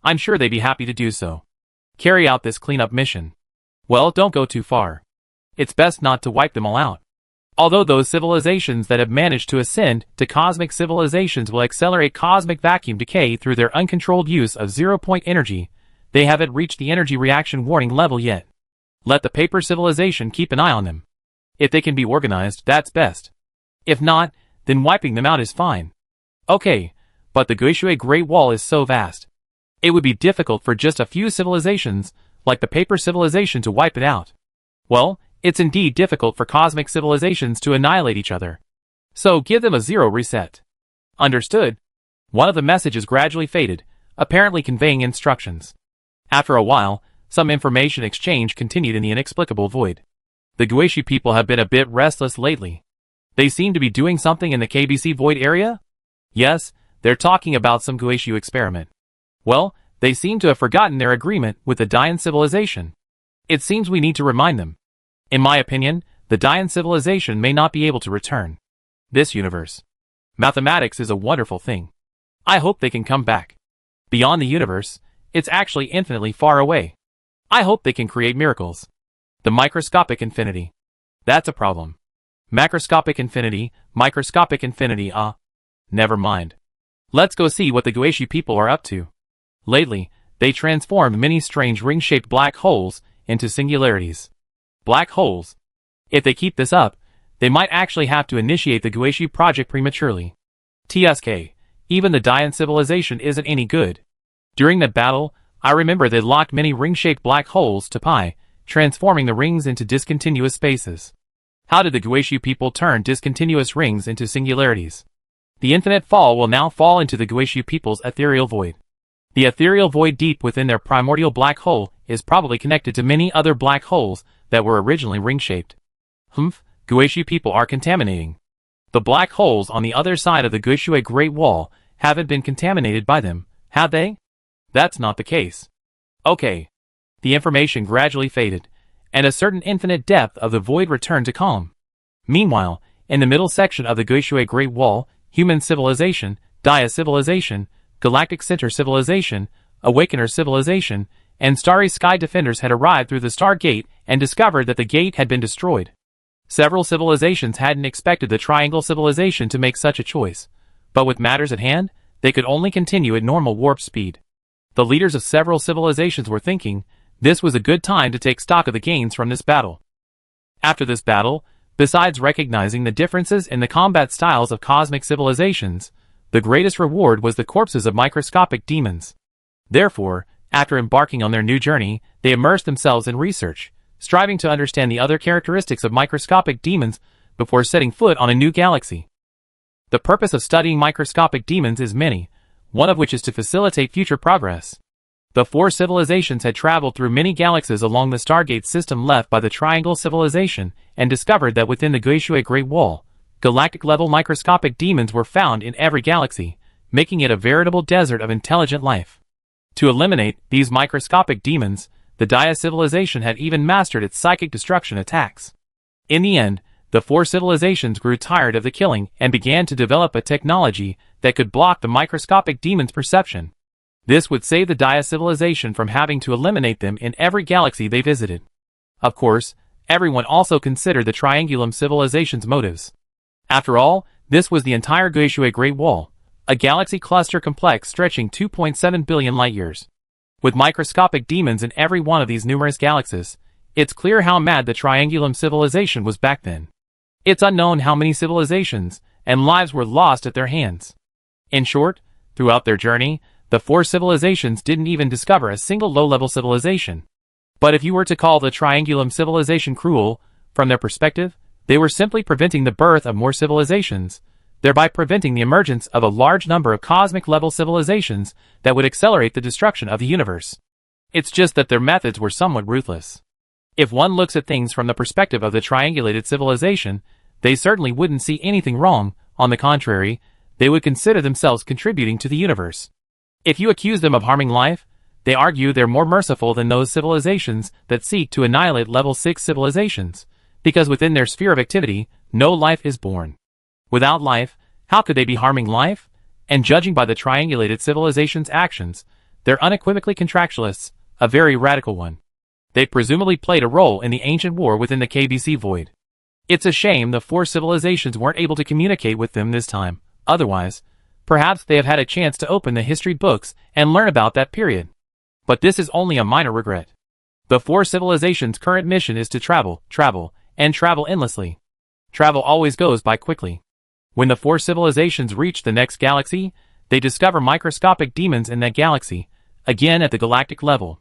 I'm sure they'd be happy to do so. Carry out this cleanup mission. Well, don't go too far. It's best not to wipe them all out. Although those civilizations that have managed to ascend to cosmic civilizations will accelerate cosmic vacuum decay through their uncontrolled use of zero-point energy, they haven't reached the energy reaction warning level yet. Let the paper civilization keep an eye on them. If they can be organized, that's best. If not, then wiping them out is fine. Okay, but the Guishui Great Wall is so vast. It would be difficult for just a few civilizations, like the paper civilization, to wipe it out. Well, it's indeed difficult for cosmic civilizations to annihilate each other. So give them a zero reset. Understood? One of the messages gradually faded, apparently conveying instructions. After a while, some information exchange continued in the inexplicable void. The Guishi people have been a bit restless lately. They seem to be doing something in the KBC void area? Yes, they're talking about some Guishu experiment. Well, they seem to have forgotten their agreement with the Dian civilization. It seems we need to remind them. In my opinion, the Dayan civilization may not be able to return. This universe. Mathematics is a wonderful thing. I hope they can come back. Beyond the universe, it's actually infinitely far away. I hope they can create miracles. The microscopic infinity. That's a problem. Macroscopic infinity, microscopic infinity, never mind. Let's go see what the Guishi people are up to. Lately, they transformed many strange ring-shaped black holes into singularities. Black holes. If they keep this up, they might actually have to initiate the Guishi project prematurely. TSK, even the Dayan civilization isn't any good. During that battle, I remember they locked many ring-shaped black holes to pi, transforming the rings into discontinuous spaces. How did the Guishi people turn discontinuous rings into singularities? The infinite fall will now fall into the Guishi people's ethereal void. The ethereal void deep within their primordial black hole is probably connected to many other black holes that were originally ring-shaped. Guishi people are contaminating. The black holes on the other side of the Guishui Great Wall haven't been contaminated by them, have they? That's not the case. Okay. The information gradually faded, and a certain infinite depth of the void returned to calm. Meanwhile, in the middle section of the Guishui Great Wall, human civilization, Daya civilization, galactic center civilization, awakener civilization, and starry sky defenders had arrived through the star gate and discovered that the gate had been destroyed. Several civilizations hadn't expected the triangle civilization to make such a choice, but with matters at hand, they could only continue at normal warp speed. The leaders of several civilizations were thinking, this was a good time to take stock of the gains from this battle. After this battle, besides recognizing the differences in the combat styles of cosmic civilizations, the greatest reward was the corpses of microscopic demons. Therefore, after embarking on their new journey, they immersed themselves in research, striving to understand the other characteristics of microscopic demons before setting foot on a new galaxy. The purpose of studying microscopic demons is many, one of which is to facilitate future progress. The four civilizations had traveled through many galaxies along the Stargate system left by the Triangle civilization and discovered that within the Guishui Great Wall, galactic-level microscopic demons were found in every galaxy, making it a veritable desert of intelligent life. To eliminate these microscopic demons, the Daya civilization had even mastered its psychic destruction attacks. In the end, the four civilizations grew tired of the killing and began to develop a technology that could block the microscopic demons' perception. This would save the Daya civilization from having to eliminate them in every galaxy they visited. Of course, everyone also considered the Triangulum civilization's motives. After all, this was the entire Guishui Great Wall, a galaxy cluster complex stretching 2.7 billion light-years. With microscopic demons in every one of these numerous galaxies, it's clear how mad the Triangulum civilization was back then. It's unknown how many civilizations and lives were lost at their hands. In short, throughout their journey, the four civilizations didn't even discover a single low-level civilization. But if you were to call the Triangulum civilization cruel, from their perspective, they were simply preventing the birth of more civilizations, thereby preventing the emergence of a large number of cosmic-level civilizations that would accelerate the destruction of the universe. It's just that their methods were somewhat ruthless. If one looks at things from the perspective of the triangulated civilization, they certainly wouldn't see anything wrong. On the contrary, they would consider themselves contributing to the universe. If you accuse them of harming life, they argue they're more merciful than those civilizations that seek to annihilate level 6 civilizations, because within their sphere of activity, no life is born. Without life, how could they be harming life? And judging by the triangulated civilization's actions, they're unequivocally contractualists, a very radical one. They presumably played a role in the ancient war within the KBC void. It's a shame the four civilizations weren't able to communicate with them this time, otherwise, perhaps they have had a chance to open the history books and learn about that period. But this is only a minor regret. The four civilizations' current mission is to travel, and travel endlessly. Travel always goes by quickly. When the four civilizations reach the next galaxy, they discover microscopic demons in that galaxy, again at the galactic level.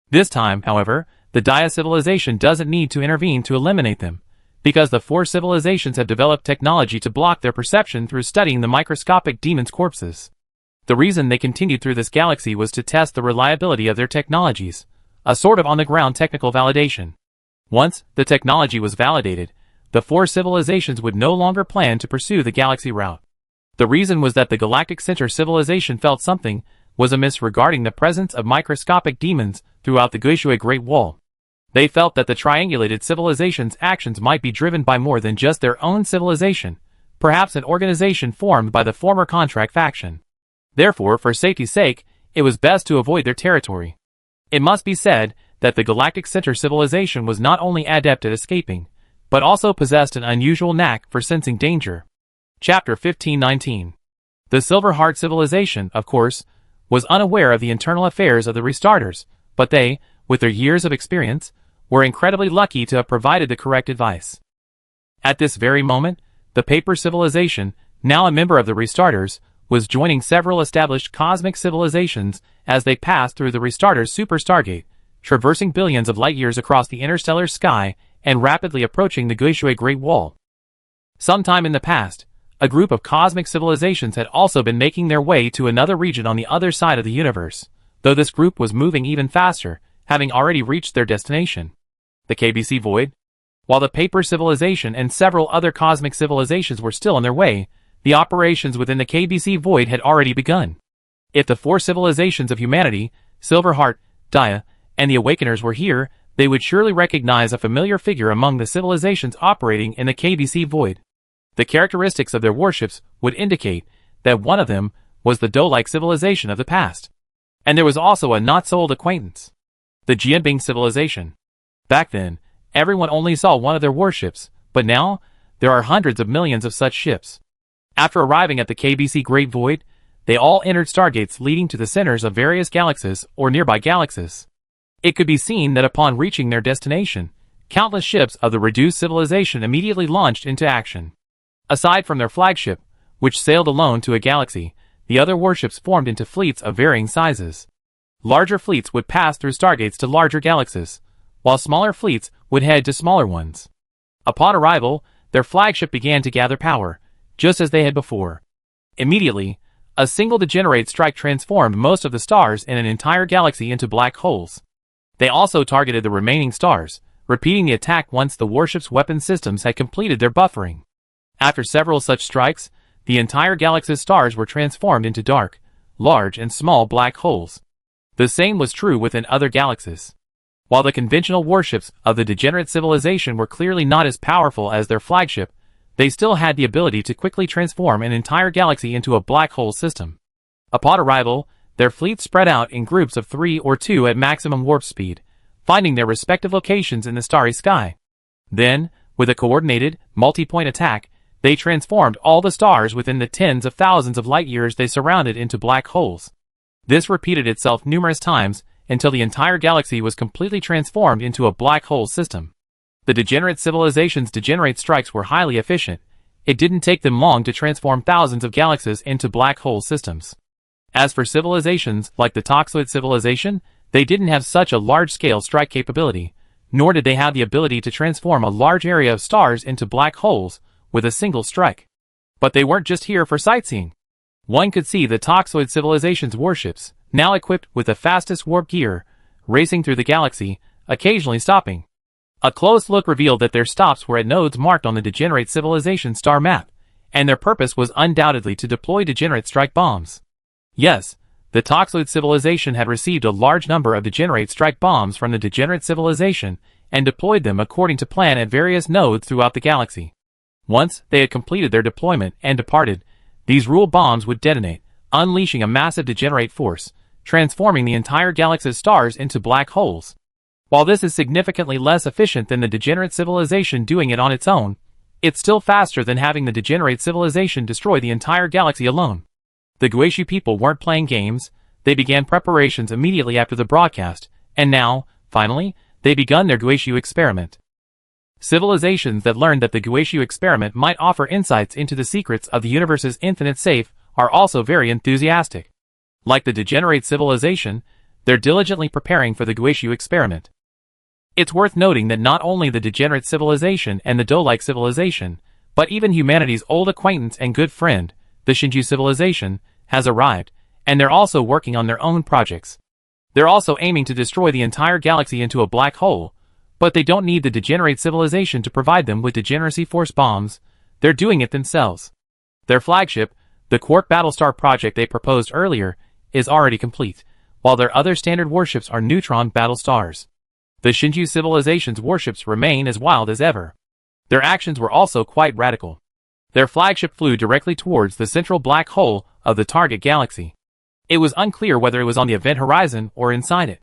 This time, however, the Daya civilization doesn't need to intervene to eliminate them, because the four civilizations have developed technology to block their perception through studying the microscopic demons' corpses. The reason they continued through this galaxy was to test the reliability of their technologies, a sort of on-the-ground technical validation. Once the technology was validated, the four civilizations would no longer plan to pursue the galaxy route. The reason was that the Galactic Center civilization felt something was amiss regarding the presence of microscopic demons throughout the Guishui Great Wall. They felt that the triangulated civilization's actions might be driven by more than just their own civilization, perhaps an organization formed by the former contract faction. Therefore, for safety's sake, it was best to avoid their territory. It must be said that the Galactic Center civilization was not only adept at escaping, but also possessed an unusual knack for sensing danger. Chapter 1519. The Silver Heart civilization, of course, was unaware of the internal affairs of the Restarters, but they, with their years of experience, were incredibly lucky to have provided the correct advice. At this very moment, the Paper civilization, now a member of the Restarters, was joining several established cosmic civilizations as they passed through the Restarters' super stargate, traversing billions of light-years across the interstellar sky and rapidly approaching the Guishui Great Wall. Sometime in the past, a group of cosmic civilizations had also been making their way to another region on the other side of the universe, though this group was moving even faster, having already reached their destination, the KBC Void. While the Paper civilization and several other cosmic civilizations were still on their way, the operations within the KBC Void had already begun. If the four civilizations of humanity, Silverheart, Dia, and the Awakeners were here, they would surely recognize a familiar figure among the civilizations operating in the KBC Void. The characteristics of their warships would indicate that one of them was the Doe-like civilization of the past. And there was also a not-so-old acquaintance, the Jianbing civilization. Back then, everyone only saw one of their warships, but now, there are hundreds of millions of such ships. After arriving at the KBC Great Void, they all entered stargates leading to the centers of various galaxies or nearby galaxies. It could be seen that upon reaching their destination, countless ships of the reduced civilization immediately launched into action. Aside from their flagship, which sailed alone to a galaxy, the other warships formed into fleets of varying sizes. Larger fleets would pass through stargates to larger galaxies, while smaller fleets would head to smaller ones. Upon arrival, their flagship began to gather power, just as they had before. Immediately, a single degenerate strike transformed most of the stars in an entire galaxy into black holes. They also targeted the remaining stars, repeating the attack once the warship's weapon systems had completed their buffering. After several such strikes, the entire galaxy's stars were transformed into dark, large and small black holes. The same was true within other galaxies. While the conventional warships of the degenerate civilization were clearly not as powerful as their flagship, they still had the ability to quickly transform an entire galaxy into a black hole system. Upon arrival, their fleets spread out in groups of 3 or 2 at maximum warp speed, finding their respective locations in the starry sky. Then, with a coordinated, multi-point attack, they transformed all the stars within the tens of thousands of light-years they surrounded into black holes. This repeated itself numerous times until the entire galaxy was completely transformed into a black hole system. The degenerate civilization's degenerate strikes were highly efficient. It didn't take them long to transform thousands of galaxies into black hole systems. As for civilizations like the Toxoid civilization, they didn't have such a large-scale strike capability, nor did they have the ability to transform a large area of stars into black holes with a single strike. But they weren't just here for sightseeing. One could see the Toxoid civilization's warships, now equipped with the fastest warp gear, racing through the galaxy, occasionally stopping. A close look revealed that their stops were at nodes marked on the degenerate civilization star map, and their purpose was undoubtedly to deploy degenerate strike bombs. Yes, the Toxoid civilization had received a large number of degenerate strike bombs from the degenerate civilization and deployed them according to plan at various nodes throughout the galaxy. Once they had completed their deployment and departed, these rule bombs would detonate, unleashing a massive degenerate force, transforming the entire galaxy's stars into black holes. While this is significantly less efficient than the degenerate civilization doing it on its own, it's still faster than having the degenerate civilization destroy the entire galaxy alone. The Guishu people weren't playing games. They began preparations immediately after the broadcast, and now, finally, they begun their Guishu experiment. Civilizations that learned that the Guishu experiment might offer insights into the secrets of the universe's infinite safe are also very enthusiastic. Like the degenerate civilization, they're diligently preparing for the Guishu experiment. It's worth noting that not only the degenerate civilization and the Doe-like civilization, but even humanity's old acquaintance and good friend, the Shinju civilization, has arrived, and they're also working on their own projects. They're also aiming to destroy the entire galaxy into a black hole, but they don't need the degenerate civilization to provide them with degeneracy force bombs. They're doing it themselves. Their flagship, the Quark Battlestar project they proposed earlier, is already complete, while their other standard warships are neutron battle stars. The Shinju civilization's warships remain as wild as ever. Their actions were also quite radical. Their flagship flew directly towards the central black hole of the target galaxy. It was unclear whether it was on the event horizon or inside it.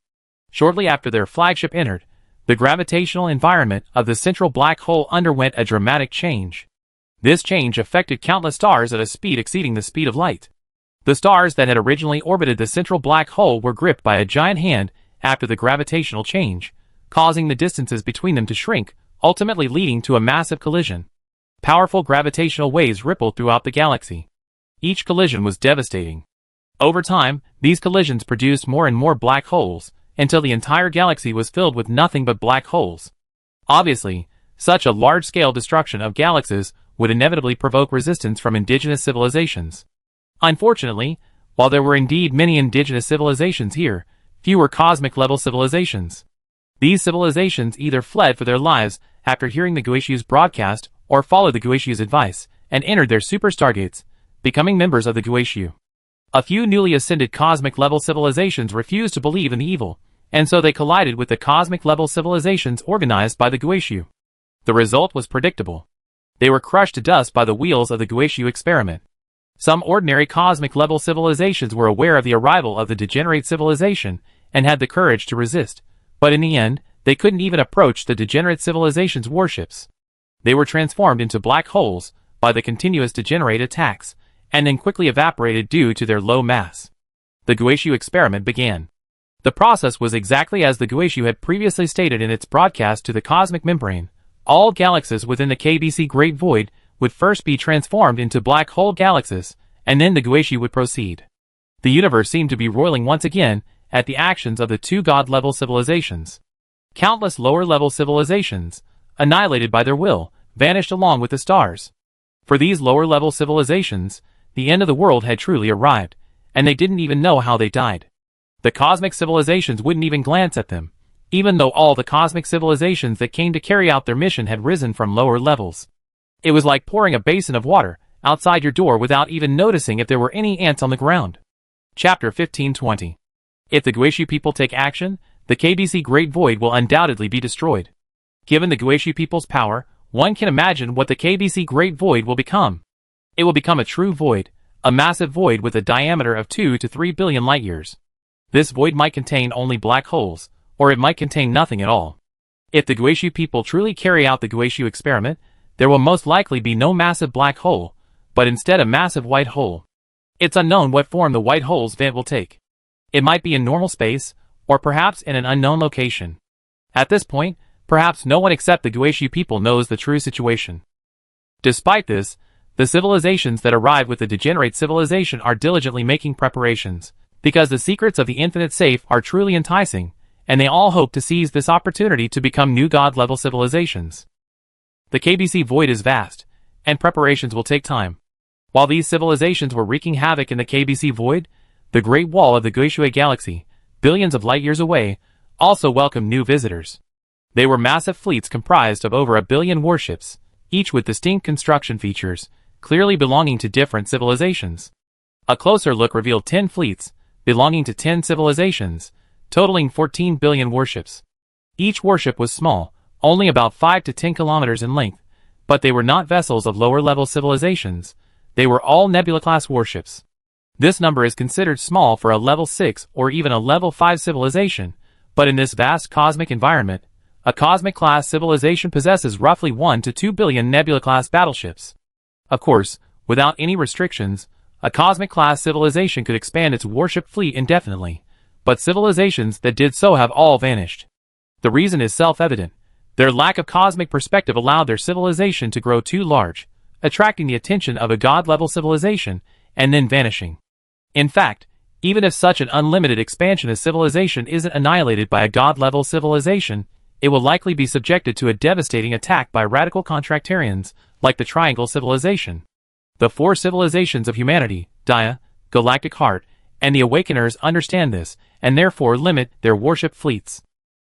Shortly after their flagship entered, the gravitational environment of the central black hole underwent a dramatic change. This change affected countless stars at a speed exceeding the speed of light. The stars that had originally orbited the central black hole were gripped by a giant hand after the gravitational change, causing the distances between them to shrink, ultimately leading to a massive collision. Powerful gravitational waves rippled throughout the galaxy. Each collision was devastating. Over time, these collisions produced more and more black holes, until the entire galaxy was filled with nothing but black holes. Obviously, such a large-scale destruction of galaxies would inevitably provoke resistance from indigenous civilizations. Unfortunately, while there were indeed many indigenous civilizations here, few were cosmic-level civilizations. These civilizations either fled for their lives after hearing the Guishu's broadcast or followed the Guishu's advice and entered their super stargates, becoming members of the Guishu. A few newly ascended cosmic-level civilizations refused to believe in the evil, and so they collided with the cosmic-level civilizations organized by the Guishu. The result was predictable. They were crushed to dust by the wheels of the Guishu experiment. Some ordinary cosmic-level civilizations were aware of the arrival of the degenerate civilization and had the courage to resist, but in the end, they couldn't even approach the degenerate civilization's warships. They were transformed into black holes by the continuous degenerate attacks, and then quickly evaporated due to their low mass. The Guishu experiment began. The process was exactly as the Guishu had previously stated in its broadcast to the cosmic membrane. All galaxies within the KBC Great Void would first be transformed into black hole galaxies, and then the Guishu would proceed. The universe seemed to be roiling once again at the actions of the two god-level civilizations. Countless lower-level civilizations, annihilated by their will, vanished along with the stars. For these lower-level civilizations, the end of the world had truly arrived, and they didn't even know how they died. The cosmic civilizations wouldn't even glance at them, even though all the cosmic civilizations that came to carry out their mission had risen from lower levels. It was like pouring a basin of water outside your door without even noticing if there were any ants on the ground. Chapter 1520. If the Guishu people take action, the KBC Great Void will undoubtedly be destroyed. Given the Guishu people's power, one can imagine what the KBC Great Void will become. It will become a true void, a massive void with a diameter of 2 to 3 billion light-years. This void might contain only black holes, or it might contain nothing at all. If the Guishu people truly carry out the Guishu experiment, there will most likely be no massive black hole, but instead a massive white hole. It's unknown what form the white hole's vent will take. It might be in normal space, or perhaps in an unknown location. At this point, perhaps no one except the Guishu people knows the true situation. Despite this, the civilizations that arrive with the degenerate civilization are diligently making preparations, because the secrets of the infinite safe are truly enticing, and they all hope to seize this opportunity to become new god-level civilizations. The KBC Void is vast, and preparations will take time. While these civilizations were wreaking havoc in the KBC Void, the Great Wall of the Guishu Galaxy, billions of light-years away, also welcomed new visitors. They were massive fleets comprised of over 1 billion warships, each with distinct construction features, clearly belonging to different civilizations. A closer look revealed 10 fleets, belonging to 10 civilizations, totaling 14 billion warships. Each warship was small, only about 5 to 10 kilometers in length, but they were not vessels of lower-level civilizations. They were all Nebula-class warships. This number is considered small for a level 6 or even a level 5 civilization, but in this vast cosmic environment, a cosmic-class civilization possesses roughly 1 to 2 billion Nebula-class battleships. Of course, without any restrictions, a cosmic-class civilization could expand its warship fleet indefinitely, but civilizations that did so have all vanished. The reason is self-evident. Their lack of cosmic perspective allowed their civilization to grow too large, attracting the attention of a god-level civilization, and then vanishing. In fact, even if such an unlimited expansion of civilization isn't annihilated by a god-level civilization, it will likely be subjected to a devastating attack by radical contractarians, like the Triangle Civilization. The 4 civilizations of humanity, Dia, Galactic Heart, and the Awakeners understand this, and therefore limit their warship fleets.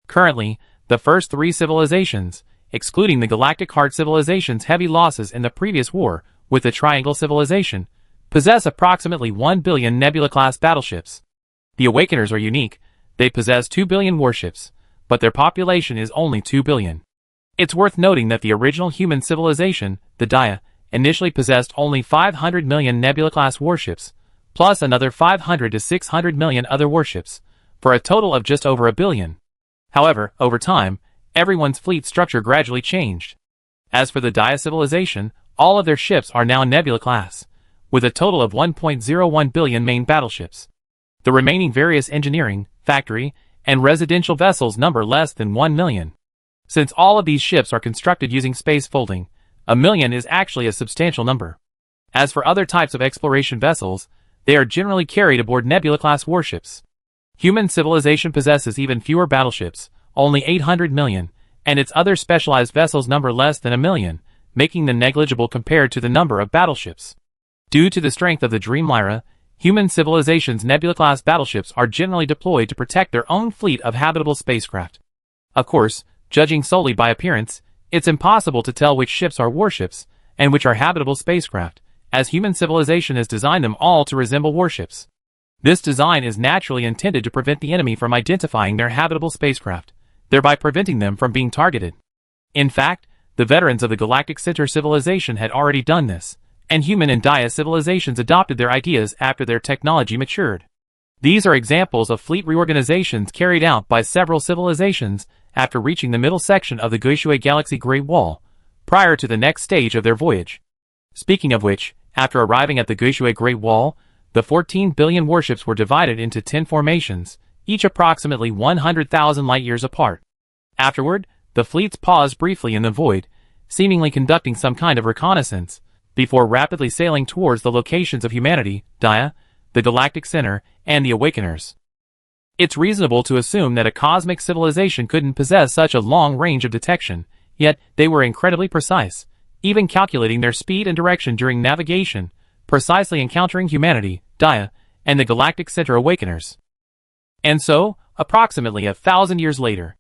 Currently, the first 3 civilizations, excluding the Galactic Heart civilization's heavy losses in the previous war with the Triangle Civilization, possess approximately 1 billion Nebula-class battleships. The Awakeners are unique. They possess 2 billion warships, but their population is only 2 billion. It's worth noting that the original human civilization, the Dia, initially possessed only 500 million Nebula-class warships, plus another 500 to 600 million other warships, for a total of just over a billion. However, over time, everyone's fleet structure gradually changed. As for the Dia civilization, all of their ships are now Nebula-class, with a total of 1.01 billion main battleships. The remaining various engineering, factory, and residential vessels number less than 1 million. Since all of these ships are constructed using space folding, 1 million is actually a substantial number. As for other types of exploration vessels, they are generally carried aboard Nebula-class warships. Human civilization possesses even fewer battleships, only 800 million, and its other specialized vessels number less than 1 million, making them negligible compared to the number of battleships. Due to the strength of the Dream Lyra, human civilization's Nebula-class battleships are generally deployed to protect their own fleet of habitable spacecraft. Of course, judging solely by appearance, it's impossible to tell which ships are warships and which are habitable spacecraft, as human civilization has designed them all to resemble warships. This design is naturally intended to prevent the enemy from identifying their habitable spacecraft, thereby preventing them from being targeted. In fact, the veterans of the Galactic Center civilization had already done this, and human and Dia civilizations adopted their ideas after their technology matured. These are examples of fleet reorganizations carried out by several civilizations after reaching the middle section of the Guishui Galaxy Great Wall, prior to the next stage of their voyage. Speaking of which, after arriving at the Guishui Great Wall, the 14 billion warships were divided into 10 formations, each approximately 100,000 light-years apart. Afterward, the fleets paused briefly in the void, seemingly conducting some kind of reconnaissance, before rapidly sailing towards the locations of humanity, Dia, the Galactic Center, and the Awakeners. It's reasonable to assume that a cosmic civilization couldn't possess such a long range of detection, yet they were incredibly precise, even calculating their speed and direction during navigation, precisely encountering humanity, Dia, and the Galactic Center Awakeners. And so, approximately 1,000 years later,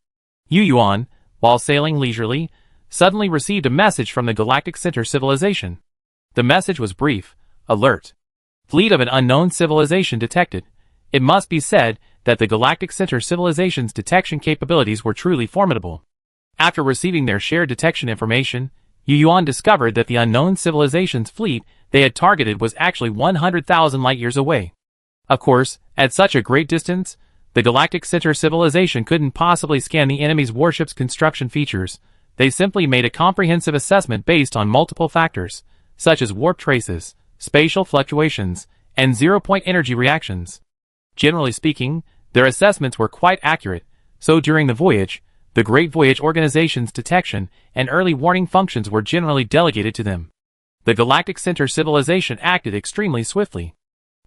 Yu Yuan, while sailing leisurely, suddenly received a message from the Galactic Center civilization. The message was brief: alert. Fleet of an unknown civilization detected. It must be said that the Galactic Center civilization's detection capabilities were truly formidable. After receiving their shared detection information, Yu Yuan discovered that the unknown civilization's fleet they had targeted was actually 100,000 light-years away. Of course, at such a great distance, the Galactic Center civilization couldn't possibly scan the enemy's warship's construction features. They simply made a comprehensive assessment based on multiple factors, such as warp traces, spatial fluctuations, and zero-point energy reactions. Generally speaking, their assessments were quite accurate, so during the voyage, the Great Voyage Organization's detection and early warning functions were generally delegated to them. The Galactic Center civilization acted extremely swiftly.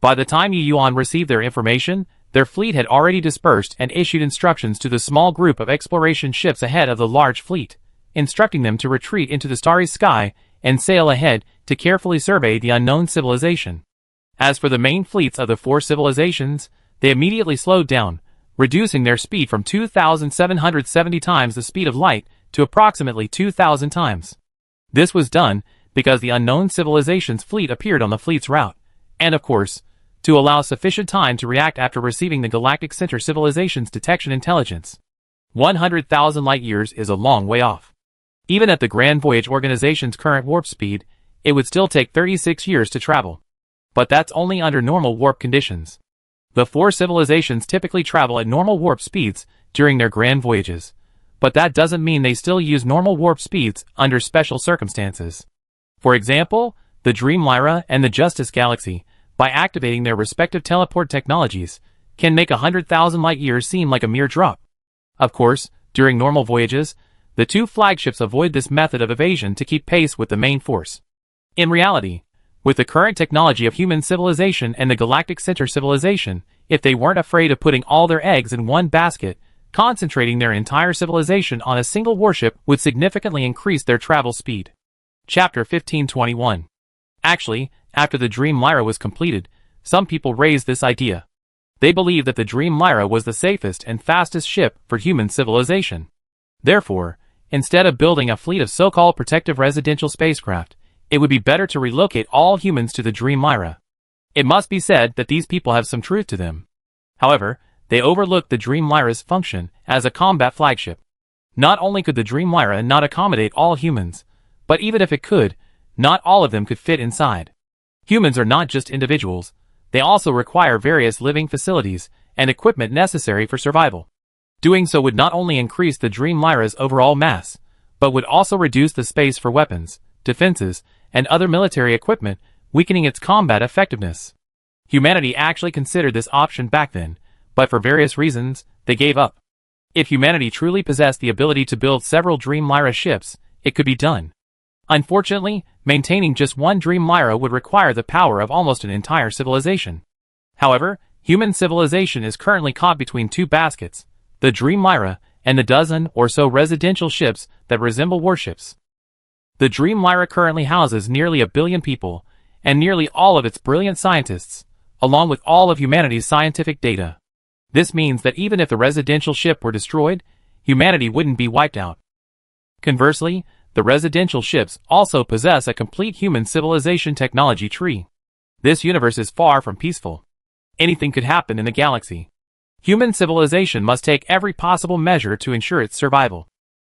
By the time Yu Yuan received their information, their fleet had already dispersed and issued instructions to the small group of exploration ships ahead of the large fleet, instructing them to retreat into the starry sky and sail ahead to carefully survey the unknown civilization. As for the main fleets of the 4 civilizations, they immediately slowed down, reducing their speed from 2,770 times the speed of light to approximately 2,000 times. This was done because the unknown civilization's fleet appeared on the fleet's route, and of course, to allow sufficient time to react after receiving the Galactic Center civilization's detection intelligence. 100,000 light-years is a long way off. Even at the Grand Voyage Organization's current warp speed, it would still take 36 years to travel. But that's only under normal warp conditions. The 4 civilizations typically travel at normal warp speeds during their grand voyages, but that doesn't mean they still use normal warp speeds under special circumstances. For example, the Dream Lyra and the Justice Galaxy, by activating their respective teleport technologies, can make 100,000 light-years seem like a mere drop. Of course, during normal voyages, the 2 flagships avoid this method of evasion to keep pace with the main force. In reality, with the current technology of human civilization and the Galactic Center civilization, if they weren't afraid of putting all their eggs in one basket, concentrating their entire civilization on a single warship would significantly increase their travel speed. Chapter 1521. Actually, after the Dream Lyra was completed, some people raised this idea. They believed that the Dream Lyra was the safest and fastest ship for human civilization. Therefore, instead of building a fleet of so-called protective residential spacecraft, it would be better to relocate all humans to the Dream Lyra. It must be said that these people have some truth to them. However, they overlooked the Dream Lyra's function as a combat flagship. Not only could the Dream Lyra not accommodate all humans, but even if it could, not all of them could fit inside. Humans are not just individuals, they also require various living facilities and equipment necessary for survival. Doing so would not only increase the Dream Lyra's overall mass, but would also reduce the space for weapons, defenses, and other military equipment, weakening its combat effectiveness. Humanity actually considered this option back then, but for various reasons, they gave up. If humanity truly possessed the ability to build several Dream Lyra ships, it could be done. Unfortunately, maintaining just one Dream Lyra would require the power of almost an entire civilization. However, human civilization is currently caught between two baskets, the Dream Lyra and the dozen or so residential ships that resemble warships. The Dream Lyra currently houses nearly 1 billion people, and nearly all of its brilliant scientists, along with all of humanity's scientific data. This means that even if the residential ship were destroyed, humanity wouldn't be wiped out. Conversely, the residential ships also possess a complete human civilization technology tree. This universe is far from peaceful. Anything could happen in the galaxy. Human civilization must take every possible measure to ensure its survival.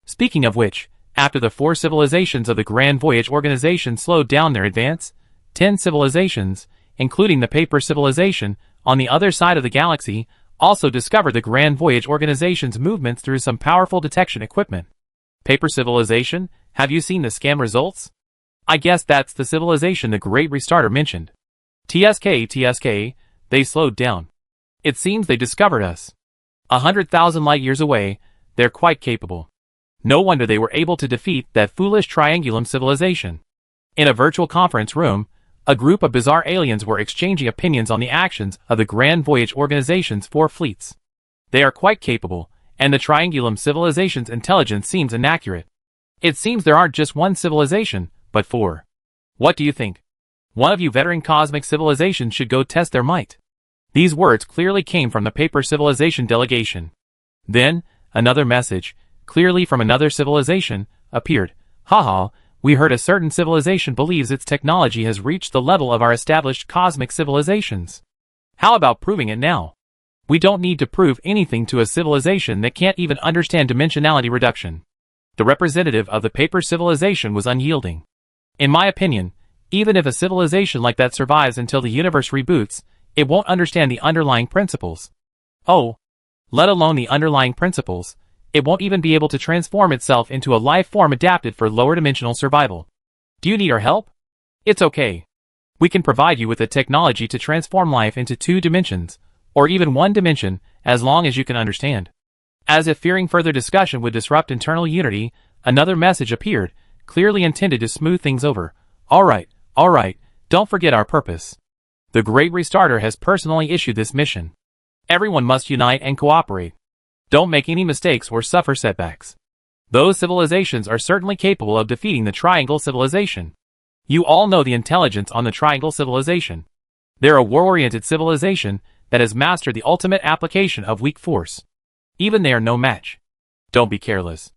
Speaking of which, after the 4 civilizations of the Grand Voyage Organization slowed down their advance, 10 civilizations, including the Paper Civilization, on the other side of the galaxy, also discovered the Grand Voyage Organization's movements through some powerful detection equipment. Paper Civilization, have you seen the scan results? I guess that's the civilization the Great Restarter mentioned. TSK, they slowed down. It seems they discovered us. 100,000 light years away, they're quite capable. No wonder they were able to defeat that foolish Triangulum civilization. In a virtual conference room, a group of bizarre aliens were exchanging opinions on the actions of the Grand Voyage Organization's 4 fleets. They are quite capable, and the Triangulum civilization's intelligence seems inaccurate. It seems there aren't just one civilization, but 4. What do you think? One of you veteran cosmic civilizations should go test their might. These words clearly came from the Paper Civilization delegation. Then, another message, clearly from another civilization, appeared. Haha, we heard a certain civilization believes its technology has reached the level of our established cosmic civilizations. How about proving it now? We don't need to prove anything to a civilization that can't even understand dimensionality reduction. The representative of the Paper Civilization was unyielding. In my opinion, even if a civilization like that survives until the universe reboots, it won't understand the underlying principles. Oh, let alone the underlying principles, it won't even be able to transform itself into a life form adapted for lower dimensional survival. Do you need our help? It's okay. We can provide you with the technology to transform life into 2 dimensions, or even 1 dimension, as long as you can understand. As if fearing further discussion would disrupt internal unity, another message appeared, clearly intended to smooth things over. Alright, don't forget our purpose. The Great Restarter has personally issued this mission. Everyone must unite and cooperate. Don't make any mistakes or suffer setbacks. Those civilizations are certainly capable of defeating the Triangle Civilization. You all know the intelligence on the Triangle Civilization. They're a war-oriented civilization that has mastered the ultimate application of weak force. Even they are no match. Don't be careless.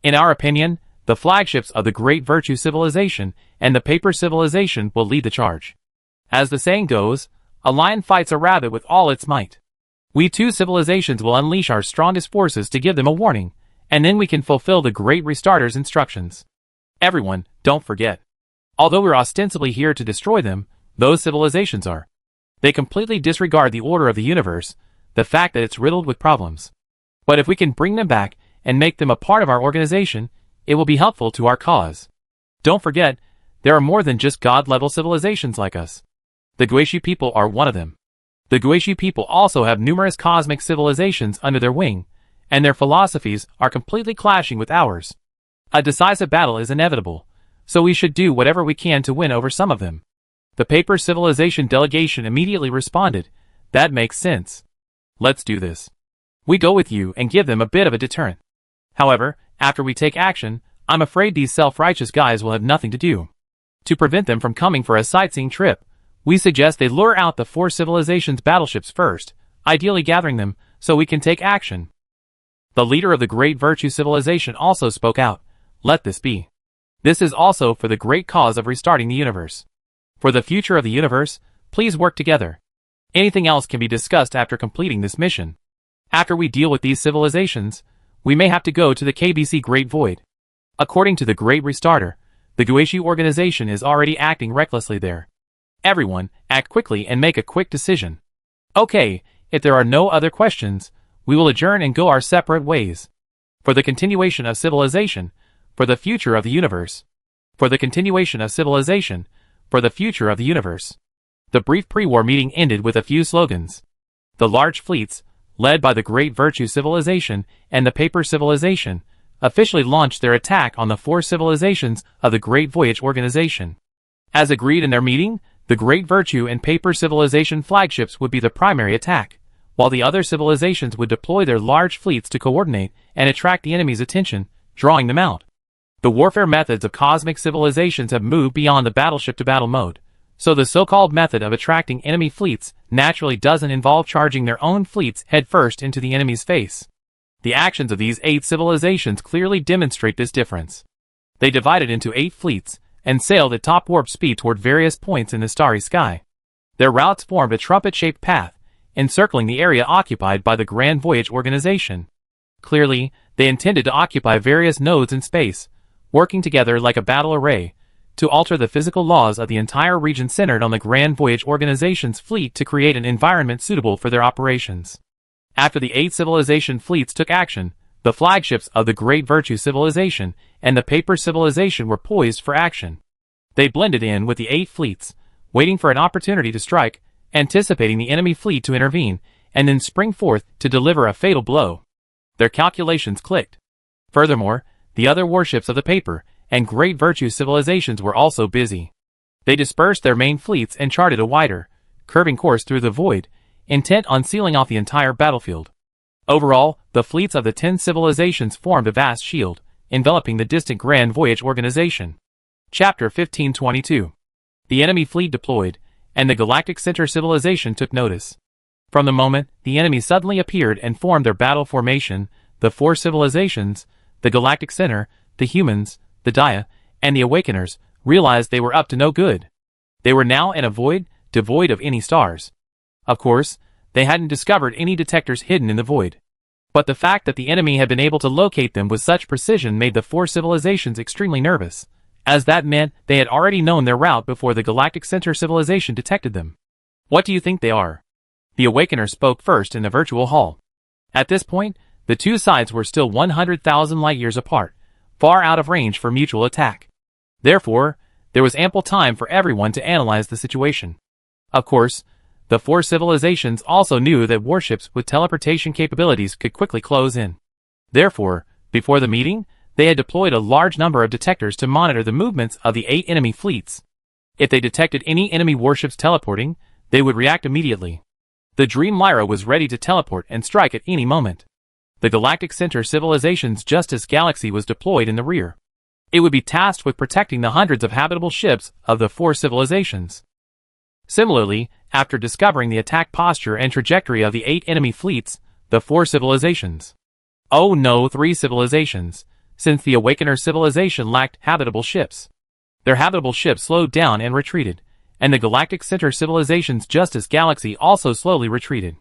In our opinion, the flagships of the Great Virtue Civilization and the Paper Civilization will lead the charge. As the saying goes, a lion fights a rabbit with all its might. We 2 civilizations will unleash our strongest forces to give them a warning, and then we can fulfill the Great Restarter's instructions. Everyone, don't forget. Although we're ostensibly here to destroy them, those civilizations are. They completely disregard the order of the universe, the fact that it's riddled with problems. But if we can bring them back and make them a part of our organization, it will be helpful to our cause. Don't forget, there are more than just God-level civilizations like us. The Guishi people are one of them. The Guishi people also have numerous cosmic civilizations under their wing, and their philosophies are completely clashing with ours. A decisive battle is inevitable, so we should do whatever we can to win over some of them. The Paper Civilization delegation immediately responded, that makes sense. Let's do this. We go with you and give them a bit of a deterrent. However, after we take action, I'm afraid these self-righteous guys will have nothing to do. To prevent them from coming for a sightseeing trip, we suggest they lure out the 4 civilizations' battleships first, ideally gathering them, so we can take action. The leader of the Great Virtue Civilization also spoke out, let this be. This is also for the great cause of restarting the universe. For the future of the universe, please work together. Anything else can be discussed after completing this mission. After we deal with these civilizations, we may have to go to the KBC Great Void. According to the Great Restarter, the Guishi organization is already acting recklessly there. Everyone, act quickly and make a quick decision. Okay, if there are no other questions, we will adjourn and go our separate ways. For the continuation of civilization, for the future of the universe. For the continuation of civilization, for the future of the universe. The brief pre-war meeting ended with a few slogans. The large fleets, led by the Great Virtue Civilization and the Paper Civilization, officially launched their attack on the 4 civilizations of the Great Voyage Organization. As agreed in their meeting, the Great Virtue and Paper Civilization flagships would be the primary attack, while the other civilizations would deploy their large fleets to coordinate and attract the enemy's attention, drawing them out. The warfare methods of cosmic civilizations have moved beyond the battleship-to-battle mode, so the so-called method of attracting enemy fleets naturally doesn't involve charging their own fleets headfirst into the enemy's face. The actions of these 8 civilizations clearly demonstrate this difference. They divided into 8 fleets and sailed at top warp speed toward various points in the starry sky. Their routes formed a trumpet-shaped path, encircling the area occupied by the Grand Voyage Organization. Clearly, they intended to occupy various nodes in space, working together like a battle array, to alter the physical laws of the entire region centered on the Grand Voyage Organization's fleet to create an environment suitable for their operations. After the 8 civilization fleets took action, the flagships of the Great Virtue Civilization and the Paper Civilization were poised for action. They blended in with the 8 fleets, waiting for an opportunity to strike, anticipating the enemy fleet to intervene, and then spring forth to deliver a fatal blow. Their calculations clicked. Furthermore, the other warships of the Paper and Great Virtue civilizations were also busy. They dispersed their main fleets and charted a wider, curving course through the void, intent on sealing off the entire battlefield. Overall, the fleets of the 10 civilizations formed a vast shield, enveloping the distant Grand Voyage Organization. Chapter 1522. The enemy fleet deployed, and the Galactic Center civilization took notice. From the moment the enemy suddenly appeared and formed their battle formation, the 4 civilizations, the Galactic Center, the humans, the Dia, and the Awakeners, realized they were up to no good. They were now in a void, devoid of any stars. Of course, they hadn't discovered any detectors hidden in the void. But the fact that the enemy had been able to locate them with such precision made the 4 civilizations extremely nervous, as that meant they had already known their route before the Galactic Center civilization detected them. What do you think they are? The Awakener spoke first in the virtual hall. At this point, the 2 sides were still 100,000 light-years apart, far out of range for mutual attack. Therefore, there was ample time for everyone to analyze the situation. Of course, the 4 civilizations also knew that warships with teleportation capabilities could quickly close in. Therefore, before the meeting, they had deployed a large number of detectors to monitor the movements of the 8 enemy fleets. If they detected any enemy warships teleporting, they would react immediately. The Dream Lyra was ready to teleport and strike at any moment. The Galactic Center civilization's Justice Galaxy was deployed in the rear. It would be tasked with protecting the hundreds of habitable ships of the 4 civilizations. Similarly, after discovering the attack posture and trajectory of the 8 enemy fleets, the 4 civilizations. Oh no, 3 civilizations, since the Awakener civilization lacked habitable ships. Their habitable ships slowed down and retreated, and the Galactic Center civilization's Justice Galaxy also slowly retreated.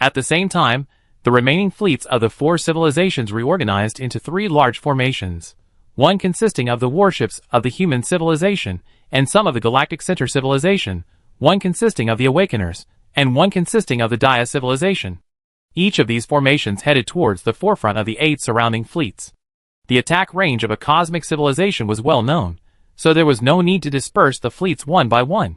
At the same time, the remaining fleets of the 4 civilizations reorganized into 3 large formations, one consisting of the warships of the human civilization and some of the Galactic Center civilization, one consisting of the Awakeners, and one consisting of the Dia civilization. Each of these formations headed towards the forefront of the 8 surrounding fleets. The attack range of a cosmic civilization was well known, so there was no need to disperse the fleets one by one.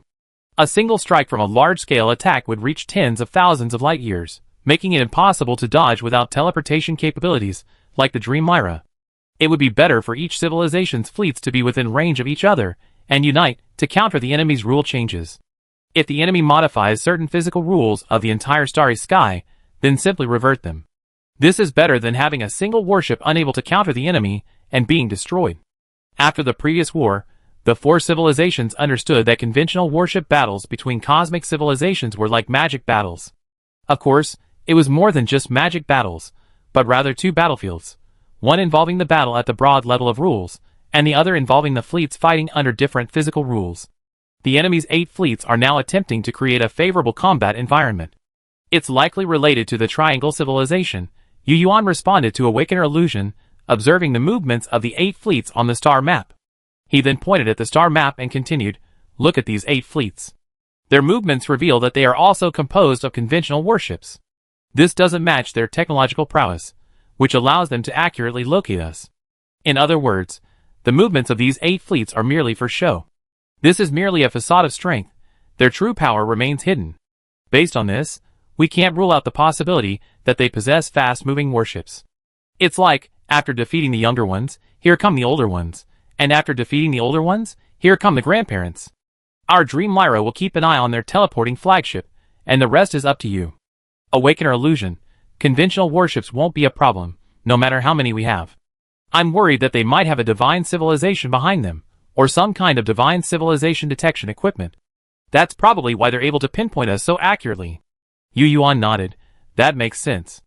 A single strike from a large-scale attack would reach tens of thousands of light-years, making it impossible to dodge without teleportation capabilities, like the Dream Lyra. It would be better for each civilization's fleets to be within range of each other, and unite to counter the enemy's rule changes. If the enemy modifies certain physical rules of the entire starry sky, then simply revert them. This is better than having a single warship unable to counter the enemy and being destroyed. After the previous war, the 4 civilizations understood that conventional warship battles between cosmic civilizations were like magic battles. Of course, it was more than just magic battles, but rather 2 battlefields, one involving the battle at the broad level of rules, and the other involving the fleets fighting under different physical rules. The enemy's 8 fleets are now attempting to create a favorable combat environment. It's likely related to the Triangle civilization. Yu Yuan responded to Awakener illusion, observing the movements of the 8 fleets on the star map. He then pointed at the star map and continued, "Look at these 8 fleets. Their movements reveal that they are also composed of conventional warships. This doesn't match their technological prowess, which allows them to accurately locate us. In other words, the movements of these 8 fleets are merely for show. This is merely a facade of strength. Their true power remains hidden. Based on this, we can't rule out the possibility that they possess fast-moving warships. It's like, after defeating the younger ones, here come the older ones, and after defeating the older ones, here come the grandparents. Our Dream Lyra will keep an eye on their teleporting flagship, and the rest is up to you. Awakener illusion. Conventional warships won't be a problem, no matter how many we have. I'm worried that they might have a divine civilization behind them, or some kind of divine civilization detection equipment. That's probably why they're able to pinpoint us so accurately." Yu Yuan nodded. "That makes sense.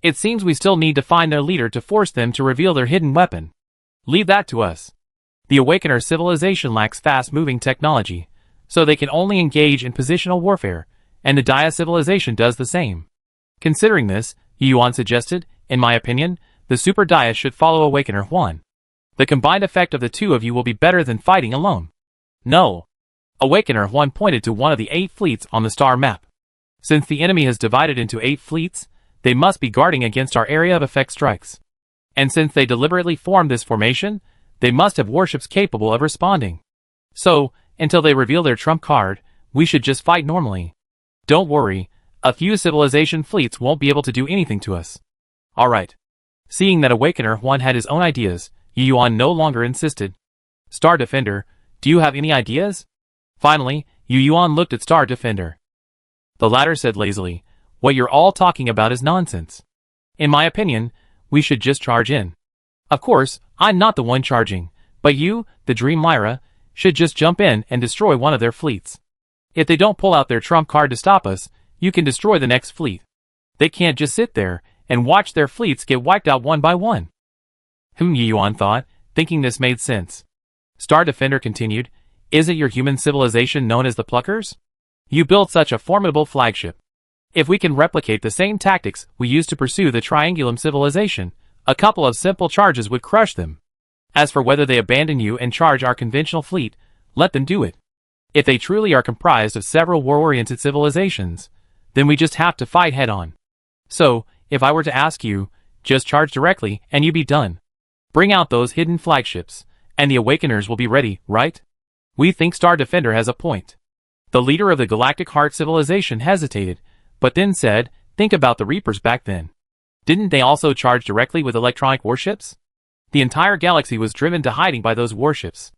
It seems we still need to find their leader to force them to reveal their hidden weapon. Leave that to us. The Awakener civilization lacks fast-moving technology, so they can only engage in positional warfare, and the Dia civilization does the same. Considering this, Yu Yuan suggested, in my opinion, the Super Dia should follow Awakener 1. The combined effect of the two of you will be better than fighting alone." "No." Awakener 1 pointed to one of the 8 fleets on the star map. "Since the enemy has divided into 8 fleets, they must be guarding against our area of effect strikes. And since they deliberately formed this formation, they must have warships capable of responding. So, until they reveal their trump card, we should just fight normally. Don't worry, a few civilization fleets won't be able to do anything to us." "Alright." Seeing that Awakener 1 had his own ideas, Yu Yuan no longer insisted. "Star Defender, do you have any ideas?" Finally, Yu Yuan looked at Star Defender. The latter said lazily, "What you're all talking about is nonsense. In my opinion, we should just charge in. Of course, I'm not the one charging, but you, the Dream Lyra, should just jump in and destroy one of their fleets. If they don't pull out their trump card to stop us, you can destroy the next fleet. They can't just sit there and watch their fleets get wiped out one by one." Yu Yuan thought, thinking this made sense. Star Defender continued, "Isn't your human civilization known as the Pluckers? You built such a formidable flagship. If we can replicate the same tactics we used to pursue the Triangulum civilization, a couple of simple charges would crush them. As for whether they abandon you and charge our conventional fleet, let them do it. If they truly are comprised of several war-oriented civilizations, then we just have to fight head-on. So, if I were to ask you, just charge directly and you be done. Bring out those hidden flagships, and the Awakeners will be ready, right?" We think Star Defender has a point. The leader of the Galactic Heart civilization hesitated, but then said, "Think about the Reapers back then. Didn't they also charge directly with electronic warships? The entire galaxy was driven to hiding by those warships.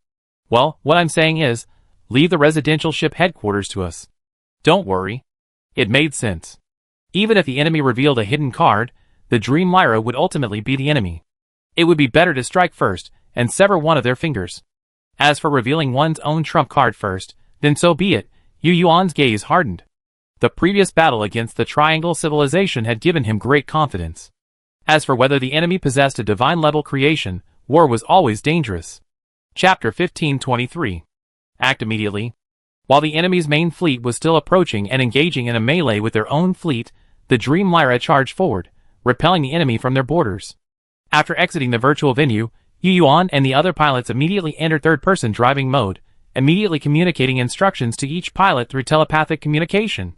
Well, what I'm saying is, leave the residential ship headquarters to us. Don't worry." It made sense. Even if the enemy revealed a hidden card, the Dream Lyra would ultimately be the enemy. It would be better to strike first and sever one of their fingers. As for revealing one's own trump card first, then so be it. Yu Yuan's gaze hardened. The previous battle against the Triangle civilization had given him great confidence. As for whether the enemy possessed a divine-level creation, war was always dangerous. Chapter 1523. Act immediately. While the enemy's main fleet was still approaching and engaging in a melee with their own fleet, the Dream Lyra charged forward, repelling the enemy from their borders. After exiting the virtual venue, Yu Yuan and the other pilots immediately entered third-person driving mode, immediately communicating instructions to each pilot through telepathic communication.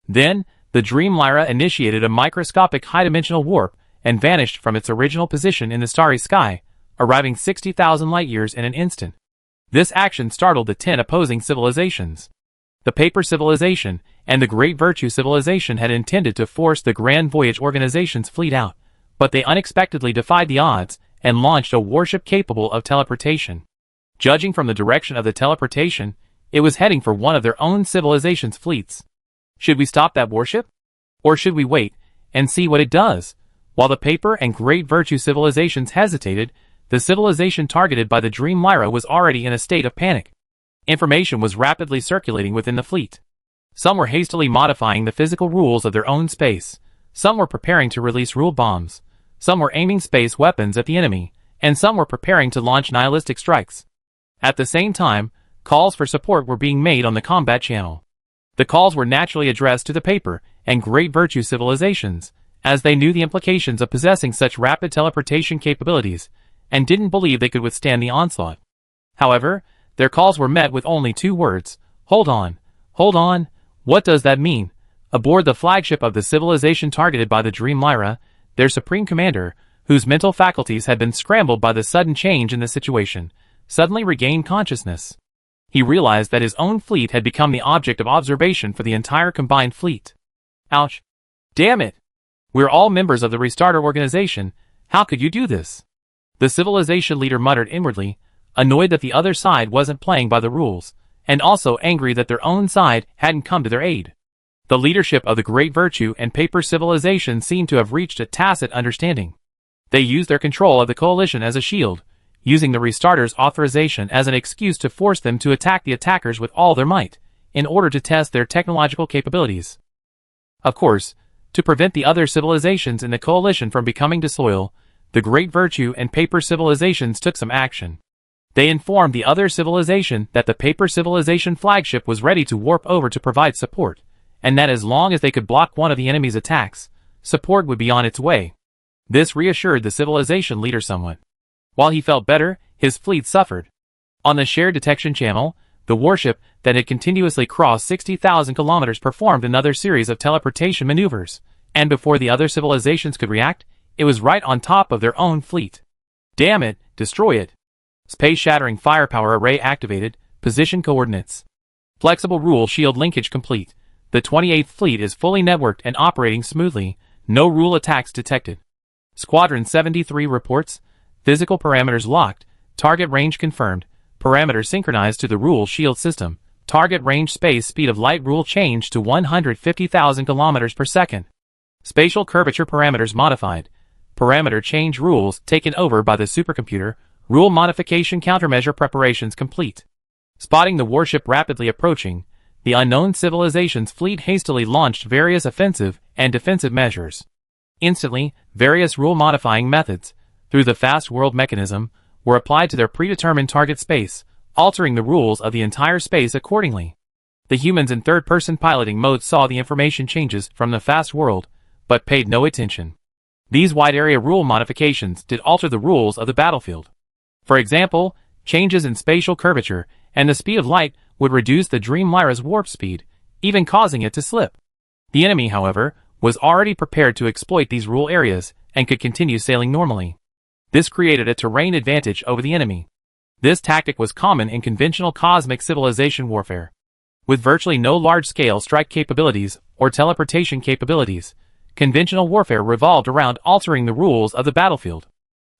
Then, the Dream Lyra initiated a microscopic high-dimensional warp and vanished from its original position in the starry sky, arriving 60,000 light-years in an instant. This action startled the 10 opposing civilizations. The Paper Civilization and the Great Virtue Civilization had intended to force the Grand Voyage Organization's fleet out, but they unexpectedly defied the odds and launched a warship capable of teleportation. Judging from the direction of the teleportation, it was heading for one of their own civilization's fleets. Should we stop that warship? Or should we wait and see what it does? While the Paper and Great Virtue Civilizations hesitated, the civilization targeted by the Dream Lyra was already in a state of panic. Information was rapidly circulating within the fleet. Some were hastily modifying the physical rules of their own space. Some were preparing to release rule bombs. Some were aiming space weapons at the enemy, and some were preparing to launch nihilistic strikes. At the same time, calls for support were being made on the combat channel. The calls were naturally addressed to the Paper and Great Virtue civilizations, as they knew the implications of possessing such rapid teleportation capabilities, and didn't believe they could withstand the onslaught. However, their calls were met with only 2 words: hold on. Hold on? What does that mean? Aboard the flagship of the civilization targeted by the Dream Lyra, their supreme commander, whose mental faculties had been scrambled by the sudden change in the situation, suddenly regained consciousness. He realized that his own fleet had become the object of observation for the entire combined fleet. Ouch. Damn it. We're all members of the Restarter organization. How could you do this? The civilization leader muttered inwardly, annoyed that the other side wasn't playing by the rules, and also angry that their own side hadn't come to their aid. The leadership of the Great Virtue and Paper civilization seemed to have reached a tacit understanding. They used their control of the coalition as a shield, using the Restarter's authorization as an excuse to force them to attack the attackers with all their might, in order to test their technological capabilities. Of course, to prevent the other civilizations in the coalition from becoming disloyal, the Great Virtue and Paper civilizations took some action. They informed the other civilization that the Paper civilization flagship was ready to warp over to provide support, and that as long as they could block one of the enemy's attacks, support would be on its way. This reassured the civilization leader somewhat. While he felt better, his fleet suffered. On the shared detection channel, the warship that had continuously crossed 60,000 kilometers performed another series of teleportation maneuvers, and before the other civilizations could react, it was right on top of their own fleet. Damn it, destroy it. Space-shattering firepower array activated, position coordinates. Flexible rule shield linkage complete. The 28th Fleet is fully networked and operating smoothly, no rule attacks detected. Squadron 73 reports, physical parameters locked, target range confirmed, parameters synchronized to the rule shield system, target range space speed of light rule changed to 150,000 kilometers per second. Spatial curvature parameters modified, parameter change rules taken over by the supercomputer, rule modification countermeasure preparations complete. Spotting the warship rapidly approaching, the unknown civilization's fleet hastily launched various offensive and defensive measures. Instantly, various rule-modifying methods, through the fast world mechanism, were applied to their predetermined target space, altering the rules of the entire space accordingly. The humans in third-person piloting mode saw the information changes from the fast world, but paid no attention. These wide-area rule modifications did alter the rules of the battlefield. For example, changes in spatial curvature and the speed of light would reduce the Dream Lyra's warp speed, even causing it to slip. The enemy, however, was already prepared to exploit these rule areas and could continue sailing normally. This created a terrain advantage over the enemy. This tactic was common in conventional cosmic civilization warfare. With virtually no large-scale strike capabilities or teleportation capabilities, conventional warfare revolved around altering the rules of the battlefield.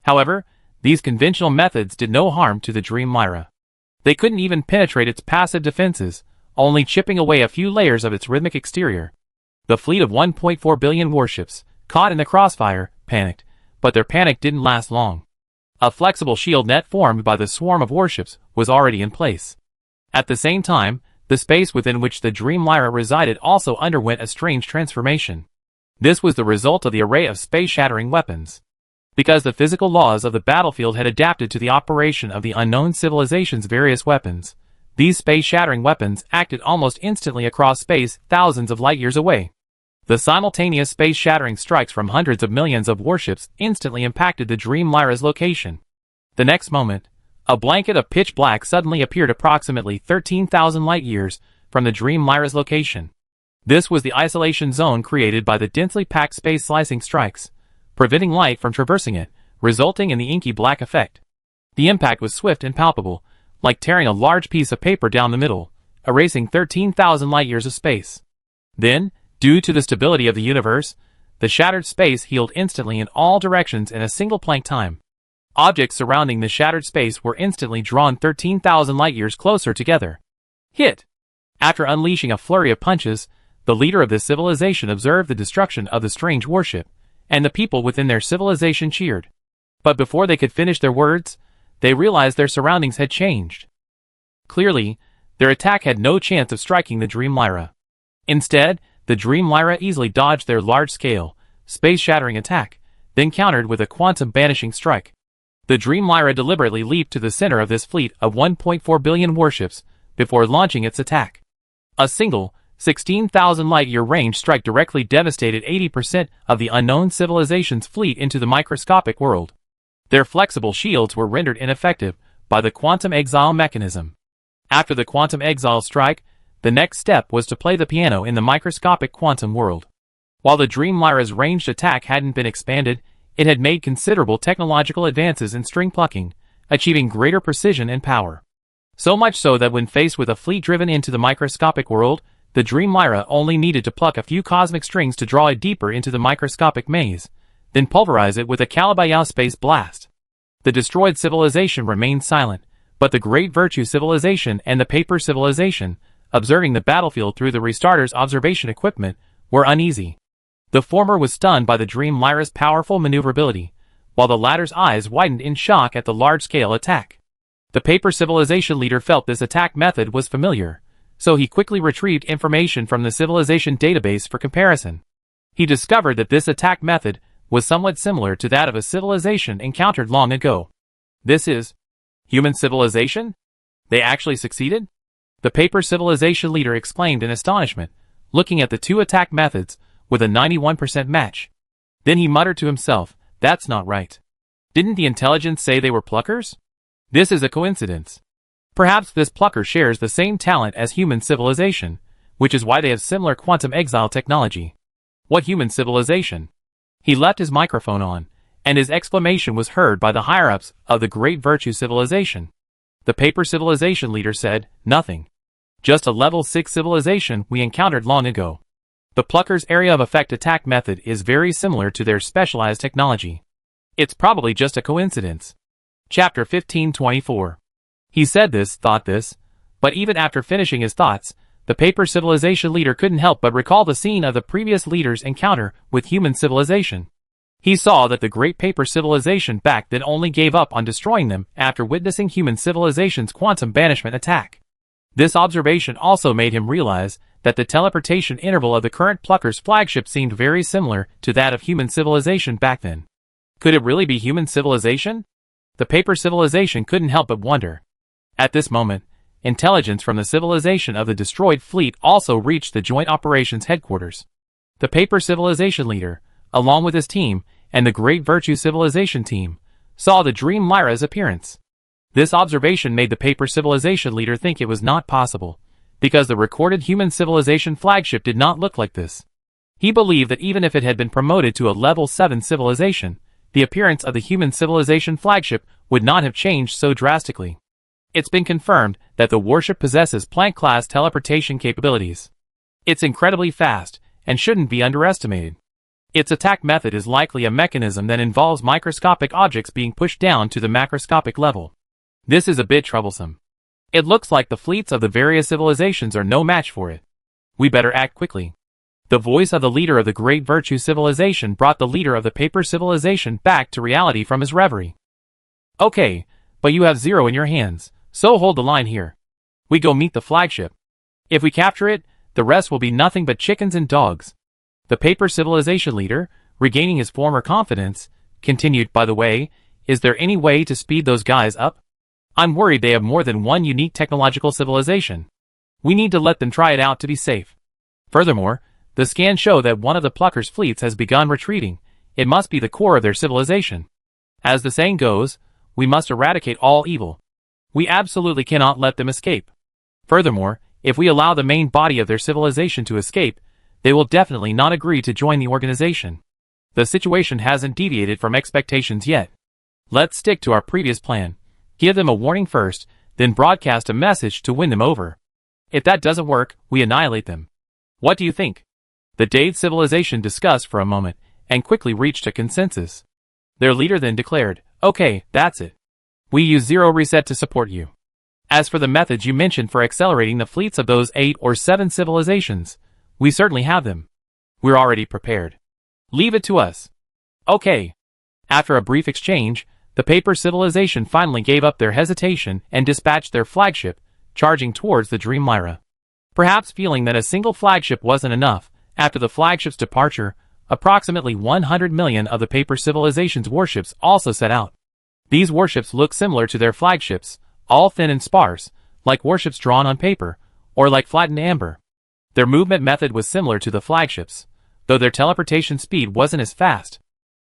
However, these conventional methods did no harm to the Dream Lyra. They couldn't even penetrate its passive defenses, only chipping away a few layers of its rhythmic exterior. The fleet of 1.4 billion warships, caught in the crossfire, panicked, but their panic didn't last long. A flexible shield net formed by the swarm of warships was already in place. At the same time, the space within which the Dream Lyra resided also underwent a strange transformation. This was the result of the array of space-shattering weapons. Because the physical laws of the battlefield had adapted to the operation of the unknown civilization's various weapons, these space-shattering weapons acted almost instantly across space thousands of light-years away. The simultaneous space-shattering strikes from hundreds of millions of warships instantly impacted the Dream Lyra's location. The next moment, a blanket of pitch black suddenly appeared approximately 13,000 light-years from the Dream Lyra's location. This was the isolation zone created by the densely packed space-slicing strikes, preventing light from traversing it, resulting in the inky black effect. The impact was swift and palpable, like tearing a large piece of paper down the middle, erasing 13,000 light-years of space. Then, due to the stability of the universe, the shattered space healed instantly in all directions in a single Planck time. Objects surrounding the shattered space were instantly drawn 13,000 light-years closer together. Hit! After unleashing a flurry of punches, the leader of this civilization observed the destruction of the strange warship, and the people within their civilization cheered. But before they could finish their words, they realized their surroundings had changed. Clearly, their attack had no chance of striking the Dream Lyra. Instead, the Dream Lyra easily dodged their large-scale, space-shattering attack, then countered with a quantum-banishing strike. The Dream Lyra deliberately leaped to the center of this fleet of 1.4 billion warships before launching its attack. A single, 16,000 light-year range strike directly devastated 80% of the unknown civilization's fleet into the microscopic world. Their flexible shields were rendered ineffective by the quantum exile mechanism. After the quantum exile strike, the next step was to play the piano in the microscopic quantum world. While the Dream Lyra's ranged attack hadn't been expanded, it had made considerable technological advances in string plucking, achieving greater precision and power. So much so that when faced with a fleet driven into the microscopic world, the Dream Lyra only needed to pluck a few cosmic strings to draw it deeper into the microscopic maze, then pulverize it with a Kalabayao space blast. The destroyed civilization remained silent, but the Great Virtue civilization and the Paper civilization, observing the battlefield through the restarter's observation equipment, were uneasy. The former was stunned by the Dream Lyra's powerful maneuverability, while the latter's eyes widened in shock at the large-scale attack. The Paper civilization leader felt this attack method was familiar, so he quickly retrieved information from the civilization database for comparison. He discovered that this attack method was somewhat similar to that of a civilization encountered long ago. This is human civilization? They actually succeeded? The Paper civilization leader exclaimed in astonishment, looking at the two attack methods with a 91% match. Then he muttered to himself, "That's not right. Didn't the intelligence say they were pluckers? This is a coincidence. Perhaps this plucker shares the same talent as human civilization, which is why they have similar quantum exile technology." What human civilization? He left his microphone on, and his exclamation was heard by the higher-ups of the Great Virtue civilization. The Paper civilization leader said, "Nothing. Just a level 6 civilization we encountered long ago." The Plucker's area of effect attack method is very similar to their specialized technology. It's probably just a coincidence. Chapter 1524. He said this, thought this, but even after finishing his thoughts, the Paper civilization leader couldn't help but recall the scene of the previous leader's encounter with human civilization. He saw that the Great Paper civilization back then only gave up on destroying them after witnessing human civilization's quantum banishment attack. This observation also made him realize that the teleportation interval of the current Plucker's flagship seemed very similar to that of human civilization back then. Could it really be human civilization? The Paper civilization couldn't help but wonder. At this moment, intelligence from the civilization of the destroyed fleet also reached the Joint Operations Headquarters. The Paper civilization leader, along with his team, and the Great Virtue civilization team, saw the Dream Lyra's appearance. This observation made the Paper civilization leader think it was not possible, because the recorded human civilization flagship did not look like this. He believed that even if it had been promoted to a level 7 civilization, the appearance of the human civilization flagship would not have changed so drastically. It's been confirmed that the warship possesses Planck-class teleportation capabilities. It's incredibly fast, and shouldn't be underestimated. Its attack method is likely a mechanism that involves microscopic objects being pushed down to the macroscopic level. This is a bit troublesome. It looks like the fleets of the various civilizations are no match for it. We better act quickly. The voice of the leader of the Great Virtue civilization brought the leader of the Paper civilization back to reality from his reverie. "Okay, but you have 0 in your hands, so hold the line here. We go meet the flagship. If we capture it, the rest will be nothing but chickens and dogs." The Paper civilization leader, regaining his former confidence, continued, "By the way, is there any way to speed those guys up? I'm worried they have more than one unique technological civilization. We need to let them try it out to be safe. Furthermore, the scans show that one of the Plucker's fleets has begun retreating. It must be the core of their civilization. As the saying goes, we must eradicate all evil. We absolutely cannot let them escape. Furthermore, if we allow the main body of their civilization to escape, they will definitely not agree to join the organization. The situation hasn't deviated from expectations yet. Let's stick to our previous plan. Give them a warning first, then broadcast a message to win them over. If that doesn't work, we annihilate them. What do you think?" The Dade civilization discussed for a moment, and quickly reached a consensus. Their leader then declared, "Okay, that's it. We use Zero Reset to support you. As for the methods you mentioned for accelerating the fleets of those 8 or 7 civilizations, we certainly have them. We're already prepared. Leave it to us." "Okay." After a brief exchange, the Paper civilization finally gave up their hesitation and dispatched their flagship, charging towards the Dream Lyra. Perhaps feeling that a single flagship wasn't enough, after the flagship's departure, approximately 100 million of the Paper civilization's warships also set out. These warships look similar to their flagships, all thin and sparse, like warships drawn on paper, or like flattened amber. Their movement method was similar to the flagships, though their teleportation speed wasn't as fast.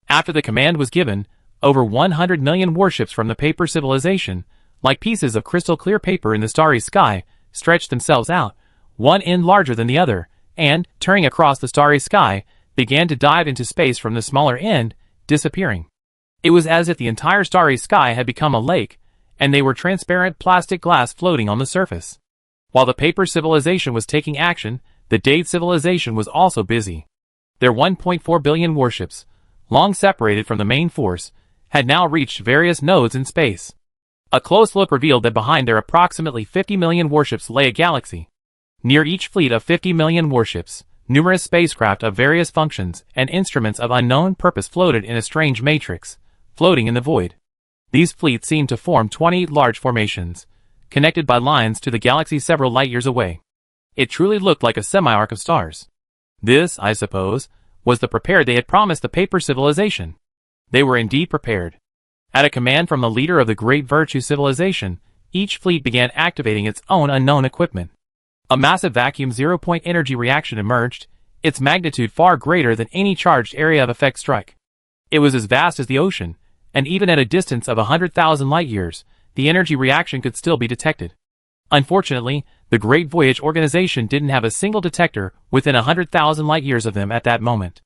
After the command was given, over 100 million warships from the paper civilization, like pieces of crystal-clear paper in the starry sky, stretched themselves out, one end larger than the other, and, turning across the starry sky, began to dive into space from the smaller end, disappearing. It was as if the entire starry sky had become a lake, and they were transparent plastic glass floating on the surface. While the paper civilization was taking action, the Dade civilization was also busy. Their 1.4 billion warships, long separated from the main force, had now reached various nodes in space. A close look revealed that behind their approximately 50 million warships lay a galaxy. Near each fleet of 50 million warships, numerous spacecraft of various functions and instruments of unknown purpose floated in a strange matrix, floating in the void. These fleets seemed to form 28 large formations, connected by lines to the galaxy several light years away. It truly looked like a semi-arc of stars. This, I suppose, was the prepared they had promised the paper civilization. They were indeed prepared. At a command from the leader of the Great Virtue civilization, each fleet began activating its own unknown equipment. A massive vacuum zero-point energy reaction emerged, its magnitude far greater than any charged area of effect strike. It was as vast as the ocean, and even at a distance of 100,000 light-years, the energy reaction could still be detected. Unfortunately, the Great Voyage organization didn't have a single detector within 100,000 light-years of them at that moment.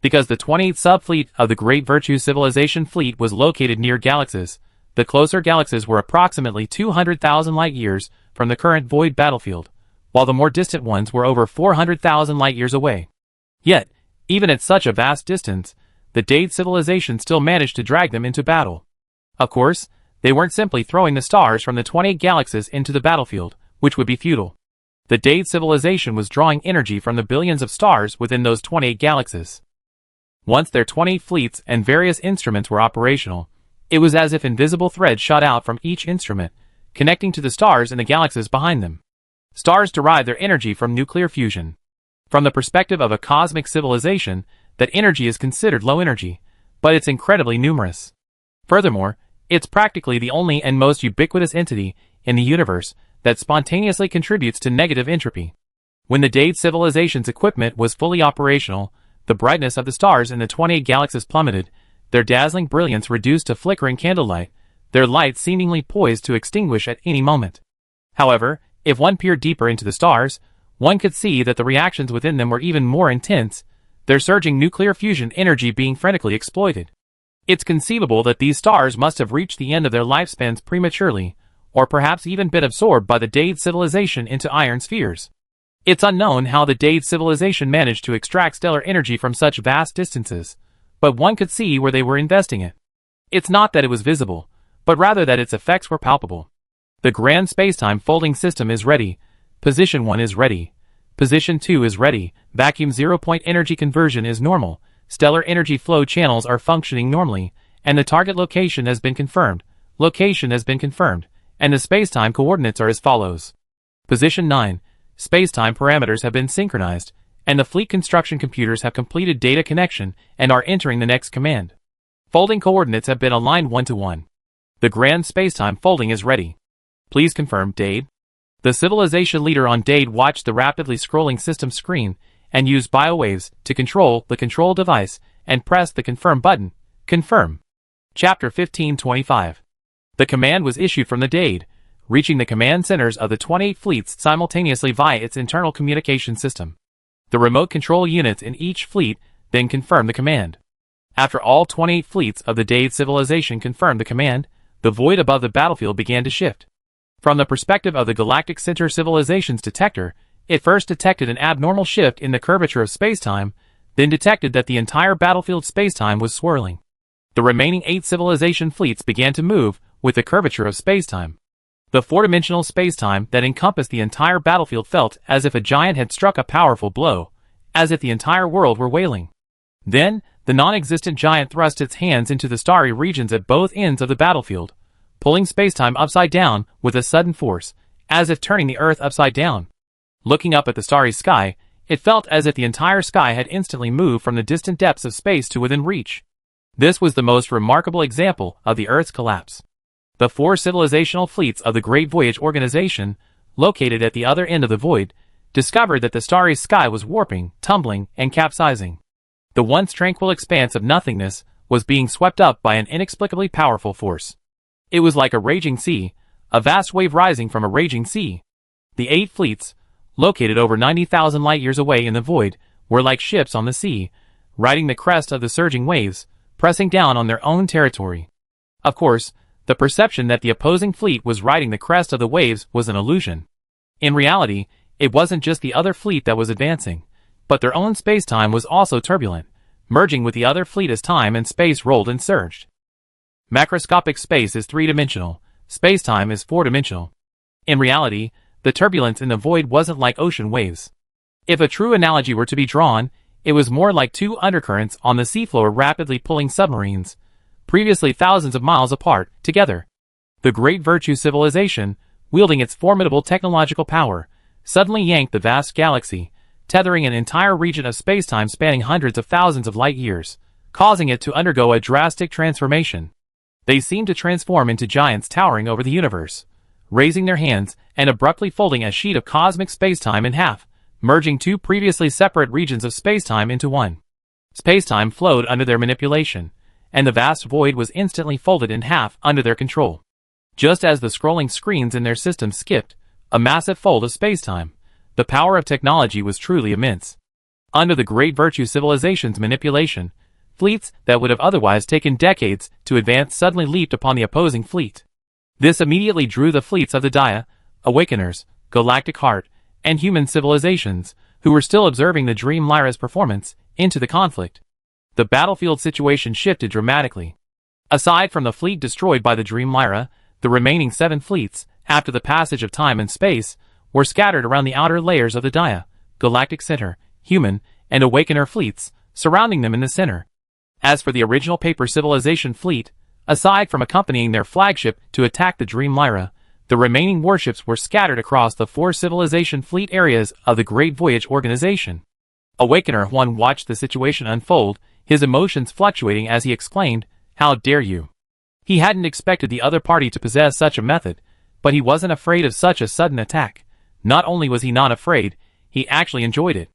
Because the 28th sub-fleet of the Great Virtue Civilization fleet was located near galaxies, the closer galaxies were approximately 200,000 light-years from the current void battlefield, while the more distant ones were over 400,000 light-years away. Yet, even at such a vast distance, the Dade civilization still managed to drag them into battle. Of course, they weren't simply throwing the stars from the 28 galaxies into the battlefield, which would be futile. The Dade civilization was drawing energy from the billions of stars within those 28 galaxies. Once their 28 fleets and various instruments were operational, it was as if invisible threads shot out from each instrument, connecting to the stars in the galaxies behind them. Stars derive their energy from nuclear fusion. From the perspective of a cosmic civilization, that energy is considered low energy, but it's incredibly numerous. Furthermore, it's practically the only and most ubiquitous entity in the universe that spontaneously contributes to negative entropy. When the Dade civilization's equipment was fully operational, the brightness of the stars in the 28 galaxies plummeted, their dazzling brilliance reduced to flickering candlelight, their light seemingly poised to extinguish at any moment. However, if one peered deeper into the stars, one could see that the reactions within them were even more intense, their surging nuclear fusion energy being frantically exploited. It's conceivable that these stars must have reached the end of their lifespans prematurely, or perhaps even been absorbed by the Dade civilization into iron spheres. It's unknown how the Dade civilization managed to extract stellar energy from such vast distances, but one could see where they were investing it. It's not that it was visible, but rather that its effects were palpable. The grand spacetime folding system is ready, Position 1 is ready, Position 2 is ready, Vacuum zero-point energy conversion is normal, stellar energy flow channels are functioning normally, and the target location has been confirmed, and the spacetime coordinates are as follows. Position 9, spacetime parameters have been synchronized, and the fleet construction computers have completed data connection and are entering the next command. Folding coordinates have been aligned 1-to-1. The grand spacetime folding is ready. Please confirm, Dade. The civilization leader on Dade watched the rapidly scrolling system screen and used biowaves to control the control device and pressed the confirm button. Confirm. Chapter 1525. The command was issued from the Dade, reaching the command centers of the 28 fleets simultaneously via its internal communication system. The remote control units in each fleet then confirmed the command. After all 28 fleets of the Dade civilization confirmed the command, the void above the battlefield began to shift. From the perspective of the Galactic Center Civilization's detector, it first detected an abnormal shift in the curvature of spacetime, then detected that the entire battlefield spacetime was swirling. The remaining 8 civilization fleets began to move with the curvature of spacetime. The four-dimensional spacetime that encompassed the entire battlefield felt as if a giant had struck a powerful blow, as if the entire world were wailing. Then, the non-existent giant thrust its hands into the starry regions at both ends of the battlefield, pulling spacetime upside down with a sudden force, as if turning the Earth upside down. Looking up at the starry sky, it felt as if the entire sky had instantly moved from the distant depths of space to within reach. This was the most remarkable example of the Earth's collapse. The 4 civilizational fleets of the Great Voyage organization, located at the other end of the void, discovered that the starry sky was warping, tumbling, and capsizing. The once tranquil expanse of nothingness was being swept up by an inexplicably powerful force. It was like a raging sea, a vast wave rising from a raging sea. The 8 fleets, located over 90,000 light-years away in the void, were like ships on the sea, riding the crest of the surging waves, pressing down on their own territory. Of course, the perception that the opposing fleet was riding the crest of the waves was an illusion. In reality, it wasn't just the other fleet that was advancing, but their own space-time was also turbulent, merging with the other fleet as time and space rolled and surged. Macroscopic space is 3-dimensional, space-time is 4-dimensional. In reality, the turbulence in the void wasn't like ocean waves. If a true analogy were to be drawn, it was more like 2 undercurrents on the seafloor rapidly pulling submarines, previously thousands of miles apart, together. The great virtue civilization, wielding its formidable technological power, suddenly yanked the vast galaxy, tethering an entire region of spacetime spanning hundreds of thousands of light-years, causing it to undergo a drastic transformation. They seemed to transform into giants towering over the universe, raising their hands and abruptly folding a sheet of cosmic spacetime in half, merging 2 previously separate regions of spacetime into one. Spacetime flowed under their manipulation, and the vast void was instantly folded in half under their control. Just as the scrolling screens in their system skipped a massive fold of spacetime, the power of technology was truly immense. Under the great virtue civilization's manipulation, fleets that would have otherwise taken decades to advance suddenly leaped upon the opposing fleet. This immediately drew the fleets of the Dia, Awakeners, Galactic Heart, and human civilizations, who were still observing the Dream Lyra's performance, into the conflict. The battlefield situation shifted dramatically. Aside from the fleet destroyed by the Dream Lyra, the remaining 7 fleets, after the passage of time and space, were scattered around the outer layers of the Dia, Galactic Center, human, and Awakener fleets, surrounding them in the center. As for the original Paper Civilization fleet, aside from accompanying their flagship to attack the Dream Lyra, the remaining warships were scattered across the 4 Civilization fleet areas of the Great Voyage Organization. Awakener 1 watched the situation unfold, his emotions fluctuating as he exclaimed, "How dare you!" He hadn't expected the other party to possess such a method, but he wasn't afraid of such a sudden attack. Not only was he not afraid, he actually enjoyed it.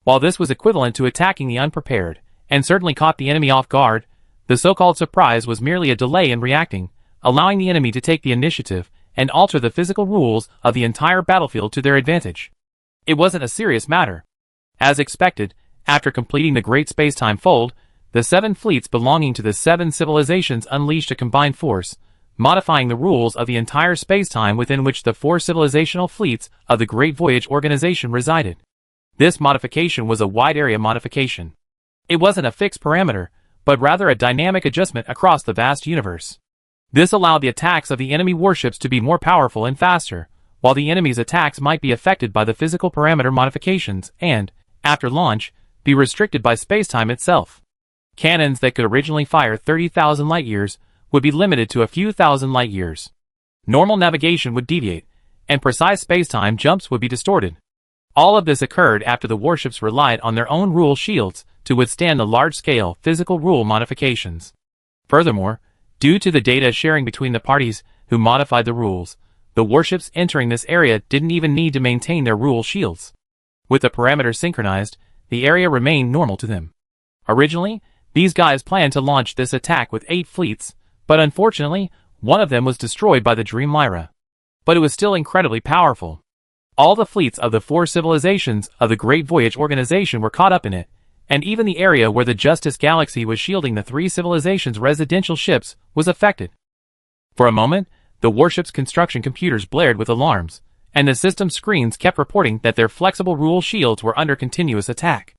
While this was equivalent to attacking the unprepared, and certainly caught the enemy off guard, the so-called surprise was merely a delay in reacting, allowing the enemy to take the initiative and alter the physical rules of the entire battlefield to their advantage. It wasn't a serious matter. As expected, after completing the great space-time fold, the 7 fleets belonging to the 7 civilizations unleashed a combined force, modifying the rules of the entire space-time within which the 4 civilizational fleets of the Great Voyage Organization resided. This modification was a wide-area modification. It wasn't a fixed parameter, but rather a dynamic adjustment across the vast universe. This allowed the attacks of the enemy warships to be more powerful and faster, while the enemy's attacks might be affected by the physical parameter modifications and, after launch, be restricted by spacetime itself. Cannons that could originally fire 30,000 light-years would be limited to a few thousand light-years. Normal navigation would deviate, and precise spacetime jumps would be distorted. All of this occurred after the warships relied on their own rule shields to withstand the large-scale physical rule modifications. Furthermore, due to the data sharing between the parties who modified the rules, the warships entering this area didn't even need to maintain their rule shields. With the parameters synchronized, the area remained normal to them. Originally, these guys planned to launch this attack with 8 fleets, but unfortunately, one of them was destroyed by the Dream Lyra. But it was still incredibly powerful. All the fleets of the 4 civilizations of the Great Voyage Organization were caught up in it, and even the area where the Justice Galaxy was shielding the 3 civilizations' residential ships was affected. For a moment, the warship's construction computers blared with alarms, and the system screens kept reporting that their flexible rule shields were under continuous attack.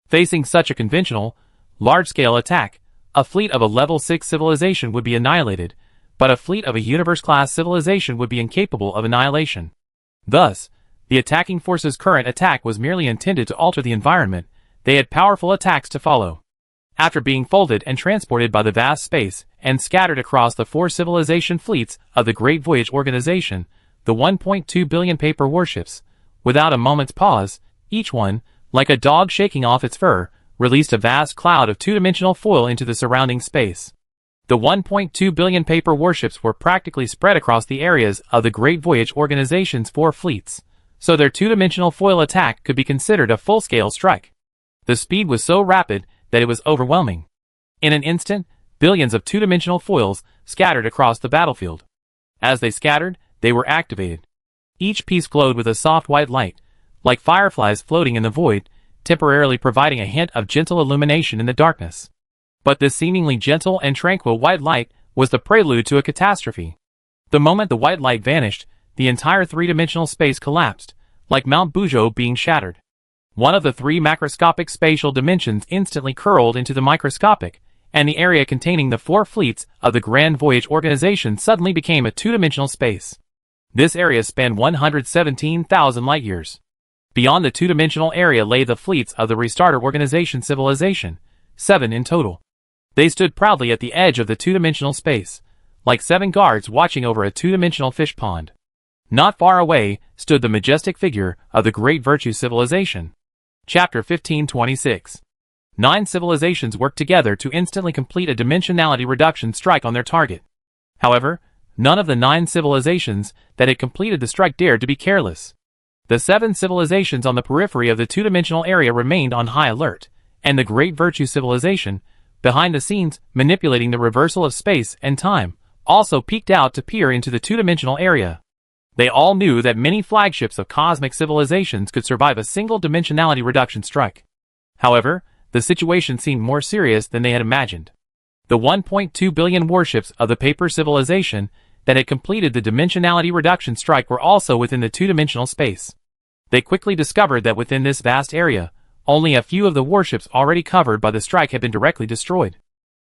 Facing such a conventional, large-scale attack, a fleet of a level 6 civilization would be annihilated, but a fleet of a universe-class civilization would be incapable of annihilation. Thus, the attacking force's current attack was merely intended to alter the environment. They had powerful attacks to follow. After being folded and transported by the vast space and scattered across the 4 civilization fleets of the Great Voyage Organization, the 1.2 billion paper warships, without a moment's pause, each one, like a dog shaking off its fur, released a vast cloud of 2-dimensional foil into the surrounding space. The 1.2 billion paper warships were practically spread across the areas of the Great Voyage Organization's 4 fleets, so their two-dimensional foil attack could be considered a full-scale strike. The speed was so rapid that it was overwhelming. In an instant, billions of two-dimensional foils scattered across the battlefield. As they scattered, they were activated. Each piece glowed with a soft white light, like fireflies floating in the void, temporarily providing a hint of gentle illumination in the darkness. But this seemingly gentle and tranquil white light was the prelude to a catastrophe. The moment the white light vanished, the entire three-dimensional space collapsed, like Mount Bujo being shattered. One of the three macroscopic spatial dimensions instantly curled into the microscopic, and the area containing the four fleets of the Grand Voyage organization suddenly became a two-dimensional space. This area spanned 117,000 light-years. Beyond the two-dimensional area lay the fleets of the Restarter organization civilization, 7 in total. They stood proudly at the edge of the two-dimensional space, like 7 guards watching over a two-dimensional fish pond. Not far away stood the majestic figure of the Great Virtue Civilization. Chapter 1526. 9 civilizations worked together to instantly complete a dimensionality reduction strike on their target. However, none of the 9 civilizations that had completed the strike dared to be careless. The 7 civilizations on the periphery of the two-dimensional area remained on high alert, and the Great Virtue Civilization, behind the scenes manipulating the reversal of space and time, also peeked out to peer into the two-dimensional area. They all knew that many flagships of cosmic civilizations could survive a single dimensionality reduction strike. However, the situation seemed more serious than they had imagined. The 1.2 billion warships of the Paper Civilization that had completed the dimensionality reduction strike were also within the two-dimensional space. They quickly discovered that within this vast area, only a few of the warships already covered by the strike had been directly destroyed.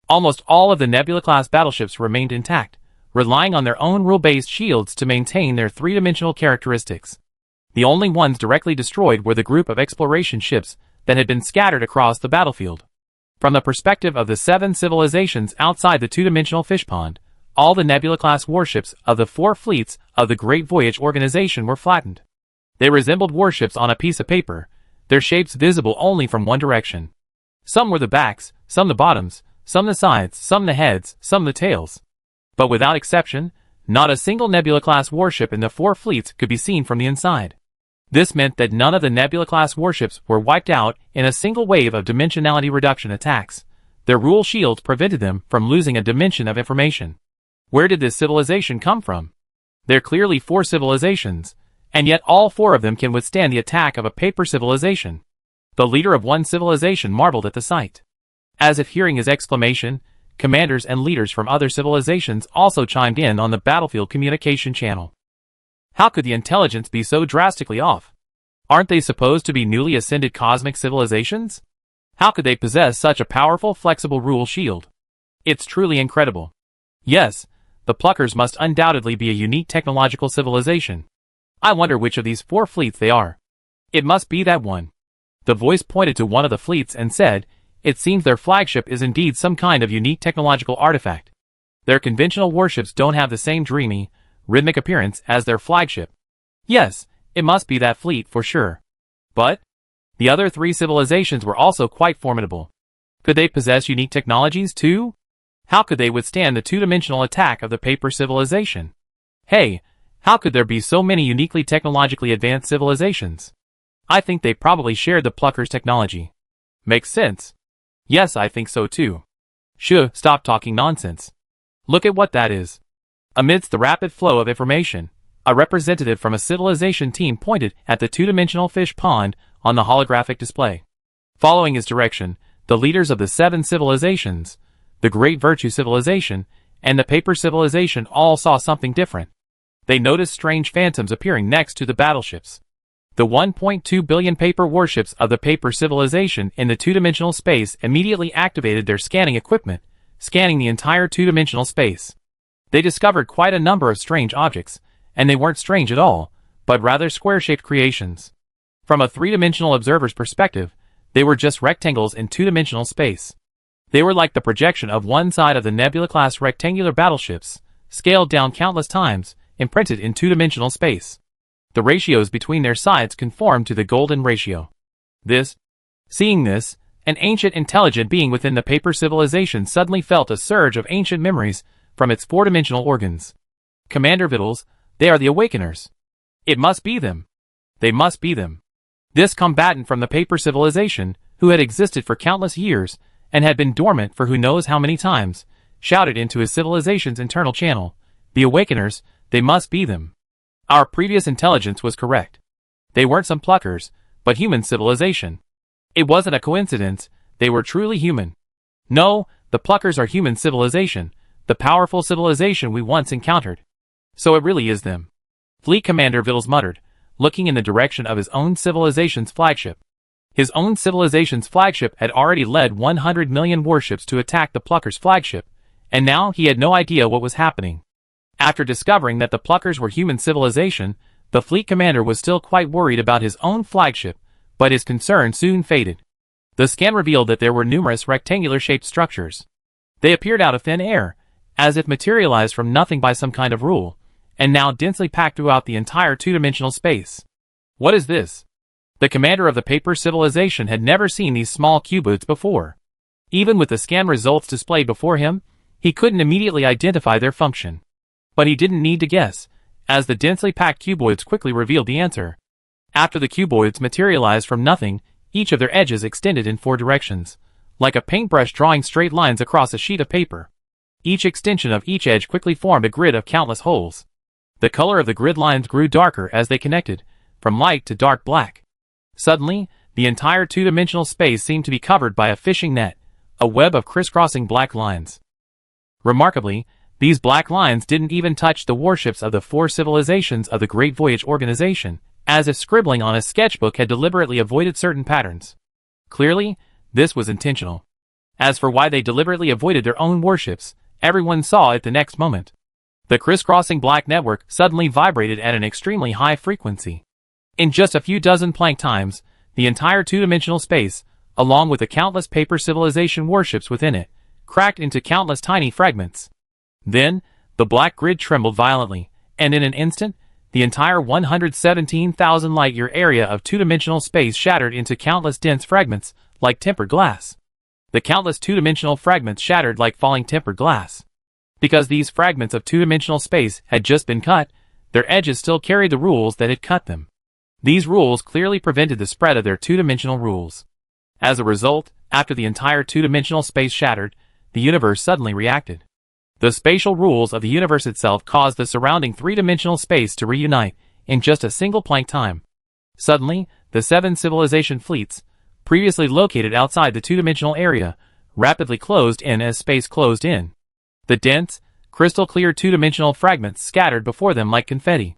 Almost all of the Nebula-class battleships remained intact, relying on their own rule-based shields to maintain their three-dimensional characteristics. The only ones directly destroyed were the group of exploration ships that had been scattered across the battlefield. From the perspective of the 7 civilizations outside the two-dimensional fish pond, all the Nebula-class warships of the 4 fleets of the Great Voyage organization were flattened. They resembled warships on a piece of paper, their shapes visible only from one direction. Some were the backs, some the bottoms, some the sides, some the heads, some the tails. But without exception, not a single Nebula-class warship in the 4 fleets could be seen from the inside. This meant that none of the Nebula-class warships were wiped out in a single wave of dimensionality reduction attacks. Their rule shields prevented them from losing a dimension of information. Where did this civilization come from? There are clearly 4 civilizations, and yet all 4 of them can withstand the attack of a paper civilization. The leader of one civilization marveled at the sight. As if hearing his exclamation, commanders and leaders from other civilizations also chimed in on the battlefield communication channel. How could the intelligence be so drastically off? Aren't they supposed to be newly ascended cosmic civilizations? How could they possess such a powerful, flexible rule shield? It's truly incredible. Yes, the Pluckers must undoubtedly be a unique technological civilization. I wonder which of these 4 fleets they are. It must be that one. The voice pointed to one of the fleets and said, "It seems their flagship is indeed some kind of unique technological artifact. Their conventional warships don't have the same dreamy, rhythmic appearance as their flagship. Yes, it must be that fleet for sure." But the other 3 civilizations were also quite formidable. Could they possess unique technologies too? How could they withstand the two-dimensional attack of the Paper Civilization? Hey, how could there be so many uniquely technologically advanced civilizations? I think they probably shared the Pluckers' technology. Makes sense. Yes, I think so too. Shoo, stop talking nonsense. Look at what that is. Amidst the rapid flow of information, a representative from a civilization team pointed at the two-dimensional fish pond on the holographic display. Following his direction, the leaders of the 7 civilizations, the Great Virtue Civilization, and the Paper Civilization all saw something different. They noticed strange phantoms appearing next to the battleships. The 1.2 billion paper warships of the Paper Civilization in the two-dimensional space immediately activated their scanning equipment, scanning the entire two-dimensional space. They discovered quite a number of strange objects, and they weren't strange at all, but rather square-shaped creations. From a three-dimensional observer's perspective, they were just rectangles in two-dimensional space. They were like the projection of one side of the Nebula-class rectangular battleships, scaled down countless times, imprinted in two-dimensional space. The ratios between their sides conformed to the golden ratio. Seeing this, an ancient intelligent being within the Paper Civilization suddenly felt a surge of ancient memories from its 4-dimensional organs. Commander Vittles, they are the Awakeners. It must be them. They must be them. This combatant from the paper civilization, who had existed for countless years, and had been dormant for who knows how many times, shouted into his civilization's internal channel, "The Awakeners, they must be them." Our previous intelligence was correct. They weren't some pluckers, but human civilization. It wasn't a coincidence, they were truly human. No, the pluckers are human civilization, the powerful civilization we once encountered. So it really is them. Fleet Commander Vittles muttered, looking in the direction of his own civilization's flagship. His own civilization's flagship had already led 100 million warships to attack the pluckers' flagship, and now he had no idea what was happening. After discovering that the pluckers were human civilization, the fleet commander was still quite worried about his own flagship, but his concern soon faded. The scan revealed that there were numerous rectangular-shaped structures. They appeared out of thin air, as if materialized from nothing by some kind of rule, and now densely packed throughout the entire two-dimensional space. What is this? The commander of the paper civilization had never seen these small cuboids before. Even with the scan results displayed before him, he couldn't immediately identify their function. But he didn't need to guess, as the densely packed cuboids quickly revealed the answer. After the cuboids materialized from nothing, each of their edges extended in 4 directions, like a paintbrush drawing straight lines across a sheet of paper. Each extension of each edge quickly formed a grid of countless holes. The color of the grid lines grew darker as they connected, from light to dark black. Suddenly, the entire two-dimensional space seemed to be covered by a fishing net, a web of crisscrossing black lines. Remarkably, these black lines didn't even touch the warships of the 4 civilizations of the Great Voyage organization, as if scribbling on a sketchbook had deliberately avoided certain patterns. Clearly, this was intentional. As for why they deliberately avoided their own warships, everyone saw it the next moment. The crisscrossing black network suddenly vibrated at an extremely high frequency. In just a few dozen Planck times, the entire two-dimensional space, along with the countless paper civilization warships within it, cracked into countless tiny fragments. Then, the black grid trembled violently, and in an instant, the entire 117,000 light-year area of two-dimensional space shattered into countless dense fragments, like tempered glass. The countless two-dimensional fragments shattered like falling tempered glass. Because these fragments of two-dimensional space had just been cut, their edges still carried the rules that had cut them. These rules clearly prevented the spread of their two-dimensional rules. As a result, after the entire two-dimensional space shattered, the universe suddenly reacted. The spatial rules of the universe itself caused the surrounding three-dimensional space to reunite in just a single Planck time. Suddenly, the 7 civilization fleets, previously located outside the two-dimensional area, rapidly closed in as space closed in. The dense, crystal-clear two-dimensional fragments scattered before them like confetti.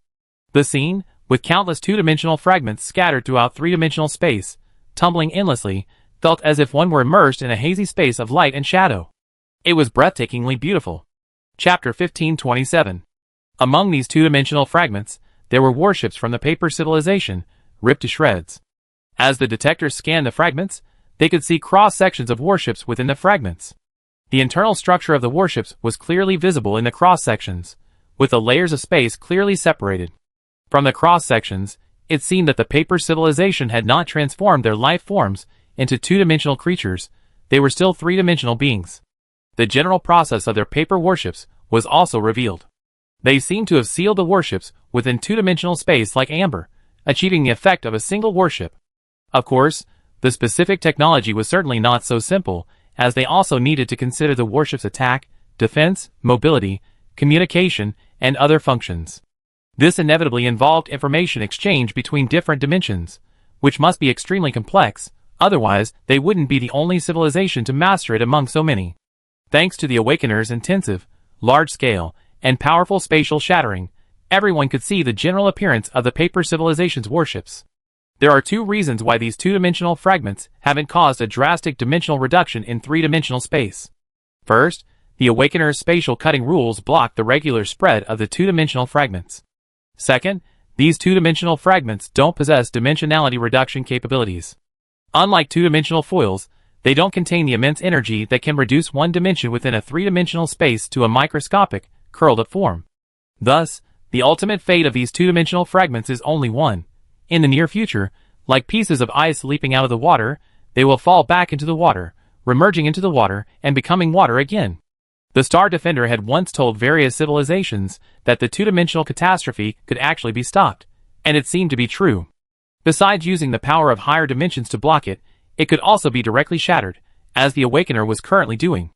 The scene, with countless two-dimensional fragments scattered throughout three-dimensional space, tumbling endlessly, felt as if one were immersed in a hazy space of light and shadow. It was breathtakingly beautiful. Chapter 1527. Among these two-dimensional fragments, there were warships from the paper civilization, ripped to shreds. As the detectors scanned the fragments, they could see cross-sections of warships within the fragments. The internal structure of the warships was clearly visible in the cross-sections, with the layers of space clearly separated. From the cross-sections, it seemed that the paper civilization had not transformed their life forms into two-dimensional creatures, they were still three-dimensional beings. The general process of their paper warships was also revealed. They seemed to have sealed the warships within two-dimensional space like amber, achieving the effect of a single warship. Of course, the specific technology was certainly not so simple, as they also needed to consider the warship's attack, defense, mobility, communication, and other functions. This inevitably involved information exchange between different dimensions, which must be extremely complex, otherwise they wouldn't be the only civilization to master it among so many. Thanks to the Awakener's intensive, large-scale, and powerful spatial shattering, everyone could see the general appearance of the paper civilization's warships. There are 2 reasons why these two-dimensional fragments haven't caused a drastic dimensional reduction in three-dimensional space. First, the Awakener's spatial cutting rules block the regular spread of the two-dimensional fragments. Second, these two-dimensional fragments don't possess dimensionality reduction capabilities. Unlike two-dimensional foils, they don't contain the immense energy that can reduce one dimension within a three-dimensional space to a microscopic, curled-up form. Thus, the ultimate fate of these two-dimensional fragments is only one. In the near future, like pieces of ice leaping out of the water, they will fall back into the water, remerging into the water and becoming water again. The Star Defender had once told various civilizations that the two-dimensional catastrophe could actually be stopped, and it seemed to be true. Besides using the power of higher dimensions to block it, it could also be directly shattered, as the Awakener was currently doing.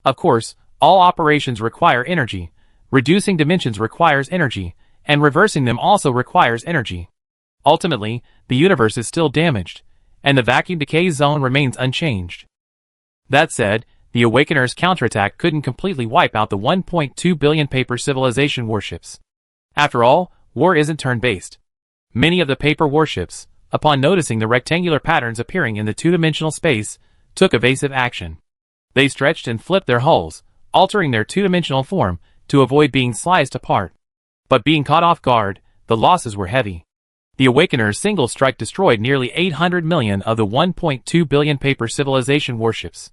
Of course, all operations require energy. Reducing dimensions requires energy, and reversing them also requires energy. Ultimately, the universe is still damaged, and the vacuum decay zone remains unchanged. That said, the Awakener's counterattack couldn't completely wipe out the 1.2 billion paper civilization warships. After all, war isn't turn-based. Many of the paper warships, upon noticing the rectangular patterns appearing in the two-dimensional space, took evasive action. They stretched and flipped their hulls, altering their two-dimensional form to avoid being sliced apart. But being caught off guard, the losses were heavy. The Awakener's single strike destroyed nearly 800 million of the 1.2 billion paper civilization warships.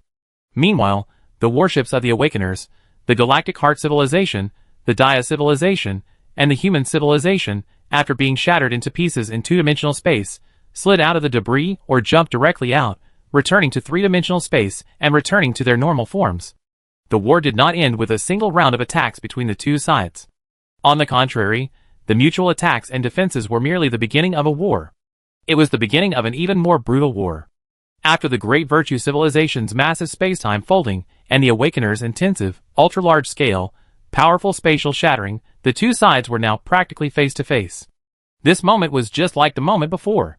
Meanwhile, the warships of the Awakeners, the Galactic Heart Civilization, the Dia Civilization, and the Human Civilization, after being shattered into pieces in two-dimensional space, slid out of the debris or jumped directly out, returning to three-dimensional space and returning to their normal forms. The war did not end with a single round of attacks between the two sides. On the contrary, the mutual attacks and defenses were merely the beginning of a war. It was the beginning of an even more brutal war. After the Great Virtue Civilization's massive spacetime folding and the Awakener's intensive, ultra-large-scale, powerful spatial shattering, the two sides were now practically face-to-face. This moment was just like the moment before.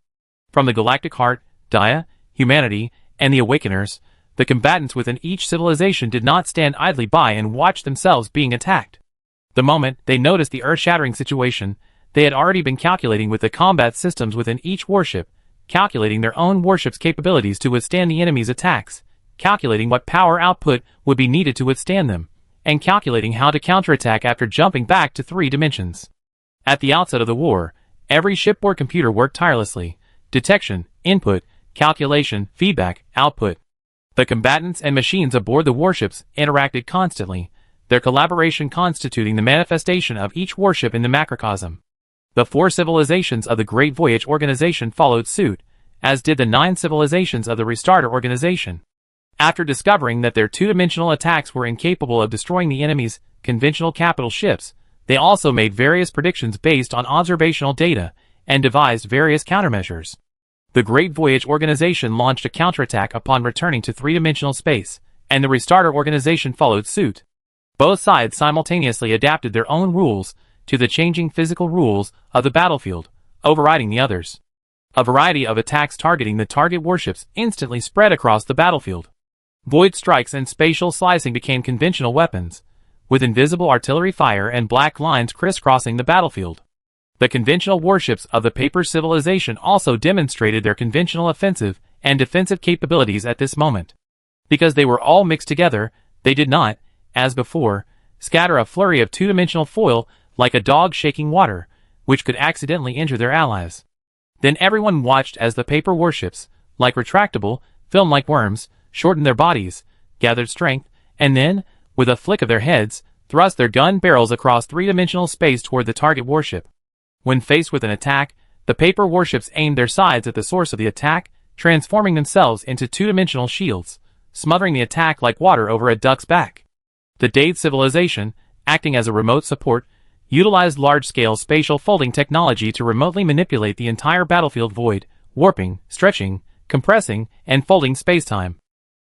From the Galactic Heart, Dia, humanity, and the Awakeners, the combatants within each civilization did not stand idly by and watch themselves being attacked. The moment they noticed the earth-shattering situation, they had already been calculating with the combat systems within each warship, calculating their own warship's capabilities to withstand the enemy's attacks, calculating what power output would be needed to withstand them, and calculating how to counterattack after jumping back to 3 dimensions. At the outset of the war, every shipboard computer worked tirelessly. Detection, input, calculation, feedback, output. The combatants and machines aboard the warships interacted constantly, their collaboration constituting the manifestation of each warship in the macrocosm. The 4 civilizations of the Great Voyage Organization followed suit, as did the 9 civilizations of the Restarter Organization. After discovering that their two-dimensional attacks were incapable of destroying the enemy's conventional capital ships, they also made various predictions based on observational data and devised various countermeasures. The Great Voyage Organization launched a counterattack upon returning to 3-dimensional space, and the Restarter Organization followed suit. Both sides simultaneously adapted their own rules to the changing physical rules of the battlefield, overriding the others. A variety of attacks targeting the target warships instantly spread across the battlefield. Void strikes and spatial slicing became conventional weapons, with invisible artillery fire and black lines crisscrossing the battlefield. The conventional warships of the Paper Civilization also demonstrated their conventional offensive and defensive capabilities at this moment. Because they were all mixed together, they did not, as before, scatter a flurry of two-dimensional foil like a dog shaking water, which could accidentally injure their allies. Then everyone watched as the paper warships, like retractable, film-like worms, shortened their bodies, gathered strength, and then, with a flick of their heads, thrust their gun barrels across three-dimensional space toward the target warship. When faced with an attack, the paper warships aimed their sides at the source of the attack, transforming themselves into two-dimensional shields, smothering the attack like water over a duck's back. The Dade Civilization, acting as a remote support, utilized large-scale spatial folding technology to remotely manipulate the entire battlefield void, warping, stretching, compressing, and folding spacetime.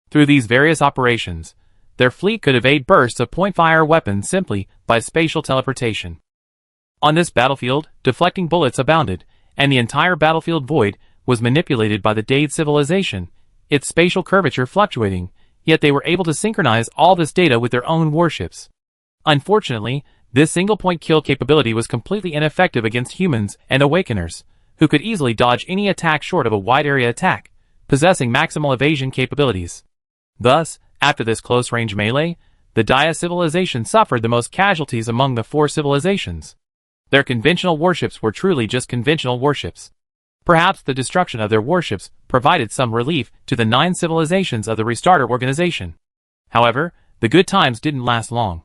Through these various operations, their fleet could evade bursts of point-fire weapons simply by spatial teleportation. On this battlefield, deflecting bullets abounded, and the entire battlefield void was manipulated by the Dade Civilization, its spatial curvature fluctuating, yet they were able to synchronize all this data with their own warships. Unfortunately, this single-point kill capability was completely ineffective against humans and Awakeners, who could easily dodge any attack short of a wide-area attack, possessing maximal evasion capabilities. Thus, after this close-range melee, the Dia Civilization suffered the most casualties among the 4 civilizations. Their conventional warships were truly just conventional warships. Perhaps the destruction of their warships provided some relief to the 9 civilizations of the Restarter Organization. However, the good times didn't last long.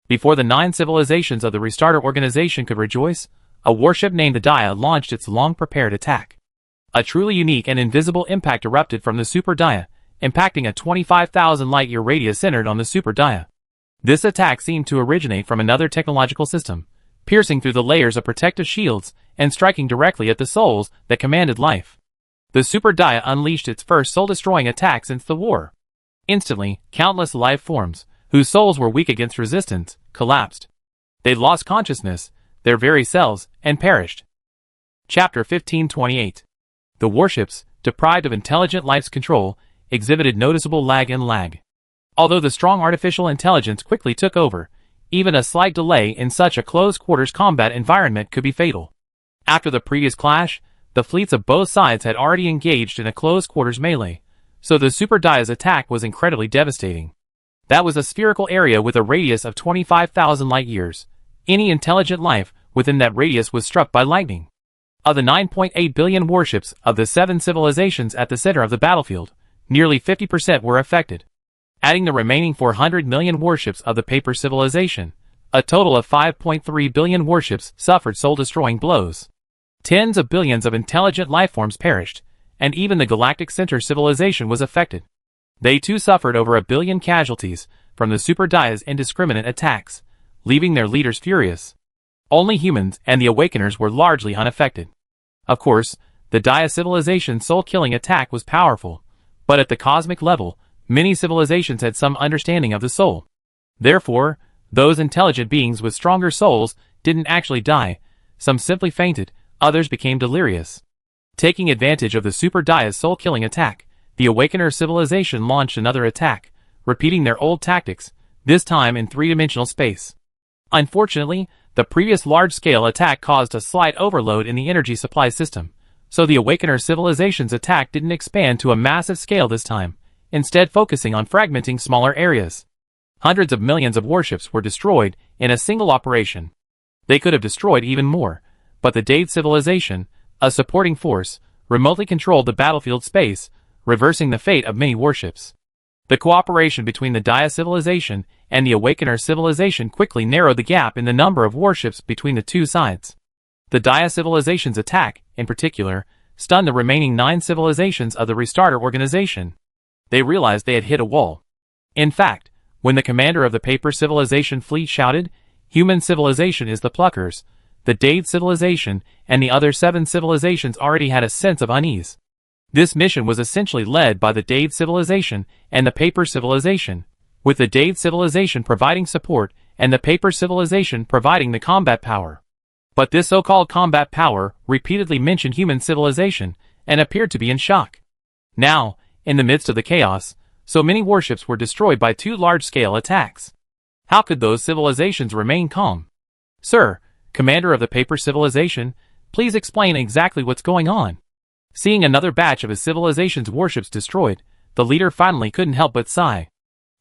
Before the 9 civilizations of the Restarter Organization could rejoice, a warship named the Dia launched its long-prepared attack. A truly unique and invisible impact erupted from the Super Dia, impacting a 25,000 light-year radius centered on the Super Dia. This attack seemed to originate from another technological system, piercing through the layers of protective shields and striking directly at the souls that commanded life. The Super Dia unleashed its first soul-destroying attack since the war. Instantly, countless life forms, whose souls were weak against resistance, collapsed. They lost consciousness, their very selves, and perished. Chapter 1528. The warships, deprived of intelligent life's control, exhibited noticeable lag. Although the strong artificial intelligence quickly took over, even a slight delay in such a close-quarters combat environment could be fatal. After the previous clash, the fleets of both sides had already engaged in a close-quarters melee, so the Super Dia's attack was incredibly devastating. That was a spherical area with a radius of 25,000 light-years. Any intelligent life within that radius was struck by lightning. Of the 9.8 billion warships of the 7 civilizations at the center of the battlefield, nearly 50% were affected. Adding the remaining 400 million warships of the Paper Civilization, a total of 5.3 billion warships suffered soul-destroying blows. Tens of billions of intelligent lifeforms perished, and even the Galactic Center civilization was affected. They too suffered over 1 billion casualties from the Super Dia's indiscriminate attacks, leaving their leaders furious. Only humans and the Awakeners were largely unaffected. Of course, the Dia civilization's soul-killing attack was powerful, but at the cosmic level, many civilizations had some understanding of the soul. Therefore, those intelligent beings with stronger souls didn't actually die. Some simply fainted, others became delirious. Taking advantage of the Super Dia's soul-killing attack, the Awakener civilization launched another attack, repeating their old tactics, this time in three-dimensional space. Unfortunately, the previous large-scale attack caused a slight overload in the energy supply system, so the Awakener civilization's attack didn't expand to a massive scale this time, instead focusing on fragmenting smaller areas. Hundreds of millions of warships were destroyed in a single operation. They could have destroyed even more, but the Dade civilization, a supporting force, remotely controlled the battlefield space, reversing the fate of many warships. The cooperation between the Dia civilization and the Awakener civilization quickly narrowed the gap in the number of warships between the two sides. The Dia civilization's attack, in particular, stunned the remaining 9 civilizations of the Restarter organization. They realized they had hit a wall. In fact, when the commander of the Paper Civilization fleet shouted, "Human civilization is the Pluckers," the Dade civilization and the other 7 civilizations already had a sense of unease. This mission was essentially led by the Dade civilization and the Paper Civilization, with the Dade civilization providing support and the Paper Civilization providing the combat power. But this so-called combat power repeatedly mentioned human civilization and appeared to be in shock. Now, in the midst of the chaos, so many warships were destroyed by 2 large-scale attacks. How could those civilizations remain calm? "Sir, commander of the Paper Civilization, please explain exactly what's going on." Seeing another batch of his civilization's warships destroyed, the leader finally couldn't help but sigh.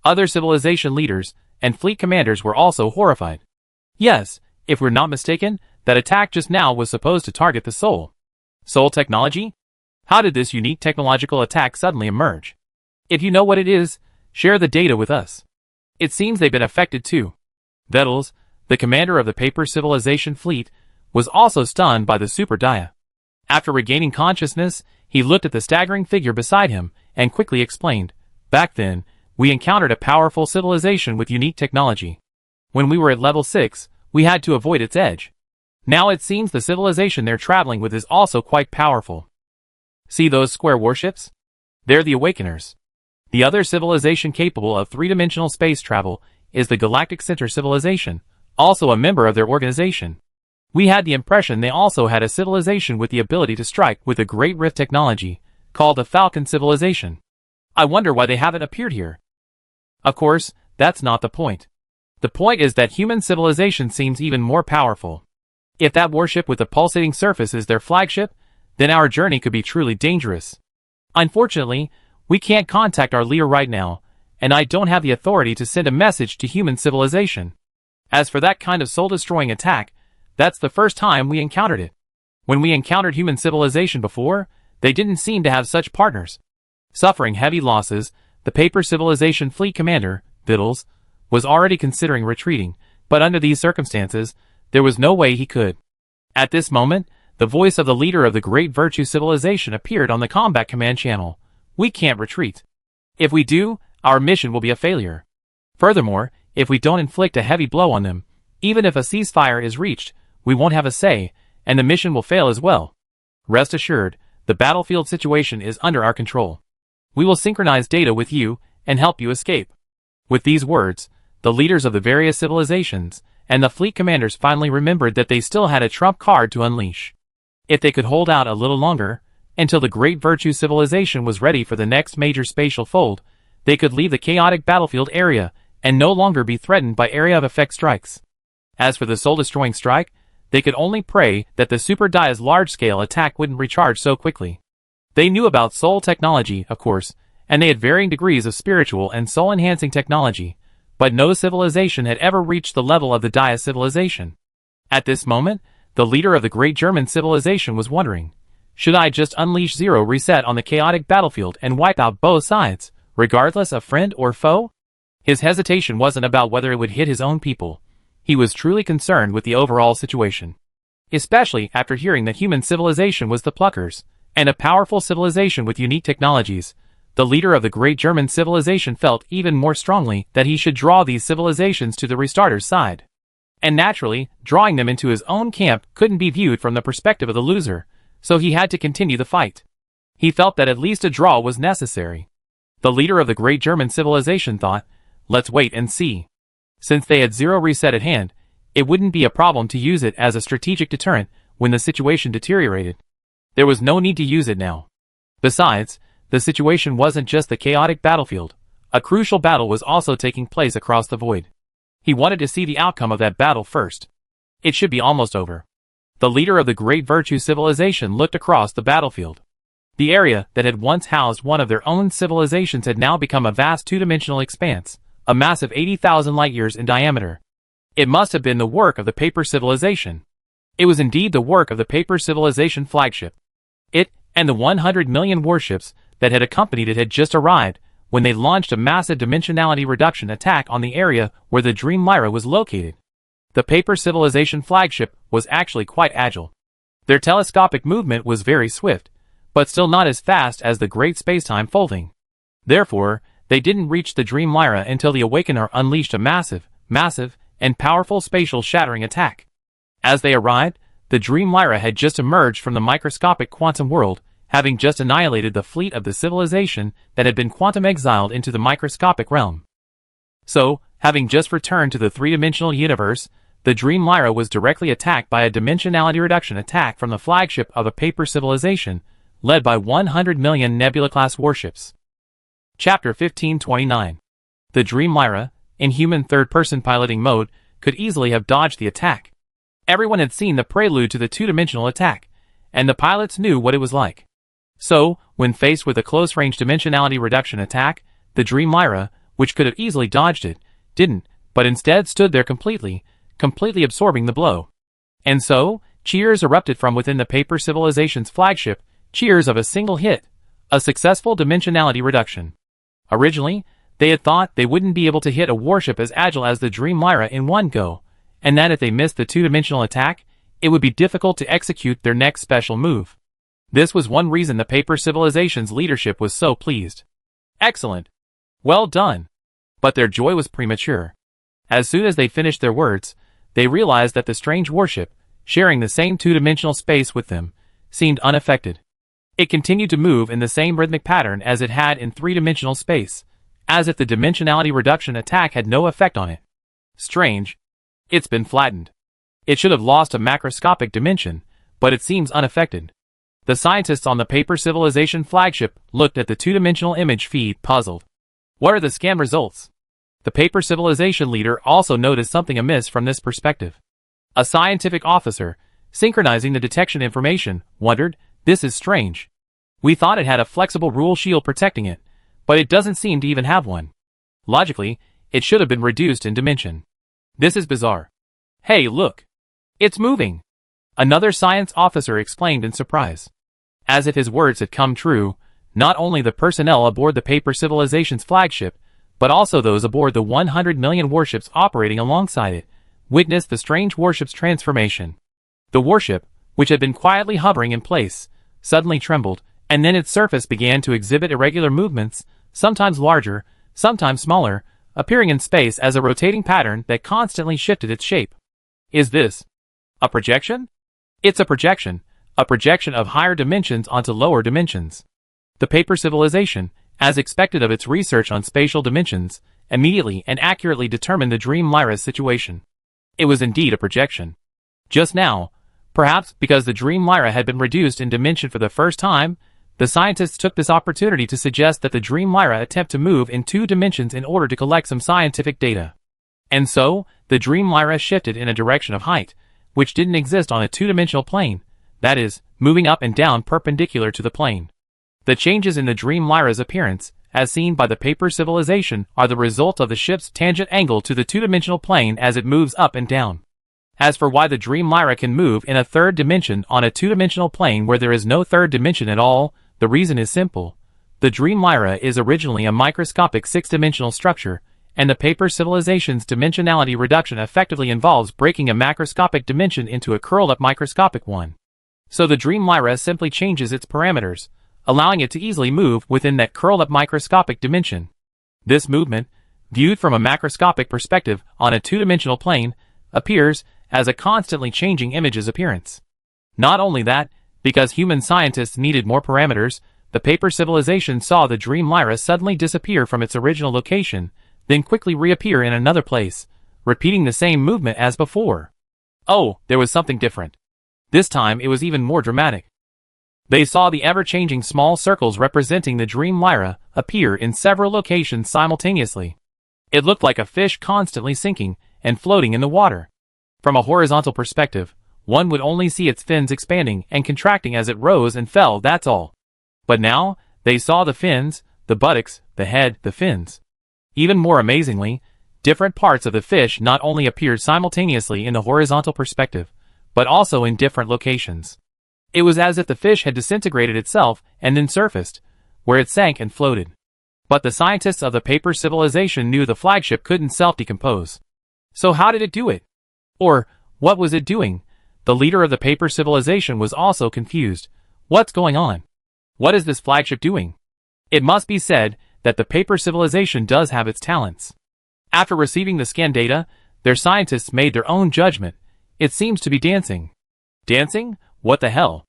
Other civilization leaders and fleet commanders were also horrified. Yes, if we're not mistaken, that attack just now was supposed to target the soul. Soul technology? How did this unique technological attack suddenly emerge? If you know what it is, share the data with us. It seems they've been affected too. Vettels, the commander of the Paper Civilization fleet, was also stunned by the Super Dia. After regaining consciousness, he looked at the staggering figure beside him and quickly explained, "Back then, we encountered a powerful civilization with unique technology. When we were at level 6, we had to avoid its edge. Now it seems the civilization they're traveling with is also quite powerful. See those square warships? They're the Awakeners. The other civilization capable of three-dimensional space travel is the Galactic Center civilization, also a member of their organization. We had the impression they also had a civilization with the ability to strike with a Great Rift technology, called the Falcon civilization. I wonder why they haven't appeared here." Of course, that's not the point. The point is that human civilization seems even more powerful. If that warship with the pulsating surface is their flagship, then our journey could be truly dangerous. Unfortunately, we can't contact our leader right now, and I don't have the authority to send a message to human civilization. As for that kind of soul-destroying attack, that's the first time we encountered it. When we encountered human civilization before, they didn't seem to have such partners. Suffering heavy losses, the Paper Civilization fleet commander, Vittles, was already considering retreating, but under these circumstances, there was no way he could. At this moment, the voice of the leader of the Great Virtue Civilization appeared on the combat command channel. "We can't retreat. If we do, our mission will be a failure. Furthermore, if we don't inflict a heavy blow on them, Even if a ceasefire is reached, we won't have a say, and the mission will fail as well. Rest assured, the battlefield situation is under our control. We will synchronize data with you and help you escape." With these words, the leaders of the various civilizations and the fleet commanders finally remembered that they still had a trump card to unleash. If they could hold out a little longer, until the Great Virtue civilization was ready for the next major spatial fold, they could leave the chaotic battlefield area and no longer be threatened by area of effect strikes. As for the soul-destroying strike, they could only pray that the Super Dia's large-scale attack wouldn't recharge so quickly. They knew about soul technology, of course, and they had varying degrees of spiritual and soul-enhancing technology, but no civilization had ever reached the level of the Dia civilization. At this moment, the leader of the great German civilization was wondering, should I just unleash Zero Reset on the chaotic battlefield and wipe out both sides, regardless of friend or foe? His hesitation wasn't about whether it would hit his own people. He was truly concerned with the overall situation. Especially after hearing that human civilization was the Pluckers, and a powerful civilization with unique technologies, the leader of the great German civilization felt even more strongly that he should draw these civilizations to the Restarter's side. And naturally, drawing them into his own camp couldn't be viewed from the perspective of the loser, so he had to continue the fight. He felt that at least a draw was necessary. The leader of the great German civilization thought, let's wait and see. Since they had Zero Reset at hand, it wouldn't be a problem to use it as a strategic deterrent when the situation deteriorated. There was no need to use it now. Besides, the situation wasn't just the chaotic battlefield. A crucial battle was also taking place across the void. He wanted to see the outcome of that battle first. It should be almost over. The leader of the Great Virtue civilization looked across the battlefield. The area that had once housed one of their own civilizations had now become a vast two-dimensional expanse, a massive 80,000 light-years in diameter. It must have been the work of the Paper Civilization. It was indeed the work of the Paper Civilization flagship. It, and the 100 million warships that had accompanied it had just arrived when they launched a massive dimensionality reduction attack on the area where the Dream Lyra was located. The Paper Civilization flagship was actually quite agile. Their telescopic movement was very swift, but still not as fast as the Great Spacetime Folding. Therefore, they didn't reach the Dream Lyra until the Awakener unleashed a massive, and powerful spatial shattering attack. As they arrived, the Dream Lyra had just emerged from the microscopic quantum world, having just annihilated the fleet of the civilization that had been quantum exiled into the microscopic realm. So, having just returned to the three-dimensional universe, the Dream Lyra was directly attacked by a dimensionality reduction attack from the flagship of a Paper Civilization, led by 100 million Nebula-class warships. Chapter 1529. The Dream Lyra, in human third-person piloting mode, could easily have dodged the attack. Everyone had seen the prelude to the two-dimensional attack, and the pilots knew what it was like. So, when faced with a close-range dimensionality reduction attack, the Dream Lyra, which could have easily dodged it, didn't, but instead stood there completely absorbing the blow. And so, cheers erupted from within the Paper Civilization's flagship, cheers of a single hit, a successful dimensionality reduction. Originally, they had thought they wouldn't be able to hit a warship as agile as the Dream Lyra in one go, and that if they missed the two-dimensional attack, it would be difficult to execute their next special move. This was one reason the Paper Civilization's leadership was so pleased. Excellent. Well done. But their joy was premature. As soon as they finished their words, they realized that the strange warship, sharing the same two-dimensional space with them, seemed unaffected. It continued to move in the same rhythmic pattern as it had in three-dimensional space, as if the dimensionality reduction attack had no effect on it. Strange. It's been flattened. It should have lost a macroscopic dimension, but it seems unaffected. The scientists on the Paper Civilization flagship looked at the two-dimensional image feed, puzzled. What are the scan results? The Paper Civilization leader also noticed something amiss from this perspective. A scientific officer, synchronizing the detection information, wondered, this is strange. We thought it had a flexible rule shield protecting it, but it doesn't seem to even have one. Logically, it should have been reduced in dimension. This is bizarre. Hey, look. It's moving. Another science officer exclaimed in surprise. As if his words had come true, not only the personnel aboard the Paper Civilization's flagship, but also those aboard the 100 million warships operating alongside it, witnessed the strange warship's transformation. The warship, which had been quietly hovering in place, suddenly trembled, and then its surface began to exhibit irregular movements, sometimes larger, sometimes smaller, appearing in space as a rotating pattern that constantly shifted its shape. Is this a projection? It's a projection of higher dimensions onto lower dimensions. The paper civilization, as expected of its research on spatial dimensions, immediately and accurately determined the Dream Lyra's situation. It was indeed a projection. Just now, perhaps because the Dream Lyra had been reduced in dimension for the first time, the scientists took this opportunity to suggest that the Dream Lyra attempt to move in 2 dimensions in order to collect some scientific data. And so, the Dream Lyra shifted in a direction of height, which didn't exist on a 2-dimensional plane, that is, moving up and down perpendicular to the plane. The changes in the Dream Lyra's appearance, as seen by the paper civilization, are the result of the ship's tangent angle to the 2-dimensional plane as it moves up and down. As for why the Dream Lyra can move in a 3rd dimension on a 2-dimensional plane where there is no 3rd dimension at all, the reason is simple. The Dream Lyra is originally a microscopic 6-dimensional structure, and the paper civilization's dimensionality reduction effectively involves breaking a macroscopic dimension into a curled-up microscopic one. So the Dream Lyra simply changes its parameters, allowing it to easily move within that curled-up microscopic dimension. This movement, viewed from a macroscopic perspective on a 2-dimensional plane, appears as a constantly changing image's appearance. Not only that, because human scientists needed more parameters, the paper civilization saw the Dream Lyra suddenly disappear from its original location, then quickly reappear in another place, repeating the same movement as before. Oh, there was something different. This time it was even more dramatic. They saw the ever-changing small circles representing the Dream Lyra appear in several locations simultaneously. It looked like a fish constantly sinking and floating in the water. From a horizontal perspective, one would only see its fins expanding and contracting as it rose and fell, that's all. But now, they saw the fins, the buttocks, the head, the fins. Even more amazingly, different parts of the fish not only appeared simultaneously in the horizontal perspective, but also in different locations. It was as if the fish had disintegrated itself and then surfaced, where it sank and floated. But the scientists of the paper civilization knew the flagship couldn't self-decompose. So how did it do it? Or, what was it doing? The leader of the paper civilization was also confused. What's going on? What is this flagship doing? It must be said that the paper civilization does have its talents. After receiving the scan data, their scientists made their own judgment. It seems to be dancing. Dancing? What the hell?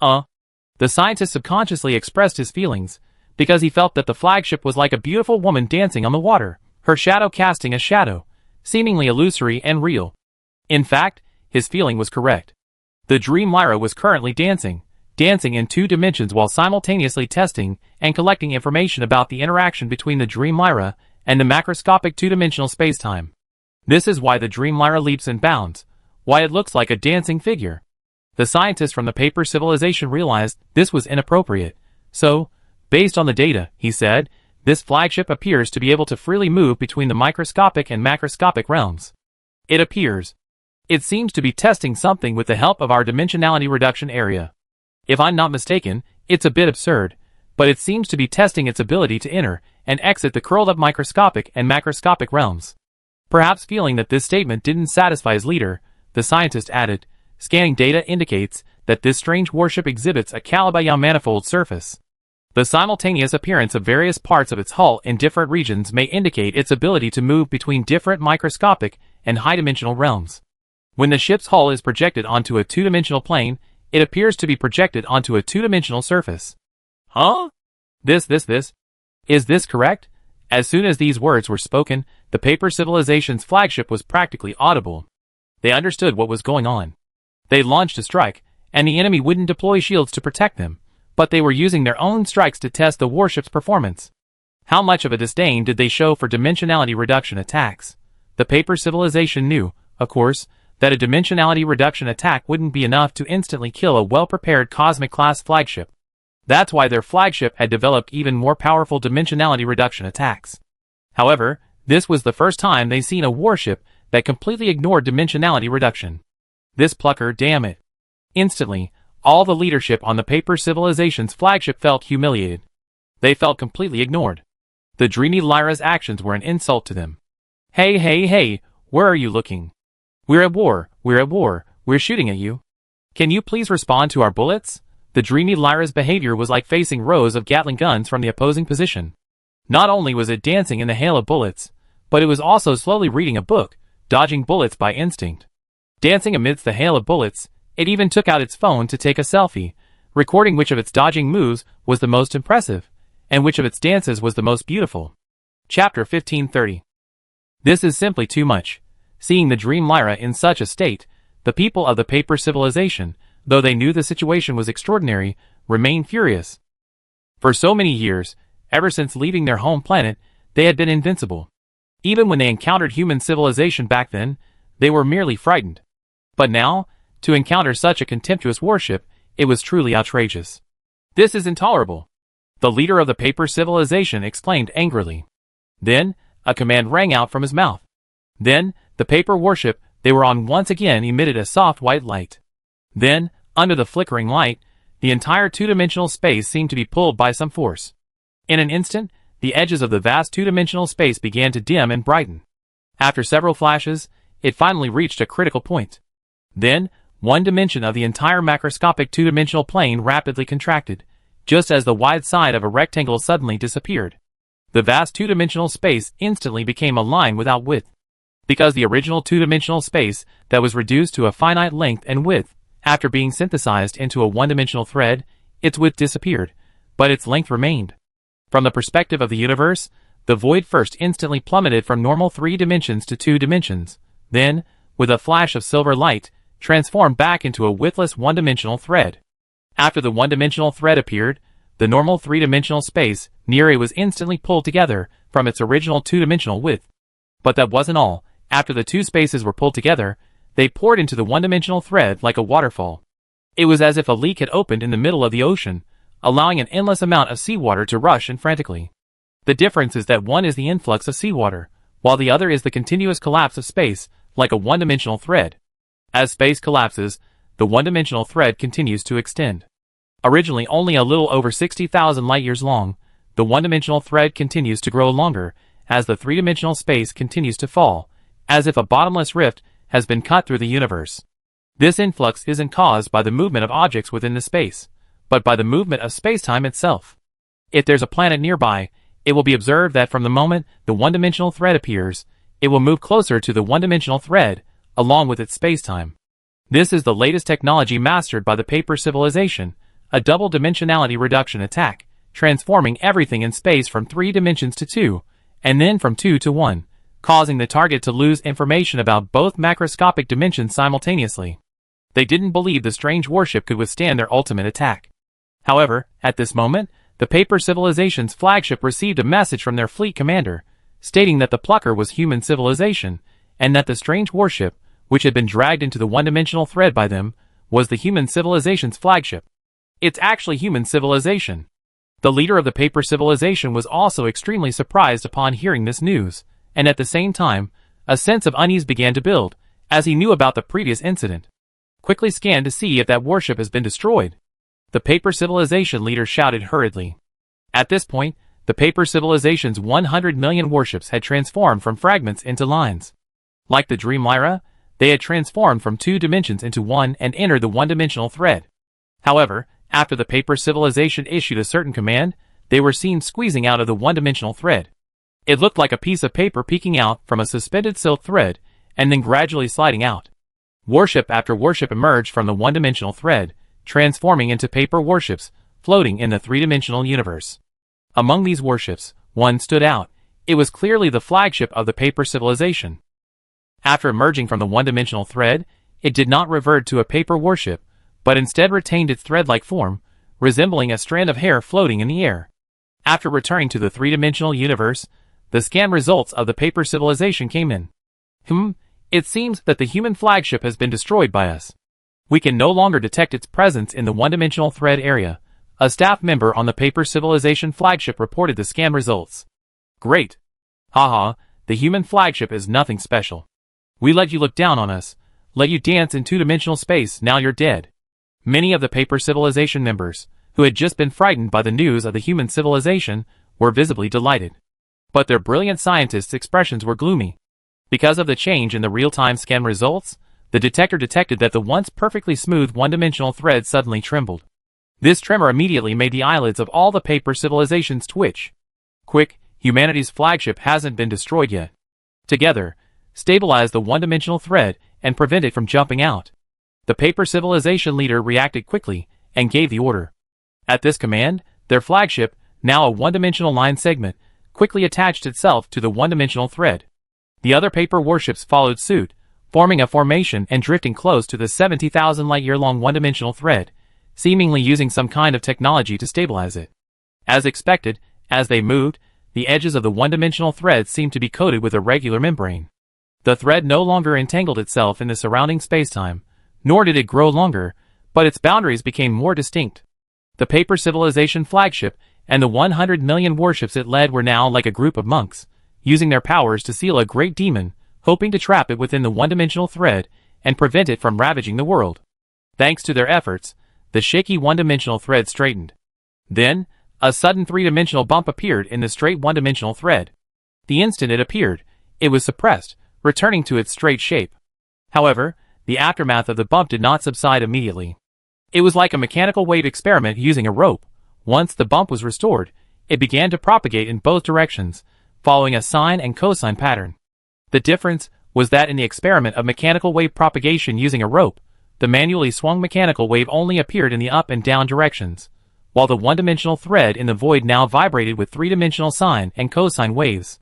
The scientist subconsciously expressed his feelings, because he felt that the flagship was like a beautiful woman dancing on the water, her shadow casting a shadow, seemingly illusory and real. In fact, his feeling was correct. The Dream Lyra was currently dancing in 2 dimensions while simultaneously testing and collecting information about the interaction between the Dream Lyra and the macroscopic 2-dimensional spacetime. This is why the Dream Lyra leaps and bounds, why it looks like a dancing figure. The scientist from the paper civilization realized this was inappropriate. So, based on the data, he said, this flagship appears to be able to freely move between the microscopic and macroscopic realms. It seems to be testing something with the help of our dimensionality reduction area. If I'm not mistaken, it's a bit absurd, but it seems to be testing its ability to enter and exit the curled-up microscopic and macroscopic realms. Perhaps feeling that this statement didn't satisfy his leader, the scientist added, scanning data indicates that this strange warship exhibits a Calabi-Yam manifold surface. The simultaneous appearance of various parts of its hull in different regions may indicate its ability to move between different microscopic and high-dimensional realms. When the ship's hull is projected onto a 2-dimensional plane, it appears to be projected onto a 2-dimensional surface. Huh? Is this correct? As soon as these words were spoken, the paper civilization's flagship was practically audible. They understood what was going on. They launched a strike, and the enemy wouldn't deploy shields to protect them, but they were using their own strikes to test the warship's performance. How much of a disdain did they show for dimensionality reduction attacks? The paper civilization knew, of course, that a dimensionality reduction attack wouldn't be enough to instantly kill a well-prepared cosmic-class flagship. That's why their flagship had developed even more powerful dimensionality reduction attacks. However, this was the first time they'd seen a warship that completely ignored dimensionality reduction. This plucker, damn it. Instantly, all the leadership on the paper civilization's flagship felt humiliated. They felt completely ignored. The Dreamy Lyra's actions were an insult to them. Hey, where are you looking? We're at war, we're shooting at you. Can you please respond to our bullets? The Dreamy Lyra's behavior was like facing rows of Gatling guns from the opposing position. Not only was it dancing in the hail of bullets, but it was also slowly reading a book, dodging bullets by instinct. Dancing amidst the hail of bullets, it even took out its phone to take a selfie, recording which of its dodging moves was the most impressive, and which of its dances was the most beautiful. Chapter 1530. This is simply too much. Seeing the Dream Lyra in such a state, the people of the paper civilization, though they knew the situation was extraordinary, remained furious. For so many years, ever since leaving their home planet, they had been invincible. Even when they encountered human civilization back then, they were merely frightened. But now, to encounter such a contemptuous warship, it was truly outrageous. This is intolerable, the leader of the paper civilization exclaimed angrily. Then, a command rang out from his mouth. Then, the paper warship they were on once again emitted a soft white light. Then, under the flickering light, the entire two-dimensional space seemed to be pulled by some force. In an instant, the edges of the vast two-dimensional space began to dim and brighten. After several flashes, it finally reached a critical point. Then, one dimension of the entire macroscopic two-dimensional plane rapidly contracted, just as the wide side of a rectangle suddenly disappeared. The vast two-dimensional space instantly became a line without width. Because the original two-dimensional space that was reduced to a finite length and width, after being synthesized into a one-dimensional thread, its width disappeared, but its length remained. From the perspective of the universe, the void first instantly plummeted from normal 3 dimensions to 2 dimensions, then, with a flash of silver light, transformed back into a widthless one-dimensional thread. After the one-dimensional thread appeared, the normal 3-dimensional space near it was instantly pulled together from its original 2-dimensional width. But that wasn't all. After the two spaces were pulled together, they poured into the one-dimensional thread like a waterfall. It was as if a leak had opened in the middle of the ocean, allowing an endless amount of seawater to rush in frantically. The difference is that one is the influx of seawater, while the other is the continuous collapse of space, like a one-dimensional thread. As space collapses, the one-dimensional thread continues to extend. Originally only a little over 60,000 light-years long, the one-dimensional thread continues to grow longer as the three-dimensional space continues to fall, as if a bottomless rift has been cut through the universe. This influx isn't caused by the movement of objects within the space, but by the movement of space-time itself. If there's a planet nearby, it will be observed that from the moment the one-dimensional thread appears, it will move closer to the one-dimensional thread, along with its space-time. This is the latest technology mastered by the paper civilization, a double-dimensionality reduction attack, transforming everything in space from 3 dimensions to 2, and then from 2 to 1, causing the target to lose information about both macroscopic dimensions simultaneously. They didn't believe the strange warship could withstand their ultimate attack. However, at this moment, the paper civilization's flagship received a message from their fleet commander, stating that the plucker was human civilization, and that the strange warship, which had been dragged into the one-dimensional thread by them, was the human civilization's flagship. It's actually human civilization. The leader of the paper civilization was also extremely surprised upon hearing this news, and at the same time, a sense of unease began to build, as he knew about the previous incident. Quickly scan to see if that warship has been destroyed. The paper civilization leader shouted hurriedly. At this point, the paper civilization's 100 million warships had transformed from fragments into lines. Like the Dream Lyra, they had transformed from 2 dimensions into 1 and entered the one-dimensional thread. However, after the paper civilization issued a certain command, they were seen squeezing out of the one-dimensional thread. It looked like a piece of paper peeking out from a suspended silk thread, and then gradually sliding out. Warship after warship emerged from the one-dimensional thread, transforming into paper warships, floating in the 3-dimensional universe. Among these warships, one stood out. It was clearly the flagship of the paper civilization. After emerging from the one-dimensional thread, it did not revert to a paper warship, but instead retained its thread-like form, resembling a strand of hair floating in the air. After returning to the 3-dimensional universe, the scan results of the paper civilization came in. It seems that the human flagship has been destroyed by us. We can no longer detect its presence in the one-dimensional thread area. A staff member on the paper civilization flagship reported the scan results. Great. Haha, the human flagship is nothing special. We let you look down on us, let you dance in 2-dimensional space, now you're dead. Many of the paper civilization members, who had just been frightened by the news of the human civilization, were visibly delighted. But their brilliant scientists' expressions were gloomy. Because of the change in the real-time scan results, the detector detected that the once perfectly smooth one-dimensional thread suddenly trembled. This tremor immediately made the eyelids of all the paper civilizations twitch. Quick, humanity's flagship hasn't been destroyed yet. Together, stabilize the one-dimensional thread and prevent it from jumping out. The paper civilization leader reacted quickly and gave the order. At this command, their flagship, now a one-dimensional line segment, quickly attached itself to the one-dimensional thread. The other paper warships followed suit, forming a formation and drifting close to the 70,000 light-year-long one-dimensional thread, seemingly using some kind of technology to stabilize it. As expected, as they moved, the edges of the one-dimensional thread seemed to be coated with a regular membrane. The thread no longer entangled itself in the surrounding spacetime, nor did it grow longer, but its boundaries became more distinct. The paper civilization flagship and the 100 million warships it led were now like a group of monks, using their powers to seal a great demon, hoping to trap it within the one-dimensional thread and prevent it from ravaging the world. Thanks to their efforts, the shaky one-dimensional thread straightened. Then, a sudden three-dimensional bump appeared in the straight one-dimensional thread. The instant it appeared, it was suppressed, returning to its straight shape. However, the aftermath of the bump did not subside immediately. It was like a mechanical wave experiment using a rope. Once the bump was restored, it began to propagate in both directions, following a sine and cosine pattern. The difference was that in the experiment of mechanical wave propagation using a rope, the manually swung mechanical wave only appeared in the up and down directions, while the one-dimensional thread in the void now vibrated with three-dimensional sine and cosine waves.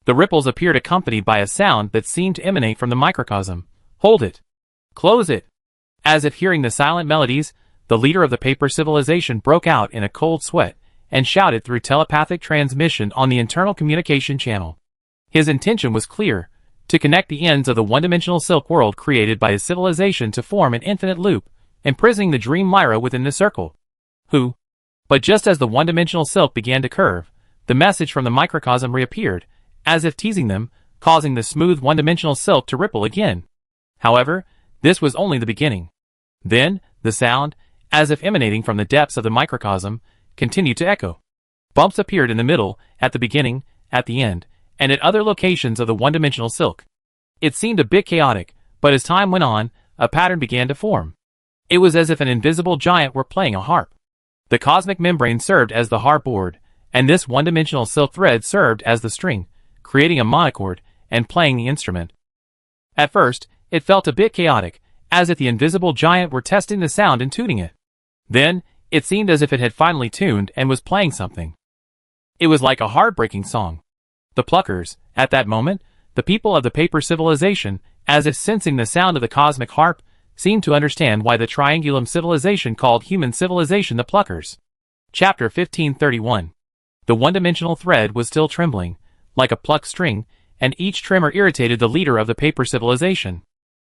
The ripples appeared accompanied by a sound that seemed to emanate from the microcosm. Hold it! Close it! As if hearing the silent melodies, the leader of the paper civilization broke out in a cold sweat and shouted through telepathic transmission on the internal communication channel. His intention was clear: to connect the ends of the one-dimensional silk world created by his civilization to form an infinite loop, imprisoning the dream Lyra within the circle. But just as the one-dimensional silk began to curve, the message from the microcosm reappeared, as if teasing them, causing the smooth one-dimensional silk to ripple again. However, this was only the beginning. Then, the sound, as if emanating from the depths of the microcosm, continued to echo. Bumps appeared in the middle, at the beginning, at the end, and at other locations of the one-dimensional silk. It seemed a bit chaotic, but as time went on, a pattern began to form. It was as if an invisible giant were playing a harp. The cosmic membrane served as the harp board, and this one-dimensional silk thread served as the string, creating a monochord and playing the instrument. At first, it felt a bit chaotic, as if the invisible giant were testing the sound and tuning it. Then, it seemed as if it had finally tuned and was playing something. It was like a heartbreaking song. The pluckers, at that moment, the people of the paper civilization, as if sensing the sound of the cosmic harp, seemed to understand why the triangulum civilization called human civilization the pluckers. Chapter 1531. The one-dimensional thread was still trembling, like a plucked string, and each tremor irritated the leader of the paper civilization.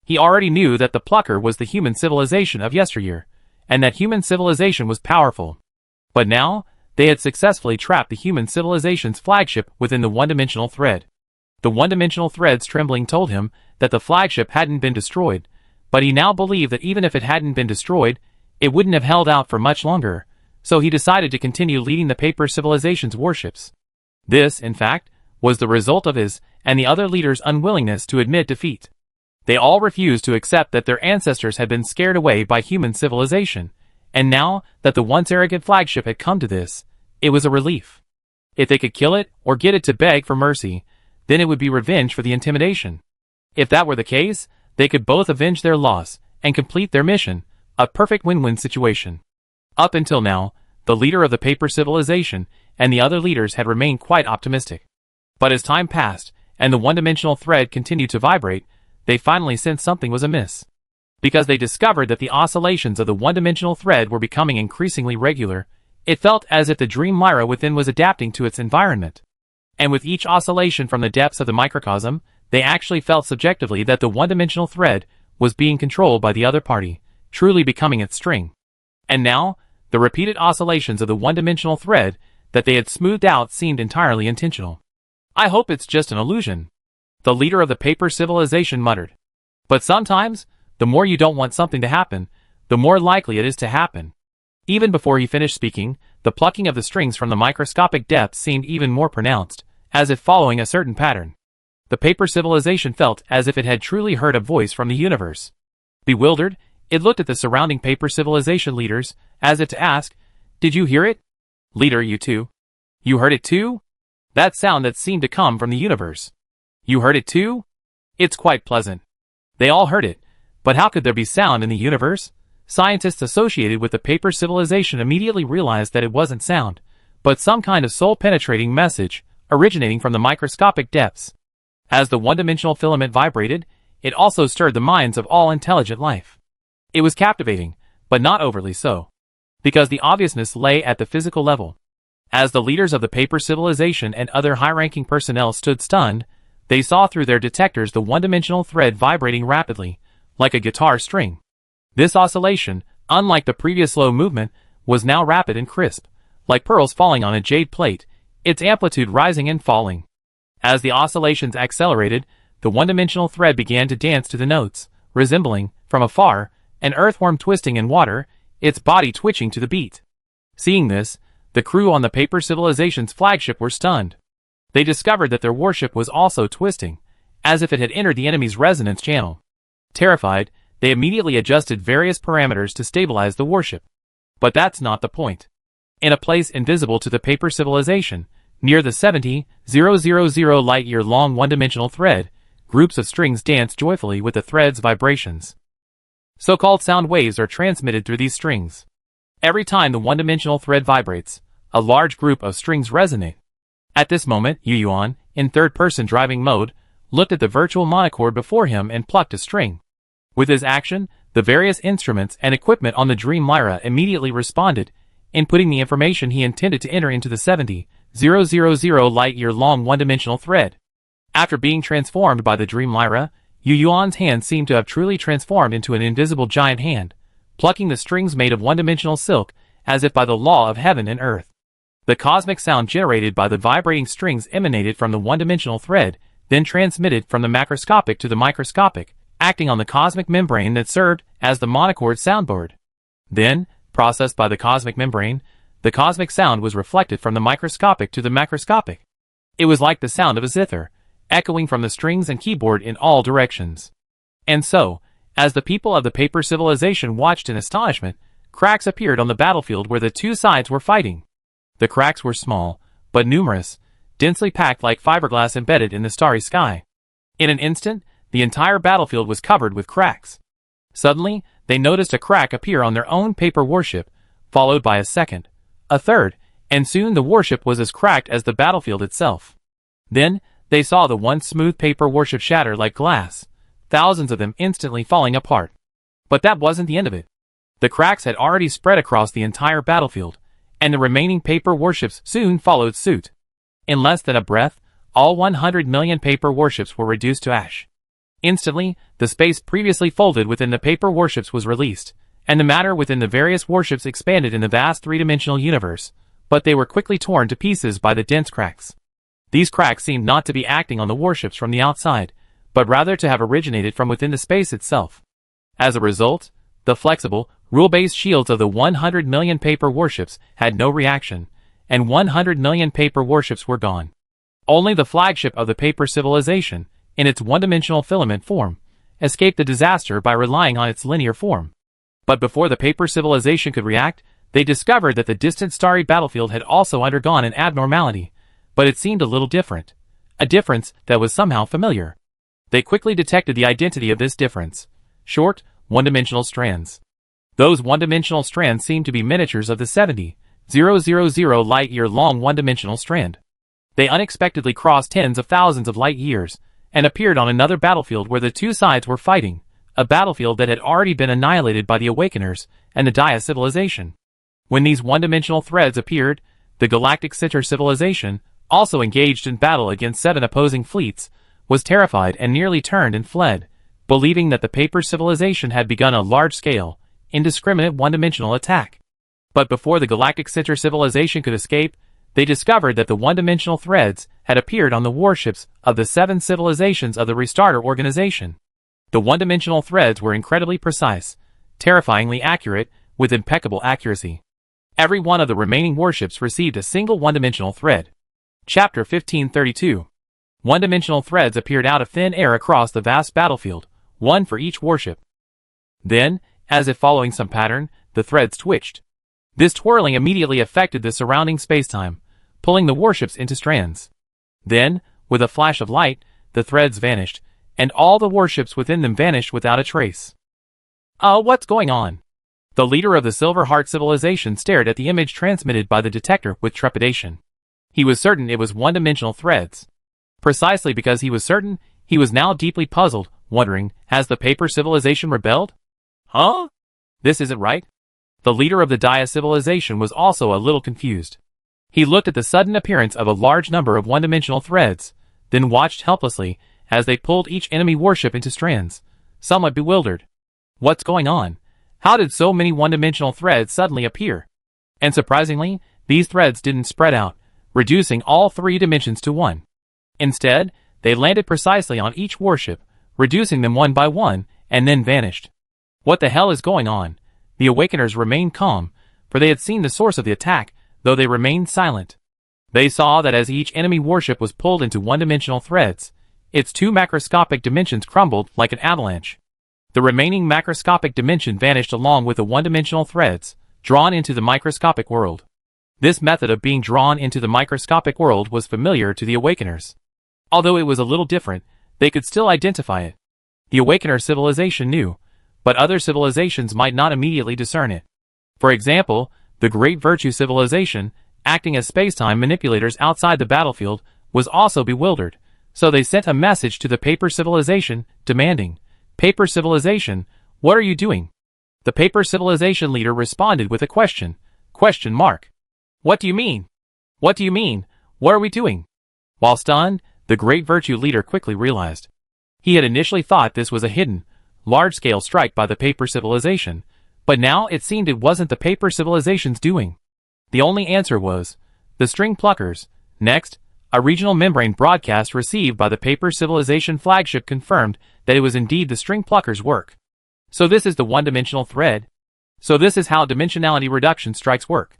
He already knew that the plucker was the human civilization of yesteryear, and that human civilization was powerful. But now, they had successfully trapped the human civilization's flagship within the one-dimensional thread. The one-dimensional thread's trembling told him that the flagship hadn't been destroyed, but he now believed that even if it hadn't been destroyed, it wouldn't have held out for much longer, so he decided to continue leading the paper civilization's warships. This, in fact, was the result of his and the other leaders' unwillingness to admit defeat. They all refused to accept that their ancestors had been scared away by human civilization, and now that the once arrogant flagship had come to this, it was a relief. If they could kill it or get it to beg for mercy, then it would be revenge for the intimidation. If that were the case, they could both avenge their loss and complete their mission, a perfect win-win situation. Up until now, the leader of the paper civilization and the other leaders had remained quite optimistic. But as time passed, and the one-dimensional thread continued to vibrate, they finally sensed something was amiss. Because they discovered that the oscillations of the one-dimensional thread were becoming increasingly regular, it felt as if the dream Lyra within was adapting to its environment. And with each oscillation from the depths of the microcosm, they actually felt subjectively that the one-dimensional thread was being controlled by the other party, truly becoming its string. And now, the repeated oscillations of the one-dimensional thread that they had smoothed out seemed entirely intentional. "I hope it's just an illusion," the leader of the paper civilization muttered. But sometimes, the more you don't want something to happen, the more likely it is to happen. Even before he finished speaking, the plucking of the strings from the microscopic depths seemed even more pronounced, as if following a certain pattern. The paper civilization felt as if it had truly heard a voice from the universe. Bewildered, it looked at the surrounding paper civilization leaders, as if to ask, "Did you hear it? Leader, you too? You heard it too? That sound that seemed to come from the universe. You heard it too? It's quite pleasant." They all heard it, but how could there be sound in the universe? Scientists associated with the paper civilization immediately realized that it wasn't sound, but some kind of soul-penetrating message, originating from the microscopic depths. As the one-dimensional filament vibrated, it also stirred the minds of all intelligent life. It was captivating, but not overly so, because the obviousness lay at the physical level. As the leaders of the paper civilization and other high-ranking personnel stood stunned, they saw through their detectors the one-dimensional thread vibrating rapidly, like a guitar string. This oscillation, unlike the previous slow movement, was now rapid and crisp, like pearls falling on a jade plate, its amplitude rising and falling. As the oscillations accelerated, the one-dimensional thread began to dance to the notes, resembling, from afar, an earthworm twisting in water, its body twitching to the beat. Seeing this, the crew on the paper civilization's flagship were stunned. They discovered that their warship was also twisting, as if it had entered the enemy's resonance channel. Terrified, they immediately adjusted various parameters to stabilize the warship. But that's not the point. In a place invisible to the paper civilization, near the 70,000 light-year-long one-dimensional thread, groups of strings dance joyfully with the thread's vibrations. So-called sound waves are transmitted through these strings. Every time the one-dimensional thread vibrates, a large group of strings resonate. At this moment, Yu Yuan, in third-person driving mode, looked at the virtual monochord before him and plucked a string. With his action, the various instruments and equipment on the Dream Lyra immediately responded, inputting the information he intended to enter into the 70,000 light-year-long one-dimensional thread. After being transformed by the Dream Lyra, Yu Yuan's hand seemed to have truly transformed into an invisible giant hand, plucking the strings made of one-dimensional silk, as if by the law of heaven and earth. The cosmic sound generated by the vibrating strings emanated from the one-dimensional thread, then transmitted from the macroscopic to the microscopic, acting on the cosmic membrane that served as the monochord soundboard. Then, processed by the cosmic membrane, the cosmic sound was reflected from the microscopic to the macroscopic. It was like the sound of a zither, echoing from the strings and keyboard in all directions. And so, as the people of the paper civilization watched in astonishment, cracks appeared on the battlefield where the two sides were fighting. The cracks were small, but numerous, densely packed like fiberglass embedded in the starry sky. In an instant, the entire battlefield was covered with cracks. Suddenly, they noticed a crack appear on their own paper warship, followed by a second, a third, and soon the warship was as cracked as the battlefield itself. Then, they saw the once smooth paper warship shatter like glass, thousands of them instantly falling apart. But that wasn't the end of it. The cracks had already spread across the entire battlefield, and the remaining paper warships soon followed suit. In less than a breath, all 100 million paper warships were reduced to ash. Instantly, the space previously folded within the paper warships was released, and the matter within the various warships expanded in the vast three-dimensional universe, but they were quickly torn to pieces by the dense cracks. These cracks seemed not to be acting on the warships from the outside, but rather to have originated from within the space itself. As a result, the flexible, rule-based shields of the 100 million paper warships had no reaction, and 100 million paper warships were gone. Only the flagship of the paper civilization, in its one-dimensional filament form, escaped the disaster by relying on its linear form. But before the paper civilization could react, they discovered that the distant starry battlefield had also undergone an abnormality, but it seemed a little different, a difference that was somehow familiar. They quickly detected the identity of this difference: short, one-dimensional strands. Those one-dimensional strands seemed to be miniatures of the 70,000 light-year-long one-dimensional strand. They unexpectedly crossed tens of thousands of light years, and appeared on another battlefield where the two sides were fighting, a battlefield that had already been annihilated by the Awakeners and the Dia civilization. When these one-dimensional threads appeared, the Galactic Center civilization, also engaged in battle against 7 opposing fleets, was terrified and nearly turned and fled, believing that the paper civilization had begun a large-scale, indiscriminate one-dimensional attack. But before the Galactic Center civilization could escape, they discovered that the one-dimensional threads had appeared on the warships of the 7 civilizations of the Restarter organization. The one-dimensional threads were incredibly precise, terrifyingly accurate, with impeccable accuracy. Every one of the remaining warships received a single one-dimensional thread. Chapter 1532. One-dimensional threads appeared out of thin air across the vast battlefield, one for each warship. Then, as if following some pattern, the threads twitched. This twirling immediately affected the surrounding spacetime, pulling the warships into strands. Then, with a flash of light, the threads vanished, and all the warships within them vanished without a trace. What's going on? The leader of the Silver Heart civilization stared at the image transmitted by the detector with trepidation. He was certain it was one-dimensional threads. Precisely because he was certain, he was now deeply puzzled, wondering, has the paper civilization rebelled? Huh? This isn't right. The leader of the Dia civilization was also a little confused. He looked at the sudden appearance of a large number of one-dimensional threads, then watched helplessly as they pulled each enemy warship into strands, somewhat bewildered. What's going on? How did so many one-dimensional threads suddenly appear? And surprisingly, these threads didn't spread out, reducing all 3 dimensions to 1. Instead, they landed precisely on each warship, reducing them one by one, and then vanished. What the hell is going on? The Awakeners remained calm, for they had seen the source of the attack, though they remained silent. They saw that as each enemy warship was pulled into one-dimensional threads, its 2 macroscopic dimensions crumbled like an avalanche. The remaining macroscopic dimension vanished along with the one-dimensional threads, drawn into the microscopic world. This method of being drawn into the microscopic world was familiar to the Awakeners. Although it was a little different, they could still identify it. The Awakener civilization knew, but other civilizations might not immediately discern it. For example, the Great Virtue civilization, acting as space-time manipulators outside the battlefield, was also bewildered, so they sent a message to the Paper civilization, demanding, "Paper civilization, what are you doing?" The Paper civilization leader responded with a question. Question mark. What do you mean? What do you mean? What are we doing? While stunned, the Great Virtue leader quickly realized. He had initially thought this was a hidden, large-scale strike by the Paper civilization, but now it seemed it wasn't the Paper civilization's doing. The only answer was, the string pluckers. Next, a regional membrane broadcast received by the Paper civilization flagship confirmed that it was indeed the string pluckers' work. So this is the one-dimensional thread. So this is how dimensionality reduction strikes work.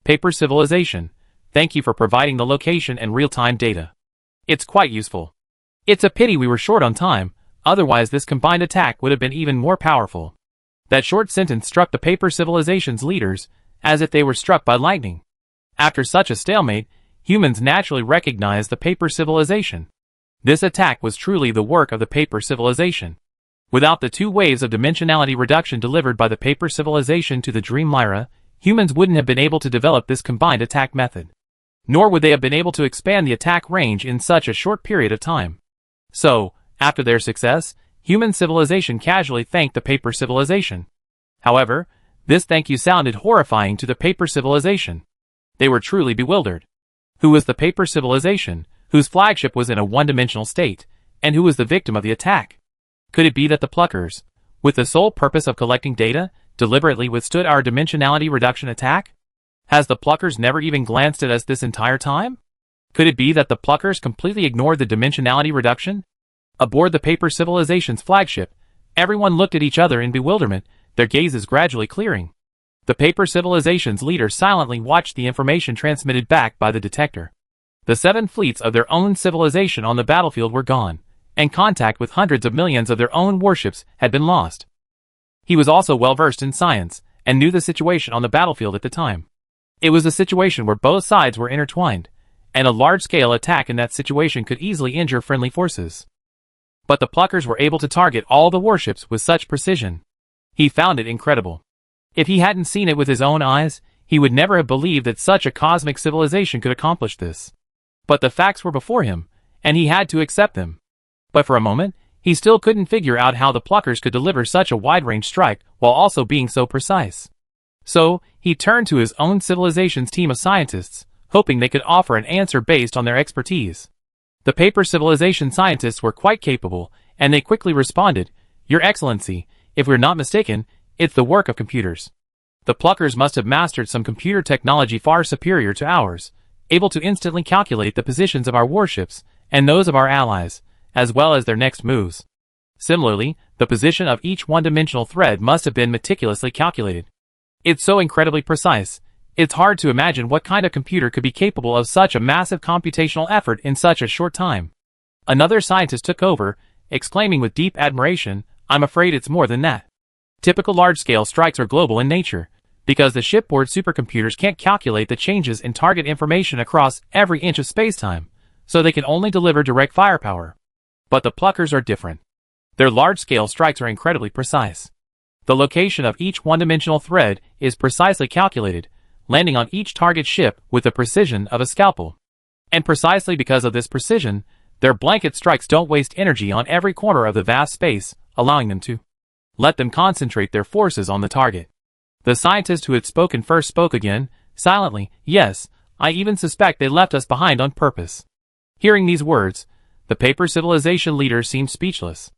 Paper civilization, thank you for providing the location and real-time data. It's quite useful. It's a pity we were short on time, otherwise this combined attack would have been even more powerful. That short sentence struck the Paper civilization's leaders, as if they were struck by lightning. After such a stalemate, humans naturally recognized the Paper civilization. This attack was truly the work of the Paper civilization. Without the 2 waves of dimensionality reduction delivered by the Paper civilization to the Dream Lyra, humans wouldn't have been able to develop this combined attack method. Nor would they have been able to expand the attack range in such a short period of time. So, after their success, human civilization casually thanked the Paper civilization. However, this thank you sounded horrifying to the Paper civilization. They were truly bewildered. Who was the Paper civilization, whose flagship was in a one-dimensional state, and who was the victim of the attack? Could it be that the Pluckers, with the sole purpose of collecting data, deliberately withstood our dimensionality reduction attack? Has the Pluckers never even glanced at us this entire time? Could it be that the Pluckers completely ignored the dimensionality reduction? Aboard the Paper civilization's flagship, everyone looked at each other in bewilderment, their gazes gradually clearing. The Paper civilization's leader silently watched the information transmitted back by the detector. The 7 fleets of their own civilization on the battlefield were gone, and contact with hundreds of millions of their own warships had been lost. He was also well versed in science, and knew the situation on the battlefield at the time. It was a situation where both sides were intertwined, and a large-scale attack in that situation could easily injure friendly forces. But the Pluckers were able to target all the warships with such precision. He found it incredible. If he hadn't seen it with his own eyes, he would never have believed that such a cosmic civilization could accomplish this. But the facts were before him, and he had to accept them. But for a moment, he still couldn't figure out how the Pluckers could deliver such a wide-range strike while also being so precise. So, he turned to his own civilization's team of scientists, hoping they could offer an answer based on their expertise. The Paper civilization scientists were quite capable, and they quickly responded, "Your Excellency, if we're not mistaken, it's the work of computers. The Pluckers must have mastered some computer technology far superior to ours, able to instantly calculate the positions of our warships, and those of our allies, as well as their next moves. Similarly, the position of each one-dimensional thread must have been meticulously calculated. It's so incredibly precise, it's hard to imagine what kind of computer could be capable of such a massive computational effort in such a short time." Another scientist took over, exclaiming with deep admiration, "I'm afraid it's more than that. Typical large-scale strikes are global in nature, because the shipboard supercomputers can't calculate the changes in target information across every inch of spacetime, so they can only deliver direct firepower. But the pluckers are different. Their large-scale strikes are incredibly precise. The location of each one-dimensional thread is precisely calculated, landing on each target ship with the precision of a scalpel. And precisely because of this precision, their blanket strikes don't waste energy on every corner of the vast space, allowing them to let them concentrate their forces on the target. The scientist who had spoken first spoke again, silently. Yes, I even suspect they left us behind on purpose. Hearing these words, the paper civilization leader seemed speechless.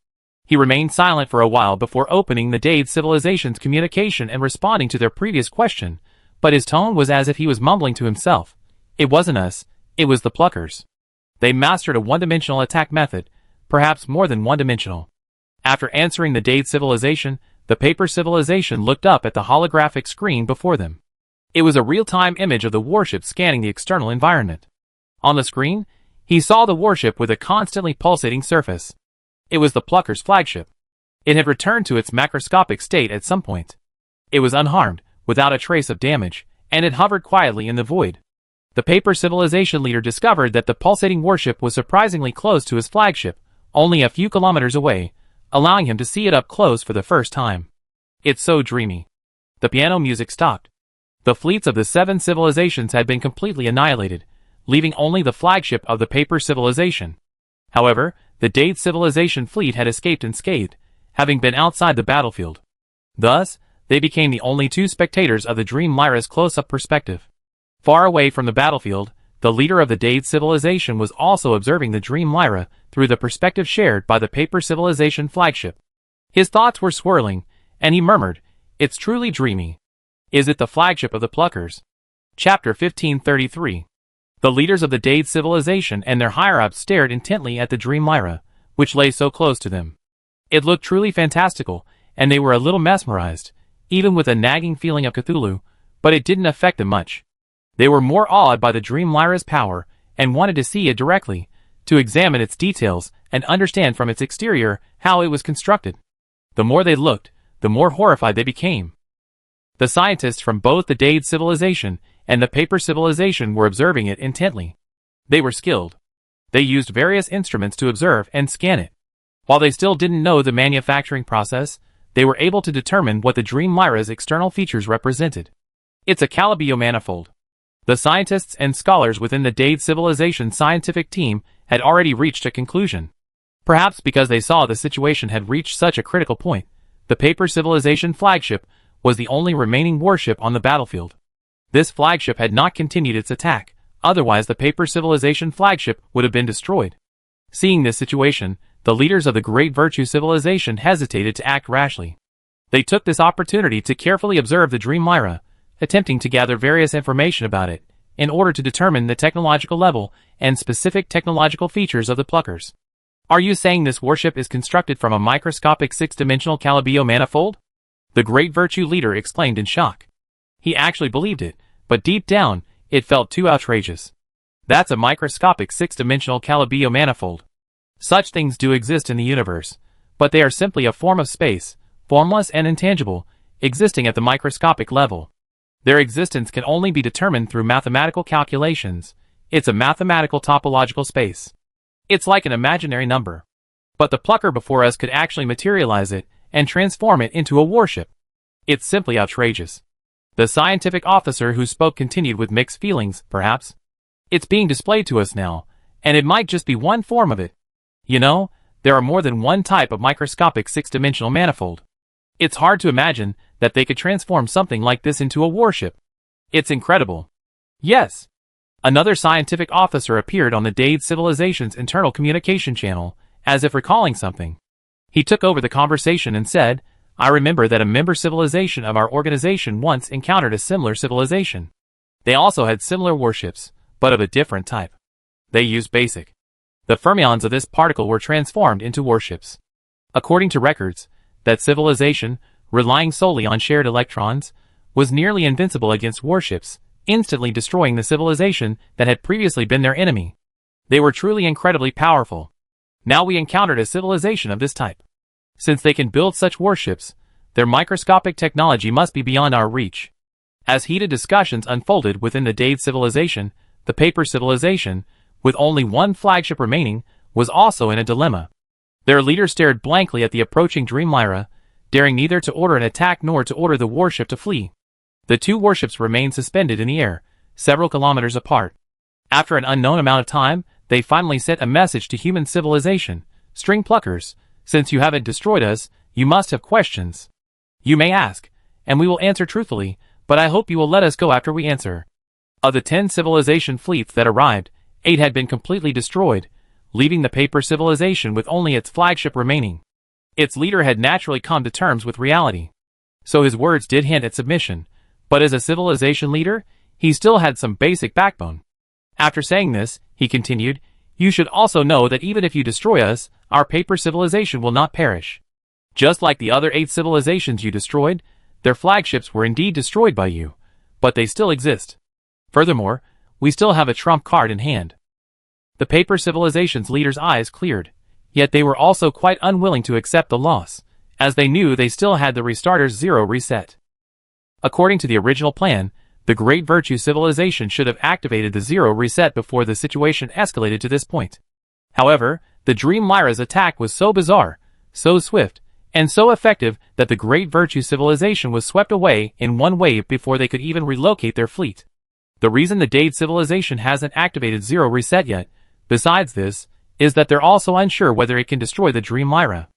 He remained silent for a while before opening the Dade civilization's communication and responding to their previous question, but his tone was as if he was mumbling to himself. It wasn't us, it was the pluckers. They mastered a one-dimensional attack method, perhaps more than one-dimensional. After answering the Dade civilization, the paper civilization looked up at the holographic screen before them. It was a real-time image of the warship scanning the external environment. On the screen, he saw the warship with a constantly pulsating surface. It was the pluckers' flagship. It had returned to its macroscopic state at some point. It was unharmed, without a trace of damage, and it hovered quietly in the void. The paper civilization leader discovered that the pulsating warship was surprisingly close to his flagship, only a few kilometers away, allowing him to see it up close for the first time. It's so dreamy. The piano music stopped. The fleets of the 7 civilizations had been completely annihilated, leaving only the flagship of the paper civilization. However, the Dade civilization fleet had escaped unscathed, having been outside the battlefield. Thus, they became the only 2 spectators of the Dream Lyra's close-up perspective. Far away from the battlefield, the leader of the Dade civilization was also observing the Dream Lyra through the perspective shared by the paper civilization flagship. His thoughts were swirling, and he murmured, "It's truly dreamy. Is it the flagship of the pluckers?" Chapter 1533. The leaders of the Dade civilization and their higher-ups stared intently at the Dream Lyra, which lay so close to them. It looked truly fantastical, and they were a little mesmerized, even with a nagging feeling of Cthulhu, but it didn't affect them much. They were more awed by the Dream Lyra's power, and wanted to see it directly, to examine its details, and understand from its exterior how it was constructed. The more they looked, the more horrified they became. The scientists from both the Dade civilization and the paper civilization were observing it intently. They were skilled. They used various instruments to observe and scan it. While they still didn't know the manufacturing process, they were able to determine what the Dream Lyra's external features represented. It's a Calibio manifold. The scientists and scholars within the Dade civilization scientific team had already reached a conclusion. Perhaps because they saw the situation had reached such a critical point, the paper civilization flagship was the only remaining warship on the battlefield. This flagship had not continued its attack, otherwise the paper civilization flagship would have been destroyed. Seeing this situation, the leaders of the Great Virtue civilization hesitated to act rashly. They took this opportunity to carefully observe the Dream Lyra, attempting to gather various information about it, in order to determine the technological level and specific technological features of the pluckers. "Are you saying this warship is constructed from a microscopic 6-dimensional Calibio manifold?" The Great Virtue leader exclaimed in shock. He actually believed it, but deep down, it felt too outrageous. That's a microscopic 6-dimensional Calibio manifold. Such things do exist in the universe, but they are simply a form of space, formless and intangible, existing at the microscopic level. Their existence can only be determined through mathematical calculations. It's a mathematical topological space. It's like an imaginary number. But the plucker before us could actually materialize it and transform it into a warship. It's simply outrageous. The scientific officer who spoke continued with mixed feelings, perhaps. It's being displayed to us now, and it might just be one form of it. You know, there are more than one type of microscopic 6-dimensional manifold. It's hard to imagine that they could transform something like this into a warship. It's incredible. Yes. Another scientific officer appeared on the Dade civilization's internal communication channel, as if recalling something. He took over the conversation and said, "I remember that a member civilization of our organization once encountered a similar civilization. They also had similar warships, but of a different type. They used basic. The fermions of this particle were transformed into warships. According to records, that civilization, relying solely on shared electrons, was nearly invincible against warships, instantly destroying the civilization that had previously been their enemy. They were truly incredibly powerful. Now we encountered a civilization of this type. Since they can build such warships, their microscopic technology must be beyond our reach." As heated discussions unfolded within the Dade civilization, the paper civilization, with only one flagship remaining, was also in a dilemma. Their leader stared blankly at the approaching Dream Lyra, daring neither to order an attack nor to order the warship to flee. The two warships remained suspended in the air, several kilometers apart. After an unknown amount of time, they finally sent a message to human civilization. String pluckers, since you haven't destroyed us, you must have questions. You may ask, and we will answer truthfully, but I hope you will let us go after we answer. Of the 10 civilization fleets that arrived, 8 had been completely destroyed, leaving the paper civilization with only its flagship remaining. Its leader had naturally come to terms with reality. So his words did hint at submission, but as a civilization leader, he still had some basic backbone. After saying this, he continued, "You should also know that even if you destroy us, our paper civilization will not perish. Just like the other 8 civilizations you destroyed, their flagships were indeed destroyed by you, but they still exist. Furthermore, we still have a trump card in hand." The paper civilization's leader's eyes cleared, yet they were also quite unwilling to accept the loss, as they knew they still had the restarter's zero reset. According to the original plan, the Great Virtue civilization should have activated the zero reset before the situation escalated to this point. However, the Dream Lyra's attack was so bizarre, so swift, and so effective that the Great Virtue civilization was swept away in one wave before they could even relocate their fleet. The reason the Dade civilization hasn't activated zero reset yet, besides this, is that they're also unsure whether it can destroy the Dream Lyra.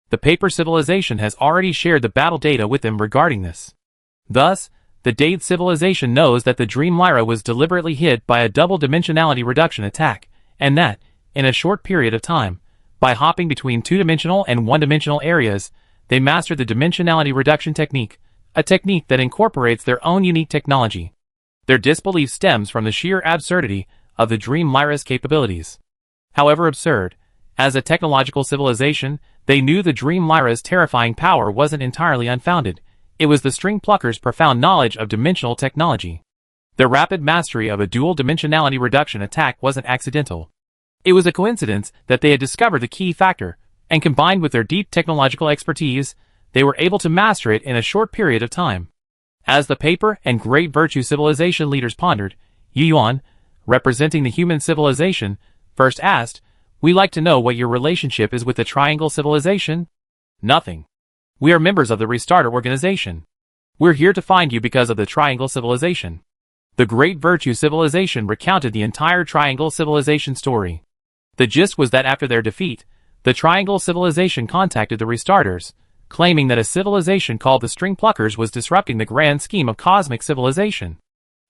The paper civilization has already shared the battle data with them regarding this. Thus, the Dade civilization knows that the Dream Lyra was deliberately hit by a double dimensionality reduction attack, and that, in a short period of time, by hopping between two-dimensional and one-dimensional areas, they mastered the dimensionality reduction technique, a technique that incorporates their own unique technology. Their disbelief stems from the sheer absurdity of the Dream Lyra's capabilities. However absurd, as a technological civilization, they knew the Dream Lyra's terrifying power wasn't entirely unfounded. It was the string pluckers' profound knowledge of dimensional technology. Their rapid mastery of a dual dimensionality reduction attack wasn't accidental. It was a coincidence that they had discovered the key factor, and combined with their deep technological expertise, they were able to master it in a short period of time. As the paper and Great Virtue civilization leaders pondered, Yu Yuan, representing the human civilization, first asked, "We'd like to know what your relationship is with the Triangle civilization?" "Nothing. We are members of the Restarter organization. We're here to find you because of the Triangle civilization." The Great Virtue civilization recounted the entire Triangle civilization story. The gist was that after their defeat, the Triangle civilization contacted the Restarters, claiming that a civilization called the String Pluckers was disrupting the grand scheme of cosmic civilization.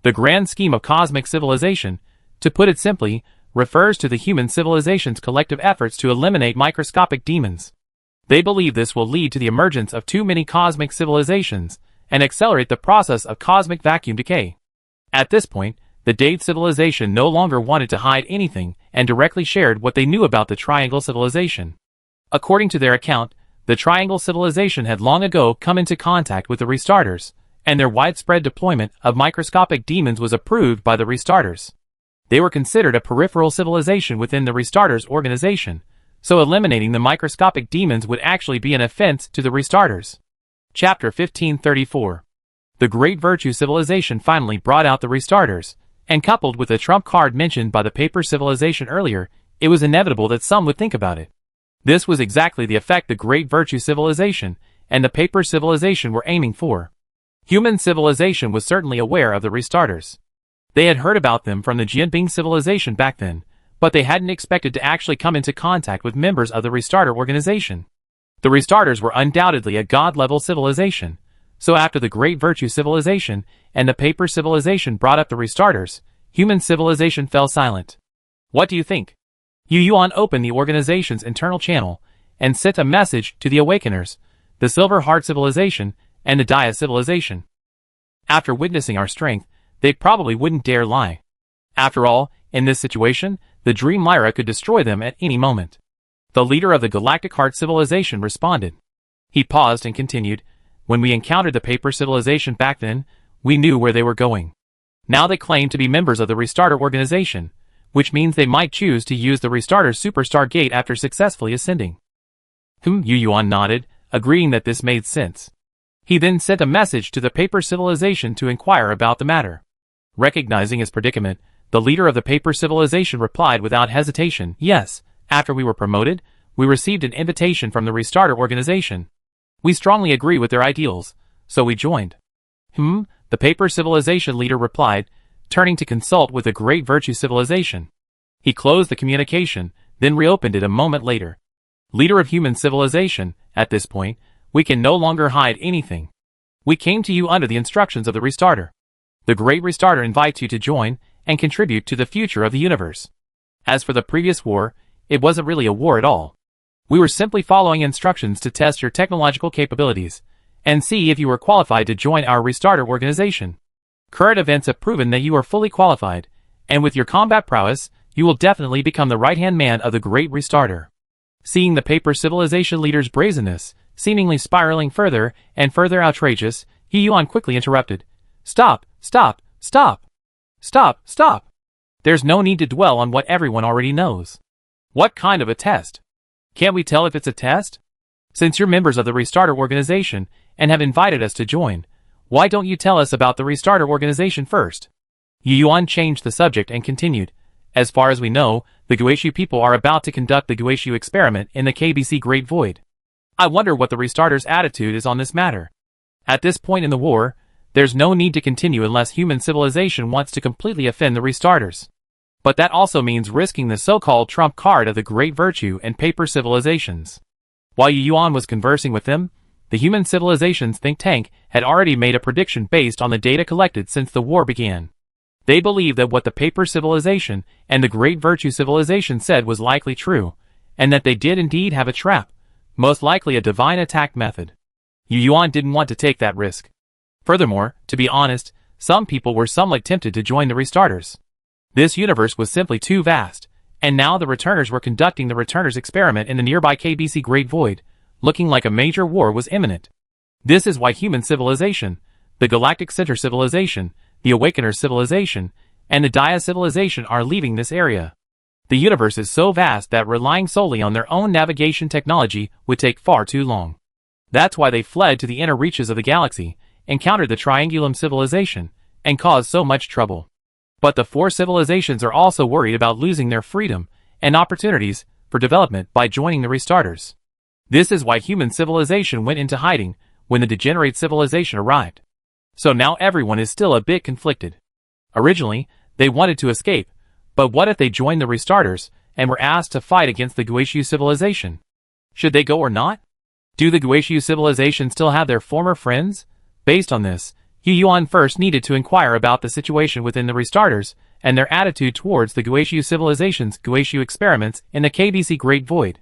The grand scheme of cosmic civilization, to put it simply, refers to the human civilization's collective efforts to eliminate microscopic demons. They believe this will lead to the emergence of too many cosmic civilizations, and accelerate the process of cosmic vacuum decay. At this point, the Dade civilization no longer wanted to hide anything, and directly shared what they knew about the Triangle civilization. According to their account, the Triangle civilization had long ago come into contact with the Restarters, and their widespread deployment of microscopic demons was approved by the Restarters. They were considered a peripheral civilization within the Restarters organization, so eliminating the microscopic demons would actually be an offense to the Restarters. Chapter 1534. The Great Virtue civilization finally brought out the Restarters, and coupled with the trump card mentioned by the paper civilization earlier, it was inevitable that some would think about it. This was exactly the effect the Great Virtue civilization and the paper civilization were aiming for. Human civilization was certainly aware of the Restarters. They had heard about them from the Jianbing civilization back then, but they hadn't expected to actually come into contact with members of the Restarter organization. The Restarters were undoubtedly a god-level civilization, so after the Great Virtue civilization and the paper civilization brought up the Restarters, human civilization fell silent. "What do you think?" Yu Yuan opened the organization's internal channel and sent a message to the Awakeners, the Silver Heart civilization, and the Dia civilization. After witnessing our strength, they probably wouldn't dare lie. After all, in this situation, the Dream Lyra could destroy them at any moment. The leader of the Galactic Heart civilization responded. He paused and continued, "When we encountered the paper civilization back then, we knew where they were going. Now they claim to be members of the Restarter organization, which means they might choose to use the Restarter Superstar Gate after successfully ascending." Yu Yuan nodded, agreeing that this made sense. He then sent a message to the paper civilization to inquire about the matter. Recognizing his predicament, the leader of the paper civilization replied without hesitation, "Yes, after we were promoted, We received an invitation from the Restarter organization. We strongly agree with their ideals, so we joined. The Paper Civilization leader replied, turning to consult with the Great Virtue Civilization. He closed the communication, then reopened it a moment later. Leader of Human Civilization, at this point, we can no longer hide anything. We came to you under the instructions of the Restarter. The Great Restarter invites you to join and contribute to the future of the universe. As for the previous war, it wasn't really a war at all. We were simply following instructions to test your technological capabilities and see if you were qualified to join our Restarter organization. Current events have proven that you are fully qualified, and with your combat prowess, you will definitely become the right-hand man of the Great Restarter. Seeing the Paper Civilization leader's brazenness, seemingly spiraling further and further outrageous, Yuan quickly interrupted. Stop, stop, stop. Stop, stop. There's no need to dwell on what everyone already knows. What kind of a test? Can't we tell if it's a test? Since you're members of the Restarter organization and have invited us to join, why don't you tell us about the Restarter organization first? Yuan changed the subject and continued. As far as we know, the Guishu people are about to conduct the Guishu experiment in the KBC Great Void. I wonder what the Restarter's attitude is on this matter. At this point in the war, there's no need to continue unless human civilization wants to completely offend the Restarters. But that also means risking the so-called trump card of the Great Virtue and Paper Civilizations. While Yuan was conversing with them, the Human Civilizations think tank had already made a prediction based on the data collected since the war began. They believed that what the Paper Civilization and the Great Virtue Civilization said was likely true, and that they did indeed have a trap, most likely a divine attack method. Yuan didn't want to take that risk. Furthermore, to be honest, some people were somewhat tempted to join the Restarters. This universe was simply too vast, and now the Returners were conducting the Returners experiment in the nearby KBC Great Void, looking like a major war was imminent. This is why Human Civilization, the Galactic Center Civilization, the Awakener Civilization, and the Dia Civilization are leaving this area. The universe is so vast that relying solely on their own navigation technology would take far too long. That's why they fled to the inner reaches of the galaxy, encountered the Triangulum Civilization, and caused so much trouble. But the four civilizations are also worried about losing their freedom and opportunities for development by joining the Restarters. This is why Human Civilization went into hiding when the Degenerate Civilization arrived. So now everyone is still a bit conflicted. Originally, they wanted to escape, but what if they joined the Restarters and were asked to fight against the Guishu Civilization? Should they go or not? Do the Guishu Civilization still have their former friends? Based on this, Yuan first needed to inquire about the situation within the Restarters and their attitude towards the Guishu Civilization's Guishu experiments in the KBC Great Void.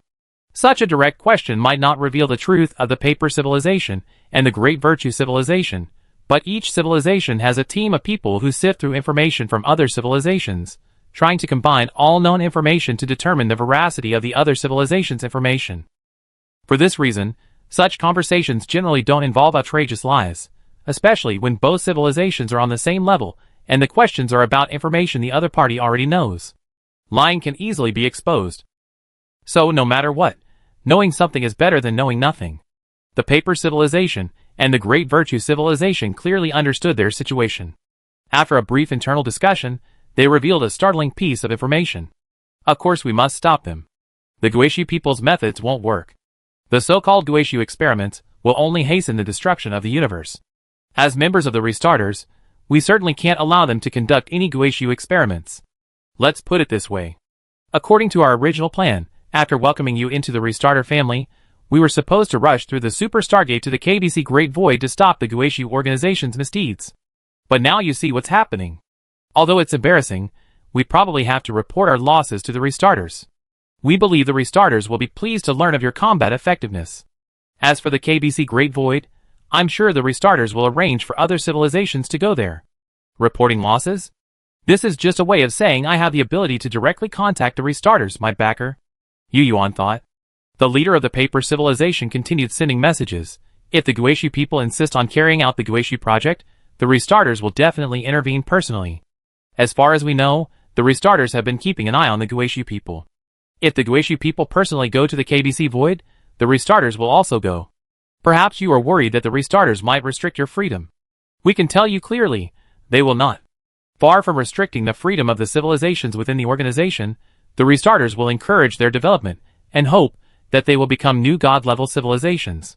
Such a direct question might not reveal the truth of the Paper Civilization and the Great Virtue Civilization, but each civilization has a team of people who sift through information from other civilizations, trying to combine all known information to determine the veracity of the other civilization's information. For this reason, such conversations generally don't involve outrageous lies, especially when both civilizations are on the same level and the questions are about information the other party already knows. Lying can easily be exposed. So no matter what, knowing something is better than knowing nothing. The Paper Civilization and the Great Virtue Civilization clearly understood their situation. After a brief internal discussion, they revealed a startling piece of information. Of course we must stop them. The Guishu people's methods won't work. The so-called Guishu experiments will only hasten the destruction of the universe. As members of the Restarters, we certainly can't allow them to conduct any Guishu experiments. Let's put it this way. According to our original plan, after welcoming you into the Restarter family, we were supposed to rush through the Super Stargate to the KBC Great Void to stop the Guishu organization's misdeeds. But now you see what's happening. Although it's embarrassing, we probably have to report our losses to the Restarters. We believe the Restarters will be pleased to learn of your combat effectiveness. As for the KBC Great Void, I'm sure the Restarters will arrange for other civilizations to go there. Reporting losses? This is just a way of saying I have the ability to directly contact the Restarters, my backer. Yuan thought. The leader of the Paper Civilization continued sending messages. If the Guishu people insist on carrying out the Guishu project, the Restarters will definitely intervene personally. As far as we know, the Restarters have been keeping an eye on the Guishu people. If the Guishu people personally go to the KBC Void, the Restarters will also go. Perhaps you are worried that the Restarters might restrict your freedom. We can tell you clearly, they will not. Far from restricting the freedom of the civilizations within the organization, the Restarters will encourage their development and hope that they will become new God-level civilizations.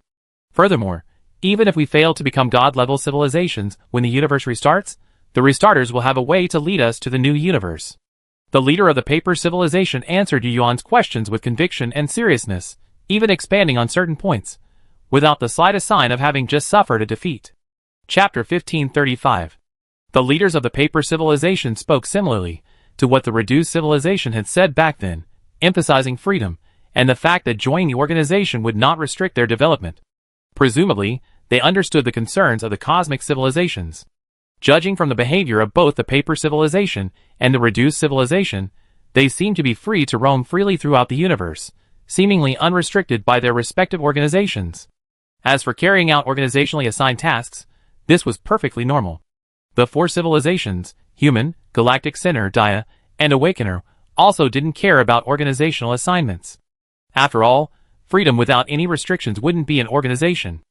Furthermore, even if we fail to become God-level civilizations when the universe restarts, the restarters will have a way to lead us to the new universe. The leader of the paper civilization answered Yu Yuan's questions with conviction and seriousness, even expanding on certain points, without the slightest sign of having just suffered a defeat. Chapter 1535. The leaders of the paper civilization spoke similarly to what the reduced civilization had said back then, emphasizing freedom, and the fact that joining the organization would not restrict their development. Presumably, they understood the concerns of the cosmic civilizations. Judging from the behavior of both the paper civilization and the reduced civilization, they seemed to be free to roam freely throughout the universe, seemingly unrestricted by their respective organizations. As for carrying out organizationally assigned tasks, this was perfectly normal. The four civilizations, Human, Galactic Center, Dia, and Awakener, also didn't care about organizational assignments. After all, freedom without any restrictions wouldn't be an organization.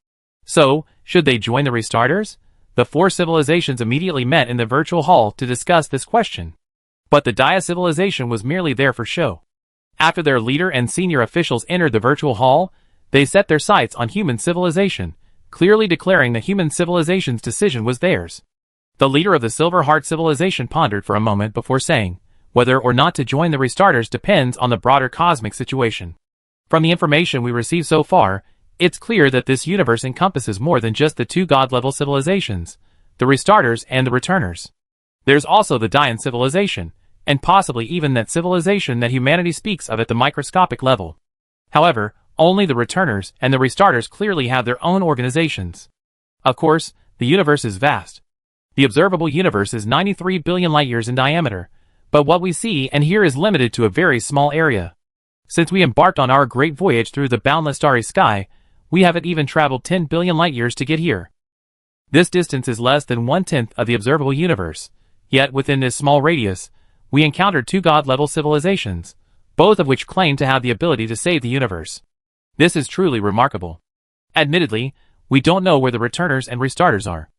So, should they join the restarters? The four civilizations immediately met in the virtual hall to discuss this question. But the Dia civilization was merely there for show. After their leader and senior officials entered the virtual hall, they set their sights on human civilization, clearly declaring that human civilization's decision was theirs. The leader of the Silver Heart civilization pondered for a moment before saying, whether or not to join the restarters depends on the broader cosmic situation. From the information we receive so far, it's clear that this universe encompasses more than just the two God-level civilizations, the restarters and the returners. There's also the Dian civilization, and possibly even that civilization that humanity speaks of at the microscopic level. However, only the returners and the restarters clearly have their own organizations. Of course, the universe is vast. The observable universe is 93 billion light-years in diameter, but what we see and hear is limited to a very small area. Since we embarked on our great voyage through the boundless starry sky, we haven't even traveled 10 billion light-years to get here. This distance is less than 1/10 of the observable universe, yet within this small radius, we encountered two God-level civilizations, both of which claim to have the ability to save the universe. This is truly remarkable. Admittedly, we don't know where the returners and restarters are.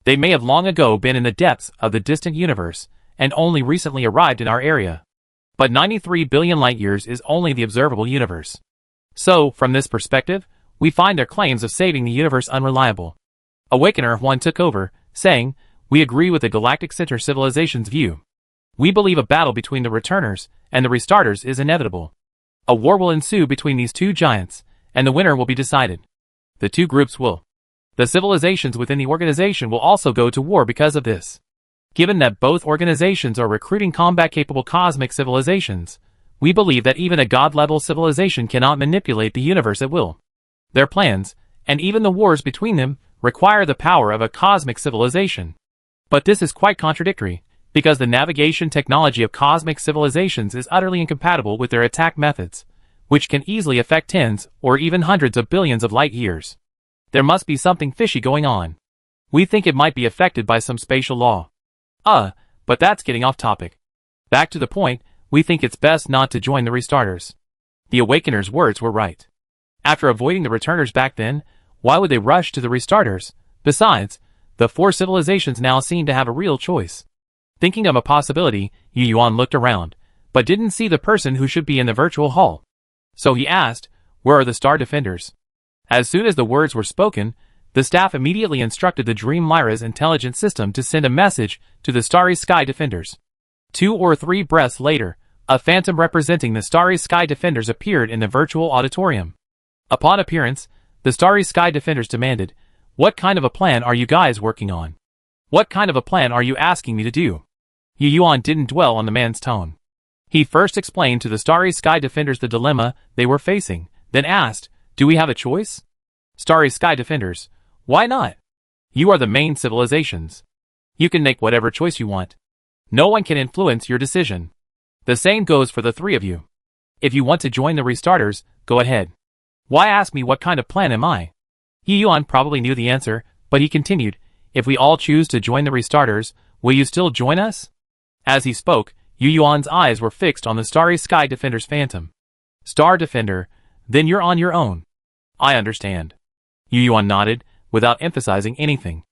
They may have long ago been in the depths of the distant universe, and only recently arrived in our area. But 93 billion light-years is only the observable universe. So, from this perspective, we find their claims of saving the universe unreliable. Awakener 1 took over, saying, we agree with the Galactic Center civilization's view. We believe a battle between the returners and the restarters is inevitable. A war will ensue between these two giants, and the winner will be decided. The two groups will. The civilizations within the organization will also go to war because of this. Given that both organizations are recruiting combat-capable cosmic civilizations, we believe that even a God-level civilization cannot manipulate the universe at will. Their plans, and even the wars between them, require the power of a cosmic civilization. But this is quite contradictory, because the navigation technology of cosmic civilizations is utterly incompatible with their attack methods, which can easily affect tens or even hundreds of billions of light-years. There must be something fishy going on. We think it might be affected by some spatial law. But that's getting off topic. Back to the point, we think it's best not to join the restarters. The Awakener's words were right. After avoiding the returners back then, why would they rush to the restarters? Besides, the four civilizations now seem to have a real choice. Thinking of a possibility, Yu Yuan looked around, but didn't see the person who should be in the virtual hall. So he asked, where are the Star Defenders? As soon as the words were spoken, the staff immediately instructed the Dream Lyra's intelligence system to send a message to the Starry Sky Defenders. 2 or 3 breaths later, a phantom representing the Starry Sky Defenders appeared in the virtual auditorium. Upon appearance, the Starry Sky Defenders demanded, what kind of a plan are you guys working on? What kind of a plan are you asking me to do? Yu Yuan didn't dwell on the man's tone. He first explained to the Starry Sky Defenders the dilemma they were facing, then asked, do we have a choice? Starry Sky Defenders, why not? You are the main civilizations. You can make whatever choice you want. No one can influence your decision. The same goes for the three of you. If you want to join the restarters, go ahead. Why ask me what kind of plan am I? Yu Yuan probably knew the answer, but he continued, if we all choose to join the restarters, will you still join us? As he spoke, Yu Yuan's eyes were fixed on the Starry Sky Defender's phantom. Star Defender, then you're on your own. I understand. Yu Yuan nodded, without emphasizing anything.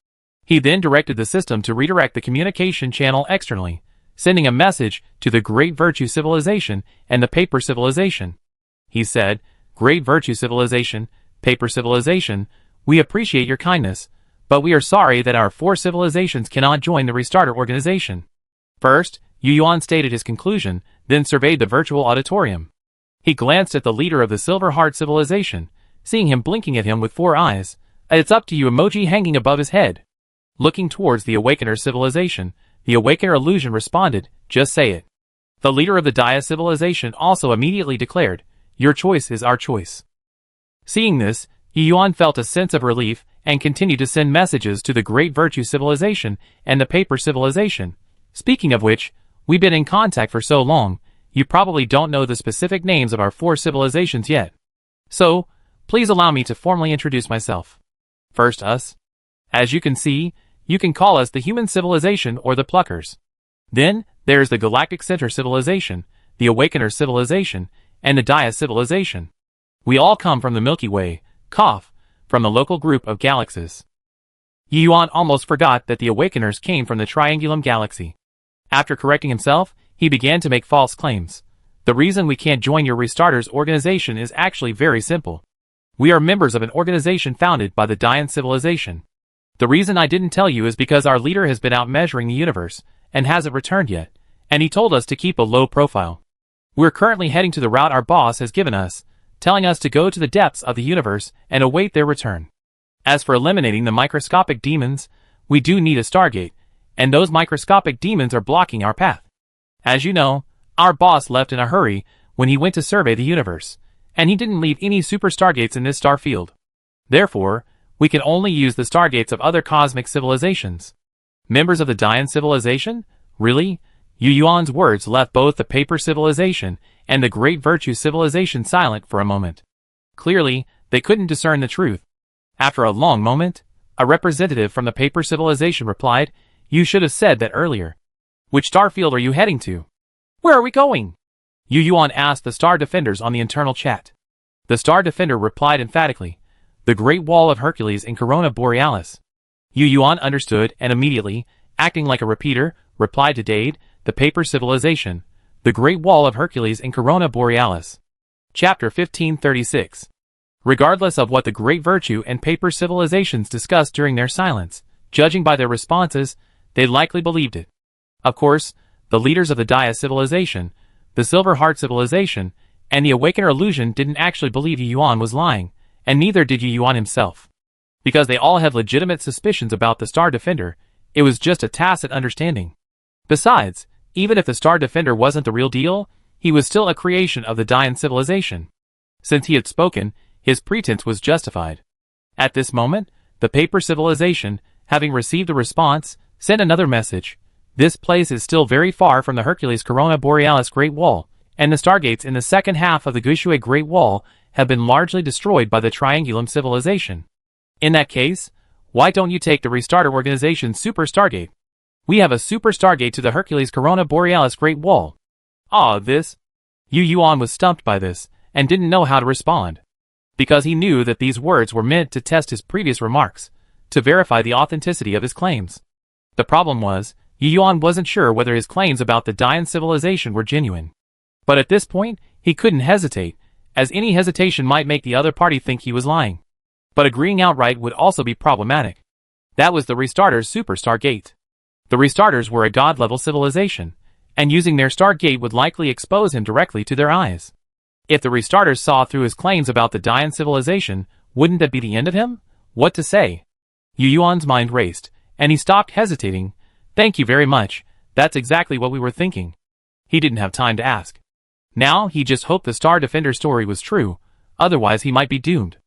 He then directed the system to redirect the communication channel externally, sending a message to the Great Virtue Civilization and the Paper Civilization. He said, Great Virtue Civilization, Paper Civilization, we appreciate your kindness, but we are sorry that our 4 civilizations cannot join the Restarter organization. First, Yu Yuan stated his conclusion, then surveyed the virtual auditorium. He glanced at the leader of the Silver Heart Civilization, seeing him blinking at him with 4 eyes, "It's up to you" emoji hanging above his head. Looking towards the Awakener Civilization, the Awakener Illusion responded, "Just say it." The leader of the Dia Civilization also immediately declared, "Your choice is our choice." Seeing this, Yu Yuan felt a sense of relief and continued to send messages to the Great Virtue Civilization and the Paper Civilization. Speaking of which, we've been in contact for so long, you probably don't know the specific names of our 4 civilizations yet. So, please allow me to formally introduce myself. First, us. As you can see, you can call us the Human Civilization or the Pluckers. Then, there's the Galactic Center Civilization, the Awakener Civilization, and the Dia Civilization. We all come from the Milky Way, from the local group of galaxies. Yu Yuan almost forgot that the Awakeners came from the Triangulum Galaxy. After correcting himself, he began to make false claims. The reason we can't join your Restarters organization is actually very simple. We are members of an organization founded by the Dian Civilization. The reason I didn't tell you is because our leader has been out measuring the universe, and hasn't returned yet, and he told us to keep a low profile. We're currently heading to the route our boss has given us, telling us to go to the depths of the universe and await their return. As for eliminating the microscopic demons, we do need a Stargate, and those microscopic demons are blocking our path. As you know, our boss left in a hurry when he went to survey the universe, and he didn't leave any super Stargates in this star field. Therefore, we can only use the Stargates of other cosmic civilizations. Members of the Dian Civilization? Really? Yu Yuan's words left both the Paper Civilization and the Great Virtue Civilization silent for a moment. Clearly, they couldn't discern the truth. After a long moment, a representative from the Paper Civilization replied, "You should have said that earlier. Which star field are you heading to? Where are we going?" Yu Yuan asked the Star Defenders on the internal chat. The Star Defender replied emphatically, "The Great Wall of Hercules in Corona Borealis." Yu Yuan understood and immediately, acting like a repeater, replied to Dade, "The Paper Civilization, the Great Wall of Hercules in Corona Borealis." Chapter 1536. Regardless of what the Great Virtue and Paper Civilizations discussed during their silence, judging by their responses, they likely believed it. Of course, the leaders of the Dia Civilization, the Silver Heart Civilization, and the Awakener Illusion didn't actually believe Yu Yuan was lying, and neither did Yu Yuan himself. Because they all have legitimate suspicions about the Star Defender, it was just a tacit understanding. Besides, even if the Star Defender wasn't the real deal, he was still a creation of the Dian Civilization. Since he had spoken, his pretense was justified. At this moment, the Paper Civilization, having received a response, sent another message. "This place is still very far from the Hercules Corona Borealis Great Wall, and the Stargates in the second half of the Gushue Great Wall have been largely destroyed by the Triangulum Civilization. In that case, why don't you take the Restarter Organization's Super Stargate? We have a Super Stargate to the Hercules Corona Borealis Great Wall." This? Yu Yuan was stumped by this, and didn't know how to respond. Because he knew that these words were meant to test his previous remarks, to verify the authenticity of his claims. The problem was, Yu Yuan wasn't sure whether his claims about the Dian Civilization were genuine. But at this point, he couldn't hesitate, as any hesitation might make the other party think he was lying. But agreeing outright would also be problematic. That was the Restarter's Super Stargate. The Restarters were a god-level civilization, and using their Stargate would likely expose him directly to their eyes. If the Restarters saw through his claims about the Dian Civilization, wouldn't that be the end of him? What to say? Yu Yuan's mind raced, and he stopped hesitating. "Thank you very much, that's exactly what we were thinking." He didn't have time to ask. Now he just hoped the Star Defender story was true, otherwise he might be doomed.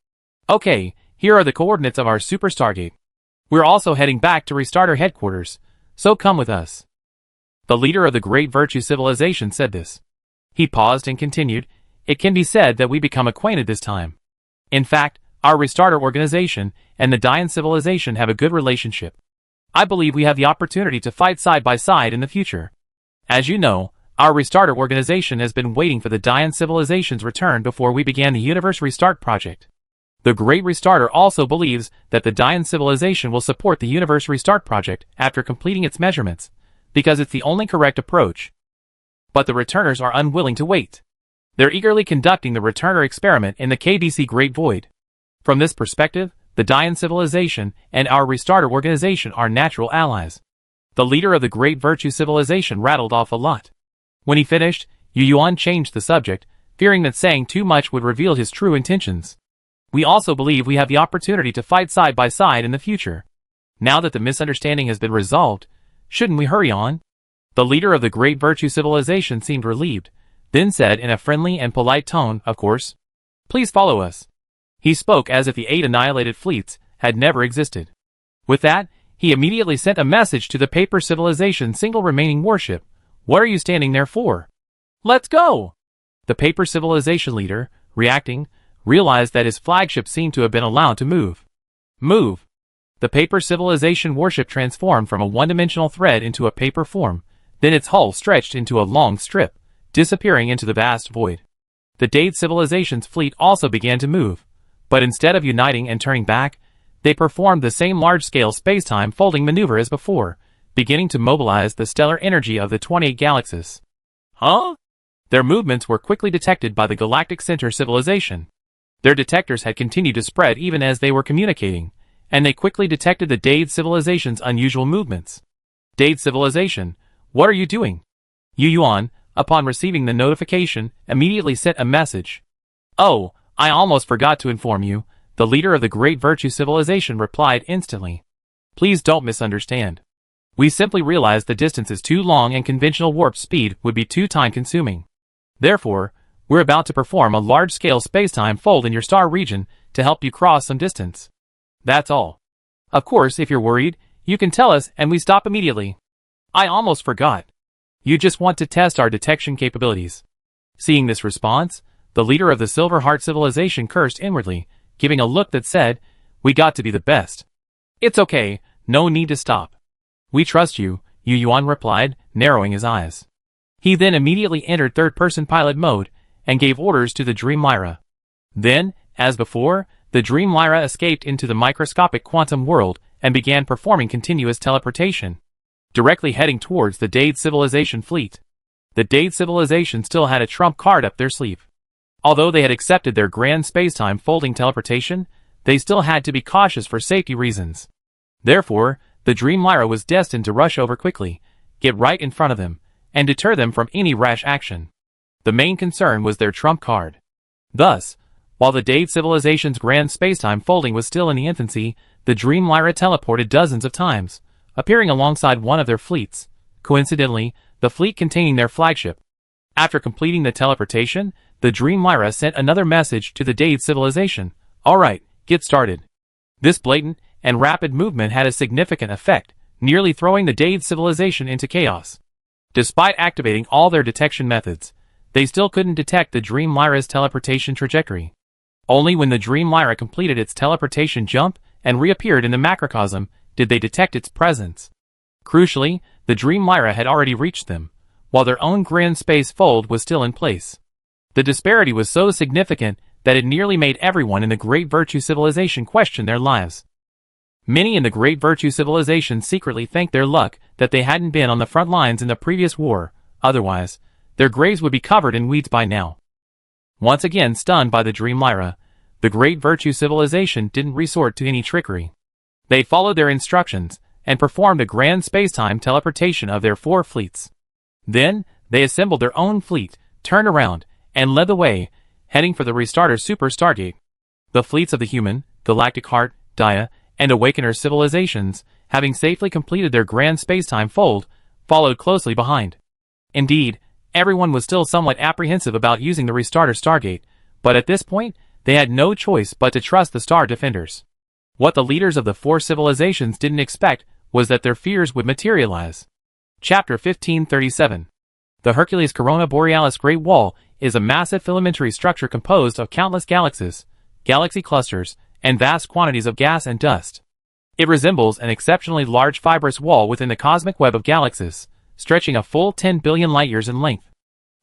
"Okay, here are the coordinates of our Super Stargate. We're also heading back to Restarter headquarters, so come with us." The leader of the Great Virtue Civilization said this. He paused and continued, "It can be said that we become acquainted this time. In fact, our Restarter organization and the Dian Civilization have a good relationship. I believe we have the opportunity to fight side by side in the future. As you know, our Restarter organization has been waiting for the Dian Civilization's return before we began the Universe Restart project. The Great Restarter also believes that the Dian Civilization will support the Universe Restart project after completing its measurements, because it's the only correct approach. But the returners are unwilling to wait. They're eagerly conducting the returner experiment in the KBC Great Void. From this perspective, the Dian civilization and our restarter organization are natural allies. The leader of the Great Virtue civilization rattled off a lot. When he finished, Yu Yuan changed the subject, fearing that saying too much would reveal his true intentions. We also believe we have the opportunity to fight side by side in the future. Now that the misunderstanding has been resolved, shouldn't we hurry on? The leader of the Great Virtue civilization seemed relieved, then said in a friendly and polite tone, "Of course. Please follow us." He spoke as if the 8 annihilated fleets had never existed. With that, he immediately sent a message to the Paper Civilization's single remaining warship. "What are you standing there for? Let's go!" The Paper Civilization leader, reacting, realized that his flagship seemed to have been allowed to move. Move! The Paper Civilization warship transformed from a one-dimensional thread into a paper form, then its hull stretched into a long strip, disappearing into the vast void. The Dade Civilization's fleet also began to move, but instead of uniting and turning back, they performed the same large-scale space-time folding maneuver as before, beginning to mobilize the stellar energy of the 28 galaxies. Huh? Their movements were quickly detected by the Galactic Center Civilization. Their detectors had continued to spread even as they were communicating, and they quickly detected the Dade Civilization's unusual movements. Dade Civilization, what are you doing? Yu Yuan, upon receiving the notification, immediately sent a message. "Oh, I almost forgot to inform you," the leader of the Great Virtue Civilization replied instantly. "Please don't misunderstand. We simply realized the distance is too long and conventional warp speed would be too time-consuming. Therefore, we're about to perform a large-scale space-time fold in your star region to help you cross some distance. That's all. Of course, if you're worried, you can tell us and we stop immediately." "I almost forgot. You just want to test our detection capabilities." Seeing this response, the leader of the Silver Heart Civilization cursed inwardly, giving a look that said, "We got to be the best." "It's okay, no need to stop. We trust you," Yu Yuan replied, narrowing his eyes. He then immediately entered third-person pilot mode and gave orders to the Dream Lyra. Then, as before, the Dream Lyra escaped into the microscopic quantum world and began performing continuous teleportation, directly heading towards the Dade Civilization fleet. The Dade Civilization still had a trump card up their sleeve. Although they had accepted their grand space-time folding teleportation, they still had to be cautious for safety reasons. Therefore, the Dream Lyra was destined to rush over quickly, get right in front of them, and deter them from any rash action. The main concern was their trump card. Thus, while the Dade Civilization's grand spacetime folding was still in the infancy, the Dream Lyra teleported dozens of times, appearing alongside one of their fleets, coincidentally, the fleet containing their flagship. After completing the teleportation, the Dream Lyra sent another message to the Dade Civilization. "Alright, get started." This blatant and rapid movement had a significant effect, nearly throwing the Dade Civilization into chaos. Despite activating all their detection methods, they still couldn't detect the Dream Lyra's teleportation trajectory. Only when the Dream Lyra completed its teleportation jump and reappeared in the macrocosm did they detect its presence. Crucially, the Dream Lyra had already reached them, while their own grand space fold was still in place. The disparity was so significant that it nearly made everyone in the Great Virtue Civilization question their lives. Many in the Great Virtue Civilization secretly thanked their luck that they hadn't been on the front lines in the previous war, otherwise, their graves would be covered in weeds by now. Once again stunned by the Dream Lyra, the Great Virtue Civilization didn't resort to any trickery. They followed their instructions and performed a grand spacetime teleportation of their 4 fleets. Then, they assembled their own fleet, turned around, and led the way, heading for the Restarter Super Stargate. The fleets of the Human, Galactic Heart, Dia, and Awakener civilizations, having safely completed their grand spacetime fold, followed closely behind. Indeed, everyone was still somewhat apprehensive about using the Restarter Stargate, but at this point, they had no choice but to trust the Star Defenders. What the leaders of the 4 civilizations didn't expect was that their fears would materialize. Chapter 1537. The Hercules Corona Borealis Great Wall is a massive filamentary structure composed of countless galaxies, galaxy clusters, and vast quantities of gas and dust. It resembles an exceptionally large fibrous wall within the cosmic web of galaxies, stretching a full 10 billion light-years in length.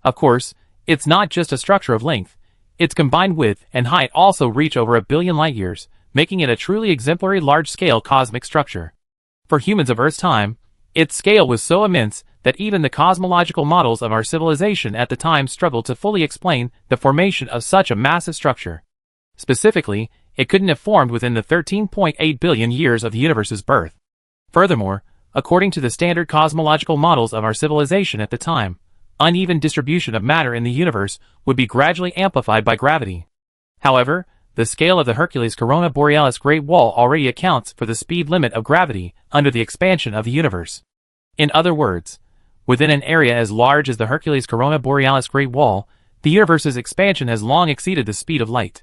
Of course, it's not just a structure of length, its combined width and height also reach over 1 billion light-years, making it a truly exemplary large-scale cosmic structure. For humans of Earth's time, its scale was so immense that even the cosmological models of our civilization at the time struggled to fully explain the formation of such a massive structure. Specifically, it couldn't have formed within the 13.8 billion years of the universe's birth. Furthermore, according to the standard cosmological models of our civilization at the time, uneven distribution of matter in the universe would be gradually amplified by gravity. However, the scale of the Hercules Corona Borealis Great Wall already accounts for the speed limit of gravity under the expansion of the universe. In other words, within an area as large as the Hercules Corona Borealis Great Wall, the universe's expansion has long exceeded the speed of light.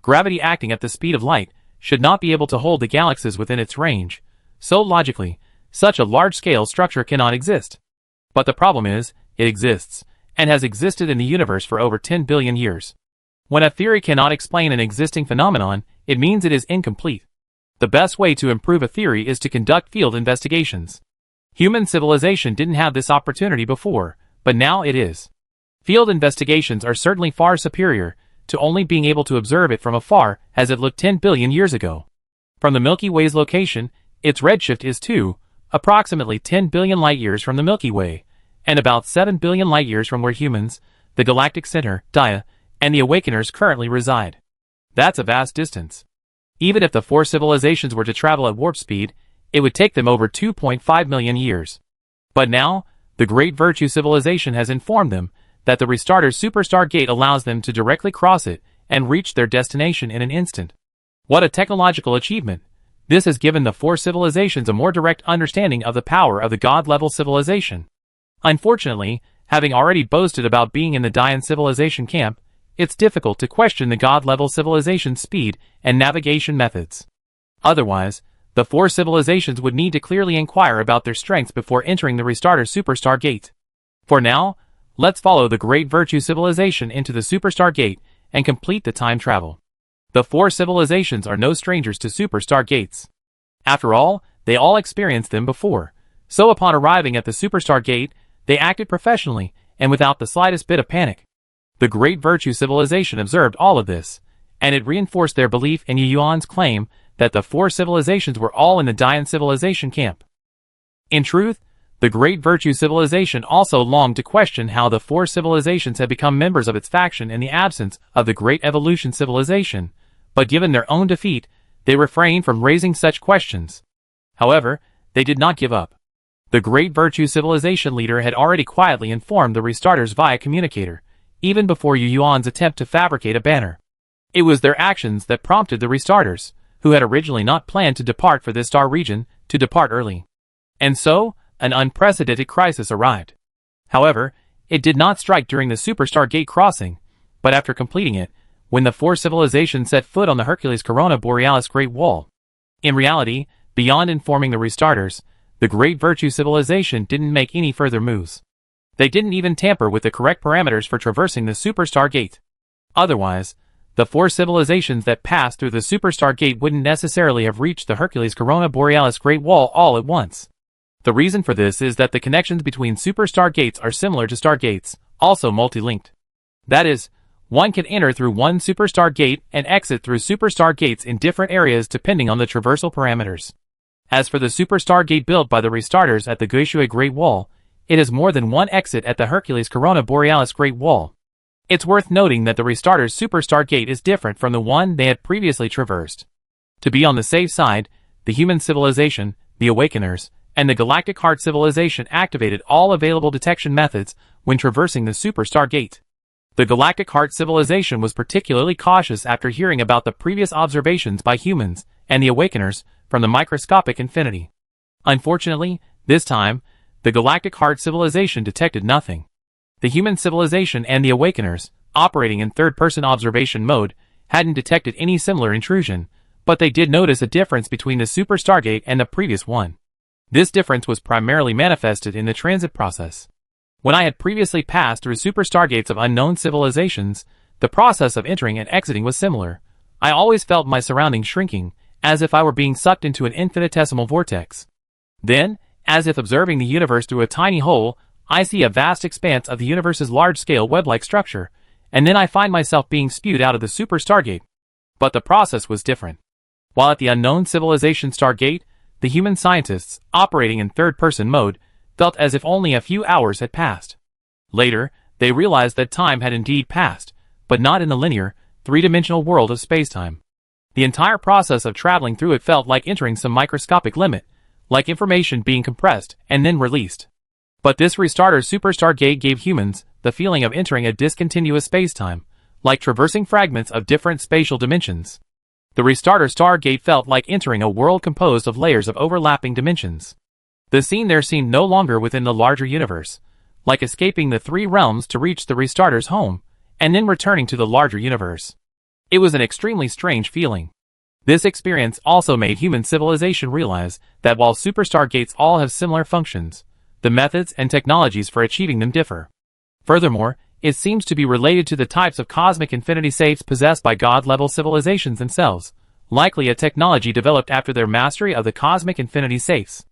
Gravity acting at the speed of light should not be able to hold the galaxies within its range, so logically, such a large-scale structure cannot exist. But the problem is, it exists, and has existed in the universe for over 10 billion years. When a theory cannot explain an existing phenomenon, it means it is incomplete. The best way to improve a theory is to conduct field investigations. Human civilization didn't have this opportunity before, but now it is. Field investigations are certainly far superior to only being able to observe it from afar as it looked 10 billion years ago. From the Milky Way's location, its redshift is approximately 10 billion light-years from the Milky Way, and about 7 billion light-years from where humans, the galactic center, Dia, and the Awakeners currently reside. That's a vast distance. Even if the four civilizations were to travel at warp speed, it would take them over 2.5 million years. But now, the Great Virtue civilization has informed them that the Restarter's superstar gate allows them to directly cross it and reach their destination in an instant. What a technological achievement! This has given the four civilizations a more direct understanding of the power of the God-level civilization. Unfortunately, having already boasted about being in the Dian civilization camp, it's difficult to question the God-level civilization's speed and navigation methods. Otherwise, the four civilizations would need to clearly inquire about their strengths before entering the Restarter superstar gate. For now, let's follow the Great Virtue civilization into the superstar gate and complete the time travel. The four civilizations are no strangers to superstar gates. After all, they all experienced them before, so upon arriving at the superstar gate, they acted professionally and without the slightest bit of panic. The Great Virtue civilization observed all of this, and it reinforced their belief in Yuan's claim that the four civilizations were all in the Dian civilization camp. In truth, the Great Virtue civilization also longed to question how the four civilizations had become members of its faction in the absence of the Great Evolution civilization, but given their own defeat, they refrained from raising such questions. However, they did not give up. The Great Virtue civilization leader had already quietly informed the Restarters via communicator, even before Yuan's attempt to fabricate a banner. It was their actions that prompted the Restarters, who had originally not planned to depart for this star region, to depart early. And so, an unprecedented crisis arrived. However, it did not strike during the superstar gate crossing, but after completing it, when the four civilizations set foot on the Hercules Corona Borealis Great Wall. In reality, beyond informing the Restarters, the Great Virtue civilization didn't make any further moves. They didn't even tamper with the correct parameters for traversing the superstar gate. Otherwise, the four civilizations that passed through the superstar gate wouldn't necessarily have reached the Hercules Corona Borealis Great Wall all at once. The reason for this is that the connections between superstar gates are similar to stargates, also multi-linked. That is, one can enter through one superstar gate and exit through superstar gates in different areas depending on the traversal parameters. As for the superstar gate built by the Restarters at the Guishui Great Wall, it has more than one exit at the Hercules Corona Borealis Great Wall. It's worth noting that the Restarters' superstar gate is different from the one they had previously traversed. To be on the safe side, the human civilization, the Awakeners, and the Galactic Heart civilization activated all available detection methods when traversing the superstar gate. The Galactic Heart civilization was particularly cautious after hearing about the previous observations by humans and the Awakeners from the microscopic infinity. Unfortunately, this time, the Galactic Heart civilization detected nothing. The human civilization and the Awakeners, operating in third-person observation mode, hadn't detected any similar intrusion, but they did notice a difference between the superstar gate and the previous one. This difference was primarily manifested in the transit process. When I had previously passed through superstar gates of unknown civilizations, the process of entering and exiting was similar. I always felt my surroundings shrinking, as if I were being sucked into an infinitesimal vortex. Then, as if observing the universe through a tiny hole, I see a vast expanse of the universe's large-scale web-like structure, and then I find myself being spewed out of the superstar gate. But the process was different. While at the unknown civilization Stargate, the human scientists, operating in third-person mode, felt as if only a few hours had passed. Later, they realized that time had indeed passed, but not in the linear, three-dimensional world of spacetime. The entire process of traveling through it felt like entering some microscopic limit, like information being compressed and then released. But this restarter superstar gate gave humans the feeling of entering a discontinuous spacetime, like traversing fragments of different spatial dimensions. The restarter stargate felt like entering a world composed of layers of overlapping dimensions. The scene there seemed no longer within the larger universe, like escaping the three realms to reach the restarter's home, and then returning to the larger universe. It was an extremely strange feeling. This experience also made human civilization realize that while superstar gates all have similar functions, the methods and technologies for achieving them differ. Furthermore, it seems to be related to the types of cosmic infinity safes possessed by god-level civilizations themselves, likely a technology developed after their mastery of the cosmic infinity safes.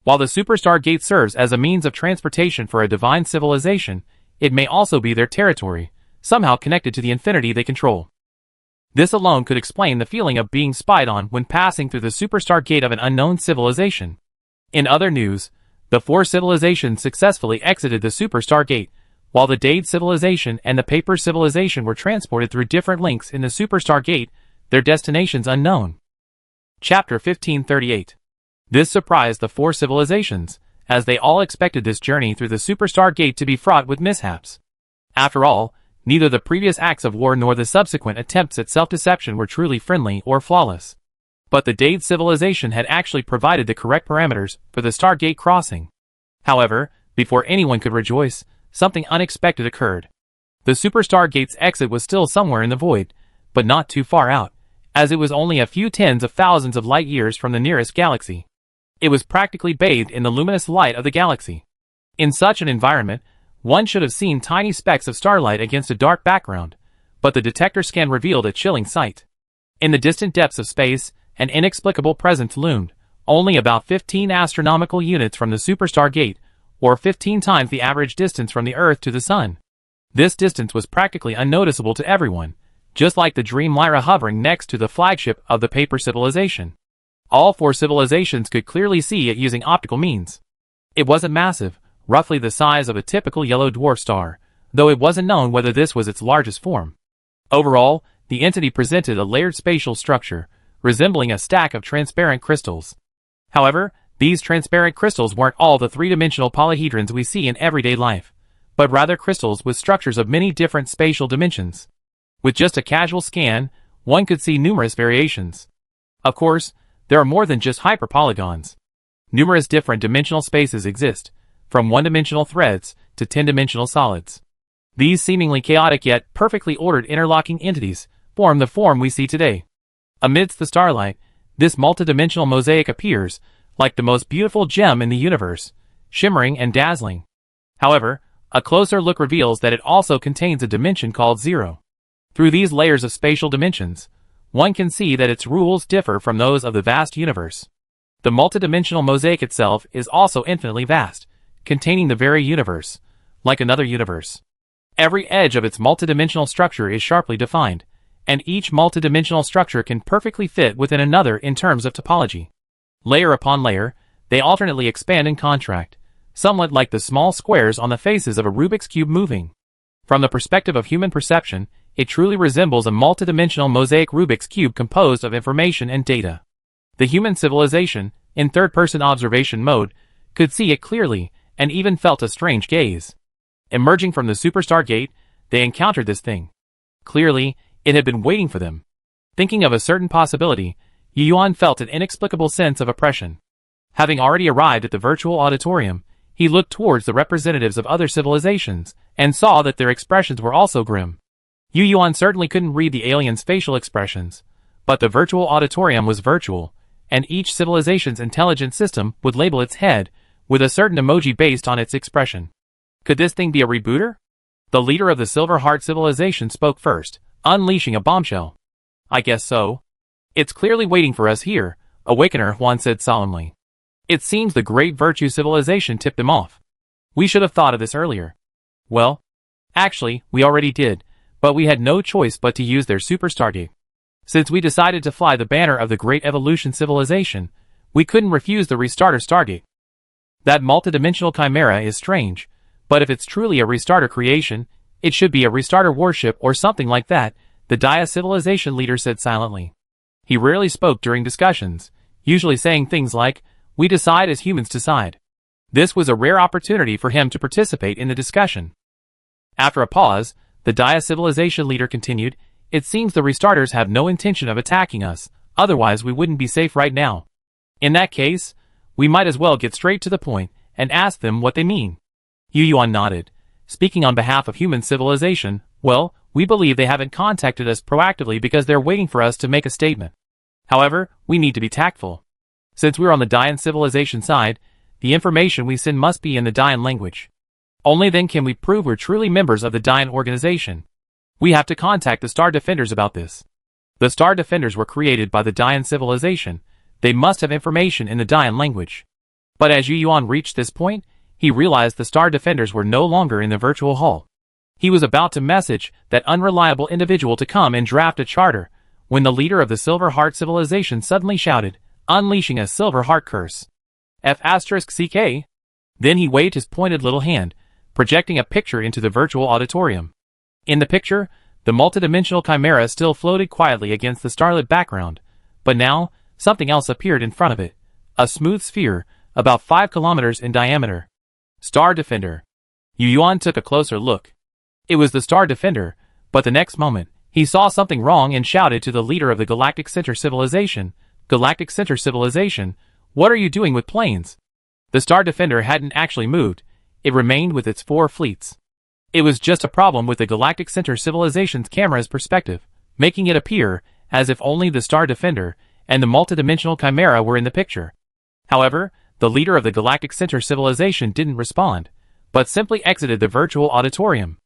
While the superstar gate serves as a means of transportation for a divine civilization, it may also be their territory, somehow connected to the infinity they control. This alone could explain the feeling of being spied on when passing through the superstar gate of an unknown civilization. In other news, the four civilizations successfully exited the superstar gate, while the Dade civilization and the Paper civilization were transported through different links in the superstar gate, their destinations unknown. Chapter 1538. This surprised the four civilizations, as they all expected this journey through the superstar gate to be fraught with mishaps. After all, neither the previous acts of war nor the subsequent attempts at self-deception were truly friendly or flawless. But the Dade civilization had actually provided the correct parameters for the Stargate crossing. However, before anyone could rejoice, something unexpected occurred. The superstar gate's exit was still somewhere in the void, but not too far out, as it was only a few tens of thousands of light years from the nearest galaxy. It was practically bathed in the luminous light of the galaxy. In such an environment, one should have seen tiny specks of starlight against a dark background, but the detector scan revealed a chilling sight. In the distant depths of space, an inexplicable presence loomed, only about 15 astronomical units from the superstar gate, or 15 times the average distance from the Earth to the Sun. This distance was practically unnoticeable to everyone, just like the Dream Lyra hovering next to the flagship of the Paper civilization. All four civilizations could clearly see it using optical means. It wasn't massive, roughly the size of a typical yellow dwarf star, though it wasn't known whether this was its largest form. Overall, the entity presented a layered spatial structure, resembling a stack of transparent crystals. However, these transparent crystals weren't all the three-dimensional polyhedrons we see in everyday life, but rather crystals with structures of many different spatial dimensions. With just a casual scan, one could see numerous variations. Of course, there are more than just hyperpolygons. Numerous different dimensional spaces exist, from one-dimensional threads to 10-dimensional solids. These seemingly chaotic yet perfectly ordered interlocking entities form the form we see today. Amidst the starlight, this multidimensional mosaic appears like the most beautiful gem in the universe, shimmering and dazzling. However, a closer look reveals that it also contains a dimension called zero. Through these layers of spatial dimensions, one can see that its rules differ from those of the vast universe. The multidimensional mosaic itself is also infinitely vast, containing the very universe, like another universe. Every edge of its multidimensional structure is sharply defined, and each multidimensional structure can perfectly fit within another in terms of topology. Layer upon layer, they alternately expand and contract, somewhat like the small squares on the faces of a Rubik's Cube moving. From the perspective of human perception, it truly resembles a multidimensional mosaic Rubik's Cube composed of information and data. The human civilization, in third-person observation mode, could see it clearly and even felt a strange gaze. Emerging from the superstar gate, they encountered this thing. Clearly, it had been waiting for them. Thinking of a certain possibility, Yuan felt an inexplicable sense of oppression. Having already arrived at the virtual auditorium, he looked towards the representatives of other civilizations and saw that their expressions were also grim. Yuan certainly couldn't read the aliens' facial expressions, but the virtual auditorium was virtual, and each civilization's intelligence system would label its head with a certain emoji based on its expression. Could this thing be a rebooter? The leader of the Silver Heart civilization spoke first, unleashing a bombshell. I guess so. It's clearly waiting for us here, Awakener, Juan said solemnly. It seems the great virtue civilization tipped them off. We should have thought of this earlier. Well, actually, we already did, but we had no choice but to use their super stargate. Since we decided to fly the banner of the Great Evolution civilization, we couldn't refuse the restarter stargate. That multidimensional chimera is strange, but if it's truly a restarter creation, it should be a restarter warship or something like that, the Dia civilization leader said silently. He rarely spoke during discussions, usually saying things like, "We decide as humans decide." This was a rare opportunity for him to participate in the discussion. After a pause, the Dia civilization leader continued, "It seems the restarters have no intention of attacking us, otherwise we wouldn't be safe right now. In that case, we might as well get straight to the point and ask them what they mean." Yu Yuan nodded. Speaking on behalf of human civilization, "Well, we believe they haven't contacted us proactively because they're waiting for us to make a statement. However, we need to be tactful. Since we're on the Dian civilization side, the information we send must be in the Dian language. Only then can we prove we're truly members of the Dian organization. We have to contact the Star Defenders about this. The Star Defenders were created by the Dian civilization. They must have information in the Dian language." But as Yu Yuan reached this point, he realized the Star Defenders were no longer in the virtual hall. He was about to message that unreliable individual to come and draft a charter, when the leader of the Silver Heart civilization suddenly shouted, unleashing a Silver Heart curse. F***CK? Then he waved his pointed little hand, projecting a picture into the virtual auditorium. In the picture, the multidimensional chimera still floated quietly against the starlit background, but now, something else appeared in front of it. A smooth sphere, about 5 kilometers in diameter. Star Defender. Yu Yuan took a closer look. It was the Star Defender, but the next moment, he saw something wrong and shouted to the leader of the Galactic Center Civilization, "Galactic Center Civilization, what are you doing with planes?" The Star Defender hadn't actually moved, it remained with its 4 fleets. It was just a problem with the Galactic Center Civilization's camera's perspective, making it appear as if only the Star Defender and the multidimensional chimera were in the picture. However, the leader of the Galactic Center Civilization didn't respond, but simply exited the virtual auditorium.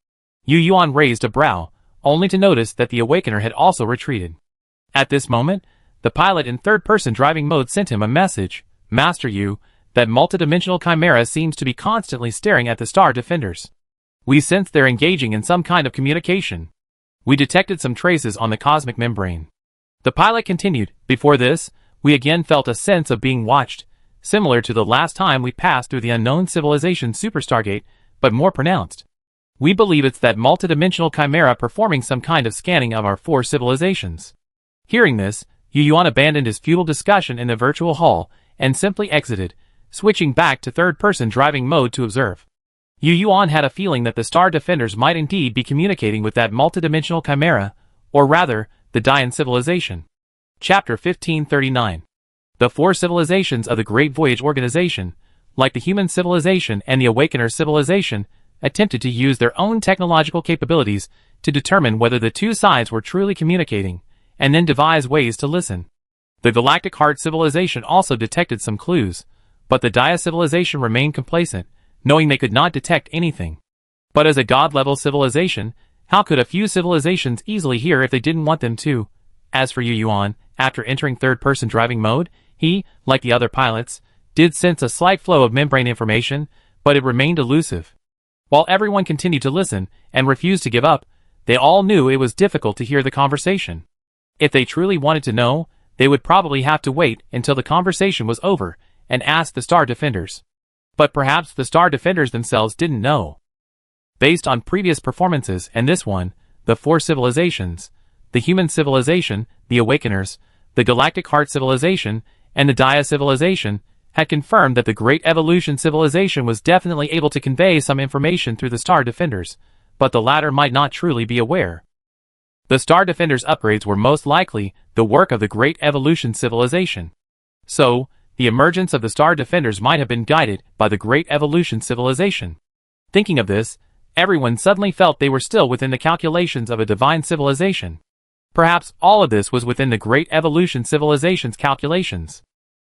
Yu Yuan raised a brow, only to notice that the Awakener had also retreated. At this moment, the pilot in third-person driving mode sent him a message, "Master Yu, that multidimensional chimera seems to be constantly staring at the Star Defenders. We sense they're engaging in some kind of communication. We detected some traces on the cosmic membrane." The pilot continued, "Before this, we again felt a sense of being watched, similar to the last time we passed through the unknown civilization Super Stargate, but more pronounced. We believe it's that multidimensional chimera performing some kind of scanning of our 4 civilizations." Hearing this, Yu Yuan abandoned his futile discussion in the virtual hall and simply exited, switching back to third-person driving mode to observe. Yu Yuan had a feeling that the Star Defenders might indeed be communicating with that multidimensional chimera, or rather, the Dian civilization. Chapter 1539. The 4 civilizations of the Great Voyage Organization, like the human civilization and the Awakener civilization, attempted to use their own technological capabilities to determine whether the 2 sides were truly communicating, and then devise ways to listen. The Galactic Heart civilization also detected some clues, but the Dia civilization remained complacent, knowing they could not detect anything. But as a god-level civilization, how could a few civilizations easily hear if they didn't want them to? As for Yu Yuan, after entering third-person driving mode, he, like the other pilots, did sense a slight flow of membrane information, but it remained elusive. While everyone continued to listen and refused to give up, they all knew it was difficult to hear the conversation. If they truly wanted to know, they would probably have to wait until the conversation was over and ask the Star Defenders. But perhaps the Star Defenders themselves didn't know. Based on previous performances and this one, the 4 civilizations, the human civilization, the Awakeners, the Galactic Heart civilization, and the Dia civilization, had confirmed that the Great Evolution civilization was definitely able to convey some information through the Star Defenders, but the latter might not truly be aware. The Star Defenders' upgrades were most likely the work of the Great Evolution civilization. So, the emergence of the Star Defenders might have been guided by the Great Evolution civilization. Thinking of this, everyone suddenly felt they were still within the calculations of a divine civilization. Perhaps all of this was within the Great Evolution civilization's calculations.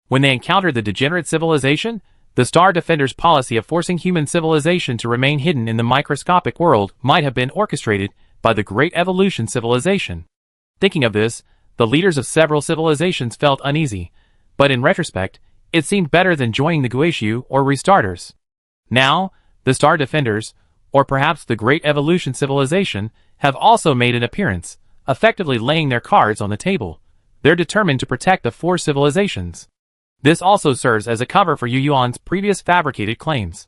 When they encountered the degenerate civilization, the Star Defenders' policy of forcing human civilization to remain hidden in the microscopic world might have been orchestrated by the Great Evolution civilization. Thinking of this, the leaders of several civilizations felt uneasy, but in retrospect, it seemed better than joining the Guishu or restarters. Now, the Star Defenders, or perhaps the Great Evolution civilization, have also made an appearance, effectively laying their cards on the table. They're determined to protect the 4 civilizations. This also serves as a cover for Yu Yuan's previous fabricated claims.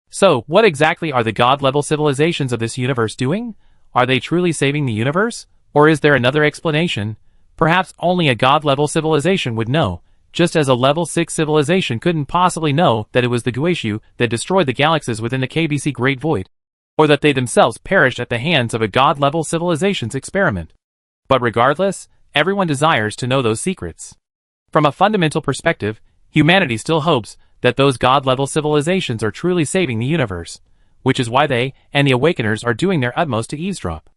So, what exactly are the god-level civilizations of this universe doing? Are they truly saving the universe? Or is there another explanation? Perhaps only a god-level civilization would know, just as a level 6 civilization couldn't possibly know that it was the Guishu that destroyed the galaxies within the KBC Great Void, or that they themselves perished at the hands of a god-level civilization's experiment. But regardless, everyone desires to know those secrets. From a fundamental perspective, humanity still hopes that those god-level civilizations are truly saving the universe, which is why they and the Awakeners are doing their utmost to eavesdrop.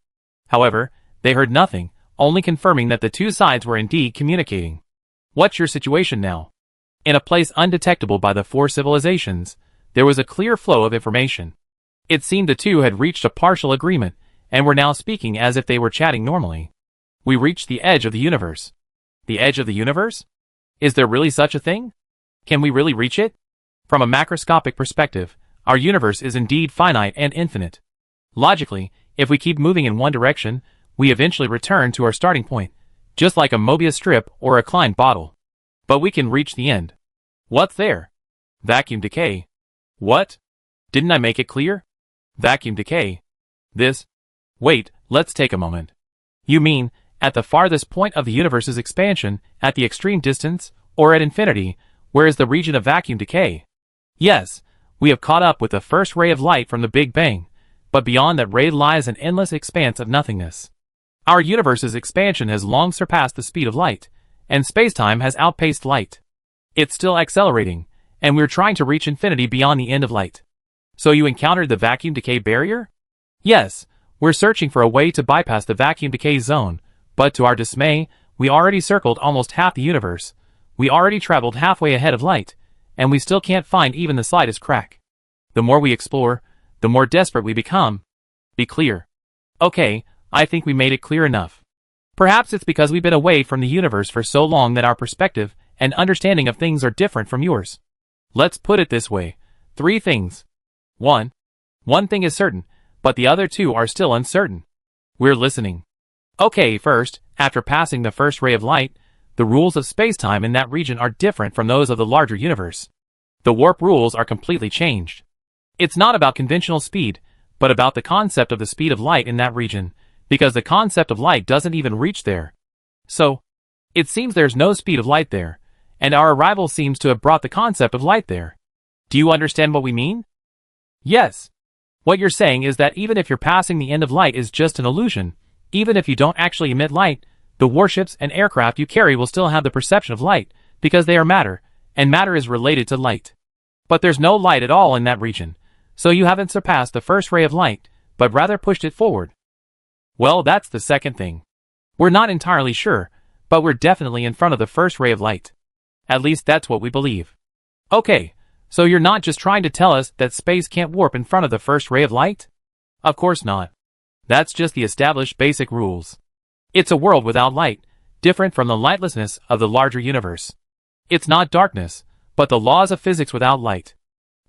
However, they heard nothing, only confirming that the two sides were indeed communicating. What's your situation now? In a place undetectable by the four civilizations, there was a clear flow of information. It seemed the two had reached a partial agreement, and were now speaking as if they were chatting normally. We reached the edge of the universe. The edge of the universe? Is there really such a thing? Can we really reach it? From a macroscopic perspective, our universe is indeed finite and infinite. Logically, if we keep moving in one direction, we eventually return to our starting point, just like a Mobius strip or a Klein bottle. But we can reach the end. What's there? Vacuum decay. What? Didn't I make it clear? Vacuum decay. This? Wait, let's take a moment. You mean, at the farthest point of the universe's expansion, at the extreme distance, or at infinity, where is the region of vacuum decay? Yes, we have caught up with the first ray of light from the Big Bang, but beyond that ray lies an endless expanse of nothingness. Our universe's expansion has long surpassed the speed of light, and spacetime has outpaced light. It's still accelerating, and we're trying to reach infinity beyond the end of light. So you encountered the vacuum decay barrier? Yes, we're searching for a way to bypass the vacuum decay zone, but to our dismay, we already circled almost half the universe. We already traveled halfway ahead of light, and we still can't find even the slightest crack. The more we explore, the more desperate we become. Be clear. Okay, I think we made it clear enough. Perhaps it's because we've been away from the universe for so long that our perspective and understanding of things are different from yours. Let's put it this way. 3 things. 1. One thing is certain, but the other 2 are still uncertain. We're listening. Okay, first, after passing the first ray of light, the rules of spacetime in that region are different from those of the larger universe. The warp rules are completely changed. It's not about conventional speed, but about the concept of the speed of light in that region, because the concept of light doesn't even reach there. So, it seems there's no speed of light there, and our arrival seems to have brought the concept of light there. Do you understand what we mean? Yes. What you're saying is that even if you're passing the end of light is just an illusion, even if you don't actually emit light, the warships and aircraft you carry will still have the perception of light, because they are matter, and matter is related to light. But there's no light at all in that region, so you haven't surpassed the first ray of light, but rather pushed it forward. Well, that's the second thing. We're not entirely sure, but we're definitely in front of the first ray of light. At least that's what we believe. Okay, so you're not just trying to tell us that space can't warp in front of the first ray of light? Of course not. That's just the established basic rules. It's a world without light, different from the lightlessness of the larger universe. It's not darkness, but the laws of physics without light.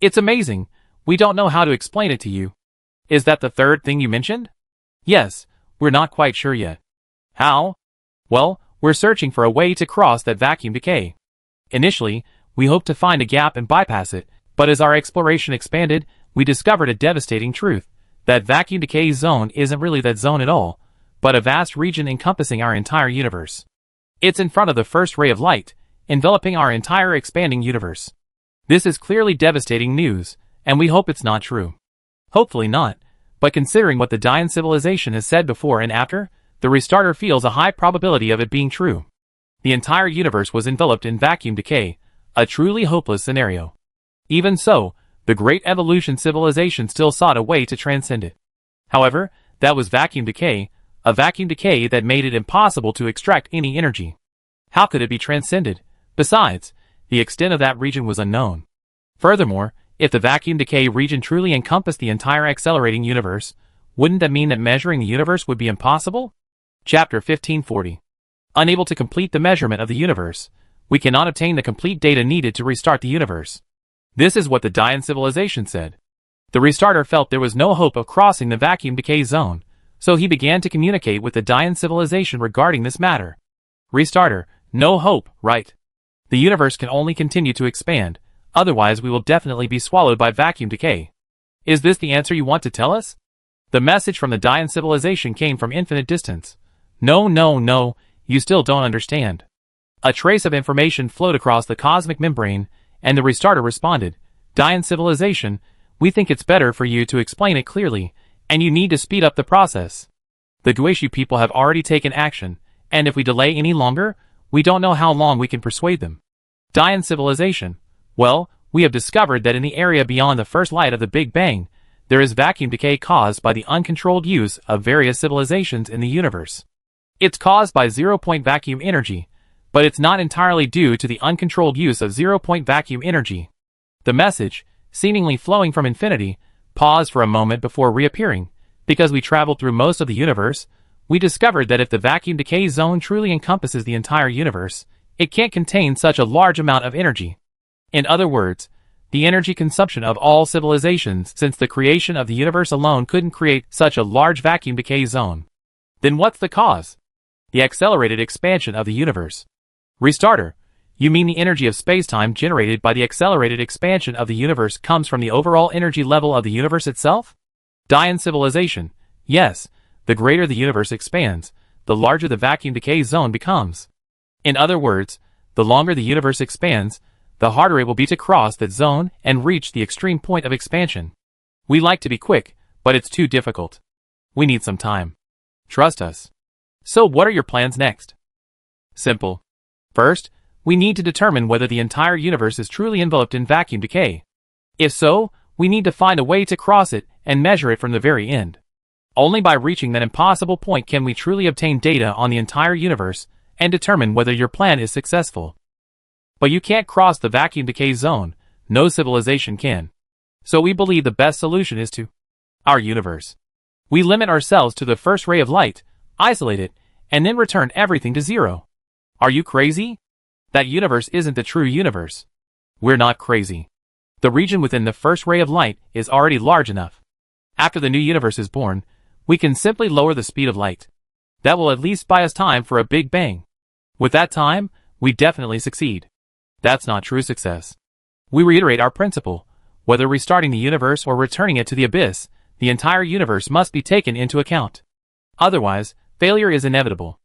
It's amazing. We don't know how to explain it to you. Is that the third thing you mentioned? Yes, we're not quite sure yet. How? Well, we're searching for a way to cross that vacuum decay. Initially, we hoped to find a gap and bypass it, but as our exploration expanded, we discovered a devastating truth. That vacuum decay zone isn't really that zone at all, but a vast region encompassing our entire universe. It's in front of the first ray of light, enveloping our entire expanding universe. This is clearly devastating news, and we hope it's not true. Hopefully not, but considering what the Dian civilization has said before and after, the restarter feels a high probability of it being true. The entire universe was enveloped in vacuum decay, a truly hopeless scenario. Even so, the Great Evolution civilization still sought a way to transcend it. However, that was vacuum decay, a vacuum decay that made it impossible to extract any energy. How could it be transcended? Besides, the extent of that region was unknown. Furthermore, if the vacuum decay region truly encompassed the entire accelerating universe, wouldn't that mean that measuring the universe would be impossible? Chapter 1540. Unable to complete the measurement of the universe, we cannot obtain the complete data needed to restart the universe. This is what the Dian civilization said. The restarter felt there was no hope of crossing the vacuum decay zone, so he began to communicate with the Dian civilization regarding this matter. Restarter, no hope, right? The universe can only continue to expand, otherwise we will definitely be swallowed by vacuum decay. Is this the answer you want to tell us? The message from the Dian civilization came from infinite distance. No, no, no, you still don't understand. A trace of information flowed across the cosmic membrane, and the restarter responded, Dian civilization, we think it's better for you to explain it clearly, and you need to speed up the process. The Guishu people have already taken action, and if we delay any longer, we don't know how long we can persuade them. Dian civilization. Well, we have discovered that in the area beyond the first light of the Big Bang, there is vacuum decay caused by the uncontrolled use of various civilizations in the universe. It's caused by zero-point vacuum energy, but it's not entirely due to the uncontrolled use of zero-point vacuum energy. The message, seemingly flowing from infinity, paused for a moment before reappearing. Because we traveled through most of the universe, we discovered that if the vacuum decay zone truly encompasses the entire universe, it can't contain such a large amount of energy. In other words, the energy consumption of all civilizations since the creation of the universe alone couldn't create such a large vacuum decay zone. Then what's the cause? The accelerated expansion of the universe. Restarter. You mean the energy of spacetime generated by the accelerated expansion of the universe comes from the overall energy level of the universe itself? Dian civilization. Yes, the greater the universe expands, the larger the vacuum decay zone becomes. In other words, the longer the universe expands, the harder it will be to cross that zone and reach the extreme point of expansion. We like to be quick, but it's too difficult. We need some time. Trust us. So what are your plans next? Simple. First, we need to determine whether the entire universe is truly enveloped in vacuum decay. If so, we need to find a way to cross it and measure it from the very end. Only by reaching that impossible point can we truly obtain data on the entire universe and determine whether your plan is successful. But you can't cross the vacuum decay zone, no civilization can. So we believe the best solution is to our universe. We limit ourselves to the first ray of light, isolate it, and then return everything to zero. Are you crazy? That universe isn't the true universe. We're not crazy. The region within the first ray of light is already large enough. After the new universe is born, we can simply lower the speed of light. That will at least buy us time for a Big Bang. With that time, we definitely succeed. That's not true success. We reiterate our principle. Whether restarting the universe or returning it to the abyss, the entire universe must be taken into account. Otherwise, failure is inevitable.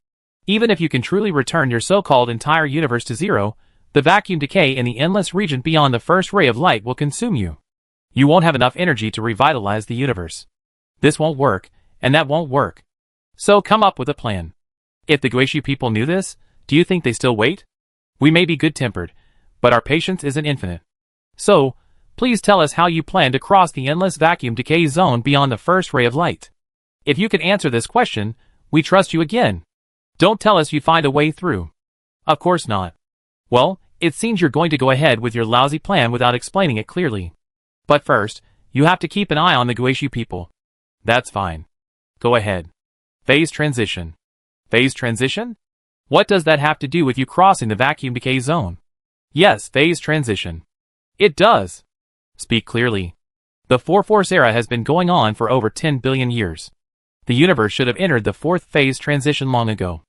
Even if you can truly return your so-called entire universe to zero, the vacuum decay in the endless region beyond the first ray of light will consume you. You won't have enough energy to revitalize the universe. This won't work, and that won't work. So come up with a plan. If the Guishu people knew this, do you think they still wait? We may be good-tempered, but our patience isn't infinite. So, please tell us how you plan to cross the endless vacuum decay zone beyond the first ray of light. If you can answer this question, we trust you again. Don't tell us you find a way through. Of course not. Well, it seems you're going to go ahead with your lousy plan without explaining it clearly. But first, you have to keep an eye on the Guishu people. That's fine. Go ahead. Phase transition. Phase transition? What does that have to do with you crossing the vacuum decay zone? Yes, phase transition. It does. Speak clearly. The Four-Force era has been going on for over 10 billion years. The universe should have entered the fourth phase transition long ago.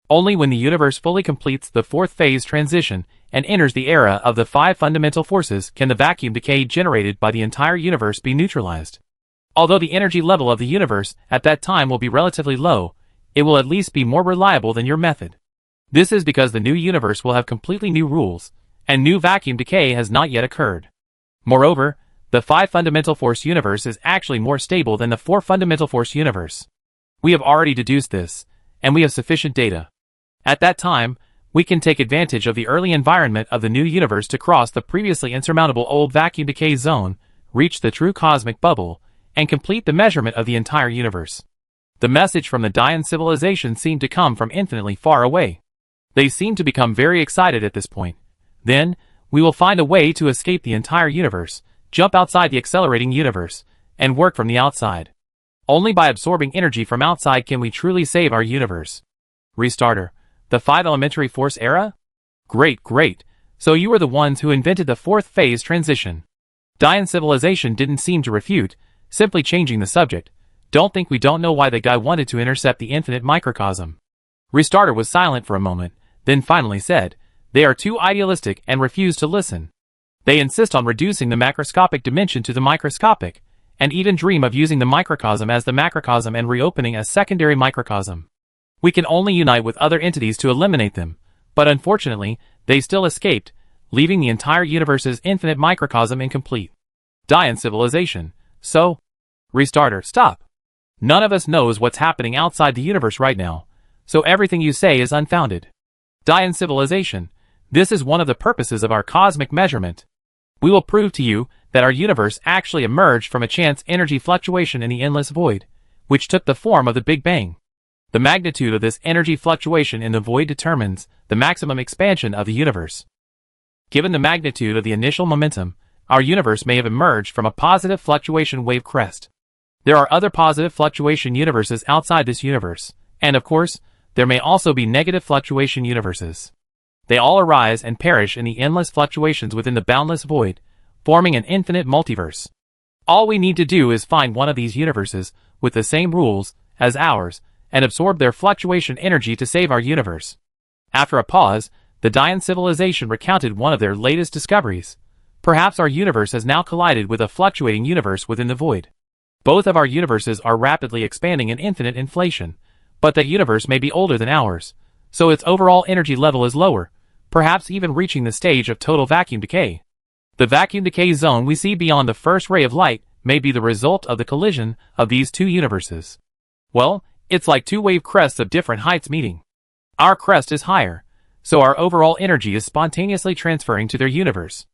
Only when the universe fully completes the fourth phase transition and enters the era of the 5 fundamental forces can the vacuum decay generated by the entire universe be neutralized. Although the energy level of the universe at that time will be relatively low, it will at least be more reliable than your method. This is because the new universe will have completely new rules, and new vacuum decay has not yet occurred. Moreover, the 5 fundamental force universe is actually more stable than the 4 fundamental force universe. We have already deduced this, and we have sufficient data. At that time, we can take advantage of the early environment of the new universe to cross the previously insurmountable old vacuum decay zone, reach the true cosmic bubble, and complete the measurement of the entire universe. The message from the Dian civilization seemed to come from infinitely far away. They seemed to become very excited at this point. Then, we will find a way to escape the entire universe, jump outside the accelerating universe, and work from the outside. Only by absorbing energy from outside can we truly save our universe. Restarter. The 5 elementary force era? Great, great. So you were the ones who invented the fourth phase transition. Dian civilization didn't seem to refute, simply changing the subject. Don't think we don't know why the guy wanted to intercept the infinite microcosm. Restarter was silent for a moment, then finally said, They are too idealistic and refuse to listen. They insist on reducing the macroscopic dimension to the microscopic, and even dream of using the microcosm as the macrocosm and reopening a secondary microcosm. We can only unite with other entities to eliminate them, but unfortunately, they still escaped, leaving the entire universe's infinite microcosm incomplete. Die civilization. So, restarter, stop. None of us knows what's happening outside the universe right now, so everything you say is unfounded. Die civilization. This is one of the purposes of our cosmic measurement. We will prove to you that our universe actually emerged from a chance energy fluctuation in the endless void, which took the form of the Big Bang. The magnitude of this energy fluctuation in the void determines the maximum expansion of the universe. Given the magnitude of the initial momentum, our universe may have emerged from a positive fluctuation wave crest. There are other positive fluctuation universes outside this universe, and of course, there may also be negative fluctuation universes. They all arise and perish in the endless fluctuations within the boundless void, forming an infinite multiverse. All we need to do is find one of these universes with the same rules as ours and absorb their fluctuation energy to save our universe. After a pause, the Dian civilization recounted one of their latest discoveries. Perhaps our universe has now collided with a fluctuating universe within the void. Both of our universes are rapidly expanding in infinite inflation, but that universe may be older than ours, so its overall energy level is lower, perhaps even reaching the stage of total vacuum decay. The vacuum decay zone we see beyond the first ray of light may be the result of the collision of these two universes. Well, it's like two wave crests of different heights meeting. Our crest is higher, so our overall energy is spontaneously transferring to their universe.